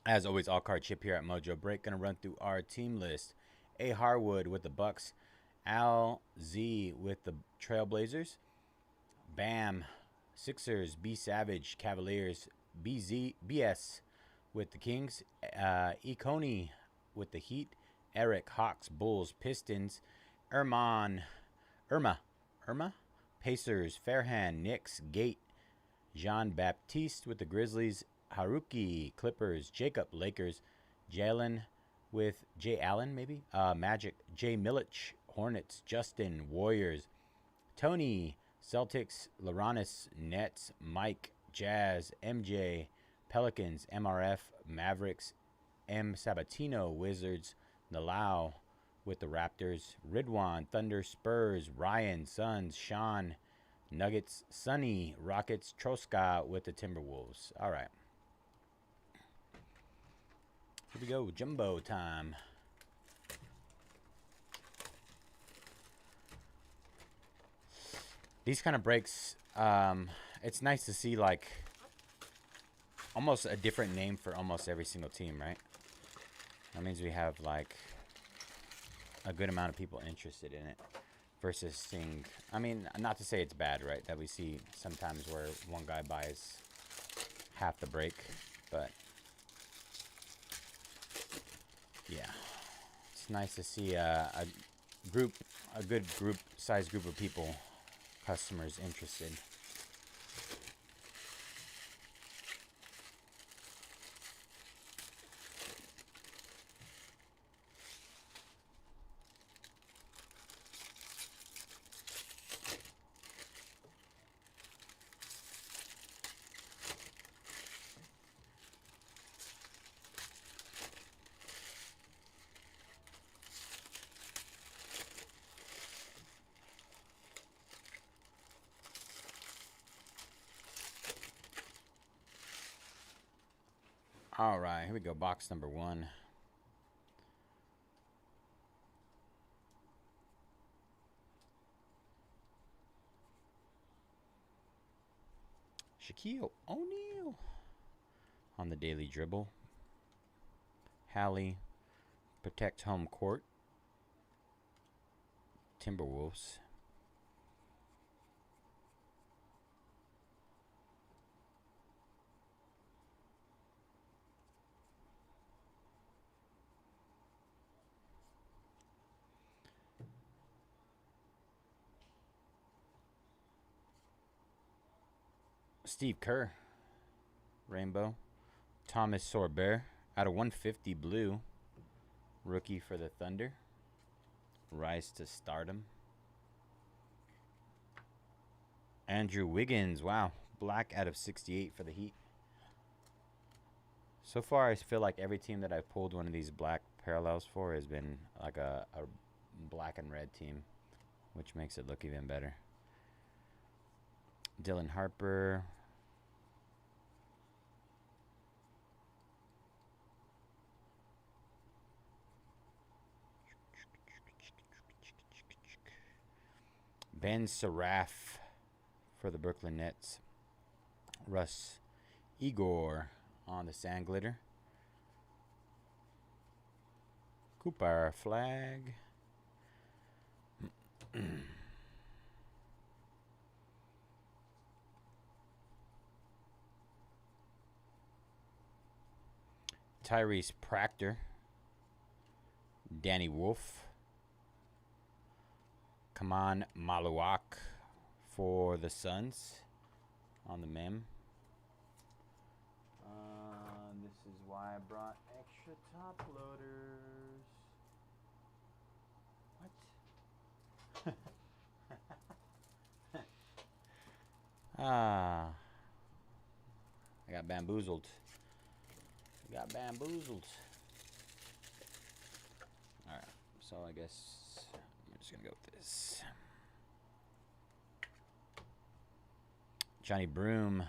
As always, all card chip here at Mojobreak. Going to run through our team list. A. Harwood with the Bucks. Al Z with the Trailblazers. Bam, Sixers. B. Savage, Cavaliers. BS with the Kings. E. Coney with the Heat. Eric, Hawks, Bulls, Pistons. Irma, Pacers. Fairhand, Knicks. Gate, Jean-Baptiste with the Grizzlies. Haruki, Clippers. Jacob, Lakers. Jalen with Jay Allen, maybe. Magic. Jay Milich, Hornets. Justin, Warriors. Tony, Celtics. Loranis, Nets. Mike, Jazz. MJ, Pelicans. MRF, Mavericks. M. Sabatino, Wizards. Nalau with the Raptors. Ridwan, Thunder. Spurs. Ryan, Suns. Sean, Nuggets. Sunny, Rockets. Troska with the Timberwolves. All right. Here we go. Jumbo time. These kind of breaks, it's nice to see like almost a different name for almost every single team, right? That means we have like a good amount of people interested in it versus seeing, I mean, not to say it's bad, right? That we see sometimes where one guy buys half the break, but yeah, it's nice to see a good size group of people, customers interested. All right, here we go. Box number 1. Shaquille O'Neal on the daily dribble. Hallie, protect home court. Timberwolves. Steve Kerr, rainbow. Thomas Sorber out of 150 blue, rookie for the Thunder. Rise to stardom. Andrew Wiggins, wow, black out of 68 for the Heat. So far, I feel like every team that I've pulled one of these black parallels for has been like a black and red team, which makes it look even better. Dylan Harper. Ben Seraph for the Brooklyn Nets. Russ Igor on the sand glitter. Cooper flag. Tyrese Proctor. Danny Wolf. Kaman Maluak for the Suns on the mem. This is why I brought extra top loaders. What? I got bamboozled. Got bamboozled. Alright, so I guess I'm just going to go with this. Johnny Broom.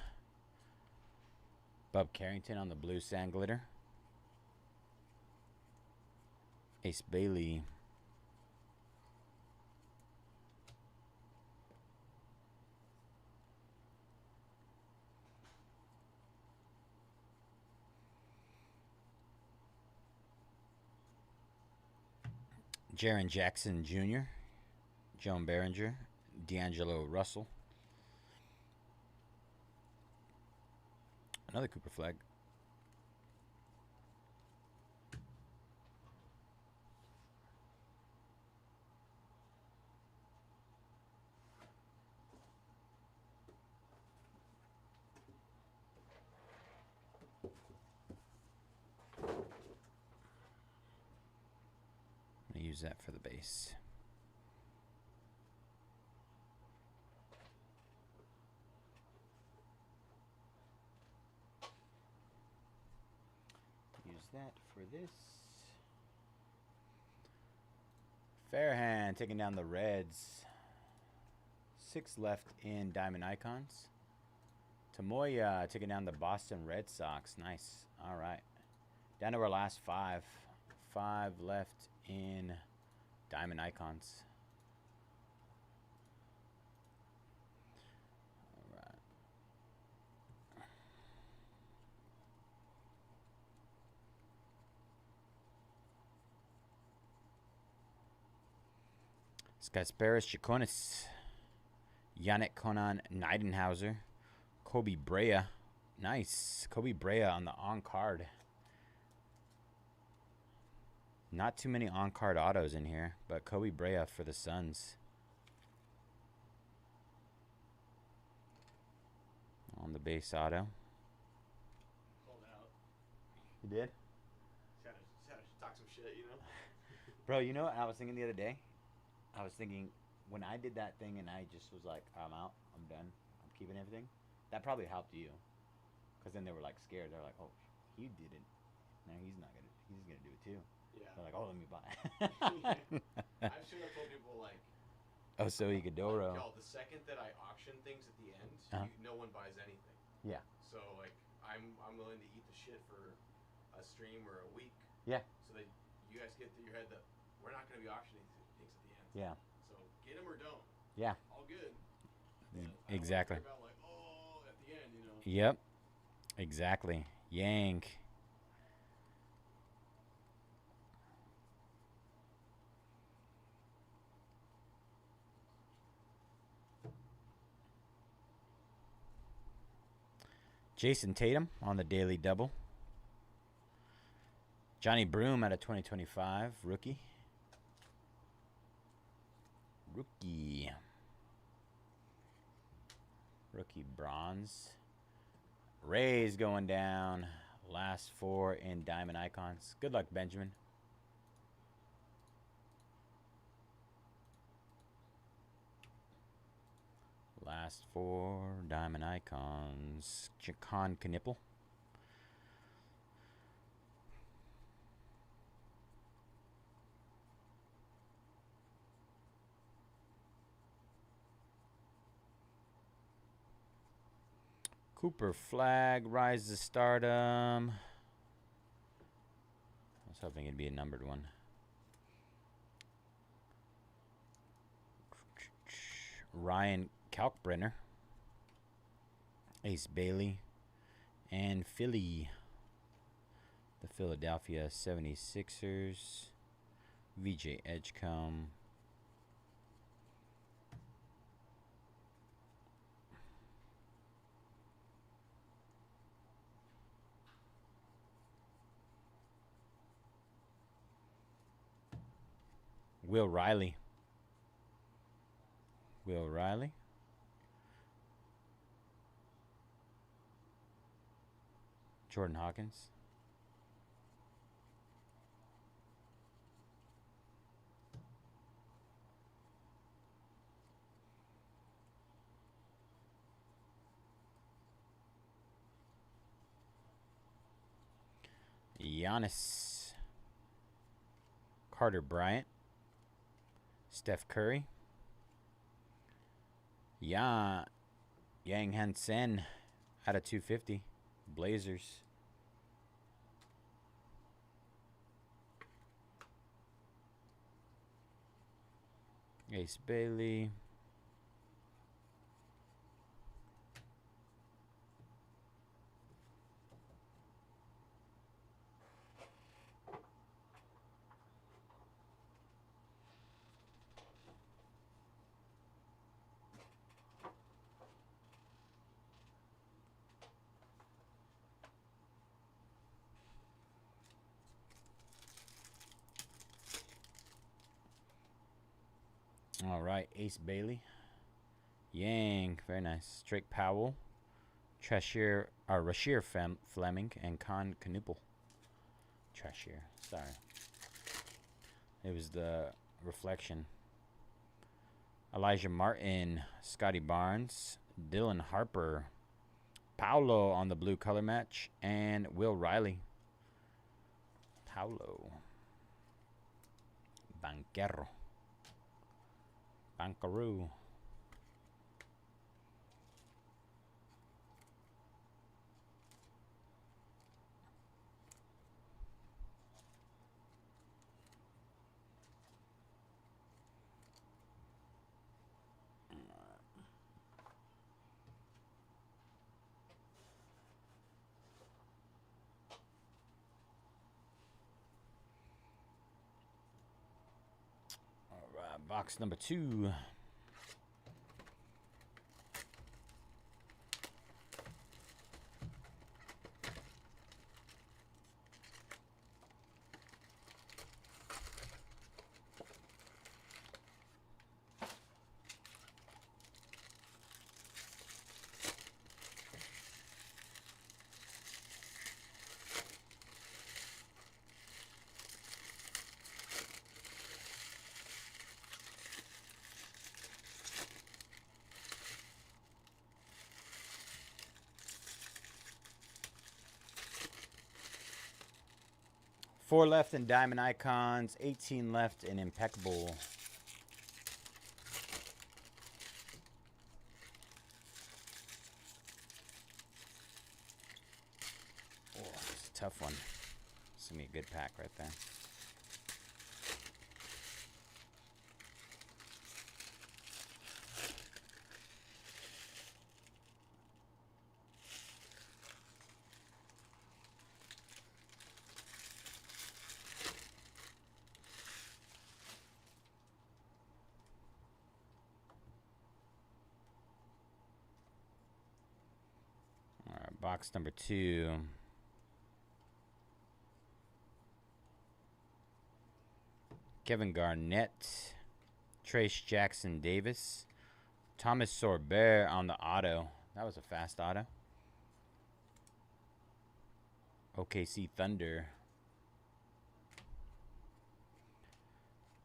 Bub Carrington on the blue sand glitter. Ace Bailey. Jaron Jackson Jr., Joan Behringer, D'Angelo Russell. Another Cooper flag. I'm going to use that for the base. Use that for this. Fairhand taking down the Reds. 6 left in Diamond Icons. Tamoya taking down the Boston Red Sox. Nice. All right. Down to our last 5. 5 left in Diamond Icons. All right. Skysparis Chaconis. Yannick Conan Nidenhauser. Kobe Brea. Nice. Kobe Brea on the on-card. Not too many on-card autos in here, but Kobe Brea for the Suns. On the base auto. Sold out. You did? Just had to talk some shit, you know? Bro, you know what I was thinking the other day? I was thinking when I did that thing and I just was like, I'm out, I'm done, I'm keeping everything. That probably helped you. Because then they were like scared. They're like, oh, he did it. Now he's going to do it too. Yeah. They're like, oh, let me buy. I've seen I told people like, Oh, so Igadoro. y'all, the second that I auction things at the end, no one buys anything. Yeah. So like, I'm willing to eat the shit for a stream or a week. Yeah. So that you guys get through your head that we're not going to be auctioning things at the end. Yeah. So get them or don't. Yeah. All good. Exactly. I don't worry about like, oh, at the end, you know. Yep. Exactly. Yank. Jason Tatum on the daily double. Johnny Broom out of 2025, rookie. Rookie bronze. Rays going down. Last 4 in Diamond Icons. Good luck, Benjamin. Last 4 Diamond Icons. Chacon Knipple. Cooper Flag, Rise to Stardom. I was hoping it'd be a numbered one. Ryan Kalkbrenner. Ace Bailey. And Philly. The Philadelphia 76ers. VJ Edgecombe. Will Riley. Will Riley. Jordan Hawkins. Giannis. Carter Bryant. Steph Curry. Yang Hansen out of 250. Blazers. Ace Bailey. All right, Ace Bailey. Yang, very nice. Drake Powell. Rashir Fleming and Con Canuple. Trashier, sorry. It was the reflection. Elijah Martin, Scotty Barnes, Dylan Harper, Paolo on the blue color match, and Will Riley. Paolo. Banquero. Bancaroo. All right, box number 2. Four left in Diamond Icons, 18 left in Impeccable. Oh, it's a tough one. It's going to be a good pack right there. Box number 2. Kevin Garnett, Trace Jackson Davis, Thomas Sorbert on the auto. That was a fast auto. OKC Thunder.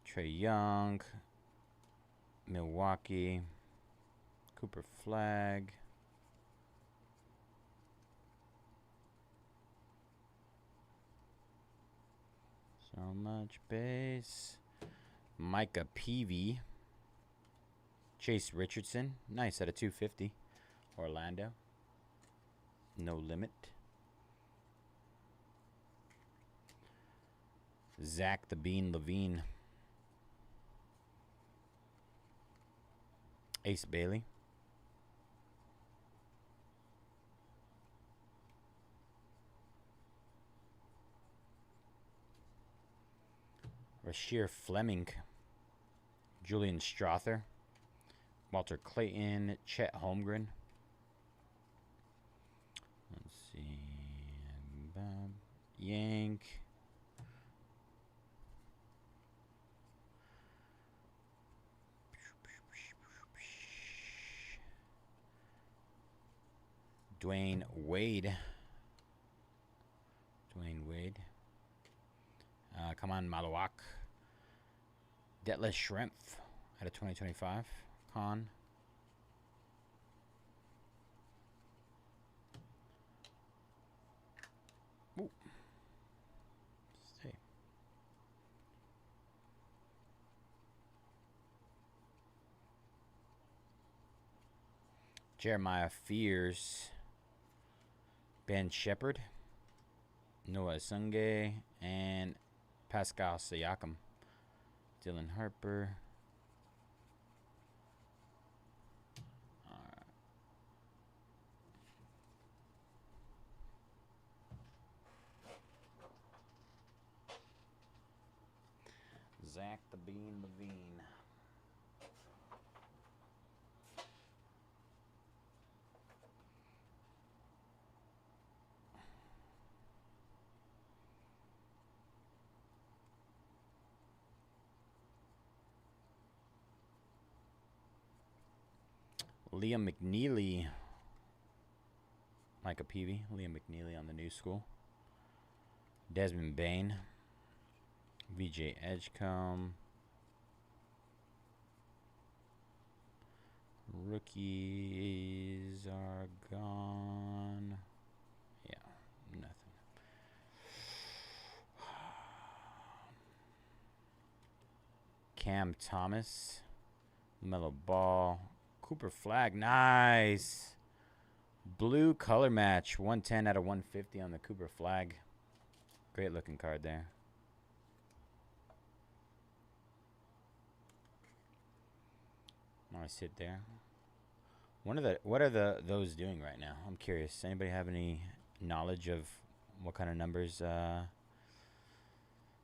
Trae Young, Milwaukee, Cooper Flag. So much base. Micah Peavy. Chase Richardson. Nice out of 250. Orlando. No limit. Zach the Bean Levine. Ace Bailey. Rashir Fleming, Julian Strother, Walter Clayton, Chet Holmgren. Let's see. Yank. Dwayne Wade. Dwayne Wade. Come on, Malawak. Detlef Schrempf out of 2025. Con. Ooh. Stay. Jeremiah Fears. Ben Shepard. Noah Sungay. And Pascal Siakam. Dylan Harper. Alright. Zach the Bean Levine. Liam McNeely. Micah Peavy. Liam McNeely on the new school. Desmond Bain. VJ Edgecombe. Rookies are gone. Yeah, nothing. Cam Thomas. Mellow Ball. Cooper Flag. Nice. Blue color match. 110 out of 150 on the Cooper Flag. Great looking card there. I'm gonna sit there. What are those doing right now? I'm curious. Anybody have any knowledge of what kind of numbers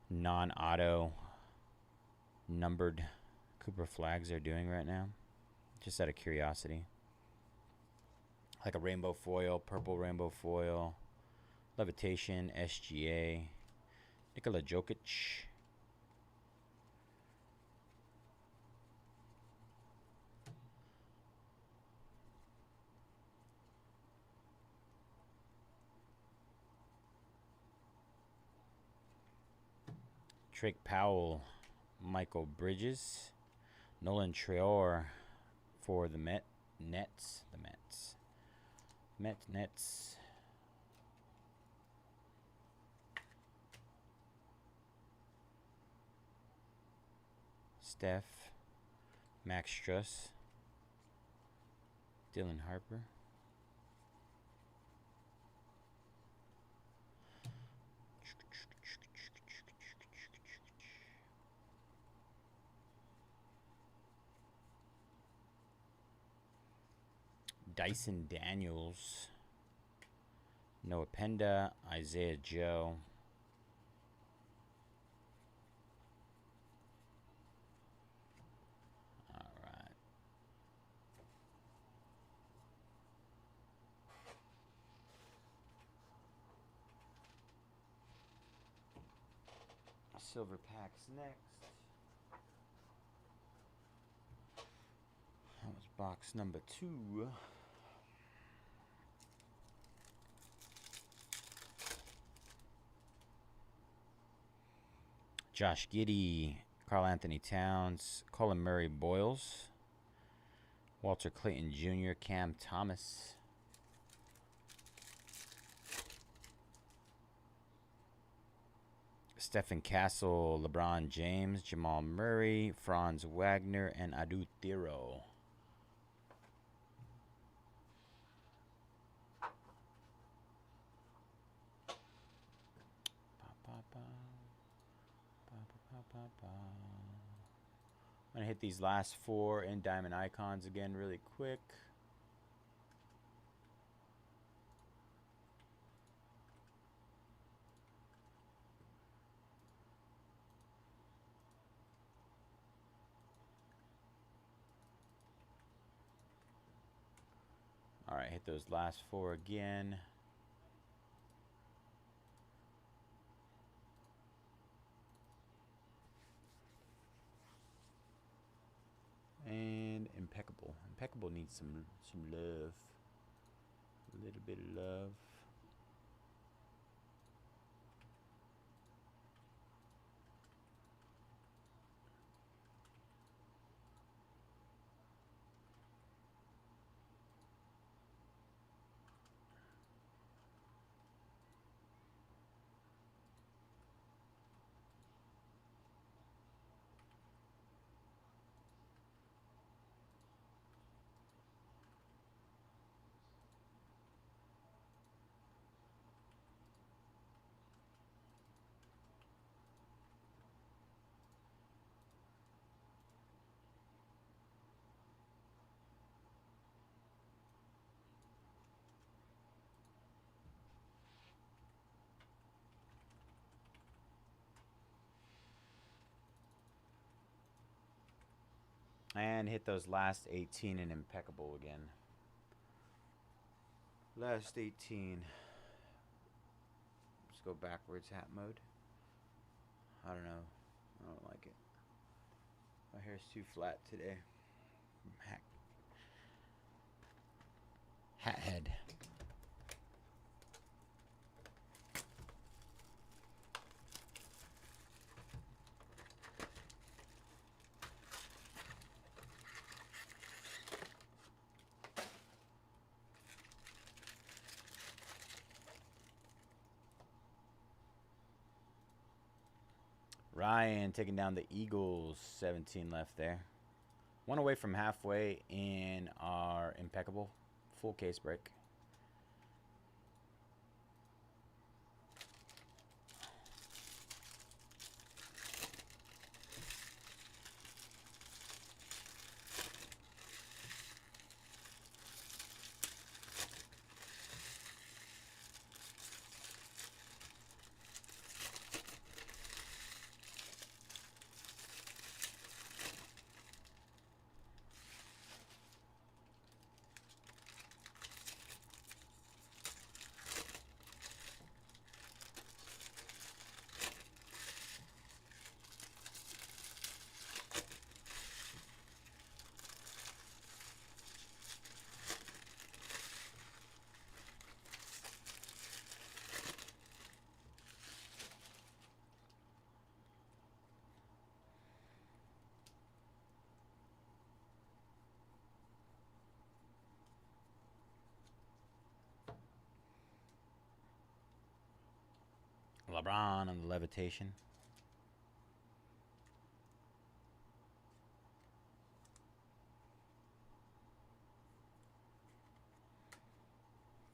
non-auto numbered Cooper Flags are doing right now? Just out of curiosity. Like a rainbow foil, purple rainbow foil, levitation, SGA, Nikola Jokic. Drake Powell, Michael Bridges, Nolan Traore for the Nets. Nets. Steph, Max Struss, Dylan Harper. Dyson Daniels, Noah Penda, Isaiah Joe. All right. Silver packs next. That was box number 2. Josh Giddey, Karl Anthony Towns, Colin Murray Boyles, Walter Clayton Jr., Cam Thomas. Stephen Castle, LeBron James, Jamal Murray, Franz Wagner, and Adu Thiro. I'm going to hit these last 4 in Diamond Icons again really quick. All right, hit those last 4 again. And Impeccable. Impeccable needs some love. A little bit of love. And hit those last 18 in impeccable again. Last 18. Let's go backwards, hat mode. I don't know. I don't like it. My hair's too flat today. Hat head. Ryan taking down the Eagles. 17 left there. One away from halfway in our impeccable full case break. LeBron on the levitation.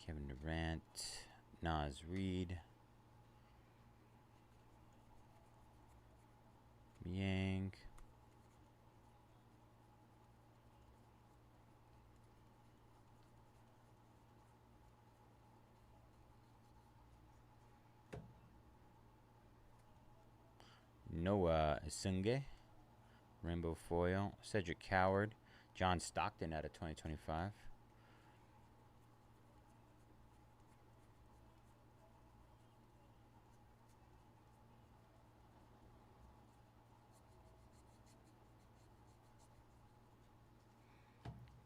Kevin Durant, Nas Reed, Yang. Noah Isunge, Rainbow Foil, Cedric Coward, John Stockton out of 2025.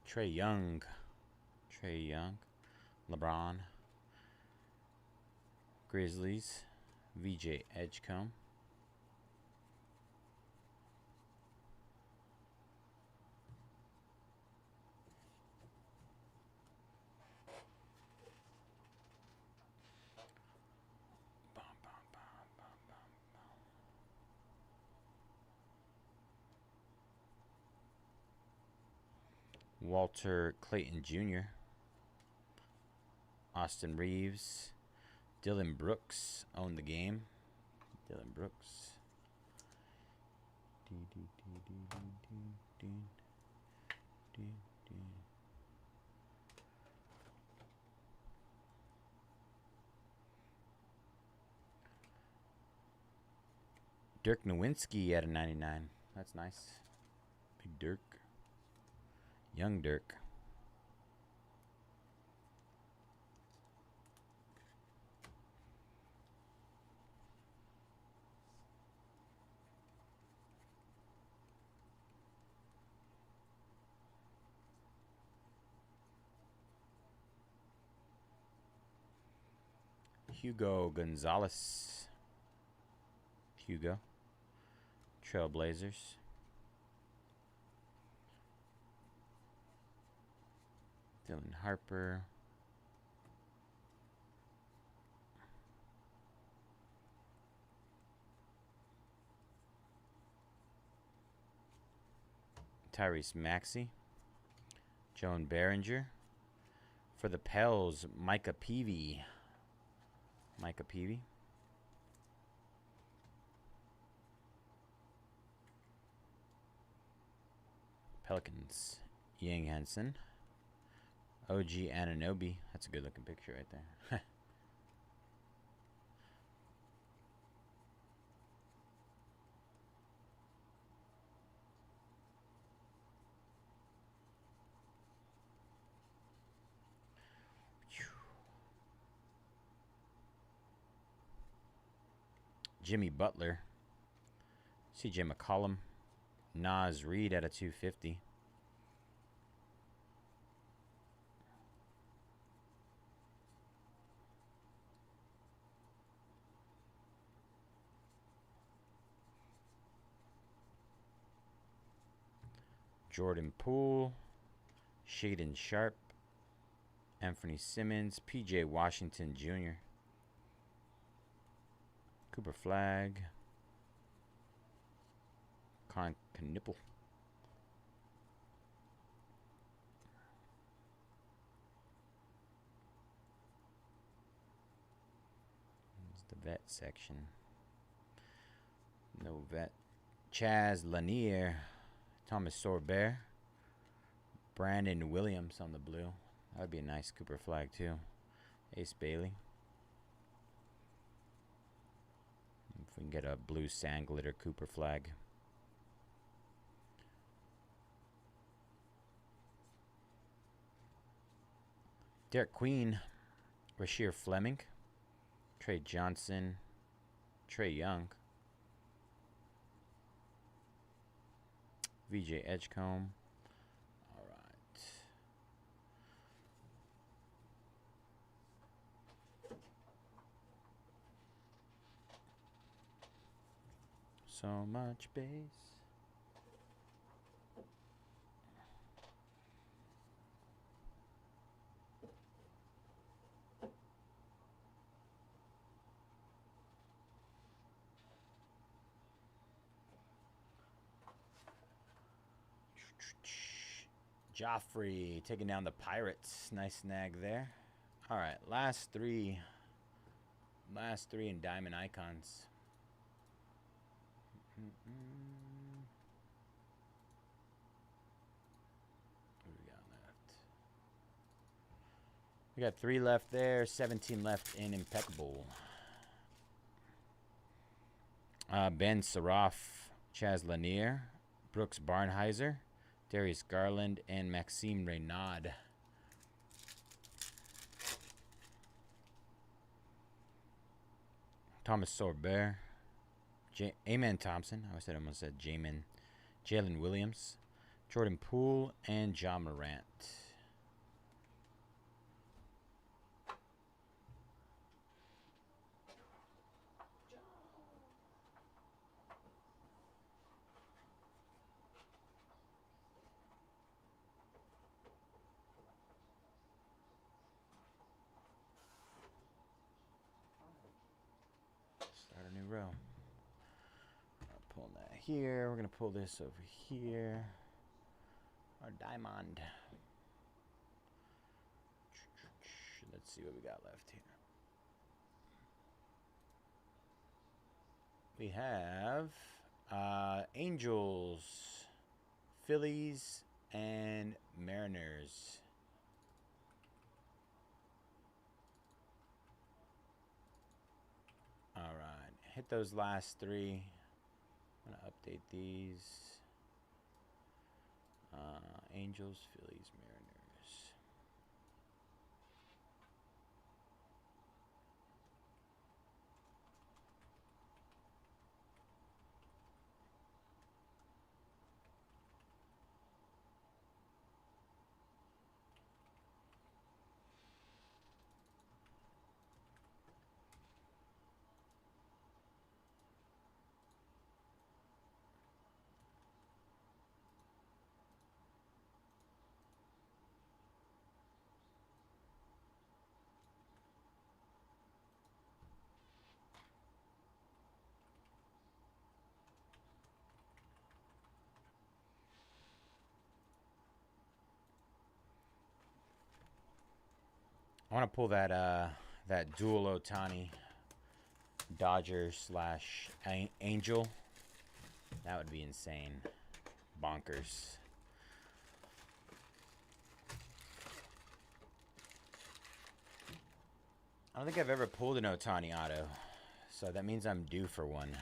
Trey Young, LeBron, Grizzlies, VJ Edgecombe. Walter Clayton Jr., Austin Reeves, Dylan Brooks owned the game. Dylan Brooks. Dirk Nowitzki at a 99. That's nice. Big Dirk. Young Dirk. Hugo Gonzalez. Hugo. Trailblazers. Dylan Harper. Tyrese Maxey. Joan Behringer. For the Pels, Micah Peavy. Micah Peavy. Pelicans, Yang Hansen. OG Anunoby. That's a good looking picture right there. Jimmy Butler. CJ McCollum. Nas Reed at a 250. Jordan Poole. Shaden Sharp. Anthony Simmons. PJ Washington Jr. Cooper Flagg. Con Knipple. It's the vet section. No vet. Chaz Lanier. Thomas Sorbert. Brandon Williams on the blue. That would be a nice Cooper Flagg too. Ace Bailey. If we can get a blue sand glitter Cooper Flagg. Derek Queen. Rasheer Fleming. Trey Johnson. Trey Young. VJ Edgecombe. All right. So much base. Joffrey taking down the Pirates. Nice snag there. All right, last three in Diamond Icons. What do we got left? We got 3 left there, 17 left in Impeccable. Ben Saraf, Chaz Lanier, Brooks Barnheiser, Darius Garland, and Maxime Reynaud. Thomas Sorbert. Amen Thompson. I almost said Jamin. Jalen Williams. Jordan Poole, and John Morant. Start a new row. Pull that here. We're going to pull this over here. Our diamond. Let's see what we got left here. We have Angels, Phillies, and Mariners. All right, hit those last 3. I'm gonna update these. Angels, Phillies, Mariners. I want to pull that that dual Otani Dodger slash Angel. That would be insane. Bonkers. I don't think I've ever pulled an Otani auto, so that means I'm due for one.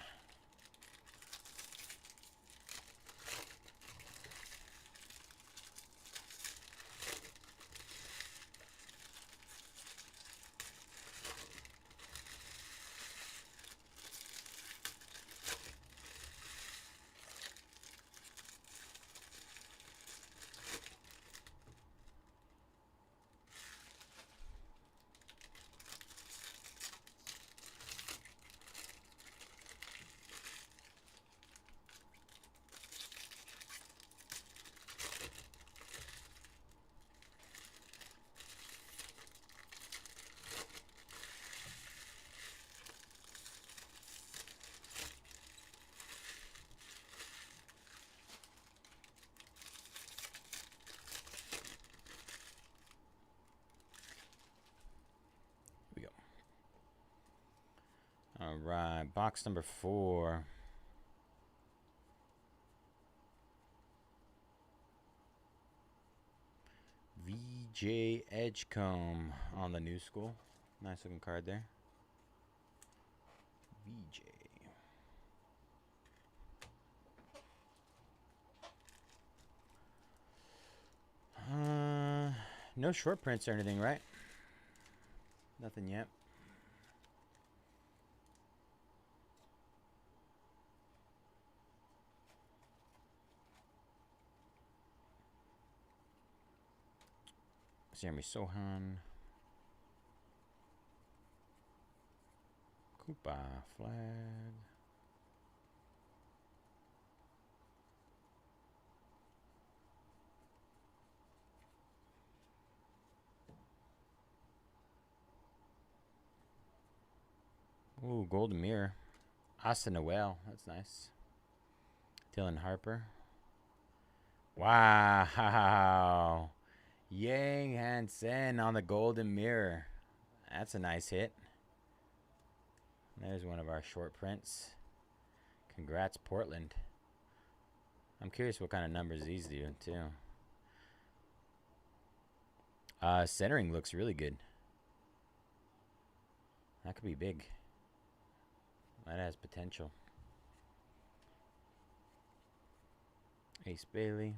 All right, box number 4. VJ Edgecombe on the new school. Nice looking card there. VJ. No short prints or anything, right? Nothing yet. Jeremy Sohan. Koopa flag. Ooh, golden mirror. Asa Noel. That's nice. Dylan Harper. Wow. Yang Hansen on the golden mirror. That's a nice hit. There's one of our short prints. Congrats, Portland. I'm curious what kind of numbers these do, too. Centering looks really good. That could be big. That has potential. Ace Bailey.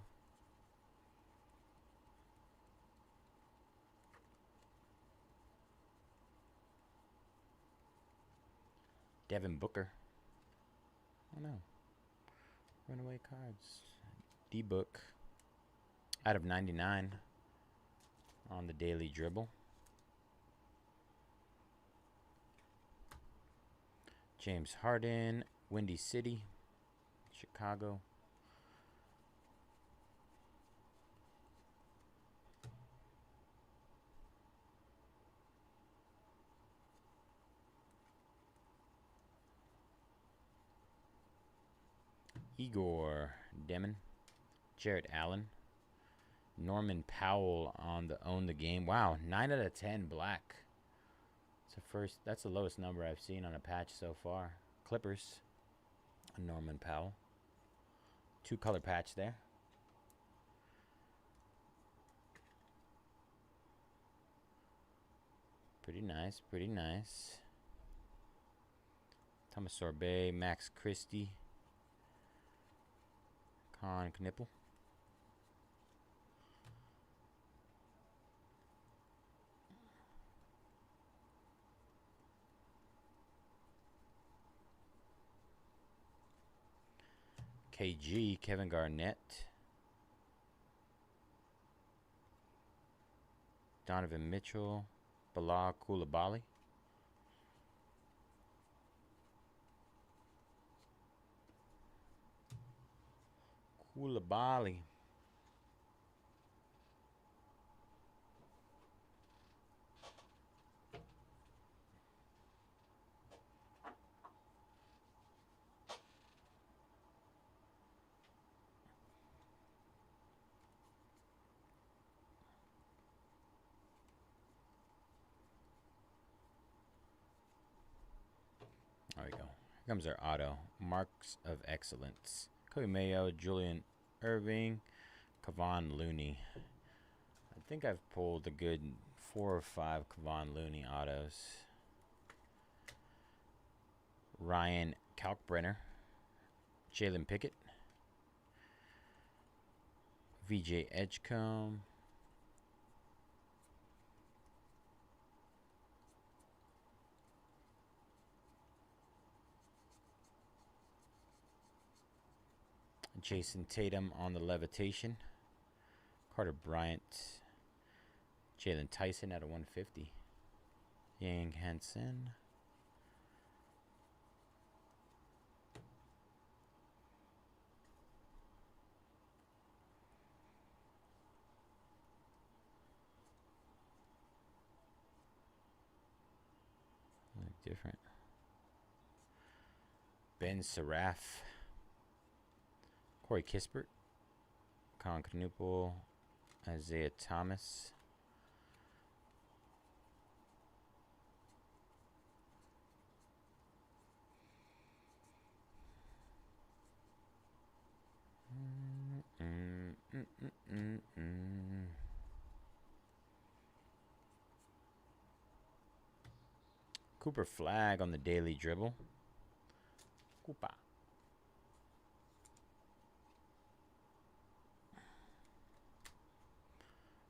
Devin Booker. Oh no. Runaway cards. D-Book. Out of 99 on the daily dribble. James Harden. Windy City. Chicago. Igor Demon, Jarrett Allen, Norman Powell on the Own the Game. Wow, 9 out of 10 black. It's the first. That's the lowest number I've seen on a patch so far. Clippers, Norman Powell. 2-color patch there. Pretty nice, pretty nice. Thomas Sorbet, Max Christie. Con Knipple. KG, Kevin Garnett. Donovan Mitchell. Bilal Coulibaly. Coulibaly. we go. Here comes our auto. Marks of excellence. Kobe Mayo, Julian Irving, Kevon Looney. I think I've pulled a good 4 or 5 Kevon Looney autos. Ryan Kalkbrenner, Jalen Pickett, VJ Edgecombe, Jason Tatum on the levitation, Carter Bryant, Jalen Tyson at a 150, Yang Hansen, different. Ben Seraph, Corey Kispert, Colin Knuppel, Isaiah Thomas, Cooper Flag on the daily dribble. Cooper.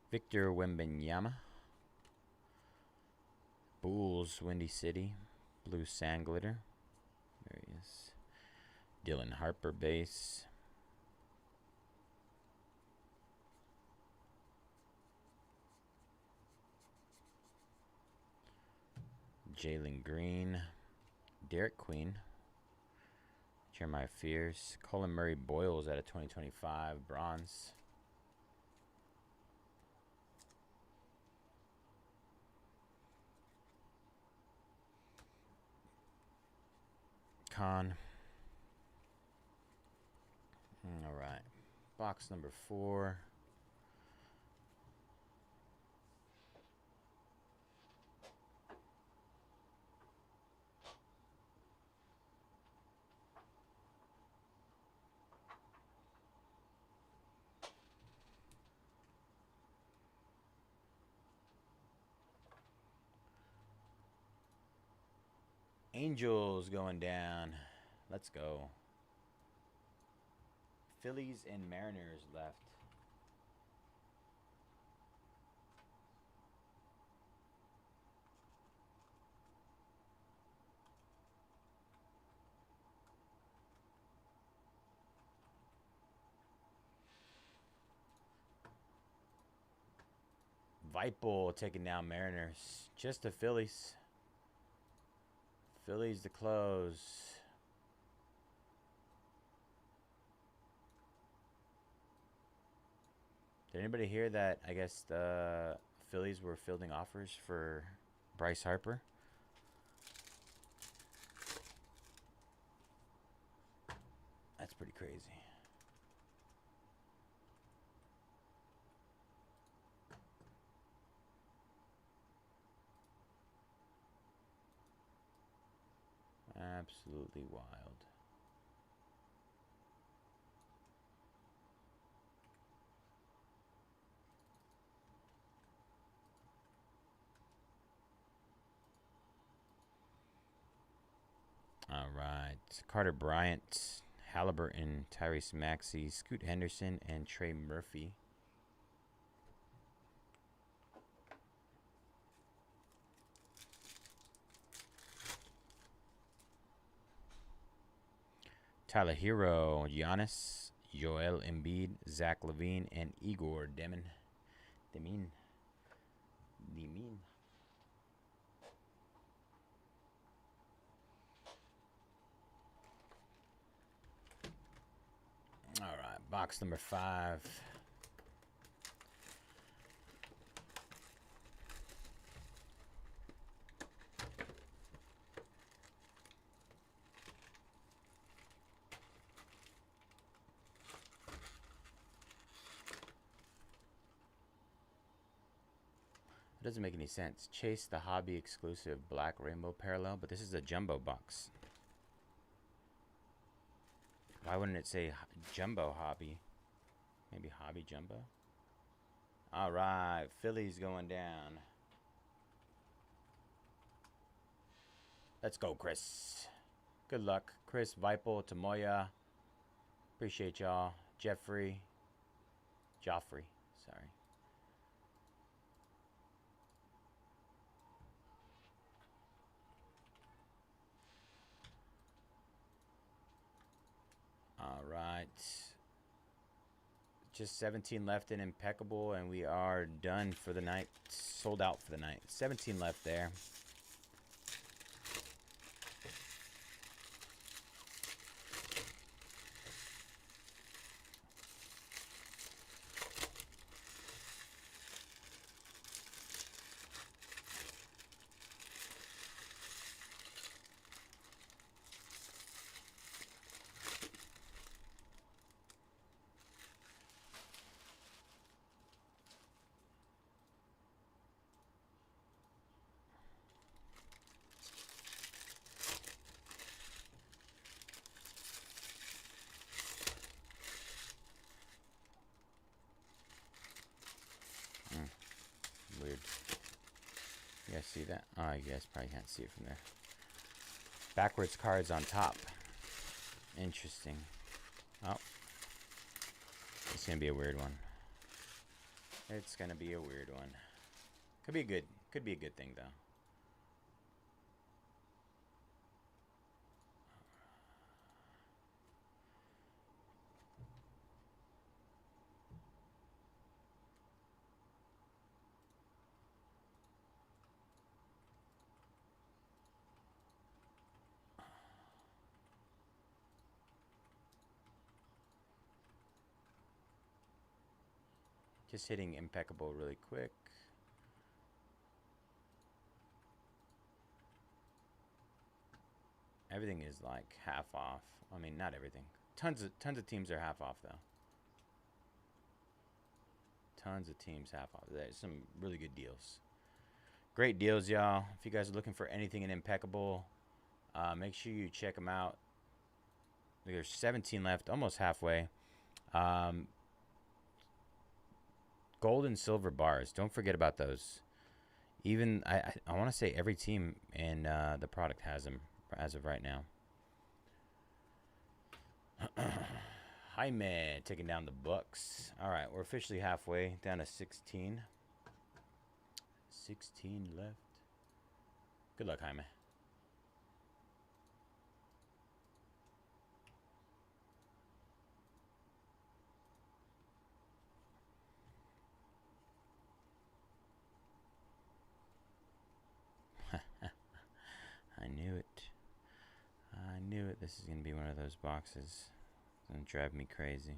Victor Wembanyama. Bulls, Windy City. Blue Sand Glitter. There he is. Dylan Harper base. Jalen Green. Derek Queen. Jeremiah Fierce. Colin Murray Boyles at a 2025 bronze. Con. All right. Box number 4. Angels going down. Let's go. Phillies and Mariners left. Vipel taking down Mariners. Just the Phillies. Phillies to close. Did anybody hear that? I guess the Phillies were fielding offers for Bryce Harper. That's pretty crazy. Absolutely wild. All right. Carter Bryant, Halliburton, Tyrese Maxey, Scoot Henderson, and Trey Murphy. Tyler Hero, Giannis, Joel Embiid, Zach LaVine, and Igor Demin. All right, box number 5. It doesn't make any sense. Chase the hobby exclusive black rainbow parallel, but this is a jumbo box. Why wouldn't it say Jumbo Hobby? Maybe Hobby Jumbo? All right, Philly's going down. Let's go, Chris. Good luck. Chris, Vipel, Tamoya. Appreciate y'all. Joffrey. Sorry. All right. Just 17 left in Impeccable, and we are done for the night. Sold out for the night. 17 left there. Weird. You guys see that? Oh, you guys probably can't see it from there. Backwards cards on top. Interesting. Oh. It's going to be a weird one. It's going to be a weird one. Could be good. Could be a good thing, though. Just hitting Impeccable really quick. Everything is like half off. I mean, not everything. Tons of teams are half off though. Tons of teams half off. There's some really good deals. Great deals, y'all. If you guys are looking for anything in Impeccable, make sure you check them out. There's 17 left, almost halfway. Gold and silver bars. Don't forget about those. Even I want to say every team in the product has them as of right now. Jaime taking down the Bucks. All right, we're officially halfway down to 16. 16 left. Good luck, Jaime. I knew it. I knew it. This is going to be one of those boxes. It's going to drive me crazy.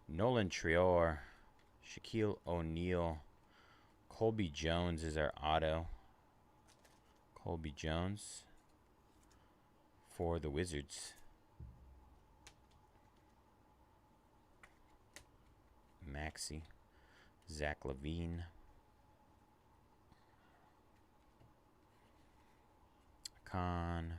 Nolan Trior. Shaquille O'Neal. Colby Jones is our auto. Colby Jones for the Wizards. Maxey. Zach LaVine. Khan.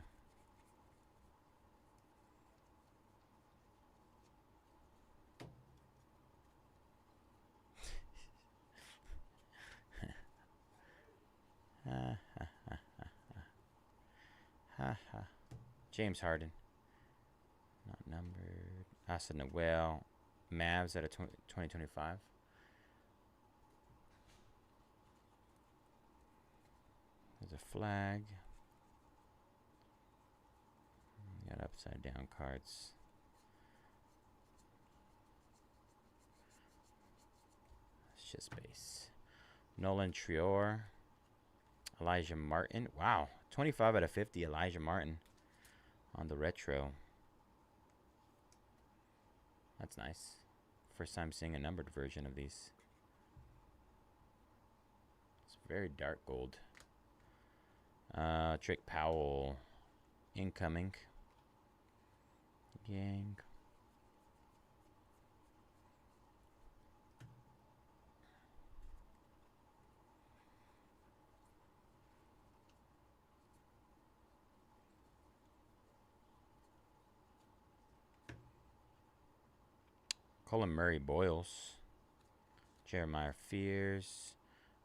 James Harden. Not numbered. Asa Noel. Mavs out of 2025. There's a flag. Got upside down cards. It's just base. Nolan Trior. Elijah Martin. Wow. 25 out of 50. Elijah Martin on the retro. That's nice. First time seeing a numbered version of these. It's very dark gold. Trick Powell. Incoming. Gang. Colin Murray Boyles. Jeremiah Fears.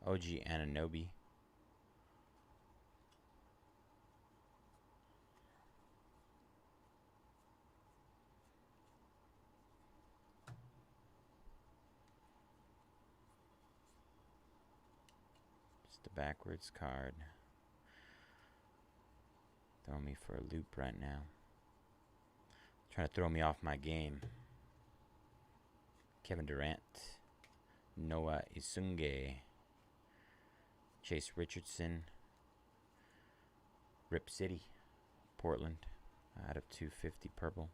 OG Ananobi. Just a backwards card. Throw me for a loop right now. Trying to throw me off my game. Kevin Durant. Noah Isunge. Chase Richardson. Rip City. Portland. Out of 250 purple.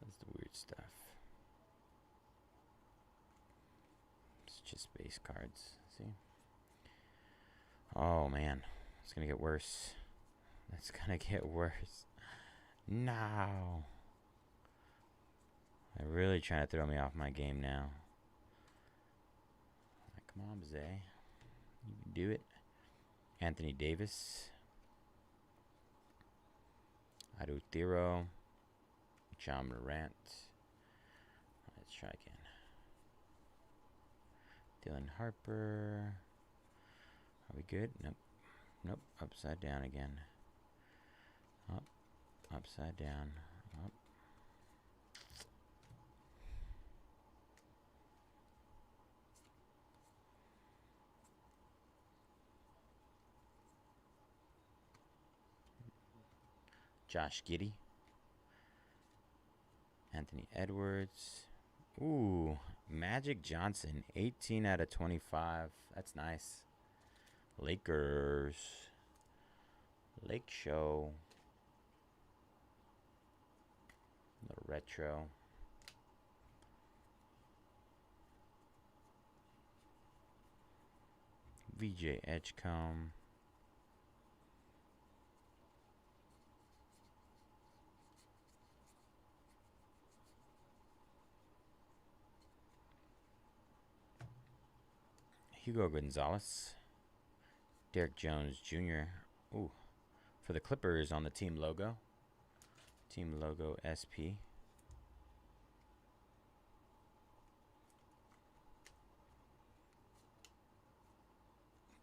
That's the weird stuff. It's just base cards. See? Oh man, it's gonna get worse. It's gonna get worse. No. They're really trying to throw me off my game now. Come on, Bayze. You can do it. Anthony Davis. Arutiro. John Morant. Let's try again. Dylan Harper. Are we good? Nope. Nope. Upside down again. Up. Upside down. Up. Josh Giddey. Anthony Edwards. Ooh, Magic Johnson. 18 out of 25. That's nice. Lakers. Lake Show. Little retro. VJ Edgecombe. Hugo Gonzalez. Derek Jones Jr. Ooh. For the Clippers on the team logo. Team logo SP.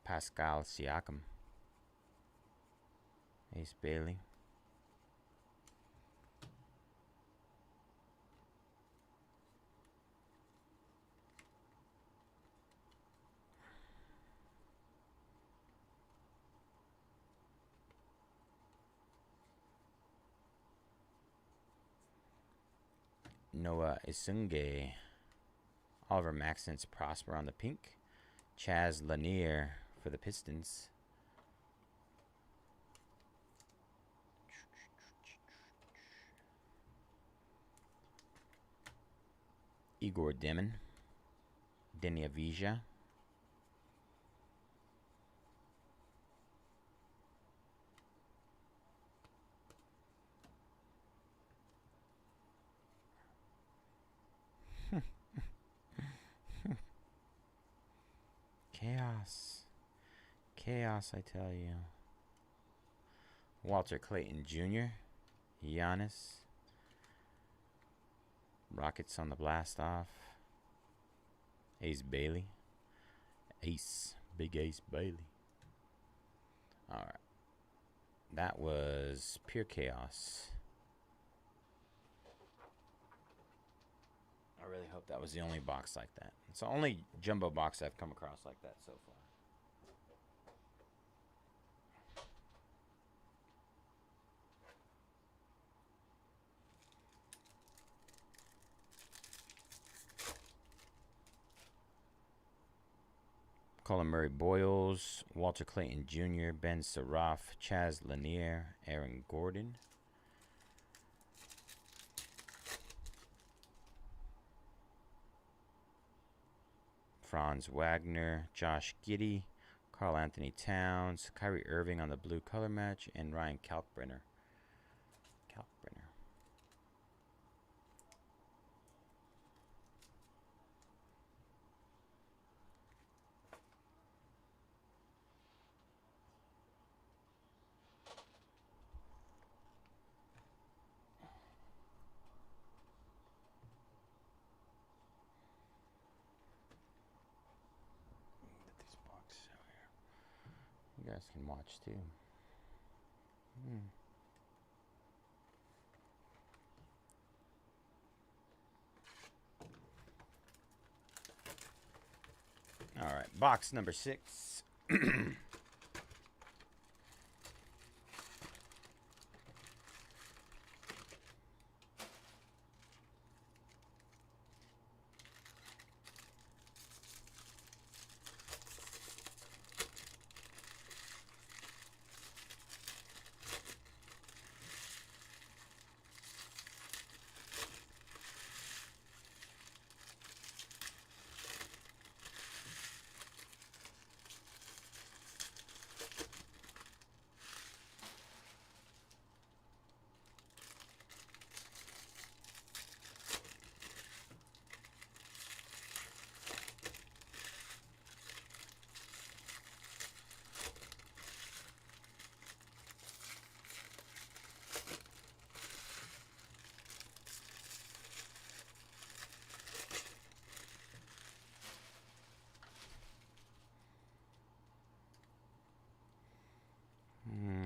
Pascal Siakam. Ace Bailey. Noah Isunge. Oliver Maxence Prosper on the pink. Chaz Lanier for the Pistons. Igor Demon. Denny Avija. Chaos. Chaos, I tell you. Walter Clayton Jr. Giannis. Rockets on the blast off. Ace Bailey. Ace. Big Ace Bailey. Alright. That was pure chaos. I really hope that was the only box like that. It's the only jumbo box I've come across like that so far. Colin Murray Boyles, Walter Clayton Jr., Ben Saraf, Chaz Lanier, Aaron Gordon. Franz Wagner, Josh Giddey, Carl Anthony Towns, Kyrie Irving on the blue color match, and Ryan Kalkbrenner. Put these boxes out here. You guys can watch too. All right, box number 6.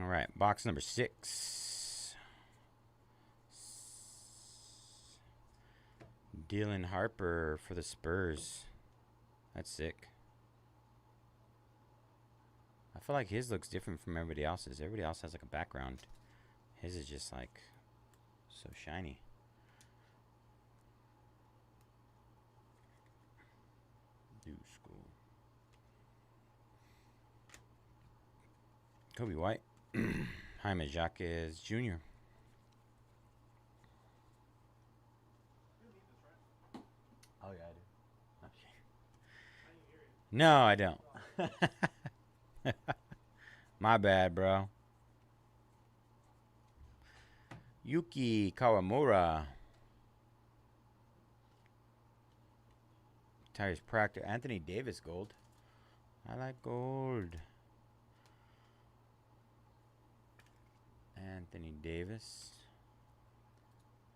All right, box number 6. Dylan Harper for the Spurs. That's sick. I feel like his looks different from everybody else's. Everybody else has like a background. His is just like so shiny. New school. Kobe White. Jaime Jaquez Jr. You need this, right? Oh, yeah, I do. Okay. I didn't hear you. No, I don't. My bad, bro. Yuki Kawamura. Tyrese Proctor. Anthony Davis gold. I like gold. Anthony Davis.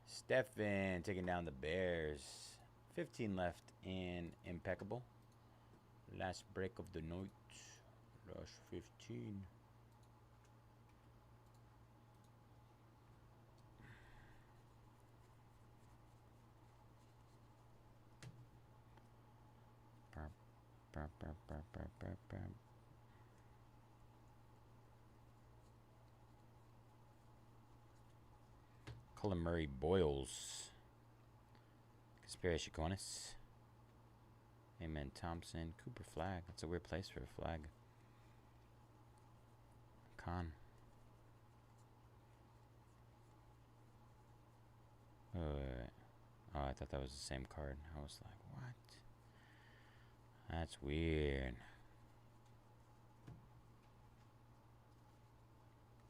Stephen taking down the Bears. 15 left in Impeccable. Last break of the night. Rush 15. Cullen Murray Boyles. Conspiracy Conis. Amen Thompson. Cooper Flag. That's a weird place for a flag. Khan. Oh, wait. Oh, I thought that was the same card. I was like, what? That's weird.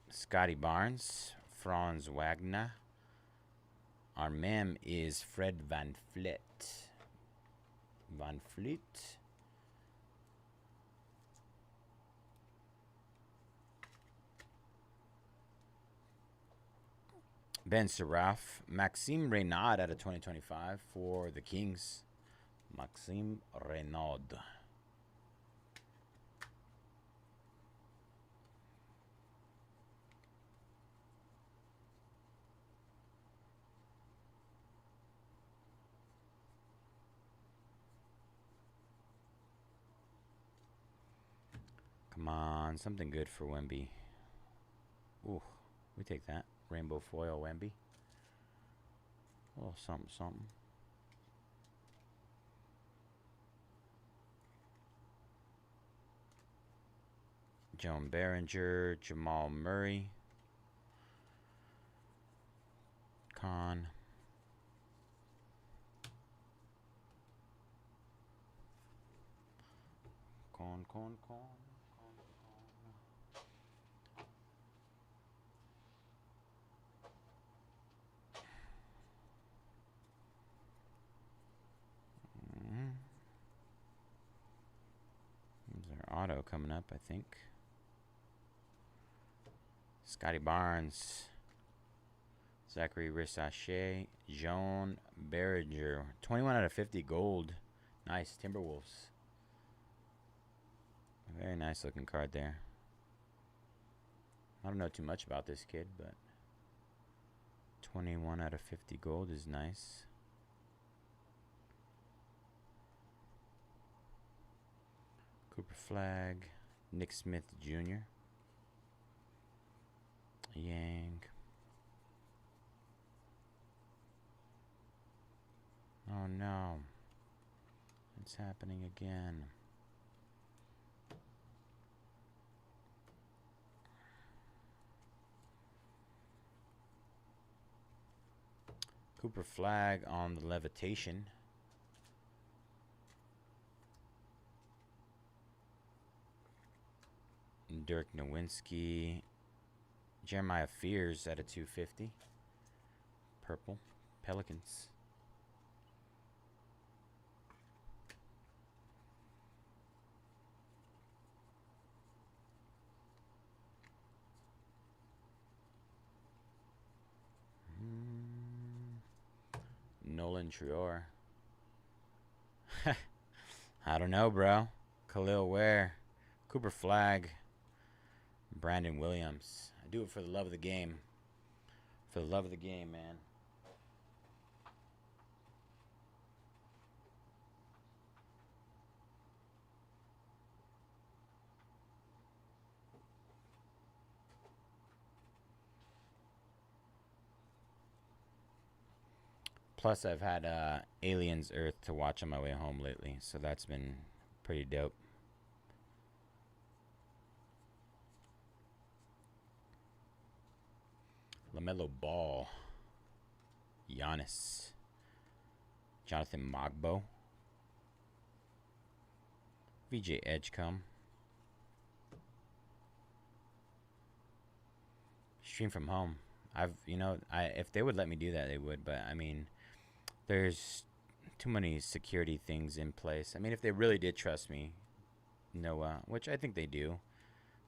Scotty Barnes. Franz Wagner. Our mem is Fred Van Fleet. Van Fleet. Ben Seraph. Maxime Reynaud out of 2025 for the Kings. Maxime Reynaud. Come on, something good for Wemby. Ooh, we take that. Rainbow foil Wemby. Oh, something, something. Joan Behringer, Jamal Murray. Khan. corn. There's our auto coming up, I think. Scotty Barnes. Zachary Rissache. Joan Berringer. 21 out of 50 gold. Nice. Timberwolves. Very nice looking card there. I don't know too much about this kid, but 21 out of 50 gold is nice. Cooper Flag. Nick Smith Jr. Yang. Oh no. It's happening again. Cooper Flag on the levitation. Dirk Nowinski. Jeremiah Fears at a 250. Purple. Pelicans. Nolan Trior. I don't know, bro. Khalil Ware. Cooper Flag. Brandon Williams. I do it for the love of the game. For the love of the game, man. Plus, I've had Aliens Earth to watch on my way home lately, so that's been pretty dope. LaMelo Ball. Giannis. Jonathan Mogbo. VJ Edgecombe. Stream from home. If they would let me do that, they would, but I mean, there's too many security things in place. I mean, if they really did trust me, Noah, which I think they do,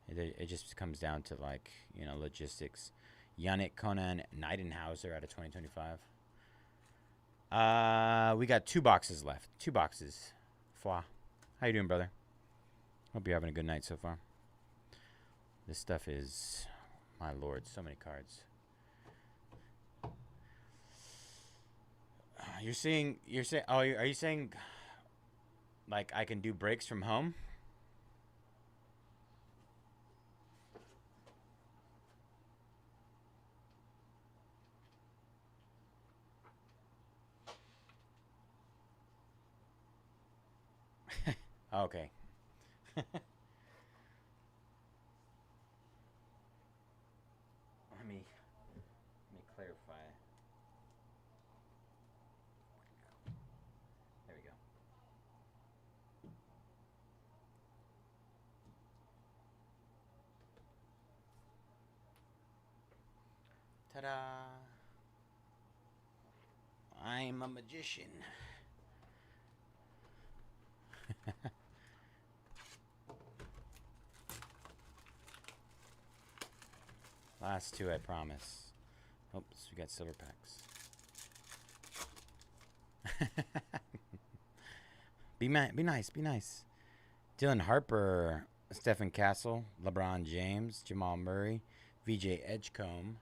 it just comes down to, like, logistics. Yannick Conan Nightenhauser out of 2025. We got 2 boxes left. 2 boxes. Fwa. How you doing, brother? Hope you're having a good night so far. This stuff is, my lord, so many cards. Are you saying, like, I can do breaks from home? Okay. Let me clarify. There we go. Ta-da! I'm a magician. Last 2, I promise. Oops, we got silver packs. Be nice. Dylan Harper, Stephen Castle, LeBron James, Jamal Murray, VJ Edgecombe.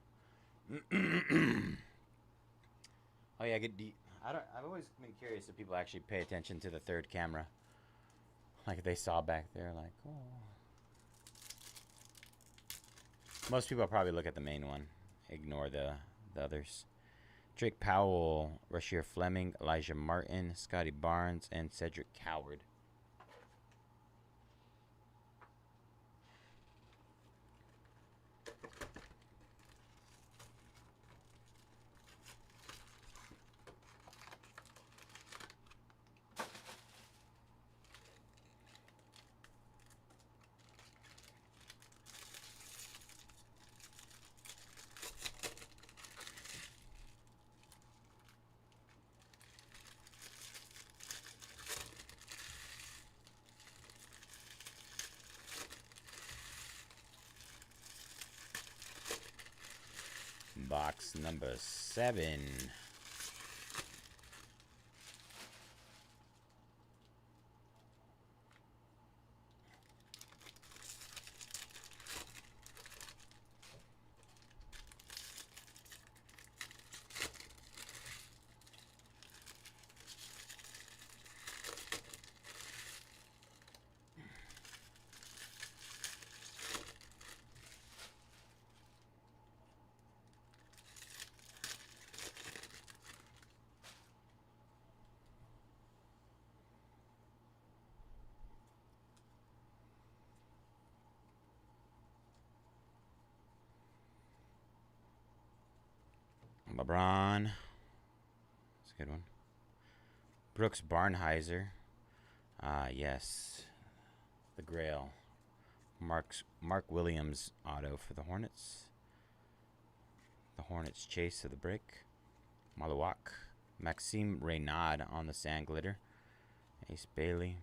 Oh yeah, I've always been curious if people actually pay attention to the third camera. Like they saw back there, like, oh. Most people probably look at the main one, ignore the others. Drake Powell, Rasheer Fleming, Elijah Martin, Scotty Barnes, and Cedric Coward. Box number 7. LeBron. That's a good one. Brooks Barnheiser. Yes. The Grail. Mark Williams auto for the Hornets. The Hornets chase to the break. Maluak. Maxime Reynaud on the sand glitter. Ace Bailey.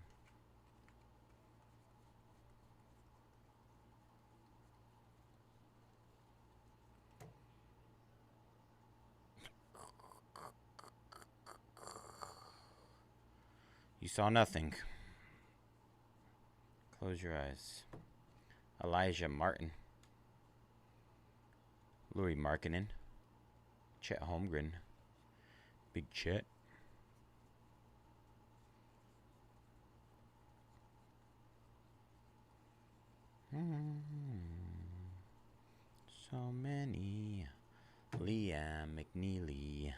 You saw nothing. Close your eyes. Elijah Martin. Louis Markkinen. Chet Holmgren. Big Chet. So many. Liam McNeely.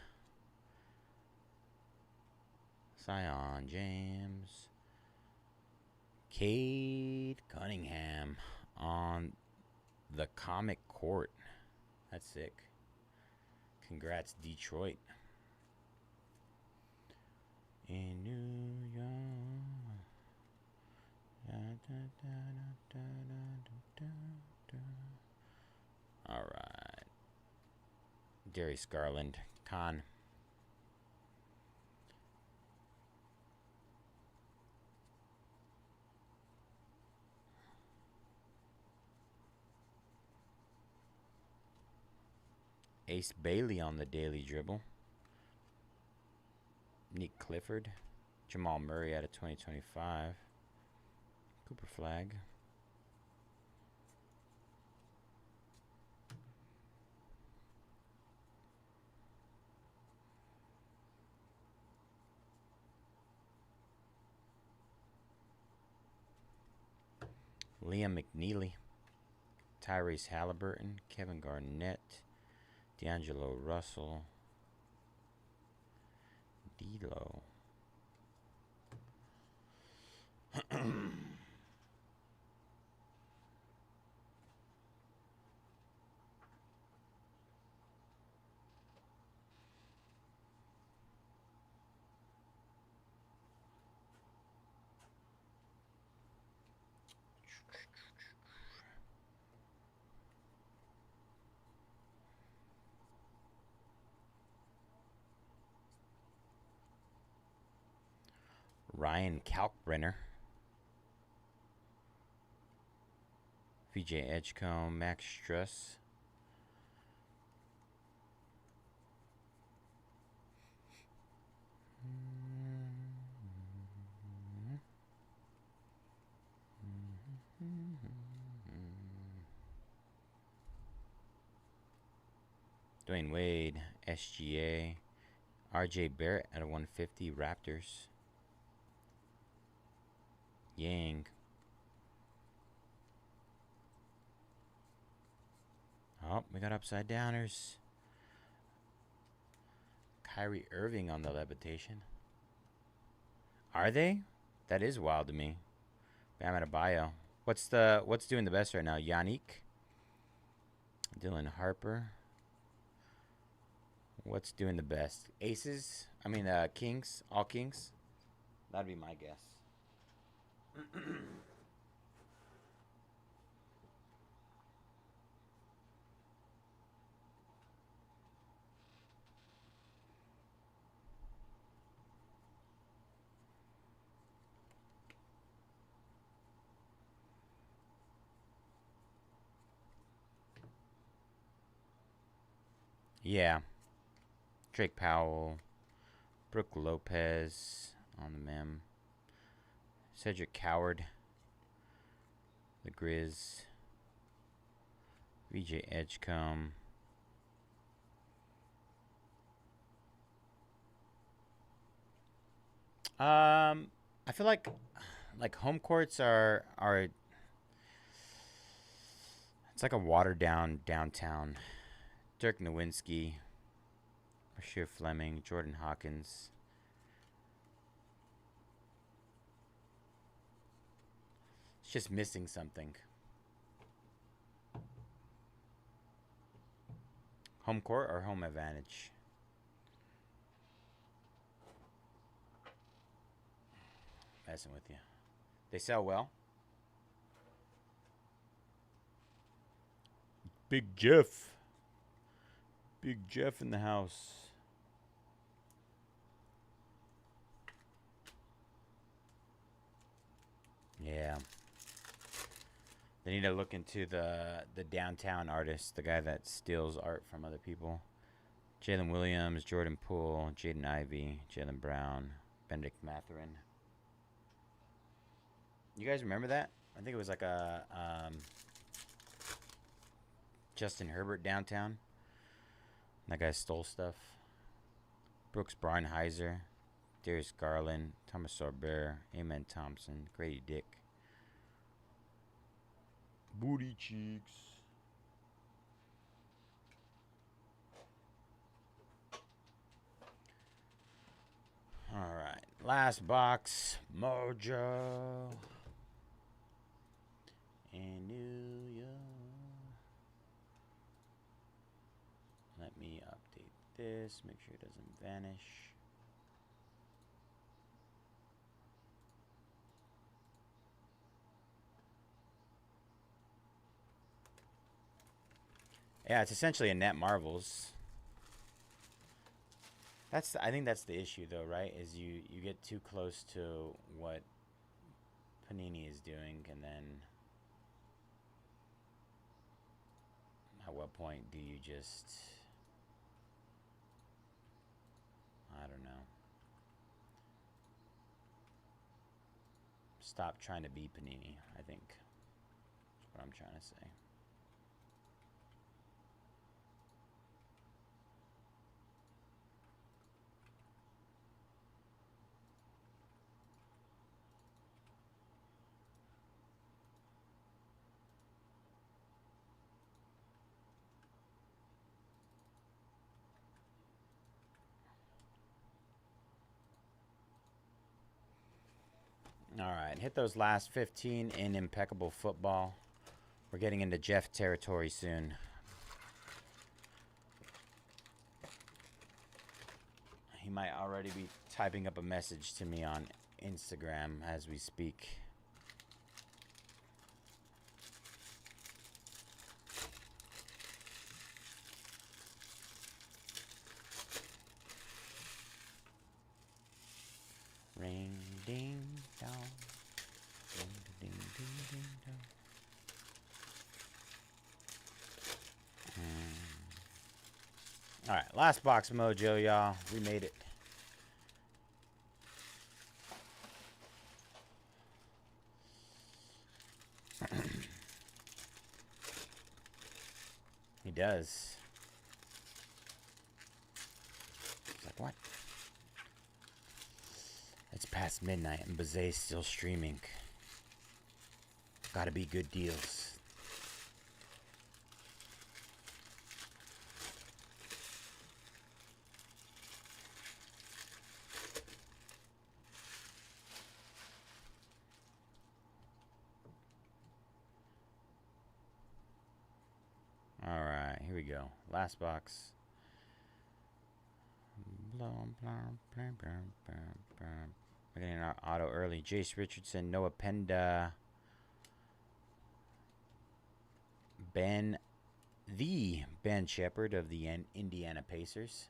Zion James. Cade Cunningham on the comic court. That's sick. Congrats, Detroit. In New York. All right. Darius Garland. Con. Ace Bailey on the daily dribble. Nick Clifford. Jamal Murray out of 2025. Cooper Flag. Liam McNeely. Tyrese Halliburton. Kevin Garnett. D'Angelo Russell. D'Lo. Ryan Kalkbrenner. VJ Edgecombe. Max Struss. Dwayne Wade. SGA. RJ Barrett at a 150. Raptors. Yang. Oh, we got upside downers. Kyrie Irving on the levitation. Are they? That is wild to me. Bam Adebayo. What's doing the best right now? Yannick. Dylan Harper. What's doing the best? Aces? I mean, kings? All kings? That'd be my guess. Yeah. Drake Powell. Brooke Lopez on the mem. Cedric Coward. The Grizz. VJ Edgecombe. I feel like home courts are it's like a watered down downtown. Dirk Nowitzki, Bashir Fleming, Jordan Hawkins. It's just missing something. Home court or home advantage? Messing with you. They sell well. Big Jeff. Big Jeff in the house. Yeah. They need to look into the downtown artist, the guy that steals art from other people. Jalen Williams, Jordan Poole, Jaden Ivey, Jalen Brown, Benedict Mathurin. You guys remember that? I think it was like a Justin Herbert downtown. That guy stole stuff. Brooks Breinheiser, Darius Garland, Thomas Sorber, Amen Thompson, Grady Dick. Booty cheeks. All right, last box, Mojo. In New York. Let me update this, make sure it doesn't vanish. Yeah, it's essentially a net Marvels. I think that's the issue though, right? Is you get too close to what Panini is doing, and then at what point do you just, I don't know, stop trying to be Panini, I think. That's what I'm trying to say. All right, hit those last 15 in impeccable football. We're getting into Jeff territory soon. He might already be typing up a message to me on Instagram as we speak. Ring ding dong. Ring ding ding ding dong. All right, last box Mojo, y'all. We made it. He does. He's like, what? It's past midnight and Bayze's still streaming. Gotta be good deals. All right, here we go. Last box. We're getting our auto early. Jace Richardson, Noah Penda, Ben Shepherd of the Indiana Pacers.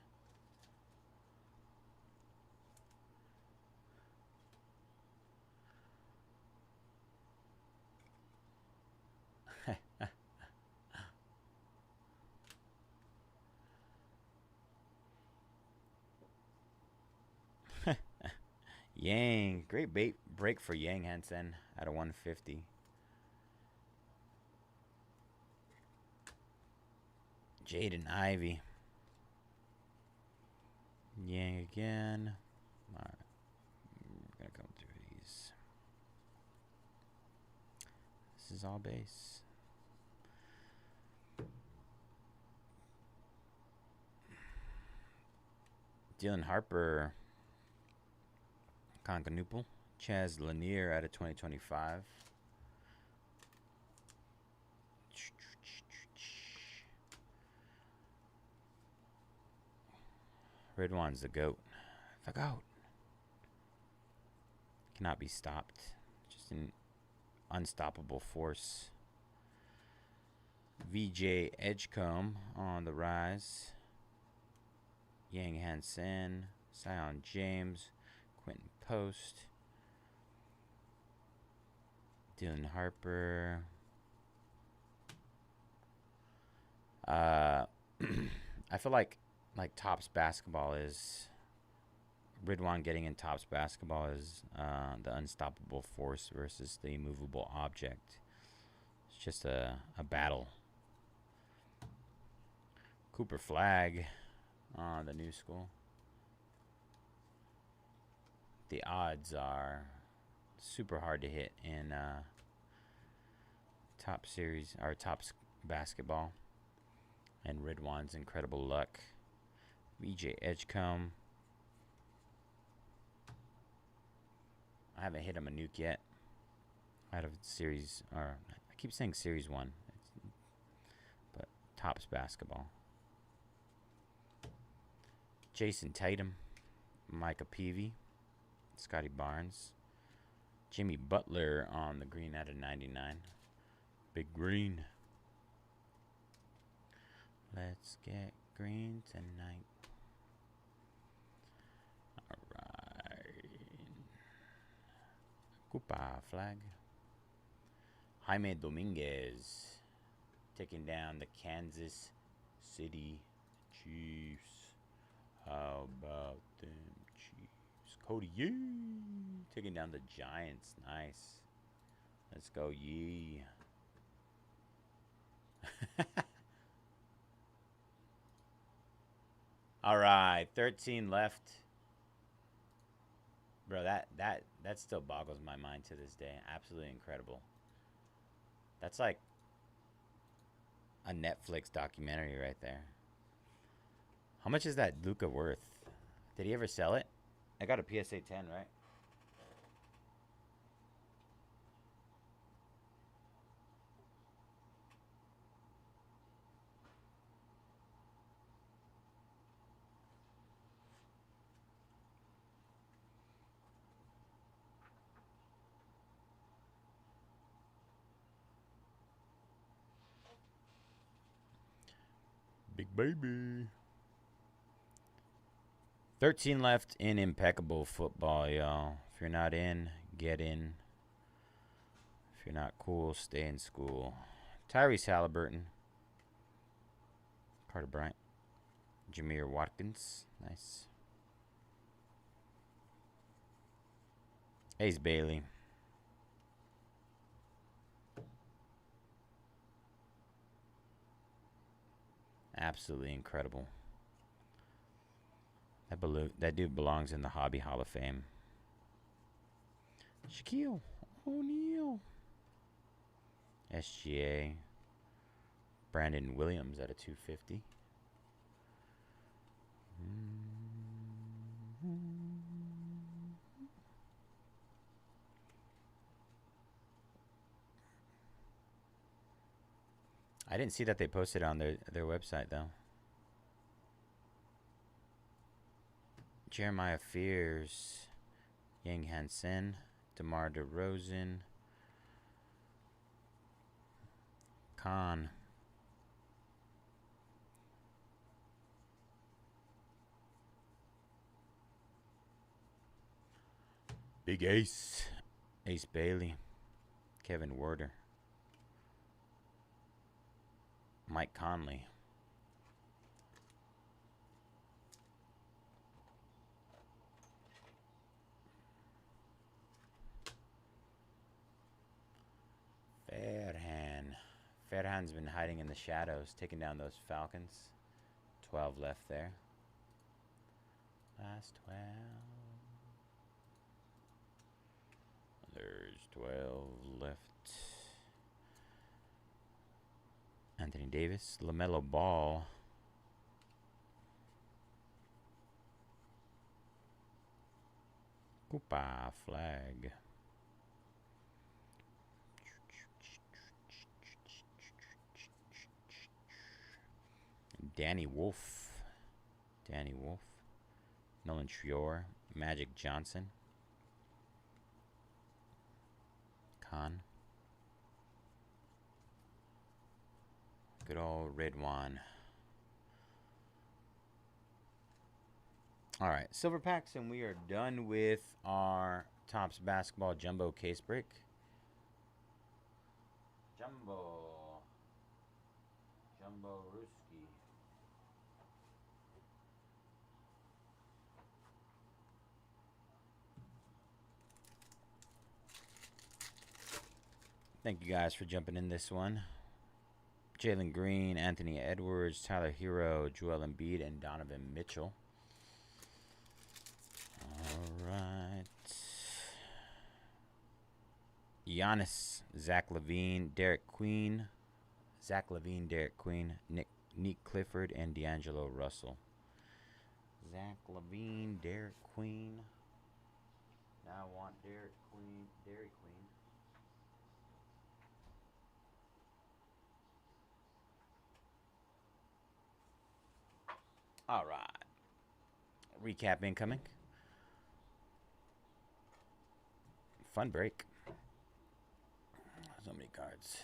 Yang. Great break for Yang Hansen at a 150. Jaden Ivey. Yang again. All right. We're going to come through these. This is all base. Dylan Harper. Concanoople. Chaz Lanier out of 2025. Ridwan's the GOAT. The GOAT. Cannot be stopped. Just an unstoppable force. VJ Edgecombe on the rise. Yang Hansen. Sion James. Quentin Post. Dylan Harper. I feel like Topps basketball is Ridwan getting in Topps basketball is the unstoppable force versus the immovable object. It's just a battle. Cooper Flag on the new school. The odds are super hard to hit in top series or Topps basketball. And Ridwan's incredible luck. VJ Edgecombe. I haven't hit him a nuke yet. Out of series, or I keep saying series 1, but Topps basketball. Jason Tatum, Micah Peavy, Scotty Barnes, Jimmy Butler on the green out of 99. Big green. Let's get green tonight. Alright. Coupa Flag. Jaime Dominguez taking down the Kansas City Chiefs. How about them Chiefs? Cody Yee taking down the Giants. Nice. Let's go Yee. All right, 13 left. Bro, that still boggles my mind to this day. Absolutely incredible. That's like a Netflix documentary right there. How much is that Luka worth? Did he ever sell it? I got a PSA 10, right? Big baby. 13 left in impeccable football, y'all. If you're not in, get in. If you're not cool, stay in school. Tyrese Halliburton. Carter Bryant. Jameer Watkins. Nice. Ace Bailey. Absolutely incredible. That dude belongs in the Hobby Hall of Fame. Shaquille O'Neal. SGA. Brandon Williams at a 250. I didn't see that they posted on their website, though. Jeremiah Fears. Yang Hansen. DeMar DeRozan. Khan. Big Ace. Ace Bailey. Kevin Werder. Mike Conley. Ferhan's been hiding in the shadows, taking down those Falcons. 12 left there. Last 12. There's 12 left. Anthony Davis, LaMelo Ball. Koopa flag. Danny Wolf. Danny Wolf. Nolan Trior. Magic Johnson. Khan. Good old red one. All right, silver packs, and we are done with our Topps basketball jumbo case break. Jumbo Ruski. Thank you guys for jumping in this one. Jalen Green, Anthony Edwards, Tyler Hero, Joel Embiid, and Donovan Mitchell. All right. Giannis, Zach LaVine, Derek Queen. Zach LaVine, Derek Queen, Nick Clifford, and D'Angelo Russell. Zach LaVine, Derek Queen. Now I want Derek Queen, Dairy Queen. All right. Recap incoming. Fun break. So many cards.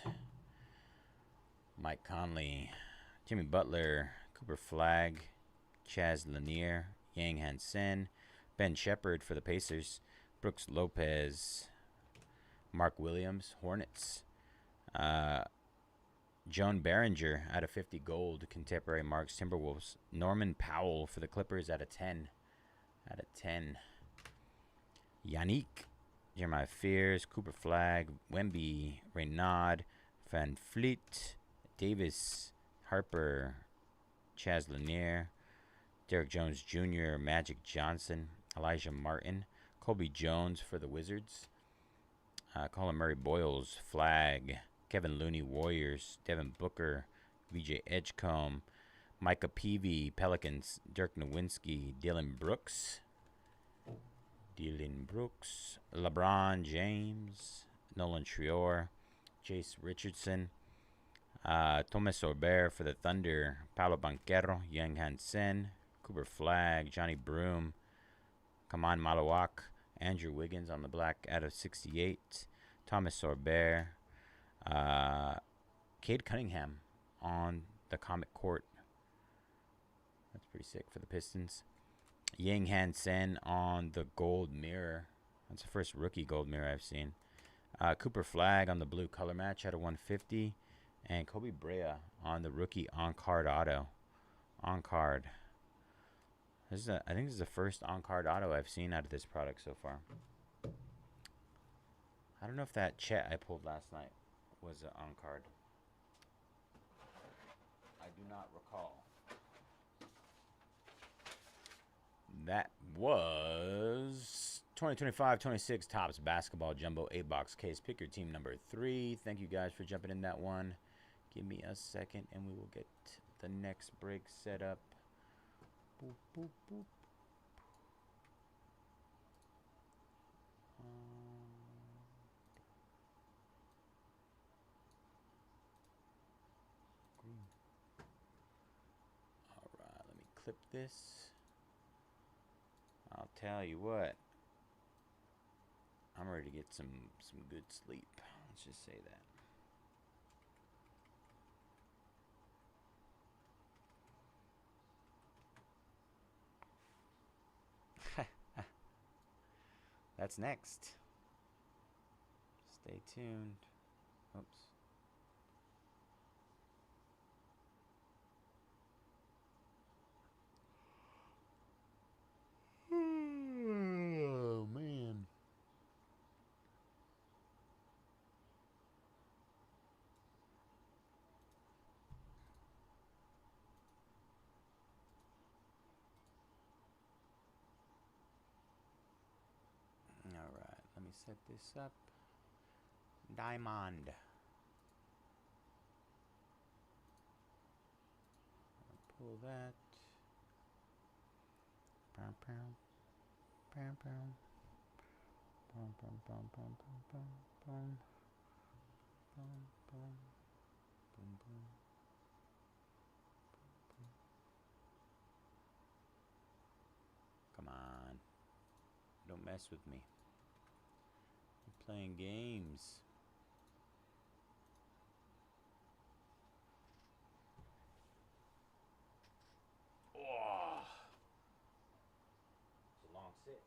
Mike Conley, Jimmy Butler, Cooper Flagg, Chaz Lanier, Yang Hansen, Ben Shepherd for the Pacers, Brooks Lopez, Mark Williams, Hornets, Joan Behringer out of 50 gold, Contemporary Marks, Timberwolves, Norman Powell for the Clippers out of 10. Out of 10. Yannick, Jeremiah Fears, Cooper Flagg, Wemby, Reynaud, Van Fleet, Davis, Harper, Chaz Lanier, Derek Jones Jr., Magic Johnson, Elijah Martin, Colby Jones for the Wizards, Colin Murray Boyles, Flagg, Kevin Looney Warriors, Devin Booker, VJ Edgecombe, Micah Peavy Pelicans, Dirk Nowitzki, Dylan Brooks, LeBron James, Nolan Trior, Jace Richardson, Thomas Orbert for the Thunder, Paolo Banchero, Yang Hansen, Cooper Flagg, Johnny Broom, Kaman Malawak, Andrew Wiggins on the black out of 68, Thomas Orbert, Cade Cunningham on the Comic Court. That's pretty sick for the Pistons. Yang Hansen on the gold mirror. That's the first rookie gold mirror I've seen. Cooper Flagg on the blue color match out of 150. And Kobe Brea on the rookie on-card auto. On-card. I think this is the first on-card auto I've seen out of this product so far. I don't know if that Chet I pulled last night was an on-card. I do not recall. That was 2025-26 Topps Basketball Jumbo 8-box case. Pick your team number 3. Thank you guys for jumping in that one. Give me a second and we will get the next break set up. Boop, boop, boop. All right, let me clip this. I'll tell you what. I'm ready to get some good sleep. Let's just say that. That's next. Stay tuned. Oops. Oh, man. set this up. Diamond. Pull that. Bam, bam, bam, bam. Bum, bum, bum, bum, bum, bum, bum. Bum, bum. Boom, boom. Come on. Don't mess with me. I'm playing games. Oh. It's a long sit.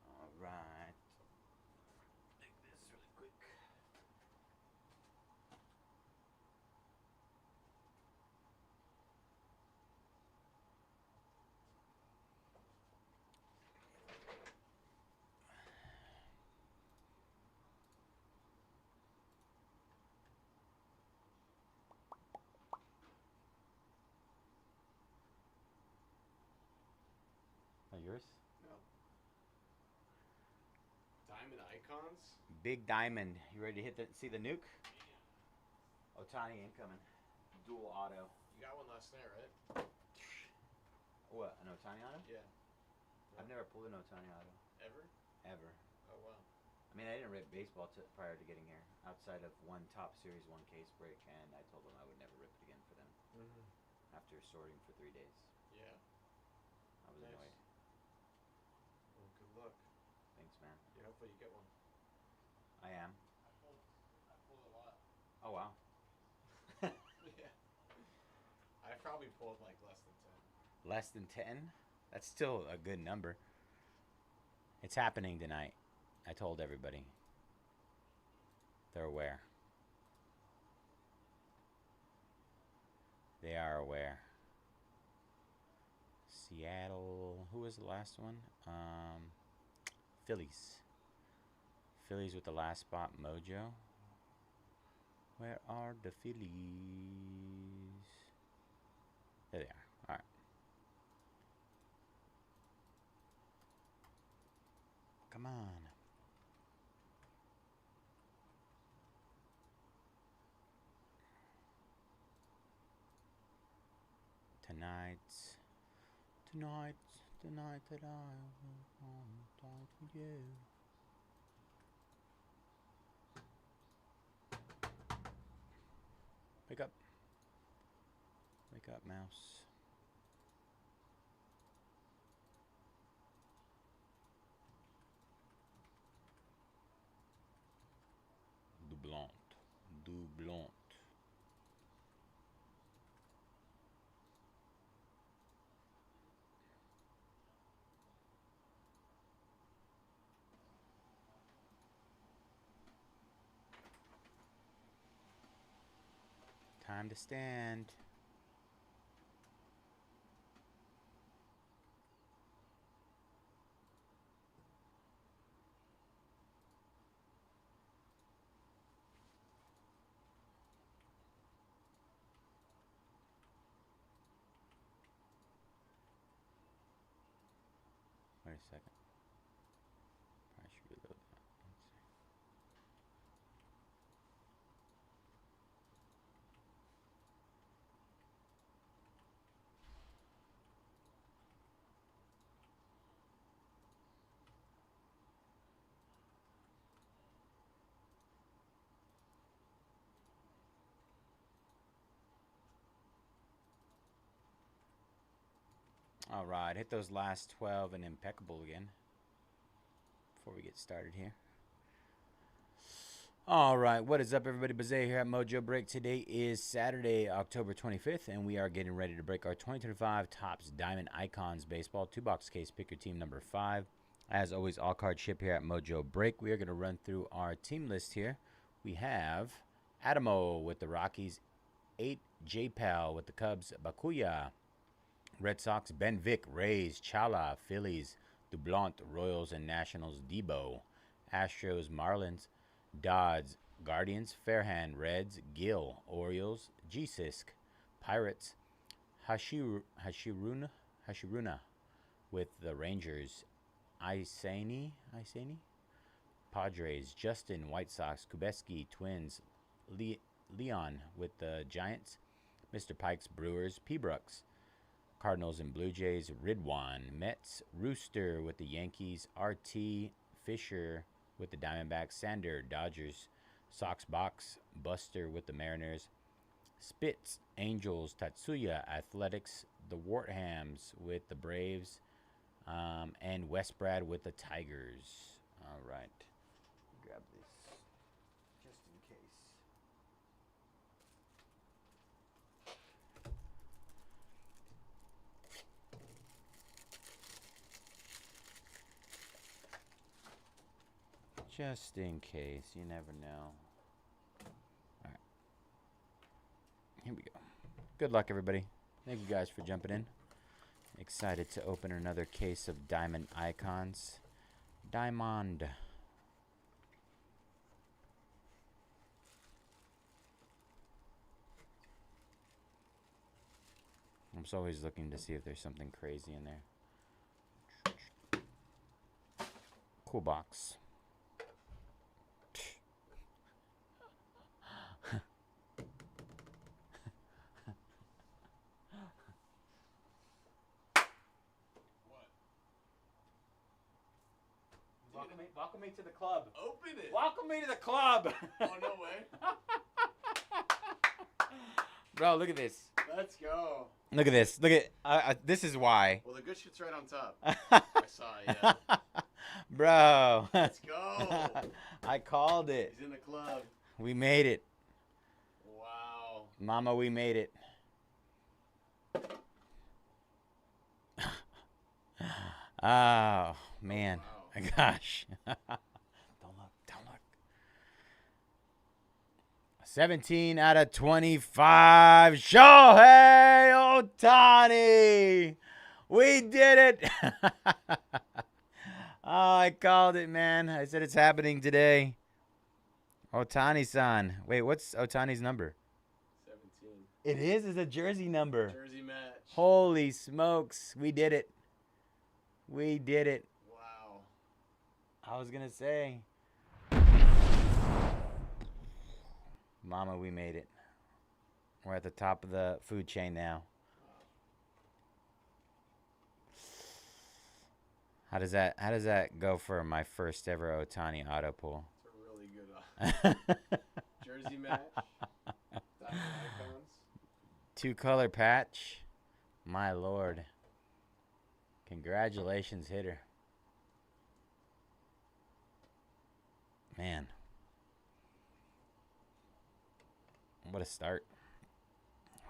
All right. Make this really quick. Are yours? No. Diamond icons? Big Diamond. You ready to hit the see the nuke? Otani incoming. Dual auto. You got one last night, right? What? An Otani auto? Yeah. I've never pulled an Otani auto. Ever? Ever. Oh, wow. I mean, I didn't rip baseball prior to getting here, outside of one Top Series 1 case break, and I told them I would never rip it again for them after sorting for 3 days. Yeah. I was Nice. annoyed. Well, good luck. Thanks, man. Yeah, hopefully you get one. I am. I pulled a lot. Oh, wow. Yeah. I probably pulled like less than 10. Less than 10? That's still a good number. It's happening tonight. I told everybody. They're aware. They are aware. Seattle. Who was the last one? Phillies. Phillies with the last spot. Mojo. Where are the Phillies? There they are. All right. Come on. Tonight's the night that I will die for you. Wake up. Wake up, mouse. Du blanc. Du blanc. Time to stand. Wait a second. Probably should reload that. Let's see. All right, hit those last 12 and impeccable again before we get started here. All right, what is up, everybody? Bayze here at Mojobreak. Today is Saturday, October 25th, and we are getting ready to break our 2025 Topps Diamond Icons Baseball 2-box case. Pick your team number 5. As always, all card ship here at Mojobreak. We are going to run through our team list here. We have Adamo with the Rockies, 8 J-Pal with the Cubs, Bakuya, Red Sox, Ben Vick, Rays, Chala, Phillies, Dublant, Royals, and Nationals, Debo, Astros, Marlins, Dodds, Guardians, Fairhand, Reds, Gill, Orioles, G-Sisk, Pirates, Hashiruna with the Rangers, Isani, Padres, Justin, White Sox, Kubeski, Twins, Leon with the Giants, Mr. Pikes, Brewers, P-Brooks, Cardinals and Blue Jays, Ridwan, Mets, Rooster with the Yankees, RT, Fisher with the Diamondbacks, Sander, Dodgers, Sox Box, Buster with the Mariners, Spitz, Angels, Tatsuya, Athletics, the Warthams with the Braves, and West Brad with the Tigers. All right. Grab this just in case. Just in case, you never know. All right. Here we go. Good luck, everybody. Thank you guys for jumping in. Excited to open another case of Diamond Icons. Diamond. I'm just always looking to see if there's something crazy in there. Cool box. Welcome me to the club. Open it. Welcome me to the club. Oh, no way. Bro, look at this. Let's go. Look at this. Look at this is why. Well, the good shit's right on top. I saw it, yeah. Bro. Let's go. I called it. He's in the club. We made it. Wow. Mama, we made it. Oh, man. Wow. Gosh. Don't look. 17 out of 25. Shohei Ohtani. We did it. Oh, I called it, man. I said it's happening today. Ohtani-san. Wait, what's Ohtani's number? 17. It is. It's a jersey number. Jersey match. Holy smokes. We did it. We did it. Wow. I was going to say. Mama, we made it. We're at the top of the food chain now. How does that go for my first ever Ohtani auto pull? It's a really good jersey match. Diamond Icons. 2-color patch. My lord. Congratulations, hitter. Man. What a start.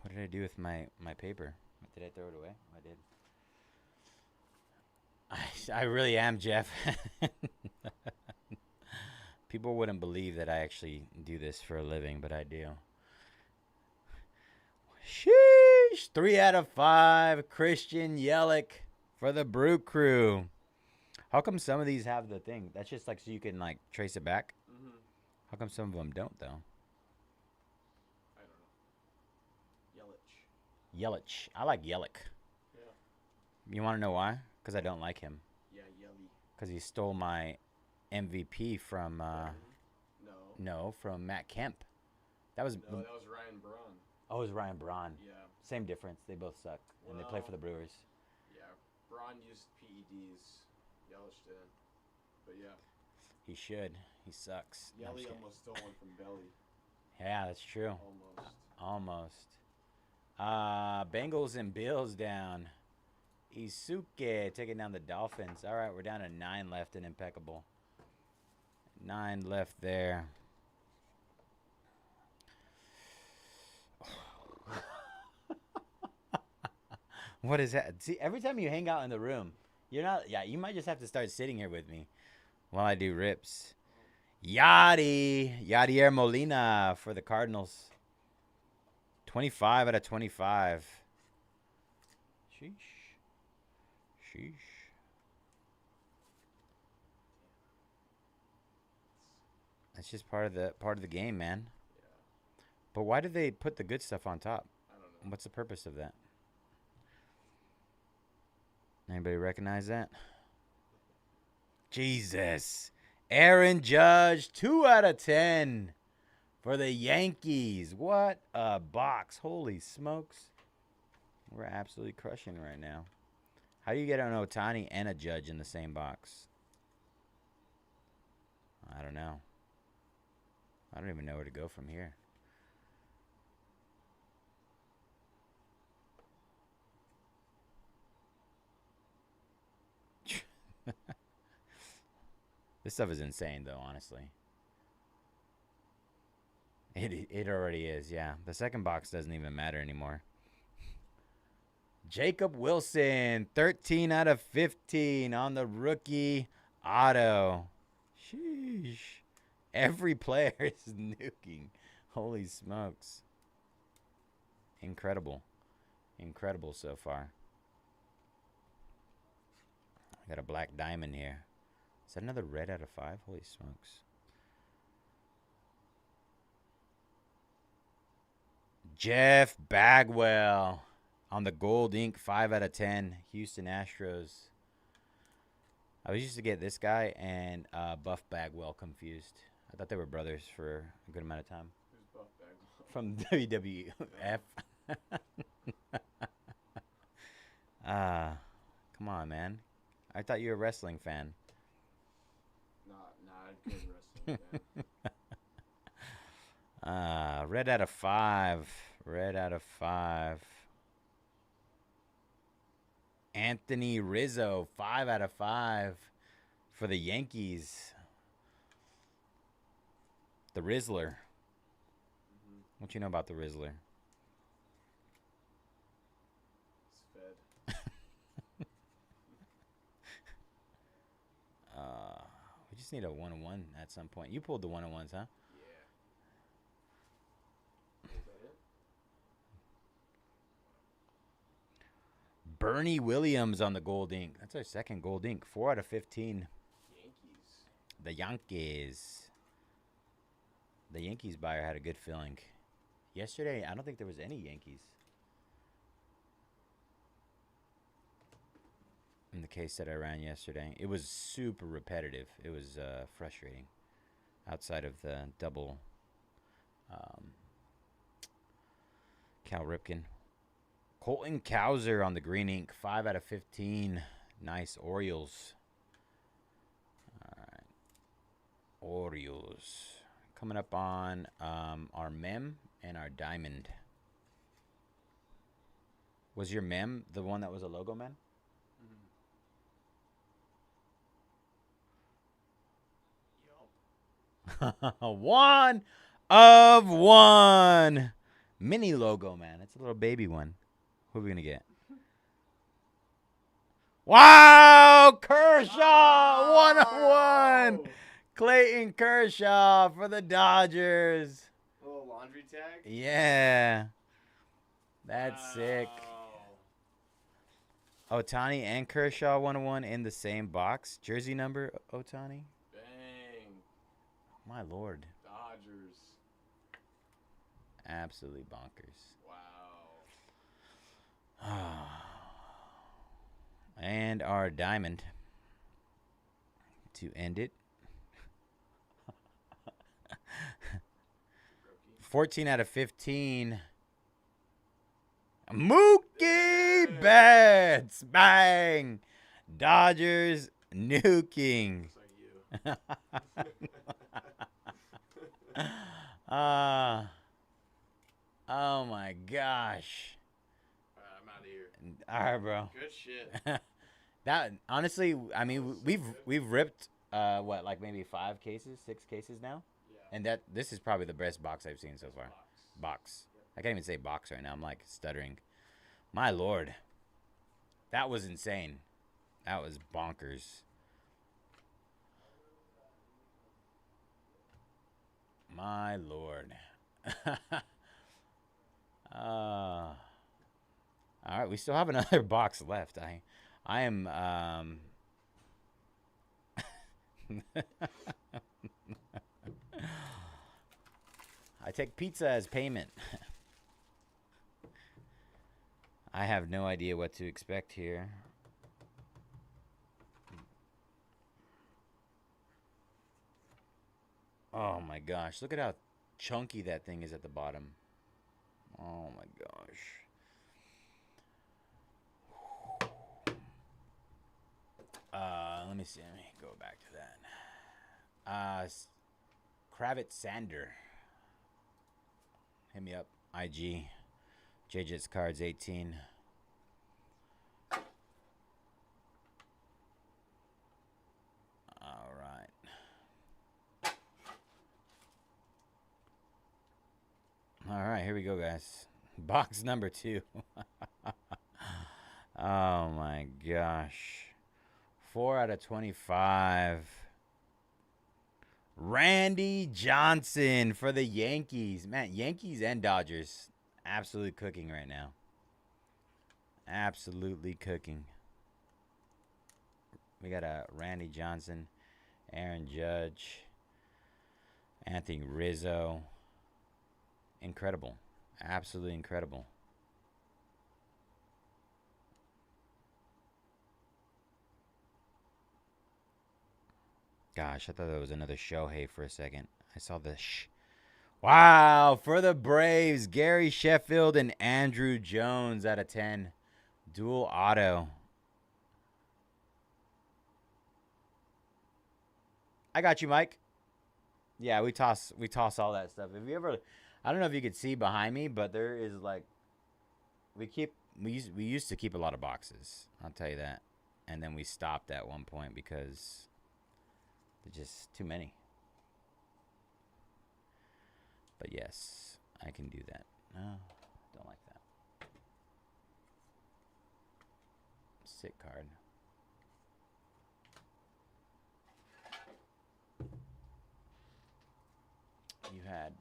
What did I do with my paper? Did I throw it away? I did. I really am, Jeff. People wouldn't believe that I actually do this for a living, but I do. Sheesh. 3 out of 5. Christian Yelich for the Brew Crew. How come some of these have the thing? That's just like so you can like trace it back. Mm-hmm. How come some of them don't though? I don't know. Yelich. I like Yelich. Yeah. You want to know why? Because I don't like him. Yeah, Yelly. Because he stole my MVP from No. from Matt Kemp. That was No, that was Ryan Braun. oh, it was Ryan Braun. Yeah. Same difference. They both suck, and they play for the Brewers. Yeah. Braun used PEDs. Yelich didn't. But yeah. He should. He sucks. No, I'm Yelly just kidding. almost stole one from Belly. Yeah, that's true. Almost. Bengals and Bills down. Isuke taking down the Dolphins. All right, we're down to 9 left in Impeccable. 9 left there. What is that? See, every time you hang out in the room, you're not. Yeah, you might just have to start sitting here with me while I do rips. Yadier Molina for the Cardinals. 25 out of 25. Sheesh. That's just part of the game, man. Yeah. But why do they put the good stuff on top? I don't know. What's the purpose of that? Anybody recognize that? Jesus. Aaron Judge, 2 out of 10 for the Yankees. What a box. Holy smokes. We're absolutely crushing right now. How do you get an Ohtani and a Judge in the same box? I don't know. I don't even know where to go from here. This stuff is insane, though, honestly. It already is, yeah. The second box doesn't even matter anymore. Jacob Wilson, 13 out of 15 on the rookie auto. Sheesh. Every player is nuking. Holy smokes. Incredible. Incredible so far. I got a black diamond here. Is that another red out of 5? Holy smokes. Jeff Bagwell on the gold ink, 5 out of 10. Houston Astros. I was used to get this guy and Buff Bagwell confused. I thought they were brothers for a good amount of time. Who's Buff Bagwell? From WWF. Come on, man. I thought you were a wrestling fan. Not a good wrestling fan. Red out of 5. Red out of 5. Anthony Rizzo, 5 out of 5 for the Yankees. The Rizzler. Mm-hmm. What you know about the Rizzler? It's fed. We just need a 1-on-1 at some point. You pulled the 1-on-1s, huh? Yeah. Is that it? Bernie Williams on the gold ink. That's our second gold ink. 4 out of 15. Yankees. The Yankees. The Yankees buyer had a good feeling. Yesterday, I don't think there was any Yankees. In the case that I ran yesterday. It was super repetitive. It was frustrating. Outside of the double Cal Ripken. Colton Cowser on the green ink. 5 out of 15. Nice Orioles. All right. Orioles. Coming up on our mem and our diamond. Was your mem the one that was a logo, man? Yup. 1 of 1. Mini logo, man. It's a little baby one. Who are we going to get? Wow! Kershaw! 1 of 1. Clayton Kershaw for the Dodgers. A little laundry tag. Yeah. That's sick. Wow. Otani and Kershaw 101 in the same box. Jersey number, Otani? Bang. My lord. Dodgers. Absolutely bonkers. Wow. And our diamond to end it. 14 out of 15. Mookie Betts. Bang. Dodgers nuking. Looks like you. Oh my gosh. Alright, I'm out of here. All right, bro. Good shit. That honestly, I mean, we've ripped what, like maybe 5 cases, 6 cases now, Yeah. and this is probably the best box I've seen so far. Box. I can't even say box right now. I'm like stuttering. My lord, that was insane. That was bonkers. My lord. All right, we still have another box left. I am I take pizza as payment. I have no idea what to expect here. Oh my gosh, look at how chunky that thing is at the bottom. Oh my gosh. Let me see. Let me go back to that. Kravitz Sander. Hit me up. IG. JJ's Cards 18. All right. All right, here we go, guys. Box number 2. Oh my gosh. 4 out of 25. Randy Johnson for the Yankees. Man, Yankees and Dodgers absolutely cooking right now. Absolutely cooking. We got a Randy Johnson, Aaron Judge, Anthony Rizzo. Incredible. Absolutely incredible. Gosh, I thought that was another Shohei for a second. I saw the Wow, for the Braves, Gary Sheffield and Andrew Jones out of 10. Dual auto. I got you, Mike. Yeah, we toss all that stuff. If you ever, I don't know if you could see behind me, but there is like, we used to keep a lot of boxes. I'll tell you that, and then we stopped at one point because there's just too many. But yes, I can do that. No, don't like that. Sick card. You had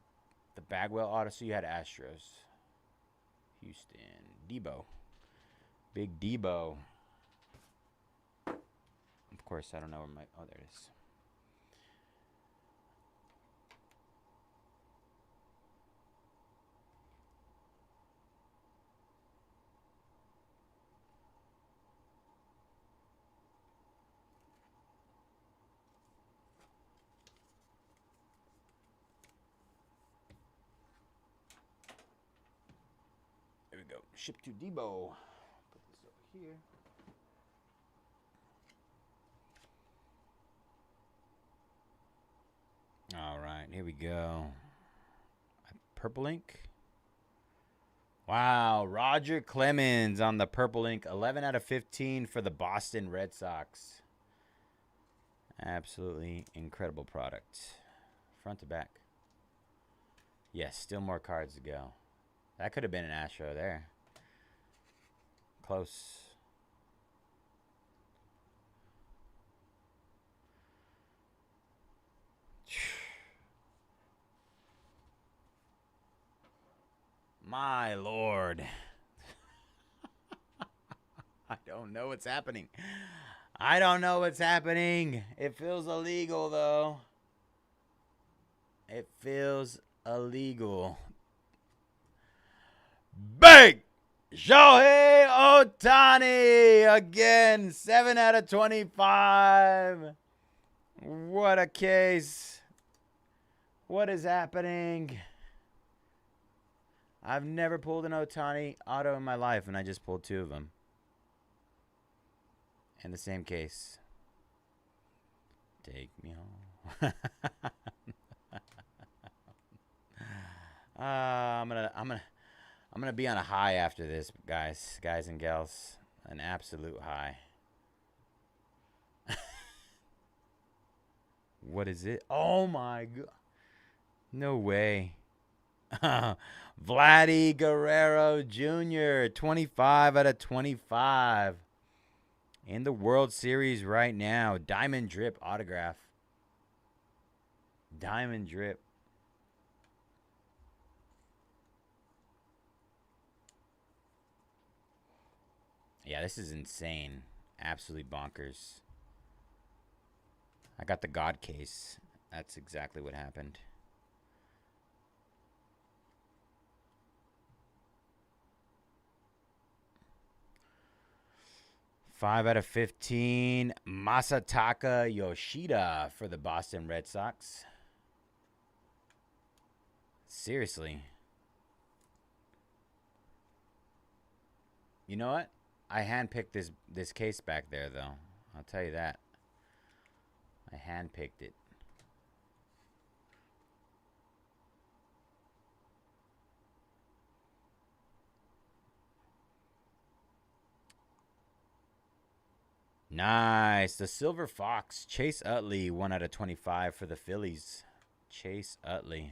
the Bagwell Odyssey. You had Astros. Houston. Debo. Big Debo. Of course, I don't know where my... Oh, there it is. There we go. Ship to Debo. Put this over here. All right, here we go. Purple ink. Wow, Roger Clemens on the purple ink. 11 out of 15 for the Boston Red Sox. Absolutely incredible product. Front to back. Yes, still more cards to go. That could have been an Astro there. Close. My lord. I don't know what's happening. I don't know what's happening. It feels illegal, though. It feels illegal. Bang! Shohei Ohtani again. 7 out of 25. What a case. What is happening? I've never pulled an Ohtani auto in my life, and I just pulled 2 of them. In the same case. Take me home. I'm gonna be on a high after this, guys and gals. An absolute high. What is it? Oh my god. No way. Vladdy Guerrero Jr. 25 out of 25. In the World Series right now. Diamond Drip autograph. Diamond Drip. Yeah, this is insane. Absolutely bonkers. I got the God case. That's exactly what happened. Five out of 15. Masataka Yoshida for the Boston Red Sox. Seriously. You know what? I handpicked this case back there, though. I'll tell you that. I handpicked it. Nice. The Silver Fox. Chase Utley, 1 out of 25 for the Phillies. Chase Utley.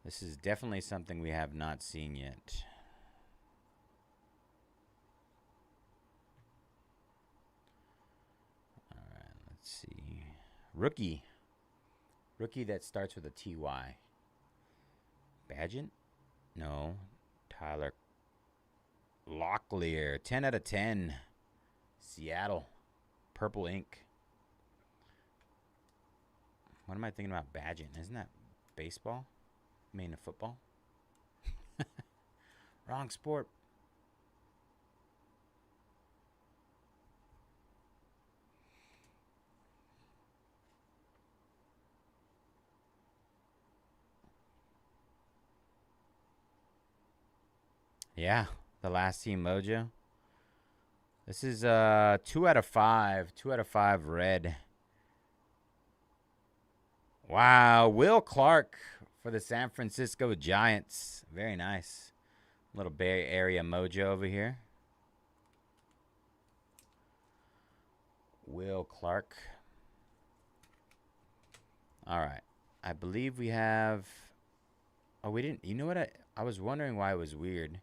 This is definitely something we have not seen yet. All right, let's see. Rookie. Rookie that starts with a TY. Badgett? No. Tyler Locklear. 10 out of 10. Seattle. Purple ink. What am I thinking about Badgett? Isn't that baseball? I mean, football? Wrong sport. Yeah, the last team mojo. This is 2 out of 5. 2 out of 5 red. Wow, Will Clark for the San Francisco Giants. Very nice. Little Bay Area mojo over here. Will Clark. All right. I believe we have... Oh, we didn't... You know what? I was wondering why it was weird.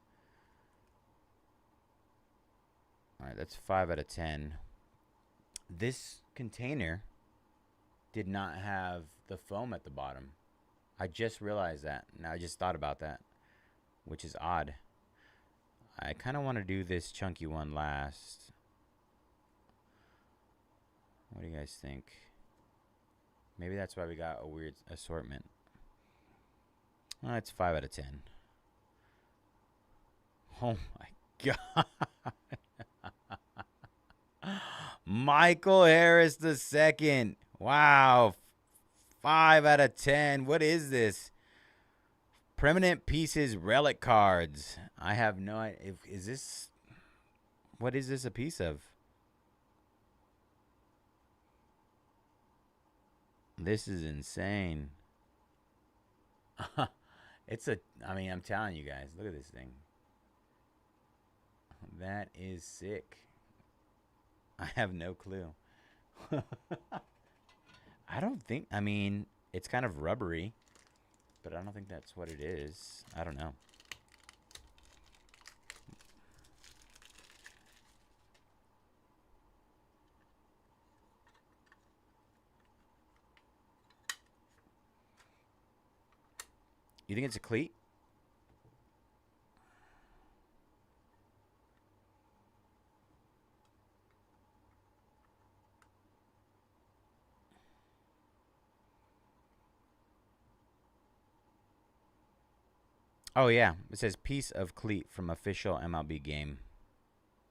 All right, that's 5 out of 10. This container did not have the foam at the bottom. I just realized that. Now I just thought about that, which is odd. I kind of want to do this chunky one last. What do you guys think? Maybe that's why we got a weird assortment. Oh, it's 5 out of 10. Oh my god. Michael Harris II. Wow. 5 out of 10. What is this? Permanent Pieces Relic Cards. I have no idea. Is this... What is this a piece of? This is insane. It's a... I mean, I'm telling you guys. Look at this thing. That is sick. I have no clue. I don't think... I mean, it's kind of rubbery. But I don't think that's what it is. I don't know. You think it's a cleat? Oh, yeah. It says piece of cleat from official MLB game.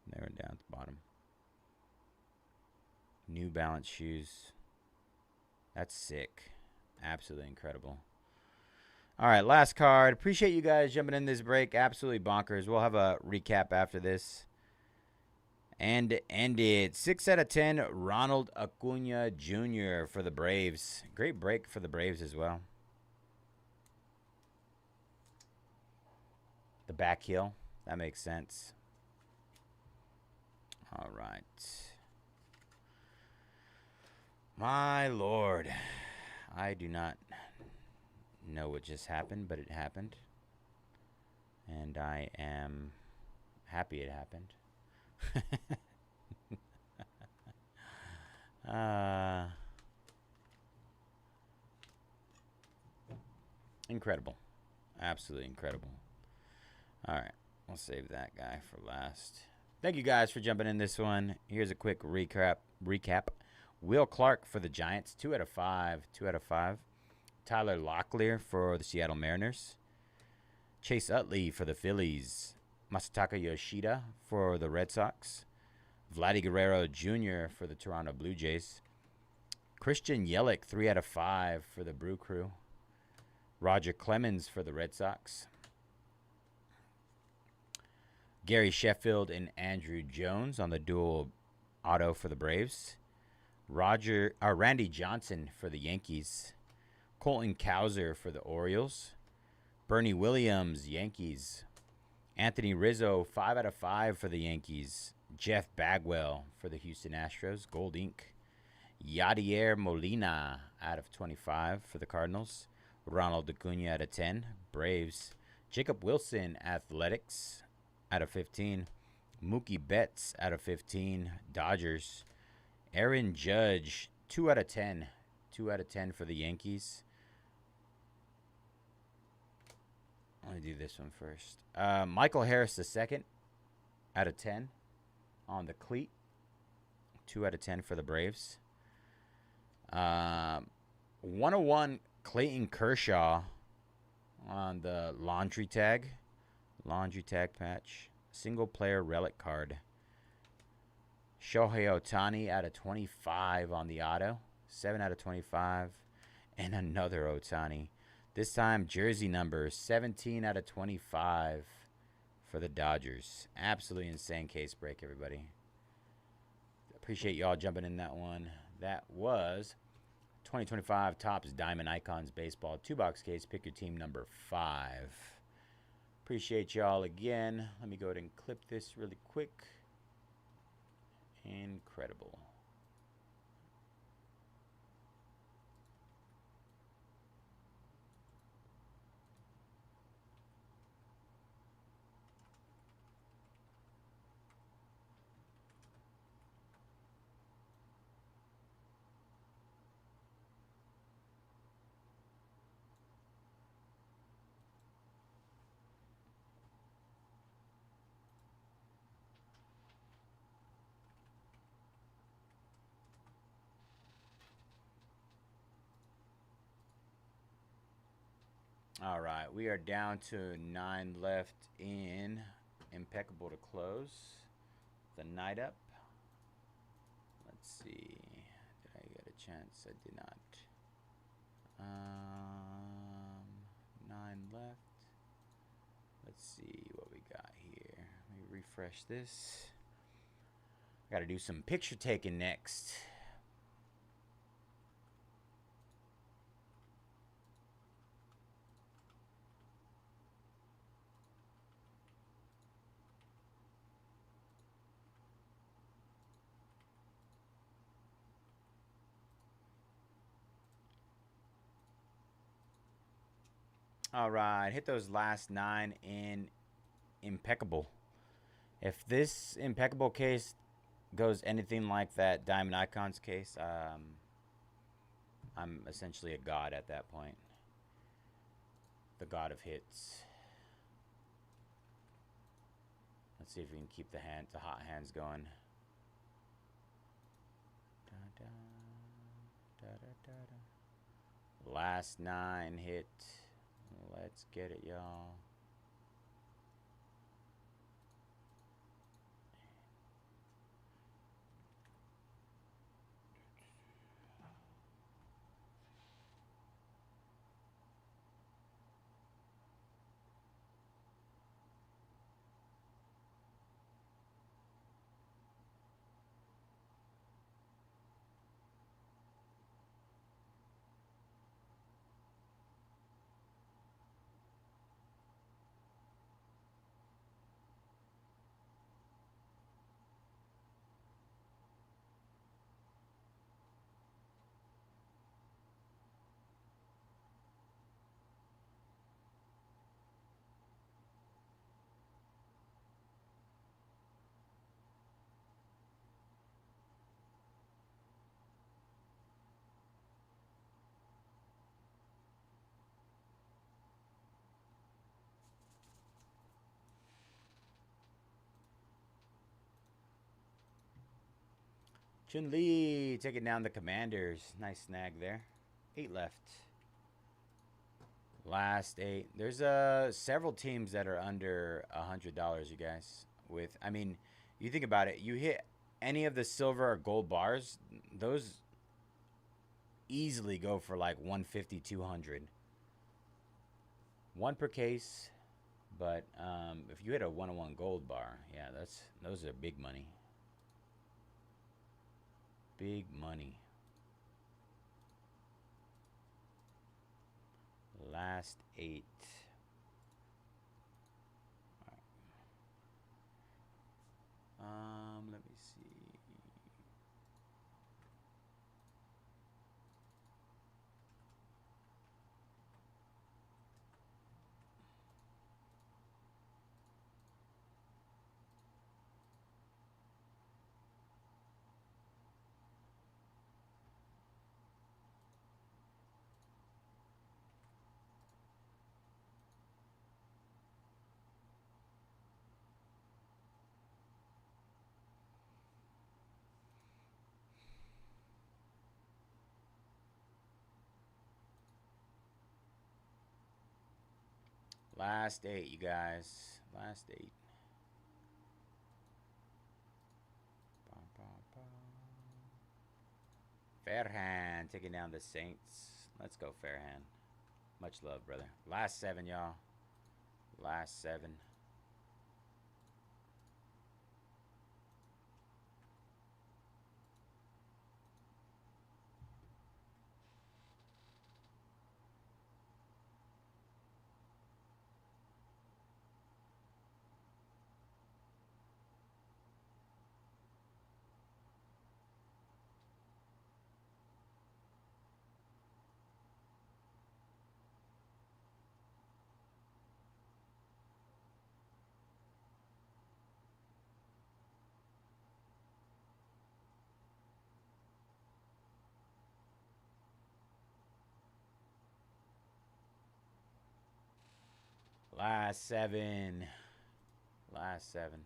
There down at the bottom. New Balance shoes. That's sick. Absolutely incredible. All right, last card. Appreciate you guys jumping in this break. Absolutely bonkers. We'll have a recap after this. And end it. 6 out of 10, Ronald Acuna Jr. for the Braves. Great break for the Braves as well. The back heel. That makes sense. All right. My Lord. I do not know what just happened, but it happened. And I am happy it happened. Incredible. Absolutely incredible. All right. We'll save that guy for last. Thank you guys for jumping in this one. Here's a quick recap. Will Clark for the Giants, 2 out of 5. 2 out of 5. Tyler Locklear for the Seattle Mariners. Chase Utley for the Phillies. Masataka Yoshida for the Red Sox. Vladdy Guerrero Jr. for the Toronto Blue Jays. Christian Yelich, 3 out of 5 for the Brew Crew. Roger Clemens for the Red Sox. Gary Sheffield and Andrew Jones on the dual auto for the Braves. Randy Johnson for the Yankees. Colton Cowser for the Orioles. Bernie Williams, Yankees. Anthony Rizzo, 5 out of 5 for the Yankees. Jeff Bagwell for the Houston Astros, Gold Ink. Yadier Molina out of 25 for the Cardinals. Ronald Acuna out of 10, Braves. Jacob Wilson, Athletics, out of 15. Mookie Betts out of 15, Dodgers. Aaron Judge, 2 out of 10. 2 out of 10 for the Yankees. Let me do this one first. Michael Harris II, out of 10 on the cleat. 2 out of 10 for the Braves. 101 Clayton Kershaw on the laundry tag. Laundry tag patch. Single player relic card. Shohei Ohtani out of 25 on the auto. 7 out of 25. And another Ohtani. This time, jersey number 17 out of 25 for the Dodgers. Absolutely insane case break, everybody. Appreciate y'all jumping in that one. That was 2025 Topps Diamond Icons Baseball 2-box case. Pick your team number 5. Appreciate y'all again. Let me go ahead and clip this really quick. Incredible. All right, we are down to 9 left in Impeccable to close the night up. Let's see. Did I get a chance? I did not. 9 left. Let's see what we got here. Let me refresh this. Got to do some picture taking next. All right, hit those last 9 in Impeccable. If this Impeccable case goes anything like that Diamond Icons case, I'm essentially a god at that point. the god of hits. Let's see if we can keep the hot hands going. Da, da, da, da, da, da. Last 9 hit. Let's get it, y'all. Chun-Li taking down the Commanders. Nice snag there. 8 left. Last 8. There's several teams that are under $100, you guys. With, I mean, you think about it. You hit any of the silver or gold bars, those easily go for like 150, 200. 1 per case. But if you hit a 101 gold bar, yeah, those are big money. Big money. Last 8. All right. Let me see. Last 8, you guys. Last 8. Fairhand taking down the Saints. Let's go, Fairhand. Much love, brother. Last 7, y'all. Last 7. Last 7. Last 7.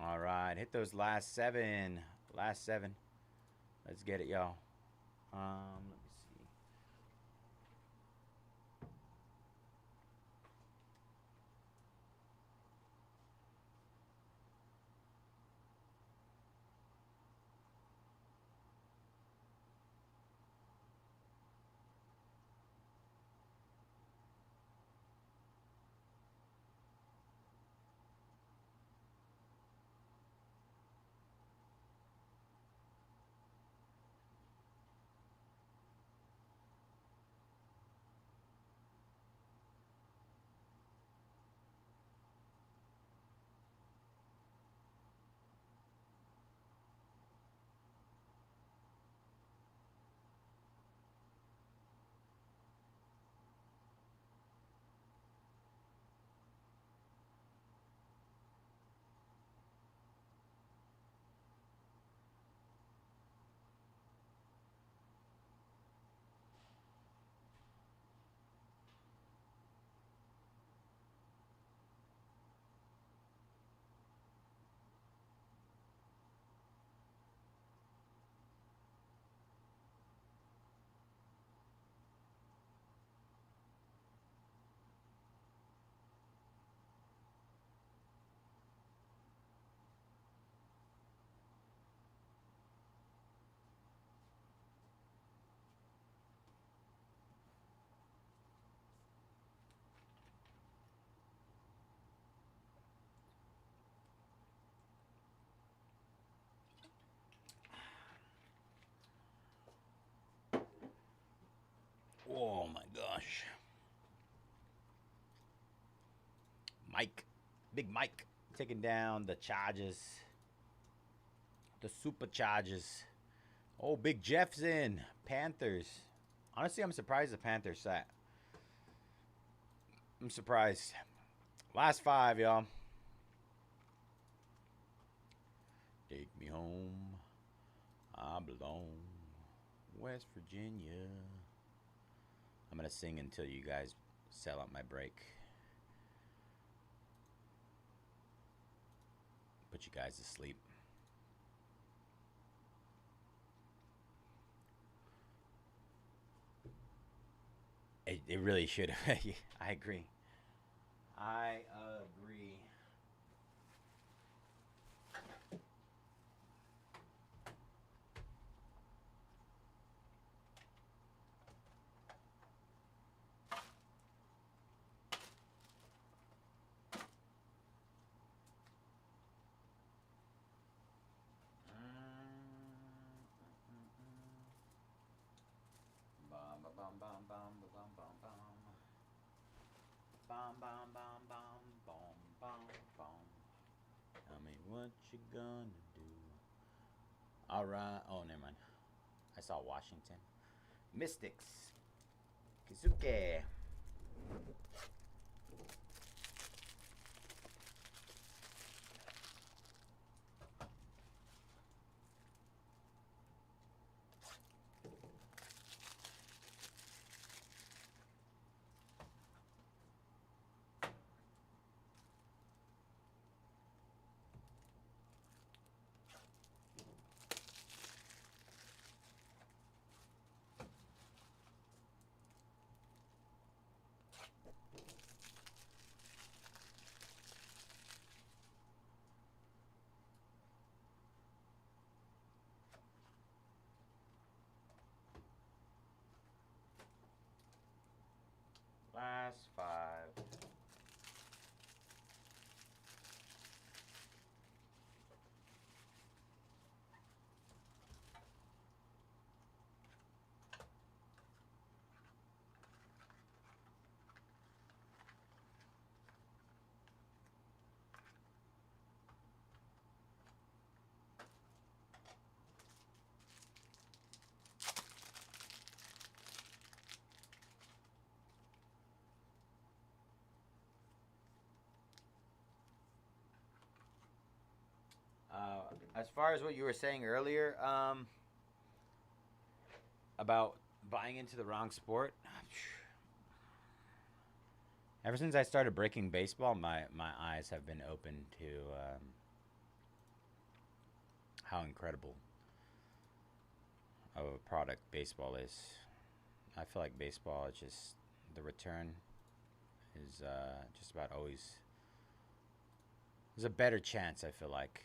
All right, hit those last 7. Last 7. Let's get it, y'all. Let me see. Big Mike taking down the Chargers. The Superchargers. Oh, Big Jeff's in. Panthers. Honestly, I'm surprised the Panthers sat. I'm surprised. Last 5, y'all. Take me home. I belong. West Virginia. I'm going to sing until you guys sell out my break. Put you guys to sleep. It really should. I agree. I agree. Bum, bum, bum, bum, bum, bum, bum. Bum, bum, bum, bum, bum, bum, bum. Tell me what you gonna do. All right. Oh, never mind. I saw Washington. Mystics. Kizuke. Last 5. As far as what you were saying earlier, about buying into the wrong sport, ever since I started breaking baseball, my eyes have been open to how incredible of a product baseball is. I feel like baseball is just, the return is just about always, there's a better chance, I feel like,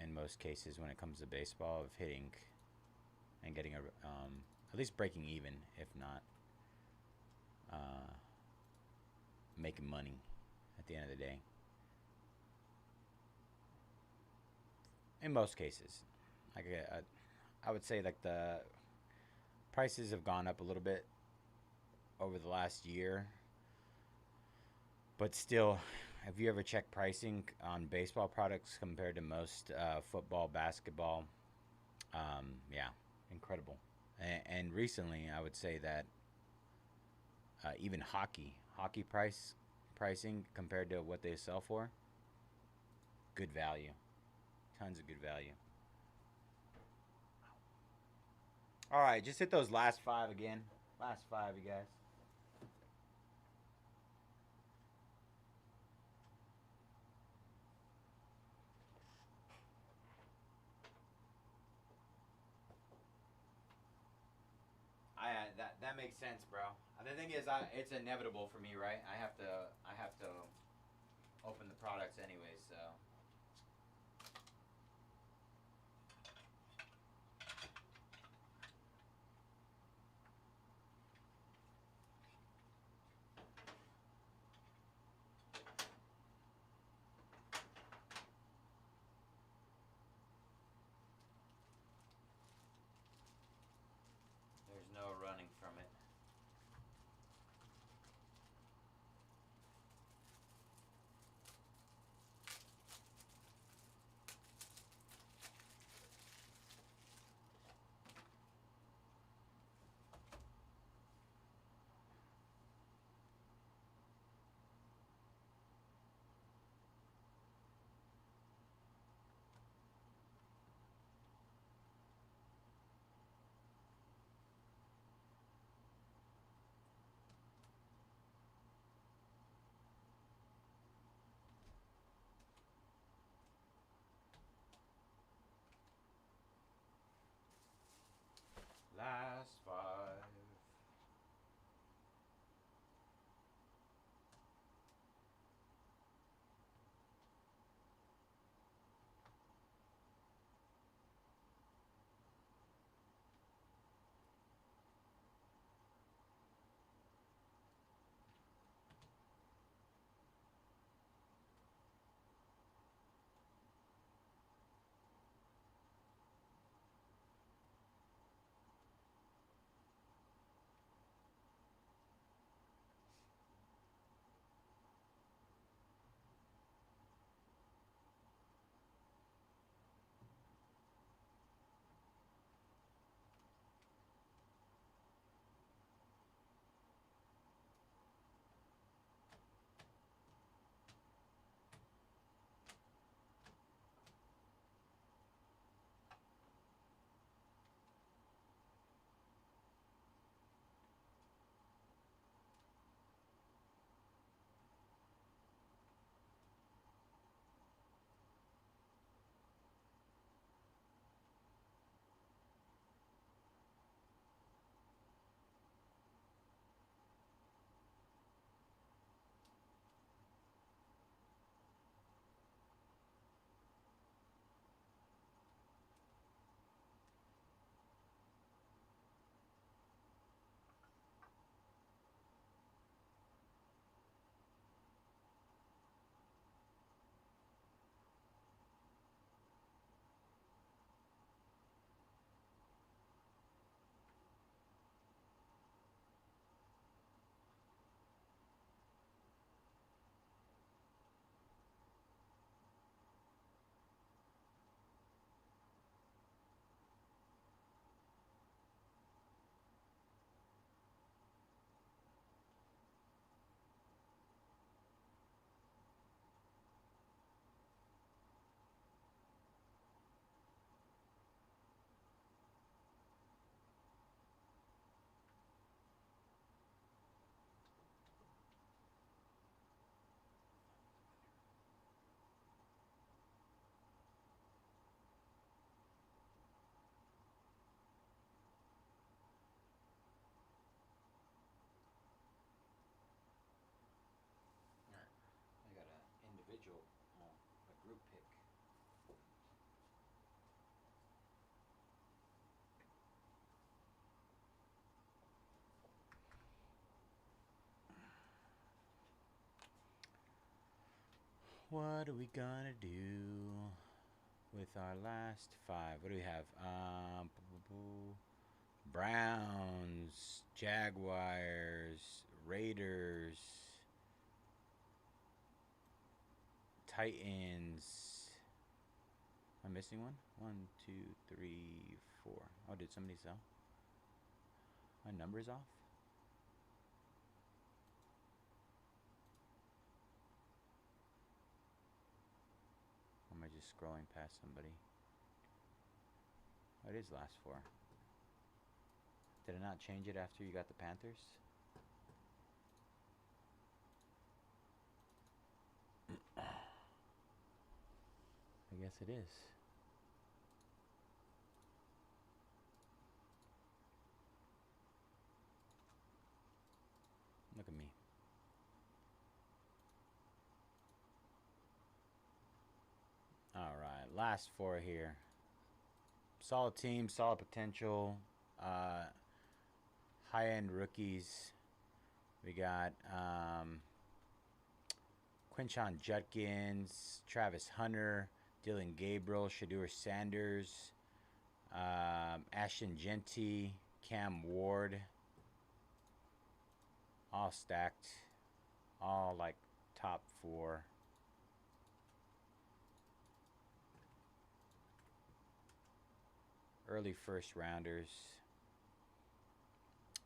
in most cases when it comes to baseball, of hitting and getting at least breaking even, if not making money at the end of the day. In most cases, like I would say, like, the prices have gone up a little bit over the last year, but still, have you ever checked pricing on baseball products compared to most football, basketball? Yeah, incredible. And recently, I would say that even hockey pricing compared to what they sell for, good value, tons of good value. All right, just hit those last 5 again. Last 5, you guys. That makes sense, bro. The thing is, it's inevitable for me, right? I have to open the products anyway, so. There's no running from it. What are we gonna do with our last 5? What do we have? Browns, Jaguars, Raiders, Titans. Am I missing one? 1, 2, 3, 4. Oh, did somebody sell? My number's off? Or am I just scrolling past somebody? Oh, it is last 4. Did I not change it after you got the Panthers? I guess it is. Look at me. All right, last 4 here. Solid team, solid potential. High-end rookies. We got Quinshon Judkins, Travis Hunter, Dylan Gabriel, Shadur Sanders, Ashton Genty, Cam Ward. All stacked. All like top 4. Early first rounders.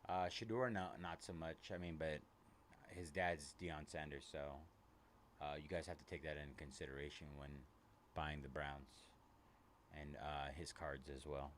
Shadur, not so much. I mean, but his dad's Deion Sanders, so you guys have to take that into consideration when buying the Browns and his cards as well.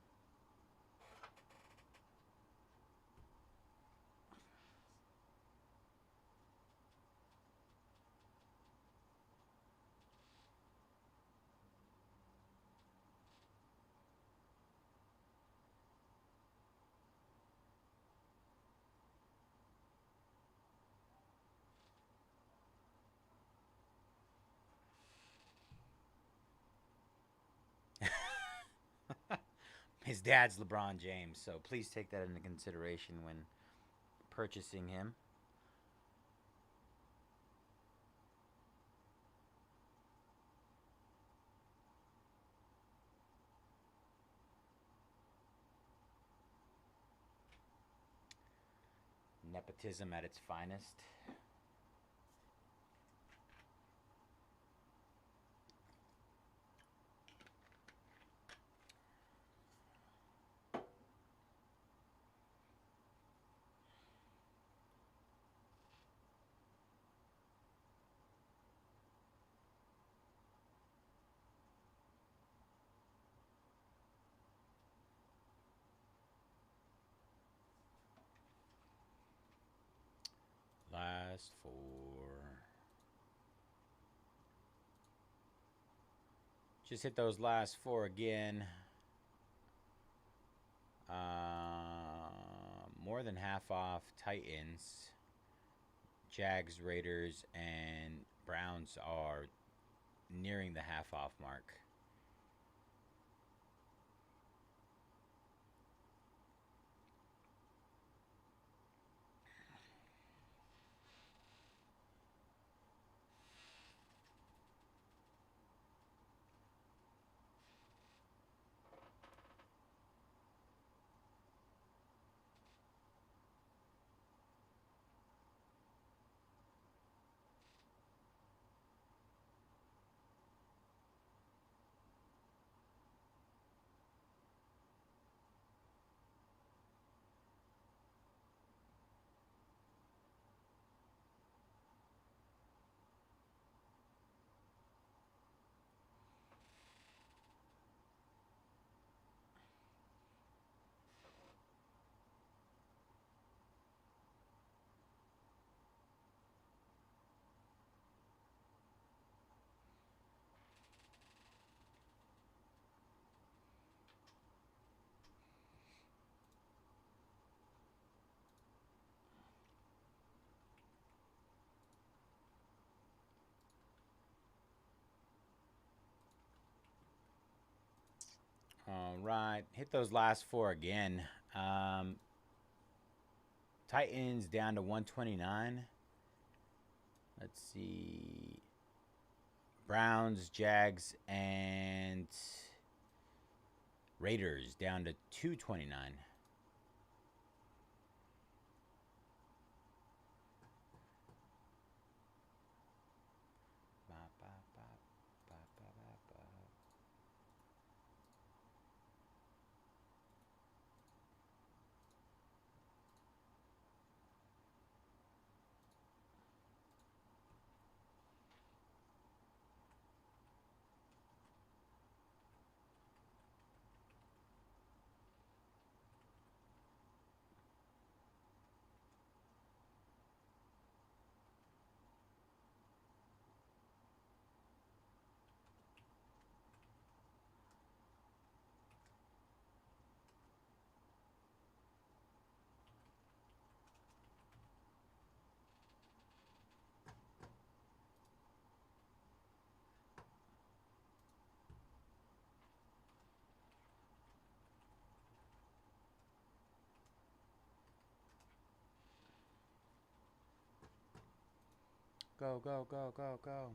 His dad's LeBron James, so please take that into consideration when purchasing him. Nepotism at its finest. Last 4. Just hit those last 4 again. More than half off Titans. Jags, Raiders, and Browns are nearing the half off mark. All right, hit those last 4 again. Titans down to 129. Let's see. Browns, Jags, and Raiders down to 229. Go, go, go, go, go.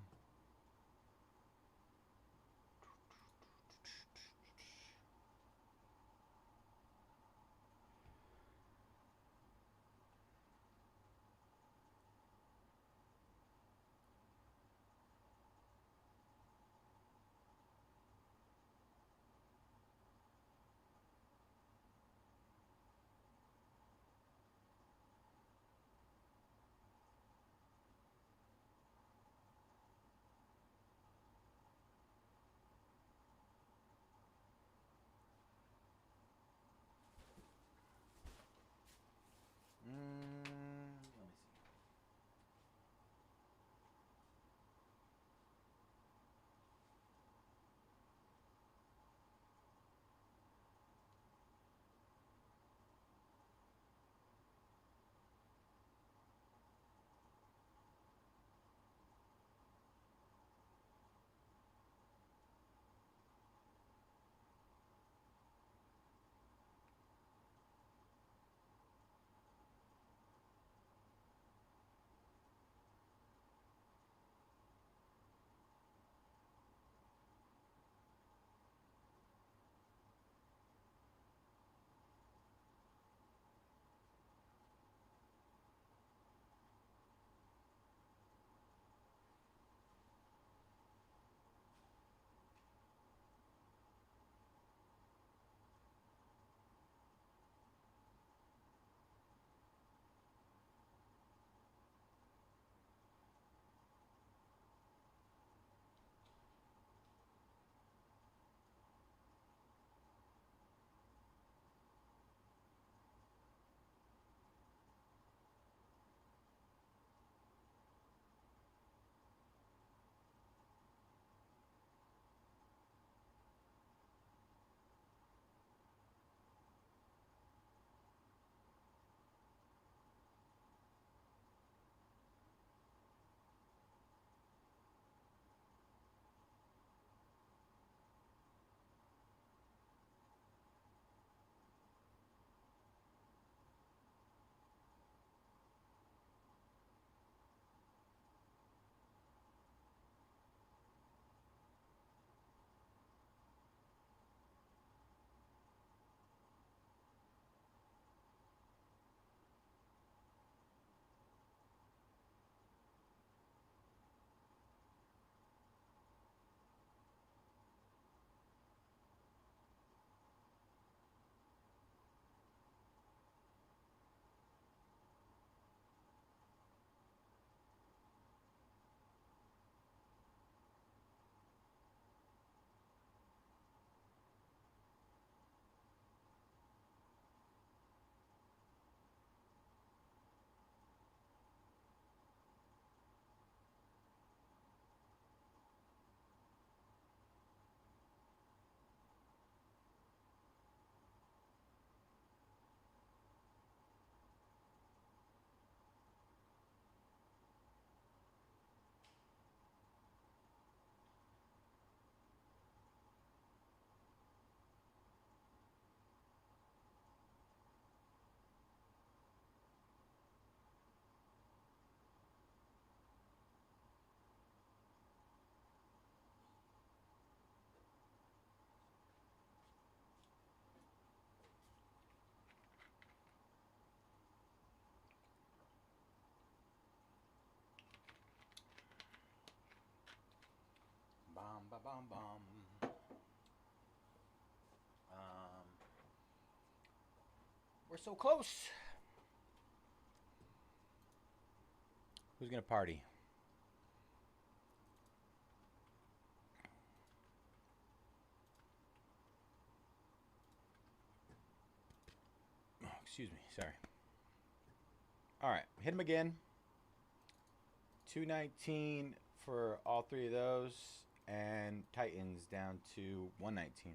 bum bum. We're so close. Who's gonna party? Oh, excuse me. Sorry. All right, hit him again. 219 for all three of those, and Titans down to 119.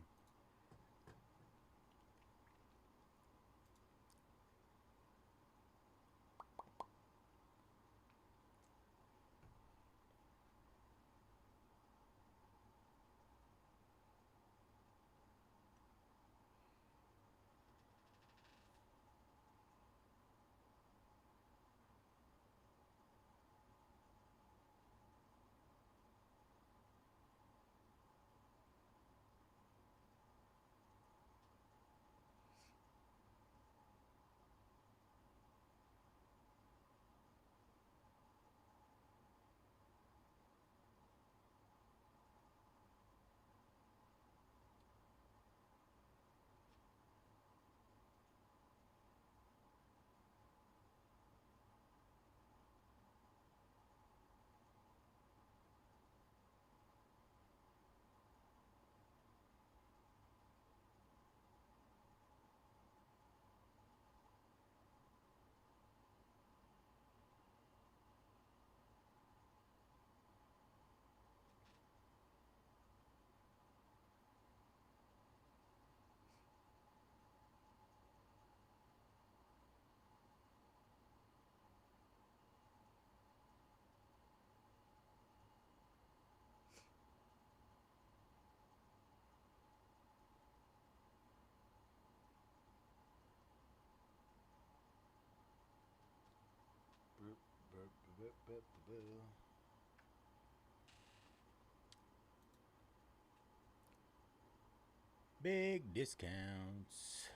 Big discounts.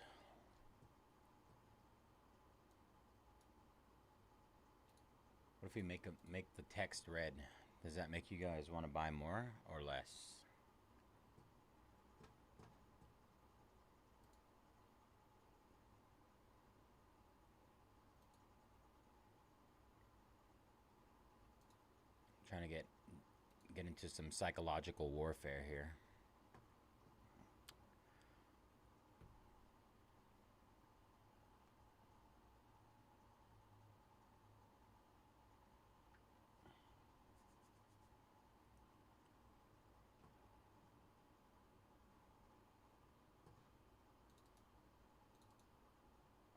What if we make the text red? Does that make you guys want to buy more or less? Trying to get into some psychological warfare here.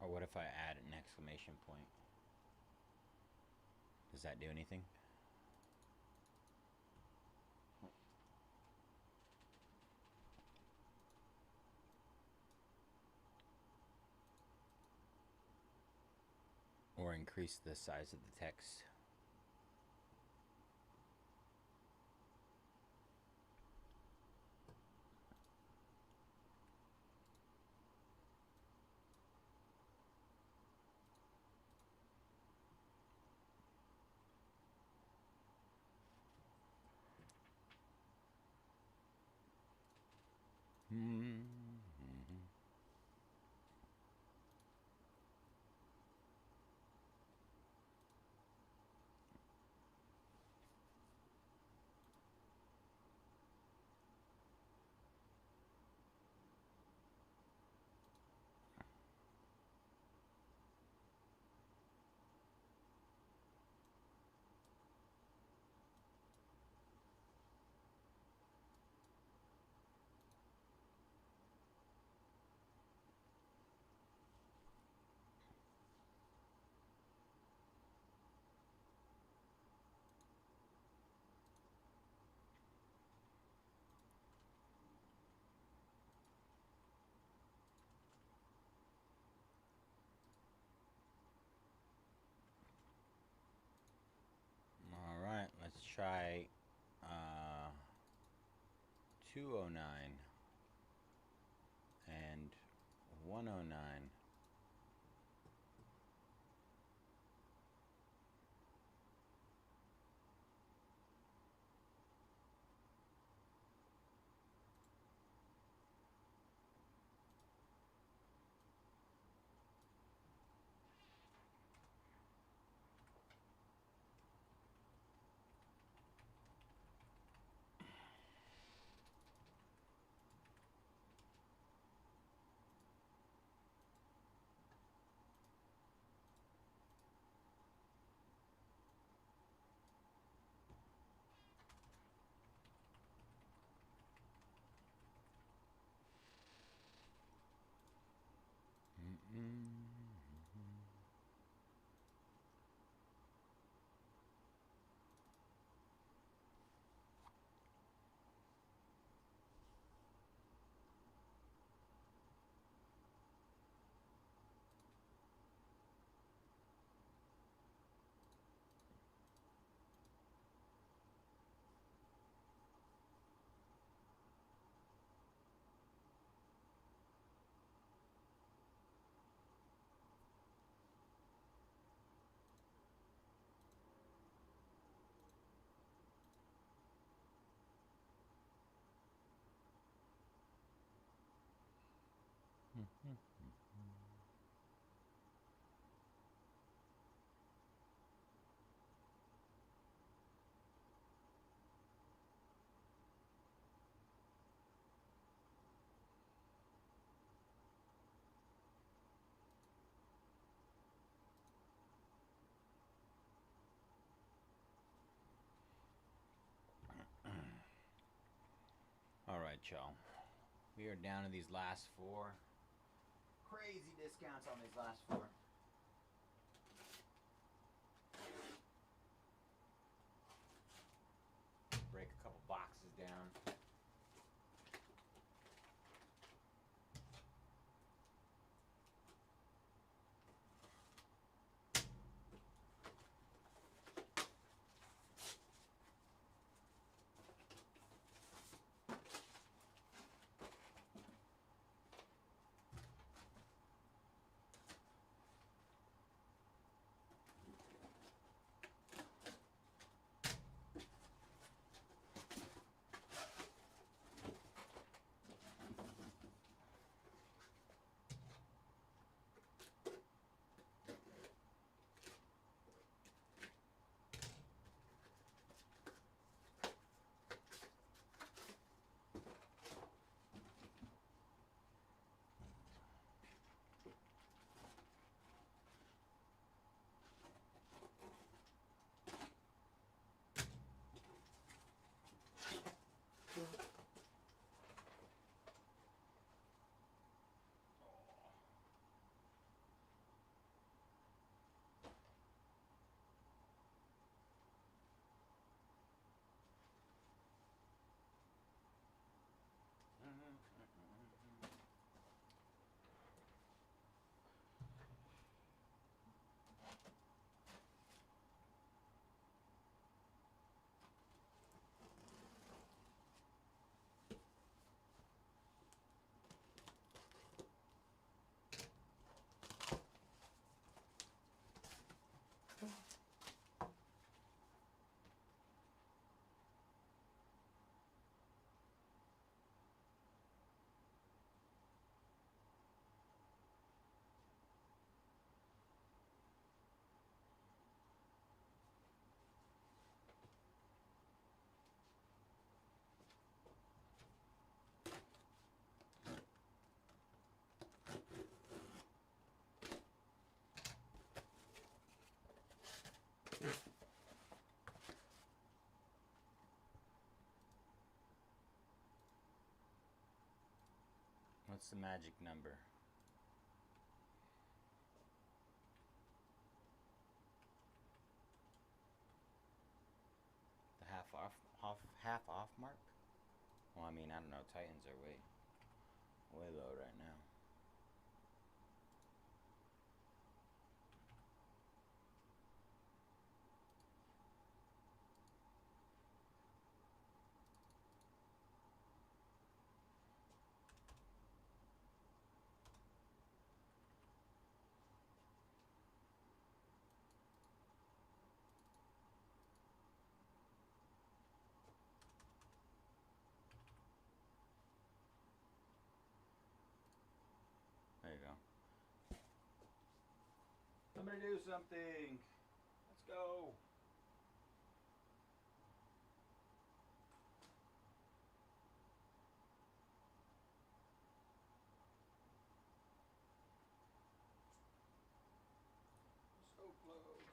Or what if I add an exclamation point? Does that do anything? Or increase the size of the text? All right, let's try 209 and 109. All right, y'all. We are down to these last four. Crazy discounts on these last four. Break a couple boxes down. What's the magic number? The half off mark? Well, I mean, I don't know. Titans are way low right now. There you go. Somebody do something. Let's go. So close.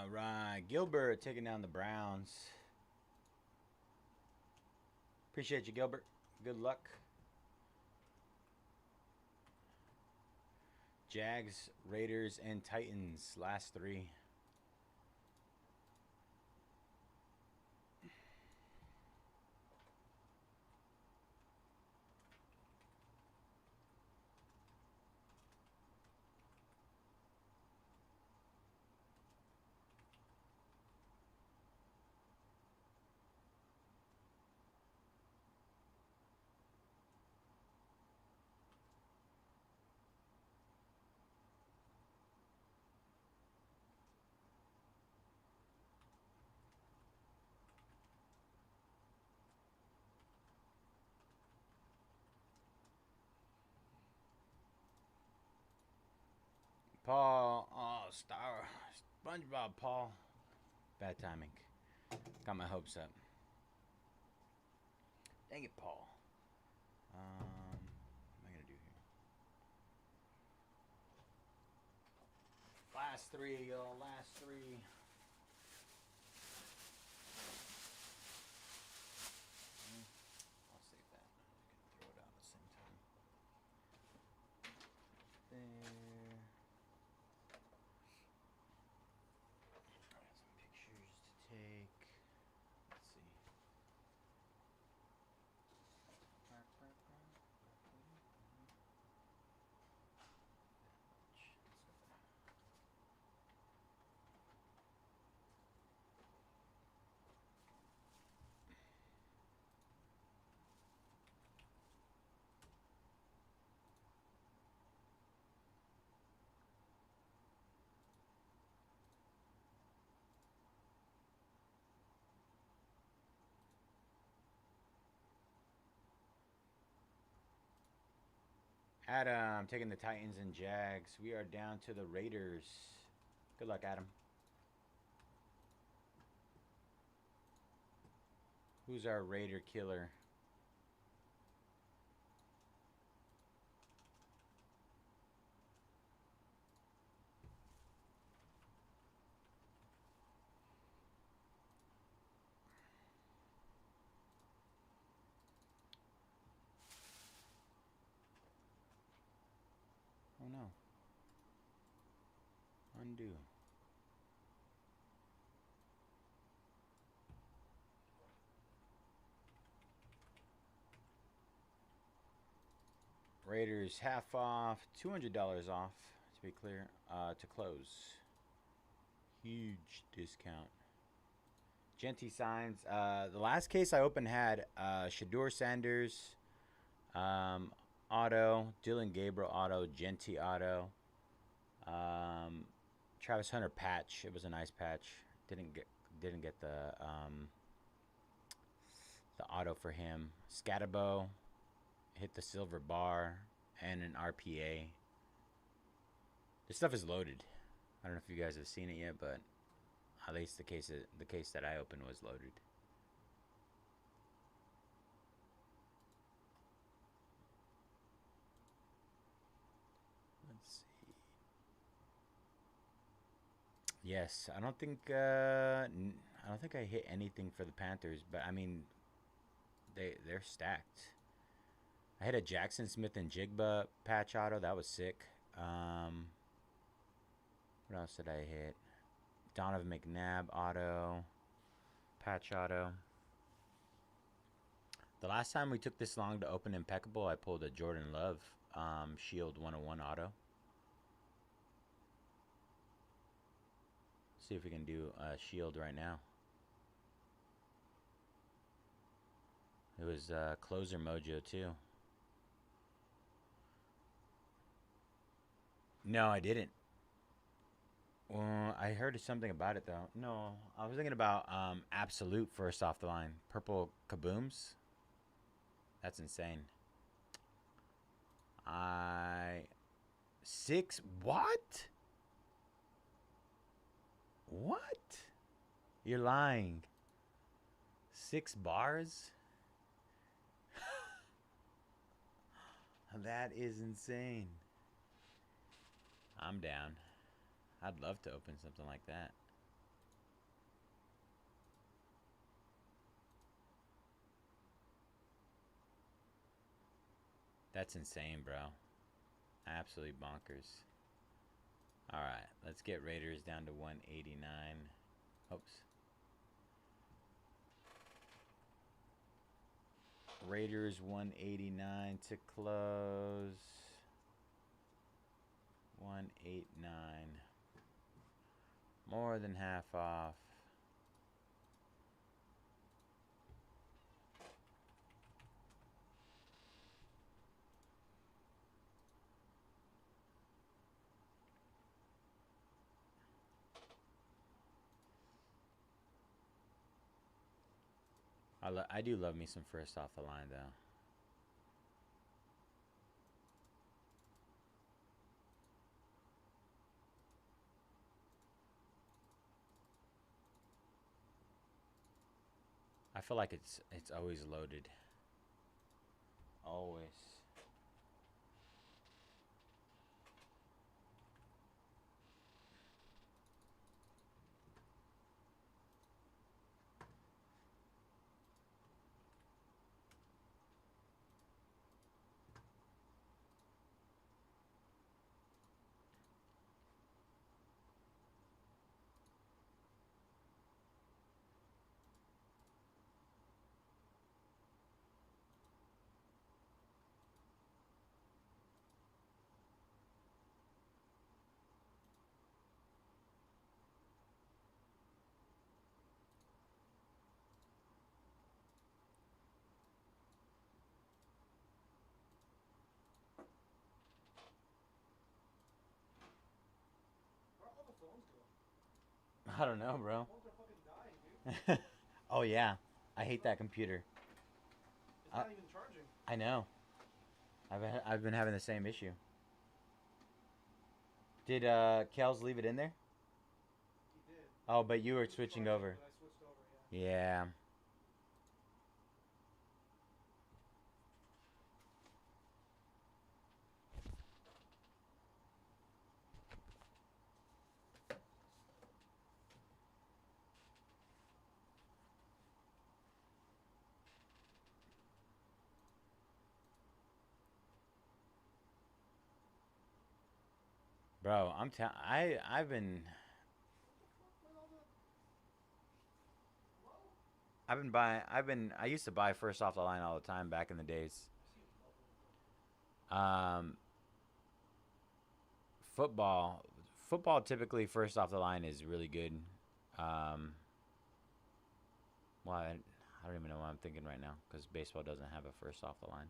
All right, Gilbert taking down the Browns. Appreciate you, Gilbert. Good luck. Jags, Raiders, and Titans. Last three. Paul, oh, SpongeBob, Paul. Bad timing. Got my hopes up. Dang it, Paul. What am I gonna do here? Last three, y'all. Last three. I'll save that. I can throw it out at the same time. There. I got some pictures to take. Let's see. Adam taking the Titans and Jags. We are down to the Raiders. Good luck, Adam. Who's our Raider killer? Oh no. Undo. Raiders half off, $200 off, to be clear, to close. Huge discount. Genty signs. The last case I opened had Shador Sanders auto, Dylan Gabriel auto, Genty auto, Travis Hunter patch. It was a nice patch. Didn't get the auto for him. Scatabo hit the silver bar and an RPA. This stuff is loaded. I don't know if you guys have seen it yet, but at least the case that I opened was loaded. Let's see. Yes, I don't think I hit anything for the Panthers, but I mean they're stacked. I hit a Jackson Smith and Jigba patch auto. That was sick. What else did I hit? Donovan McNabb auto. Patch auto. The last time we took this long to open Impeccable, I pulled a Jordan Love Shield 101 auto. See if we can do a Shield right now. It was Closer Mojo too. No, I didn't. Well, I heard something about it though. No, I was thinking about Absolute first off the line. Purple Kabooms. That's insane. What? What? You're lying. 6 bars? That is insane. I'm down. I'd love to open something like that. That's insane, bro. Absolutely bonkers. All right, let's get Raiders down to 189. Oops. Raiders 189 to close. 189. More than half off. I do love me some first off the line, though. I feel like it's always loaded. Always. Where all the phones go? I don't know, bro. Phones are fucking dying, dude. Oh yeah, I hate that computer. It's not even charging. I know. I've been having the same issue. Did Kels leave it in there? He did. Oh, but you were It was switching charging, over. but I switched over, yeah. Yeah. Bro, I've been I used to buy first off the line all the time back in the days. Um football football typically first off the line is really good. Um well, I don't even know what I'm thinking right now cuz baseball doesn't have a first off the line.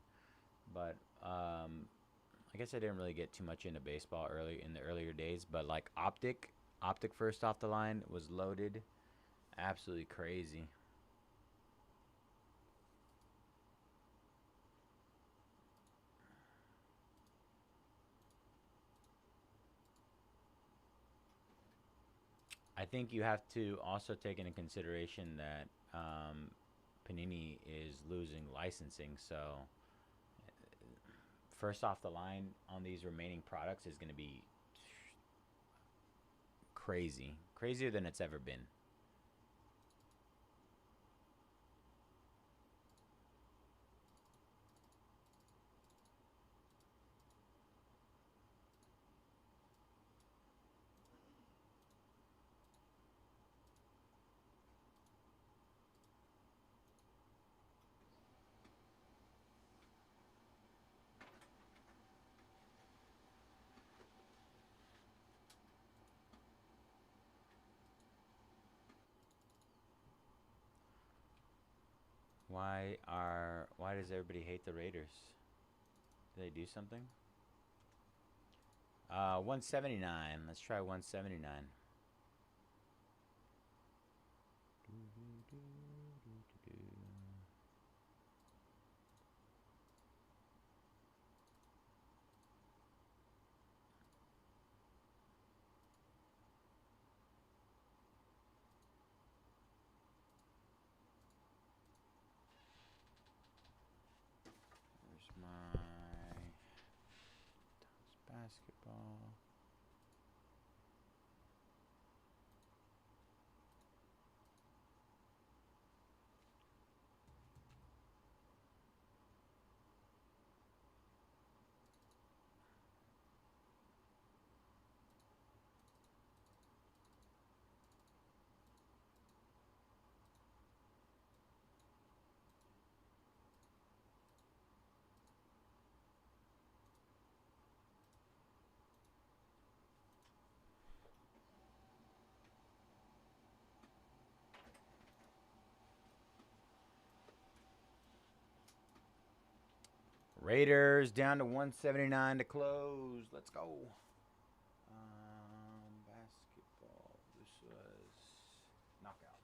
But I guess I didn't really get too much into baseball early in the earlier days, but like optic first off the line was loaded. Absolutely crazy. I think you have to also take into consideration that Panini is losing licensing, so first off the line on these remaining products is going to be crazy, crazier than it's ever been. Why does everybody hate the Raiders? Did they do something? 179. Let's try 179. Where's my basketball? Raiders down to 179 to close. Let's go. Basketball. This was knockout.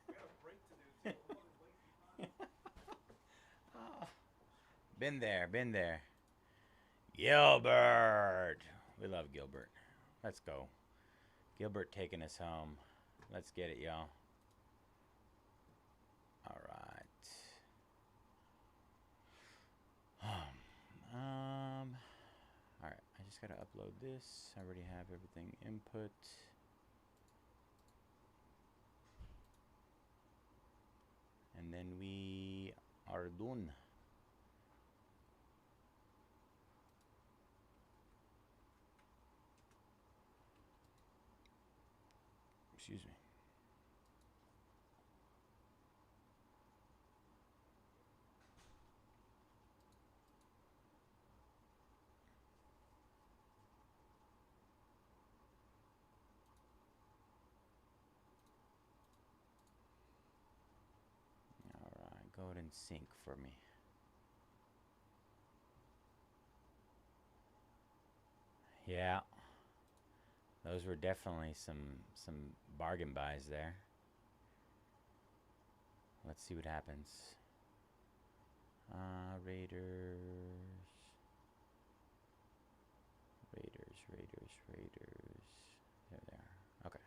We got a break to do too. We're fucking wasting time. Been there, been there. Gilbert. We love Gilbert. Let's go. Gilbert taking us home. Let's get it, y'all. All right. All right. I just gotta upload this. I already have everything input. And then we are done. Excuse me. All right, go ahead and sync for me. Yeah. Those were definitely some bargain buys there. Let's see what happens. Raiders. There they are. Okay.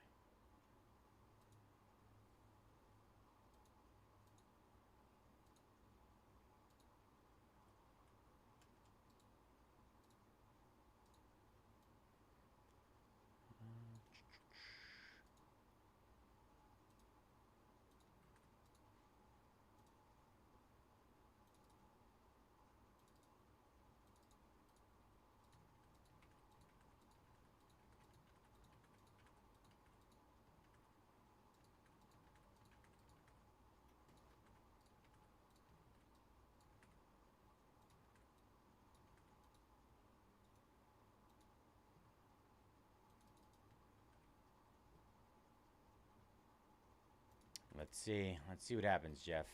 Let's see. Let's see what happens, Jeff.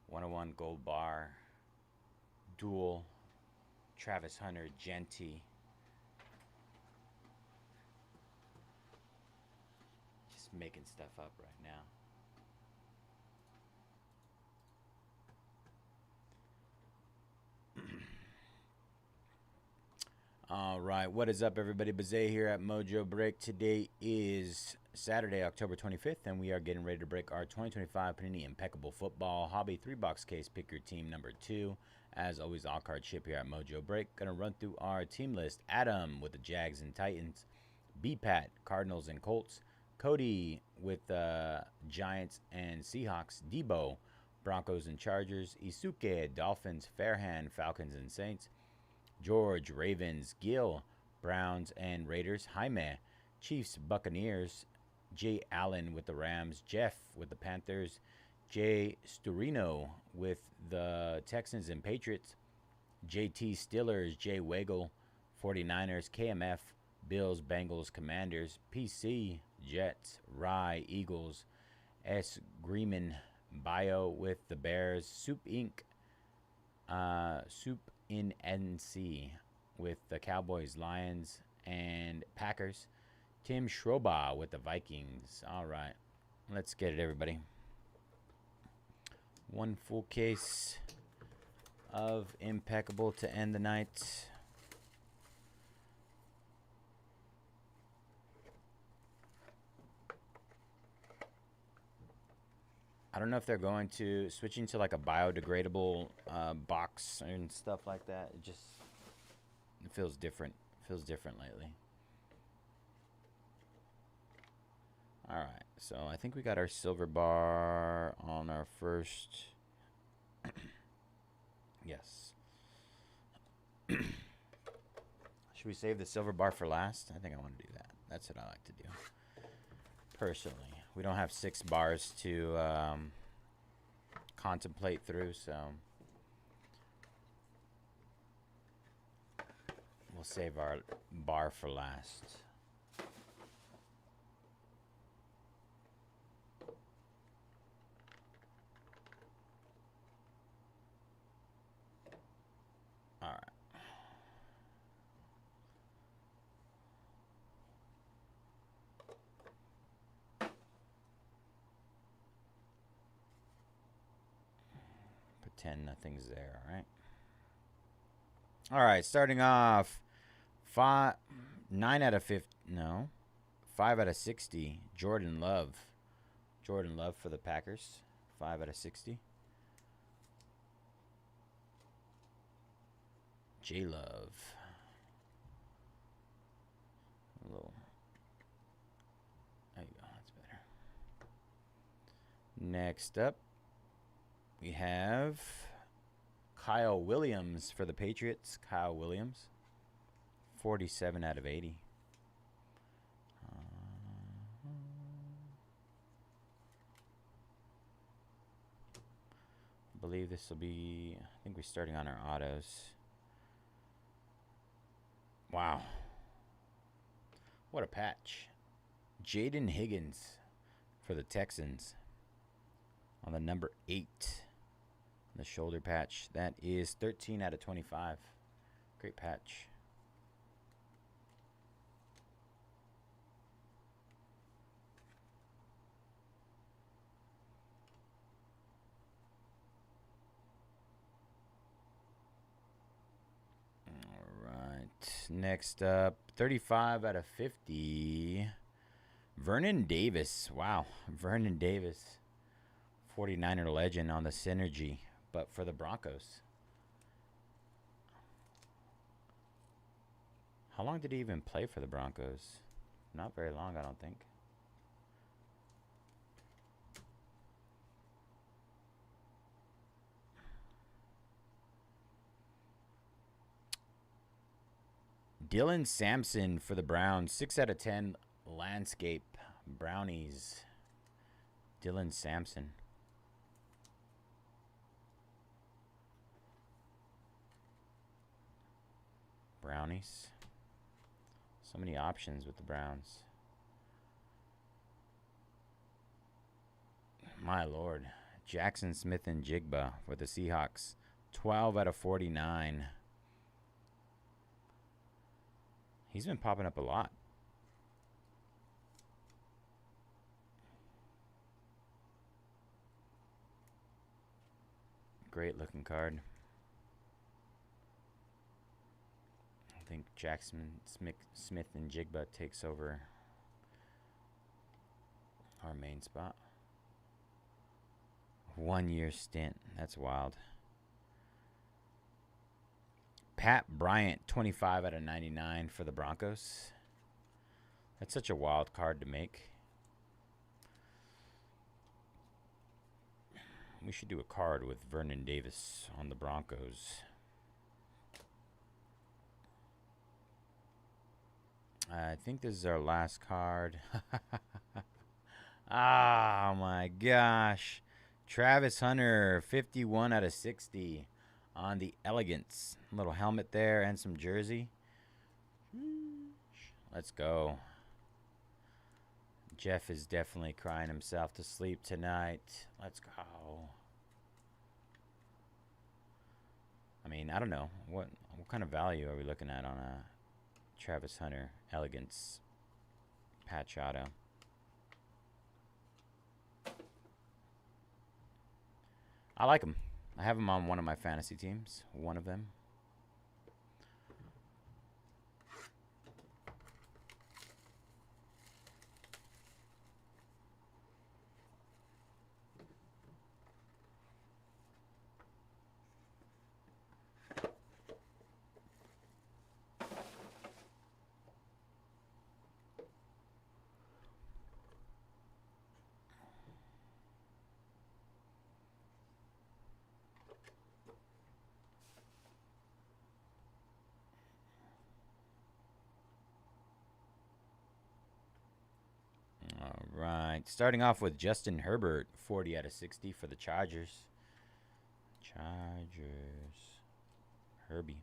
101 gold bar. Duel. Travis Hunter, Genty. Just making stuff up right now. All right, what is up, everybody? Bayze here at Mojobreak. Today is Saturday, October 25th, and we are getting ready to break our 2025 Panini Impeccable Football Hobby 3-box case. Pick your team number 2. As always, all card ship here at Mojobreak. Gonna run through our team list. Adam with the Jags and Titans. B-Pat, Cardinals and Colts. Cody with Giants and Seahawks. Debo, Broncos and Chargers. Isuke, Dolphins. Fairhand, Falcons and Saints. George, Ravens. Gil, Browns and Raiders. Jaime, Chiefs, Buccaneers. Jay Allen with the Rams. Jeff with the Panthers. Jay Sturino with the Texans and Patriots. JT Steelers, Jay Wagle, 49ers, KMF, Bills, Bengals, Commanders, PC, Jets, Rye, Eagles, S. Greeman, Bio with the Bears, Soup Inc., Soup in NC with the Cowboys, Lions, and Packers. Tim Schroba with the Vikings. All right, let's get it, everybody. One full case of Impeccable to end the night. I don't know if they're going to switching to like a biodegradable box and stuff like that. It feels different. It feels different lately. All right, so I think we got our silver bar on our first. Yes. Should we save the silver bar for last? I think I want to do that. That's what I like to do. Personally, we don't have 6 bars to contemplate through, so we'll save our bar for last. All right. Pretend nothing's there, all right? All right, starting off 9 out of 50, no, 5 out of 60, Jordan Love. Jordan Love for the Packers, 5 out of 60. J Love. A little. There you go. That's better. Next up, we have Kyle Williams for the Patriots. Kyle Williams, 47 out of 80. I believe this will be, I think we're starting on our autos. Wow. What a patch. Jaden Higgins for the Texans on the number 8. The shoulder patch. That is 13 out of 25. Great patch. Next up, 35 out of 50. Vernon Davis. Wow. Vernon Davis. 49er legend on the synergy, but for the Broncos. How long did he even play for the Broncos? Not very long, I don't think. Dylan Sampson for the Browns. 6 out of 10 landscape. Brownies. Dylan Sampson. Brownies. So many options with the Browns. My Lord. Jackson Smith and Jigba for the Seahawks. 12 out of 49. He's been popping up a lot. Great looking card. I think Jackson Smith and Jigba takes over our main spot. 1 year stint. That's wild. Pat Bryant, 25 out of 99 for the Broncos. That's such a wild card to make. We should do a card with Vernon Davis on the Broncos. I think this is our last card. Oh my gosh. Travis Hunter, 51 out of 60 on the Elegance. Little helmet there and some jersey. Let's go. Jeff is definitely crying himself to sleep tonight. Let's go. I mean, I don't know. What kind of value are we looking at on a Travis Hunter Elegance patch auto? I like him. I have him on one of my fantasy teams. One of them. All right. Starting off with Justin Herbert, 40 out of 60 for the Chargers. Chargers. Herbie.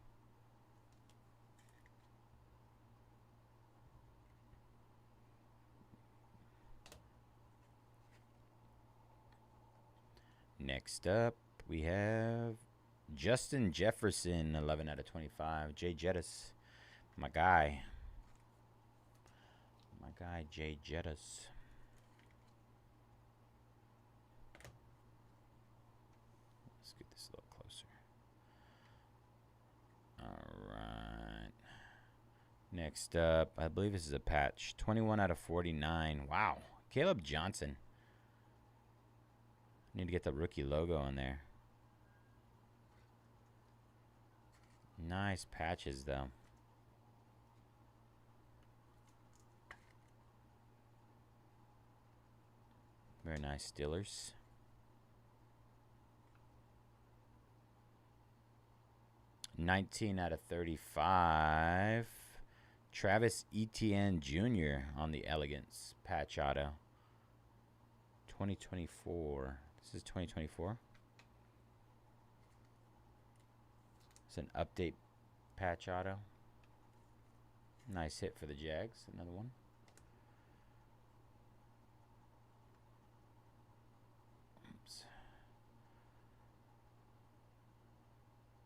Next up, we have Justin Jefferson, 11 out of 25. Jay Jettis, my guy. My guy, Jay Jettis. Let's get this a little closer. All right. Next up, I believe this is a patch. 21 out of 49. Wow. Caleb Johnson. Need to get the rookie logo on there. Nice patches, though. Very nice Steelers. $19 out of 35. Travis Etienne Jr. on the Elegance patch auto. 2024. This is 2024. It's an update patch auto. Nice hit for the Jags. Another one. Oops.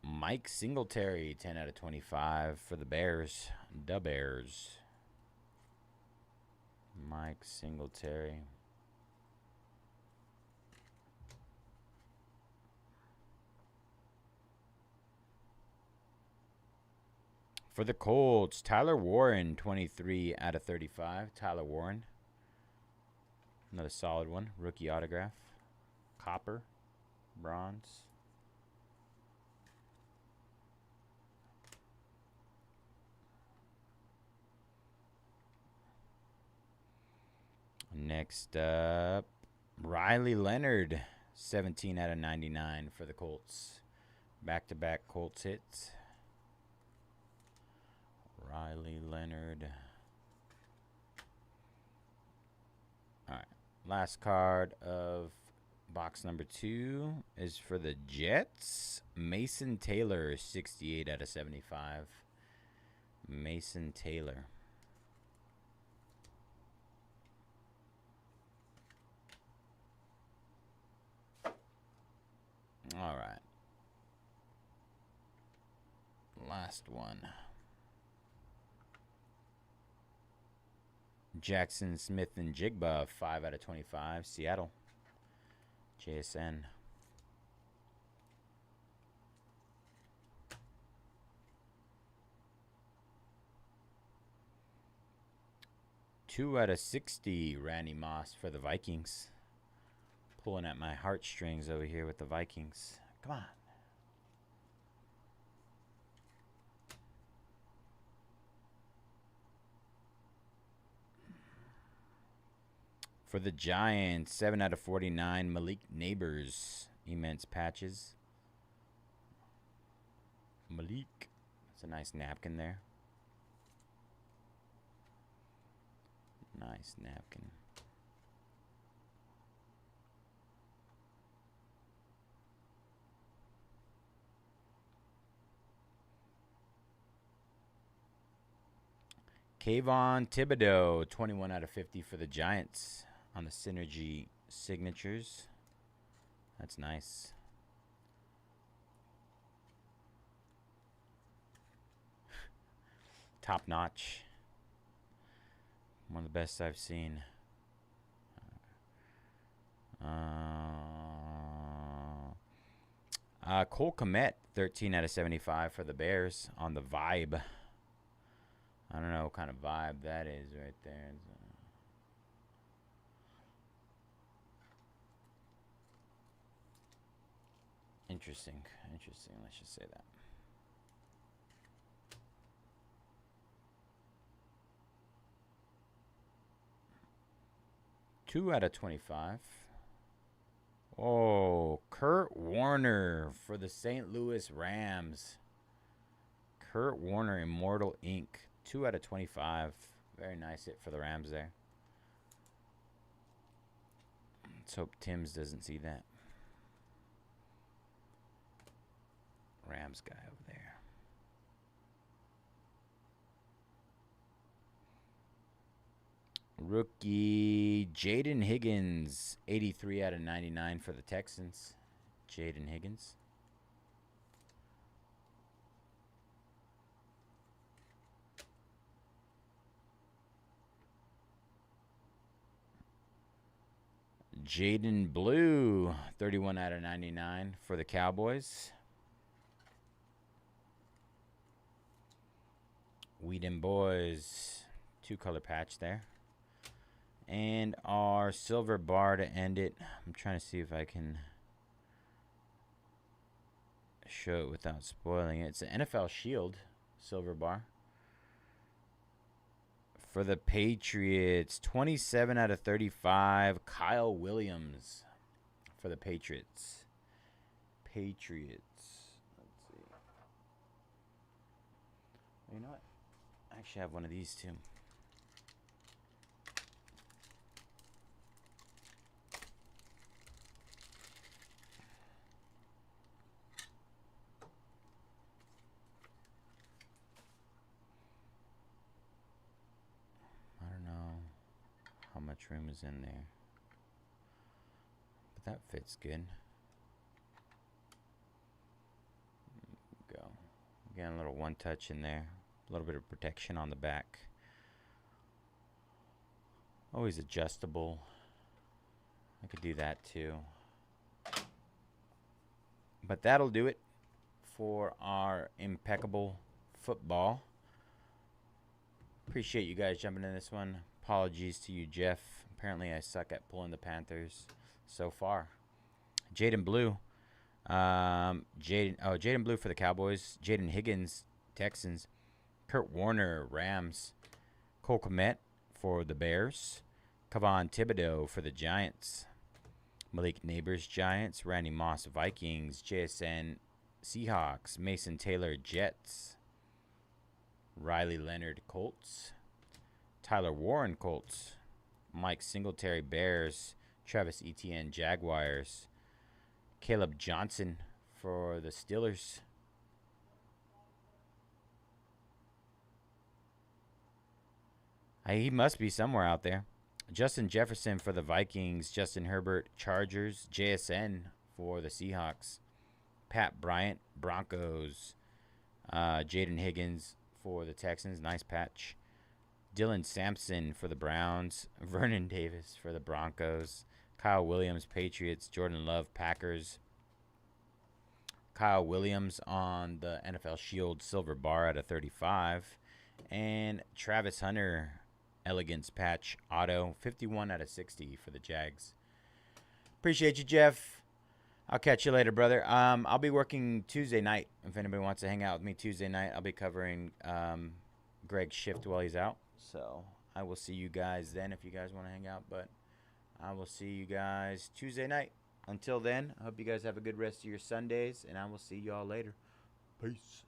Mike Singletary, 10 out of 25 for the Bears. The Bears. Mike Singletary. For the Colts, Tyler Warren, 23 out of 35. Tyler Warren. Another solid one. Rookie autograph. Copper. Bronze. Next up, Riley Leonard, 17 out of 99 for the Colts. Back-to-back Colts hits. Riley Leonard. All right. Last card of box number 2 is for the Jets. Mason Taylor, 68 out of 75. Mason Taylor. All right. Last one. Jackson Smith and Jigba, 5 out of 25. Seattle. JSN. Two out of 60. Randy Moss for the Vikings. Pulling at my heartstrings over here with the Vikings. Come on. For the Giants, 7 out of 49. Malik Neighbors. Immense patches. Malik. That's a nice napkin there. Nice napkin. Kayvon Thibodeau, 21 out of 50 for the Giants on the Synergy signatures. That's nice. Top notch. One of the best I've seen. Cole Kmet, 13 out of 75 for the Bears on the Vibe. I don't know what kind of vibe that is right there. Interesting. Interesting. Let's just say that. Two out of 25. Oh, Kurt Warner for the St. Louis Rams. Kurt Warner, Immortal Inc. 2 out of 25. Very nice hit for the Rams there. Let's hope Tim's doesn't see that. Rams guy over there. Rookie Jaden Higgins, 83 out of 99 for the Texans. Jaden Higgins. Jaden Blue, 31 out of 99 for the Cowboys. Whedon Boys, 2-color patch there. And our silver bar to end it. I'm trying to see if I can show it without spoiling it. It's an NFL Shield silver bar. For the Patriots, 27 out of 35. Kyle Williams for the Patriots. Patriots. Let's see. You know what? I actually have one of these too. How much room is in there? But that fits good. Go. Again, a little one touch in there. A little bit of protection on the back. Always adjustable. I could do that too. But that'll do it for our impeccable football. Appreciate you guys jumping in this one. Apologies to you, Jeff. Apparently, I suck at pulling the Panthers so far. Jaden Blue. Jaden Blue for the Cowboys. Jaden Higgins, Texans. Kurt Warner, Rams. Cole Kmet for the Bears. Kayvon Thibodeau for the Giants. Malik Neighbors, Giants. Randy Moss, Vikings. JSN, Seahawks. Mason Taylor, Jets. Riley Leonard, Colts. Tyler Warren, Colts. Mike Singletary, Bears. Travis Etienne, Jaguars. Caleb Johnson for the Steelers. He must be somewhere out there. Justin Jefferson for the Vikings. Justin Herbert, Chargers. JSN for the Seahawks. Pat Bryant, Broncos. Jaden Higgins for the Texans. Nice patch. Dylan Sampson for the Browns. Vernon Davis for the Broncos. Kyle Williams, Patriots. Jordan Love, Packers. Kyle Williams on the NFL Shield silver bar at a 35. And Travis Hunter, Elegance patch auto, 51 out of 60 for the Jags. Appreciate you, Jeff. I'll catch you later, brother. I'll be working Tuesday night. If anybody wants to hang out with me Tuesday night, I'll be covering Greg's shift while he's out. So I will see you guys then if you guys want to hang out. But I will see you guys Tuesday night. Until then, I hope you guys have a good rest of your Sundays, and I will see you all later. Peace.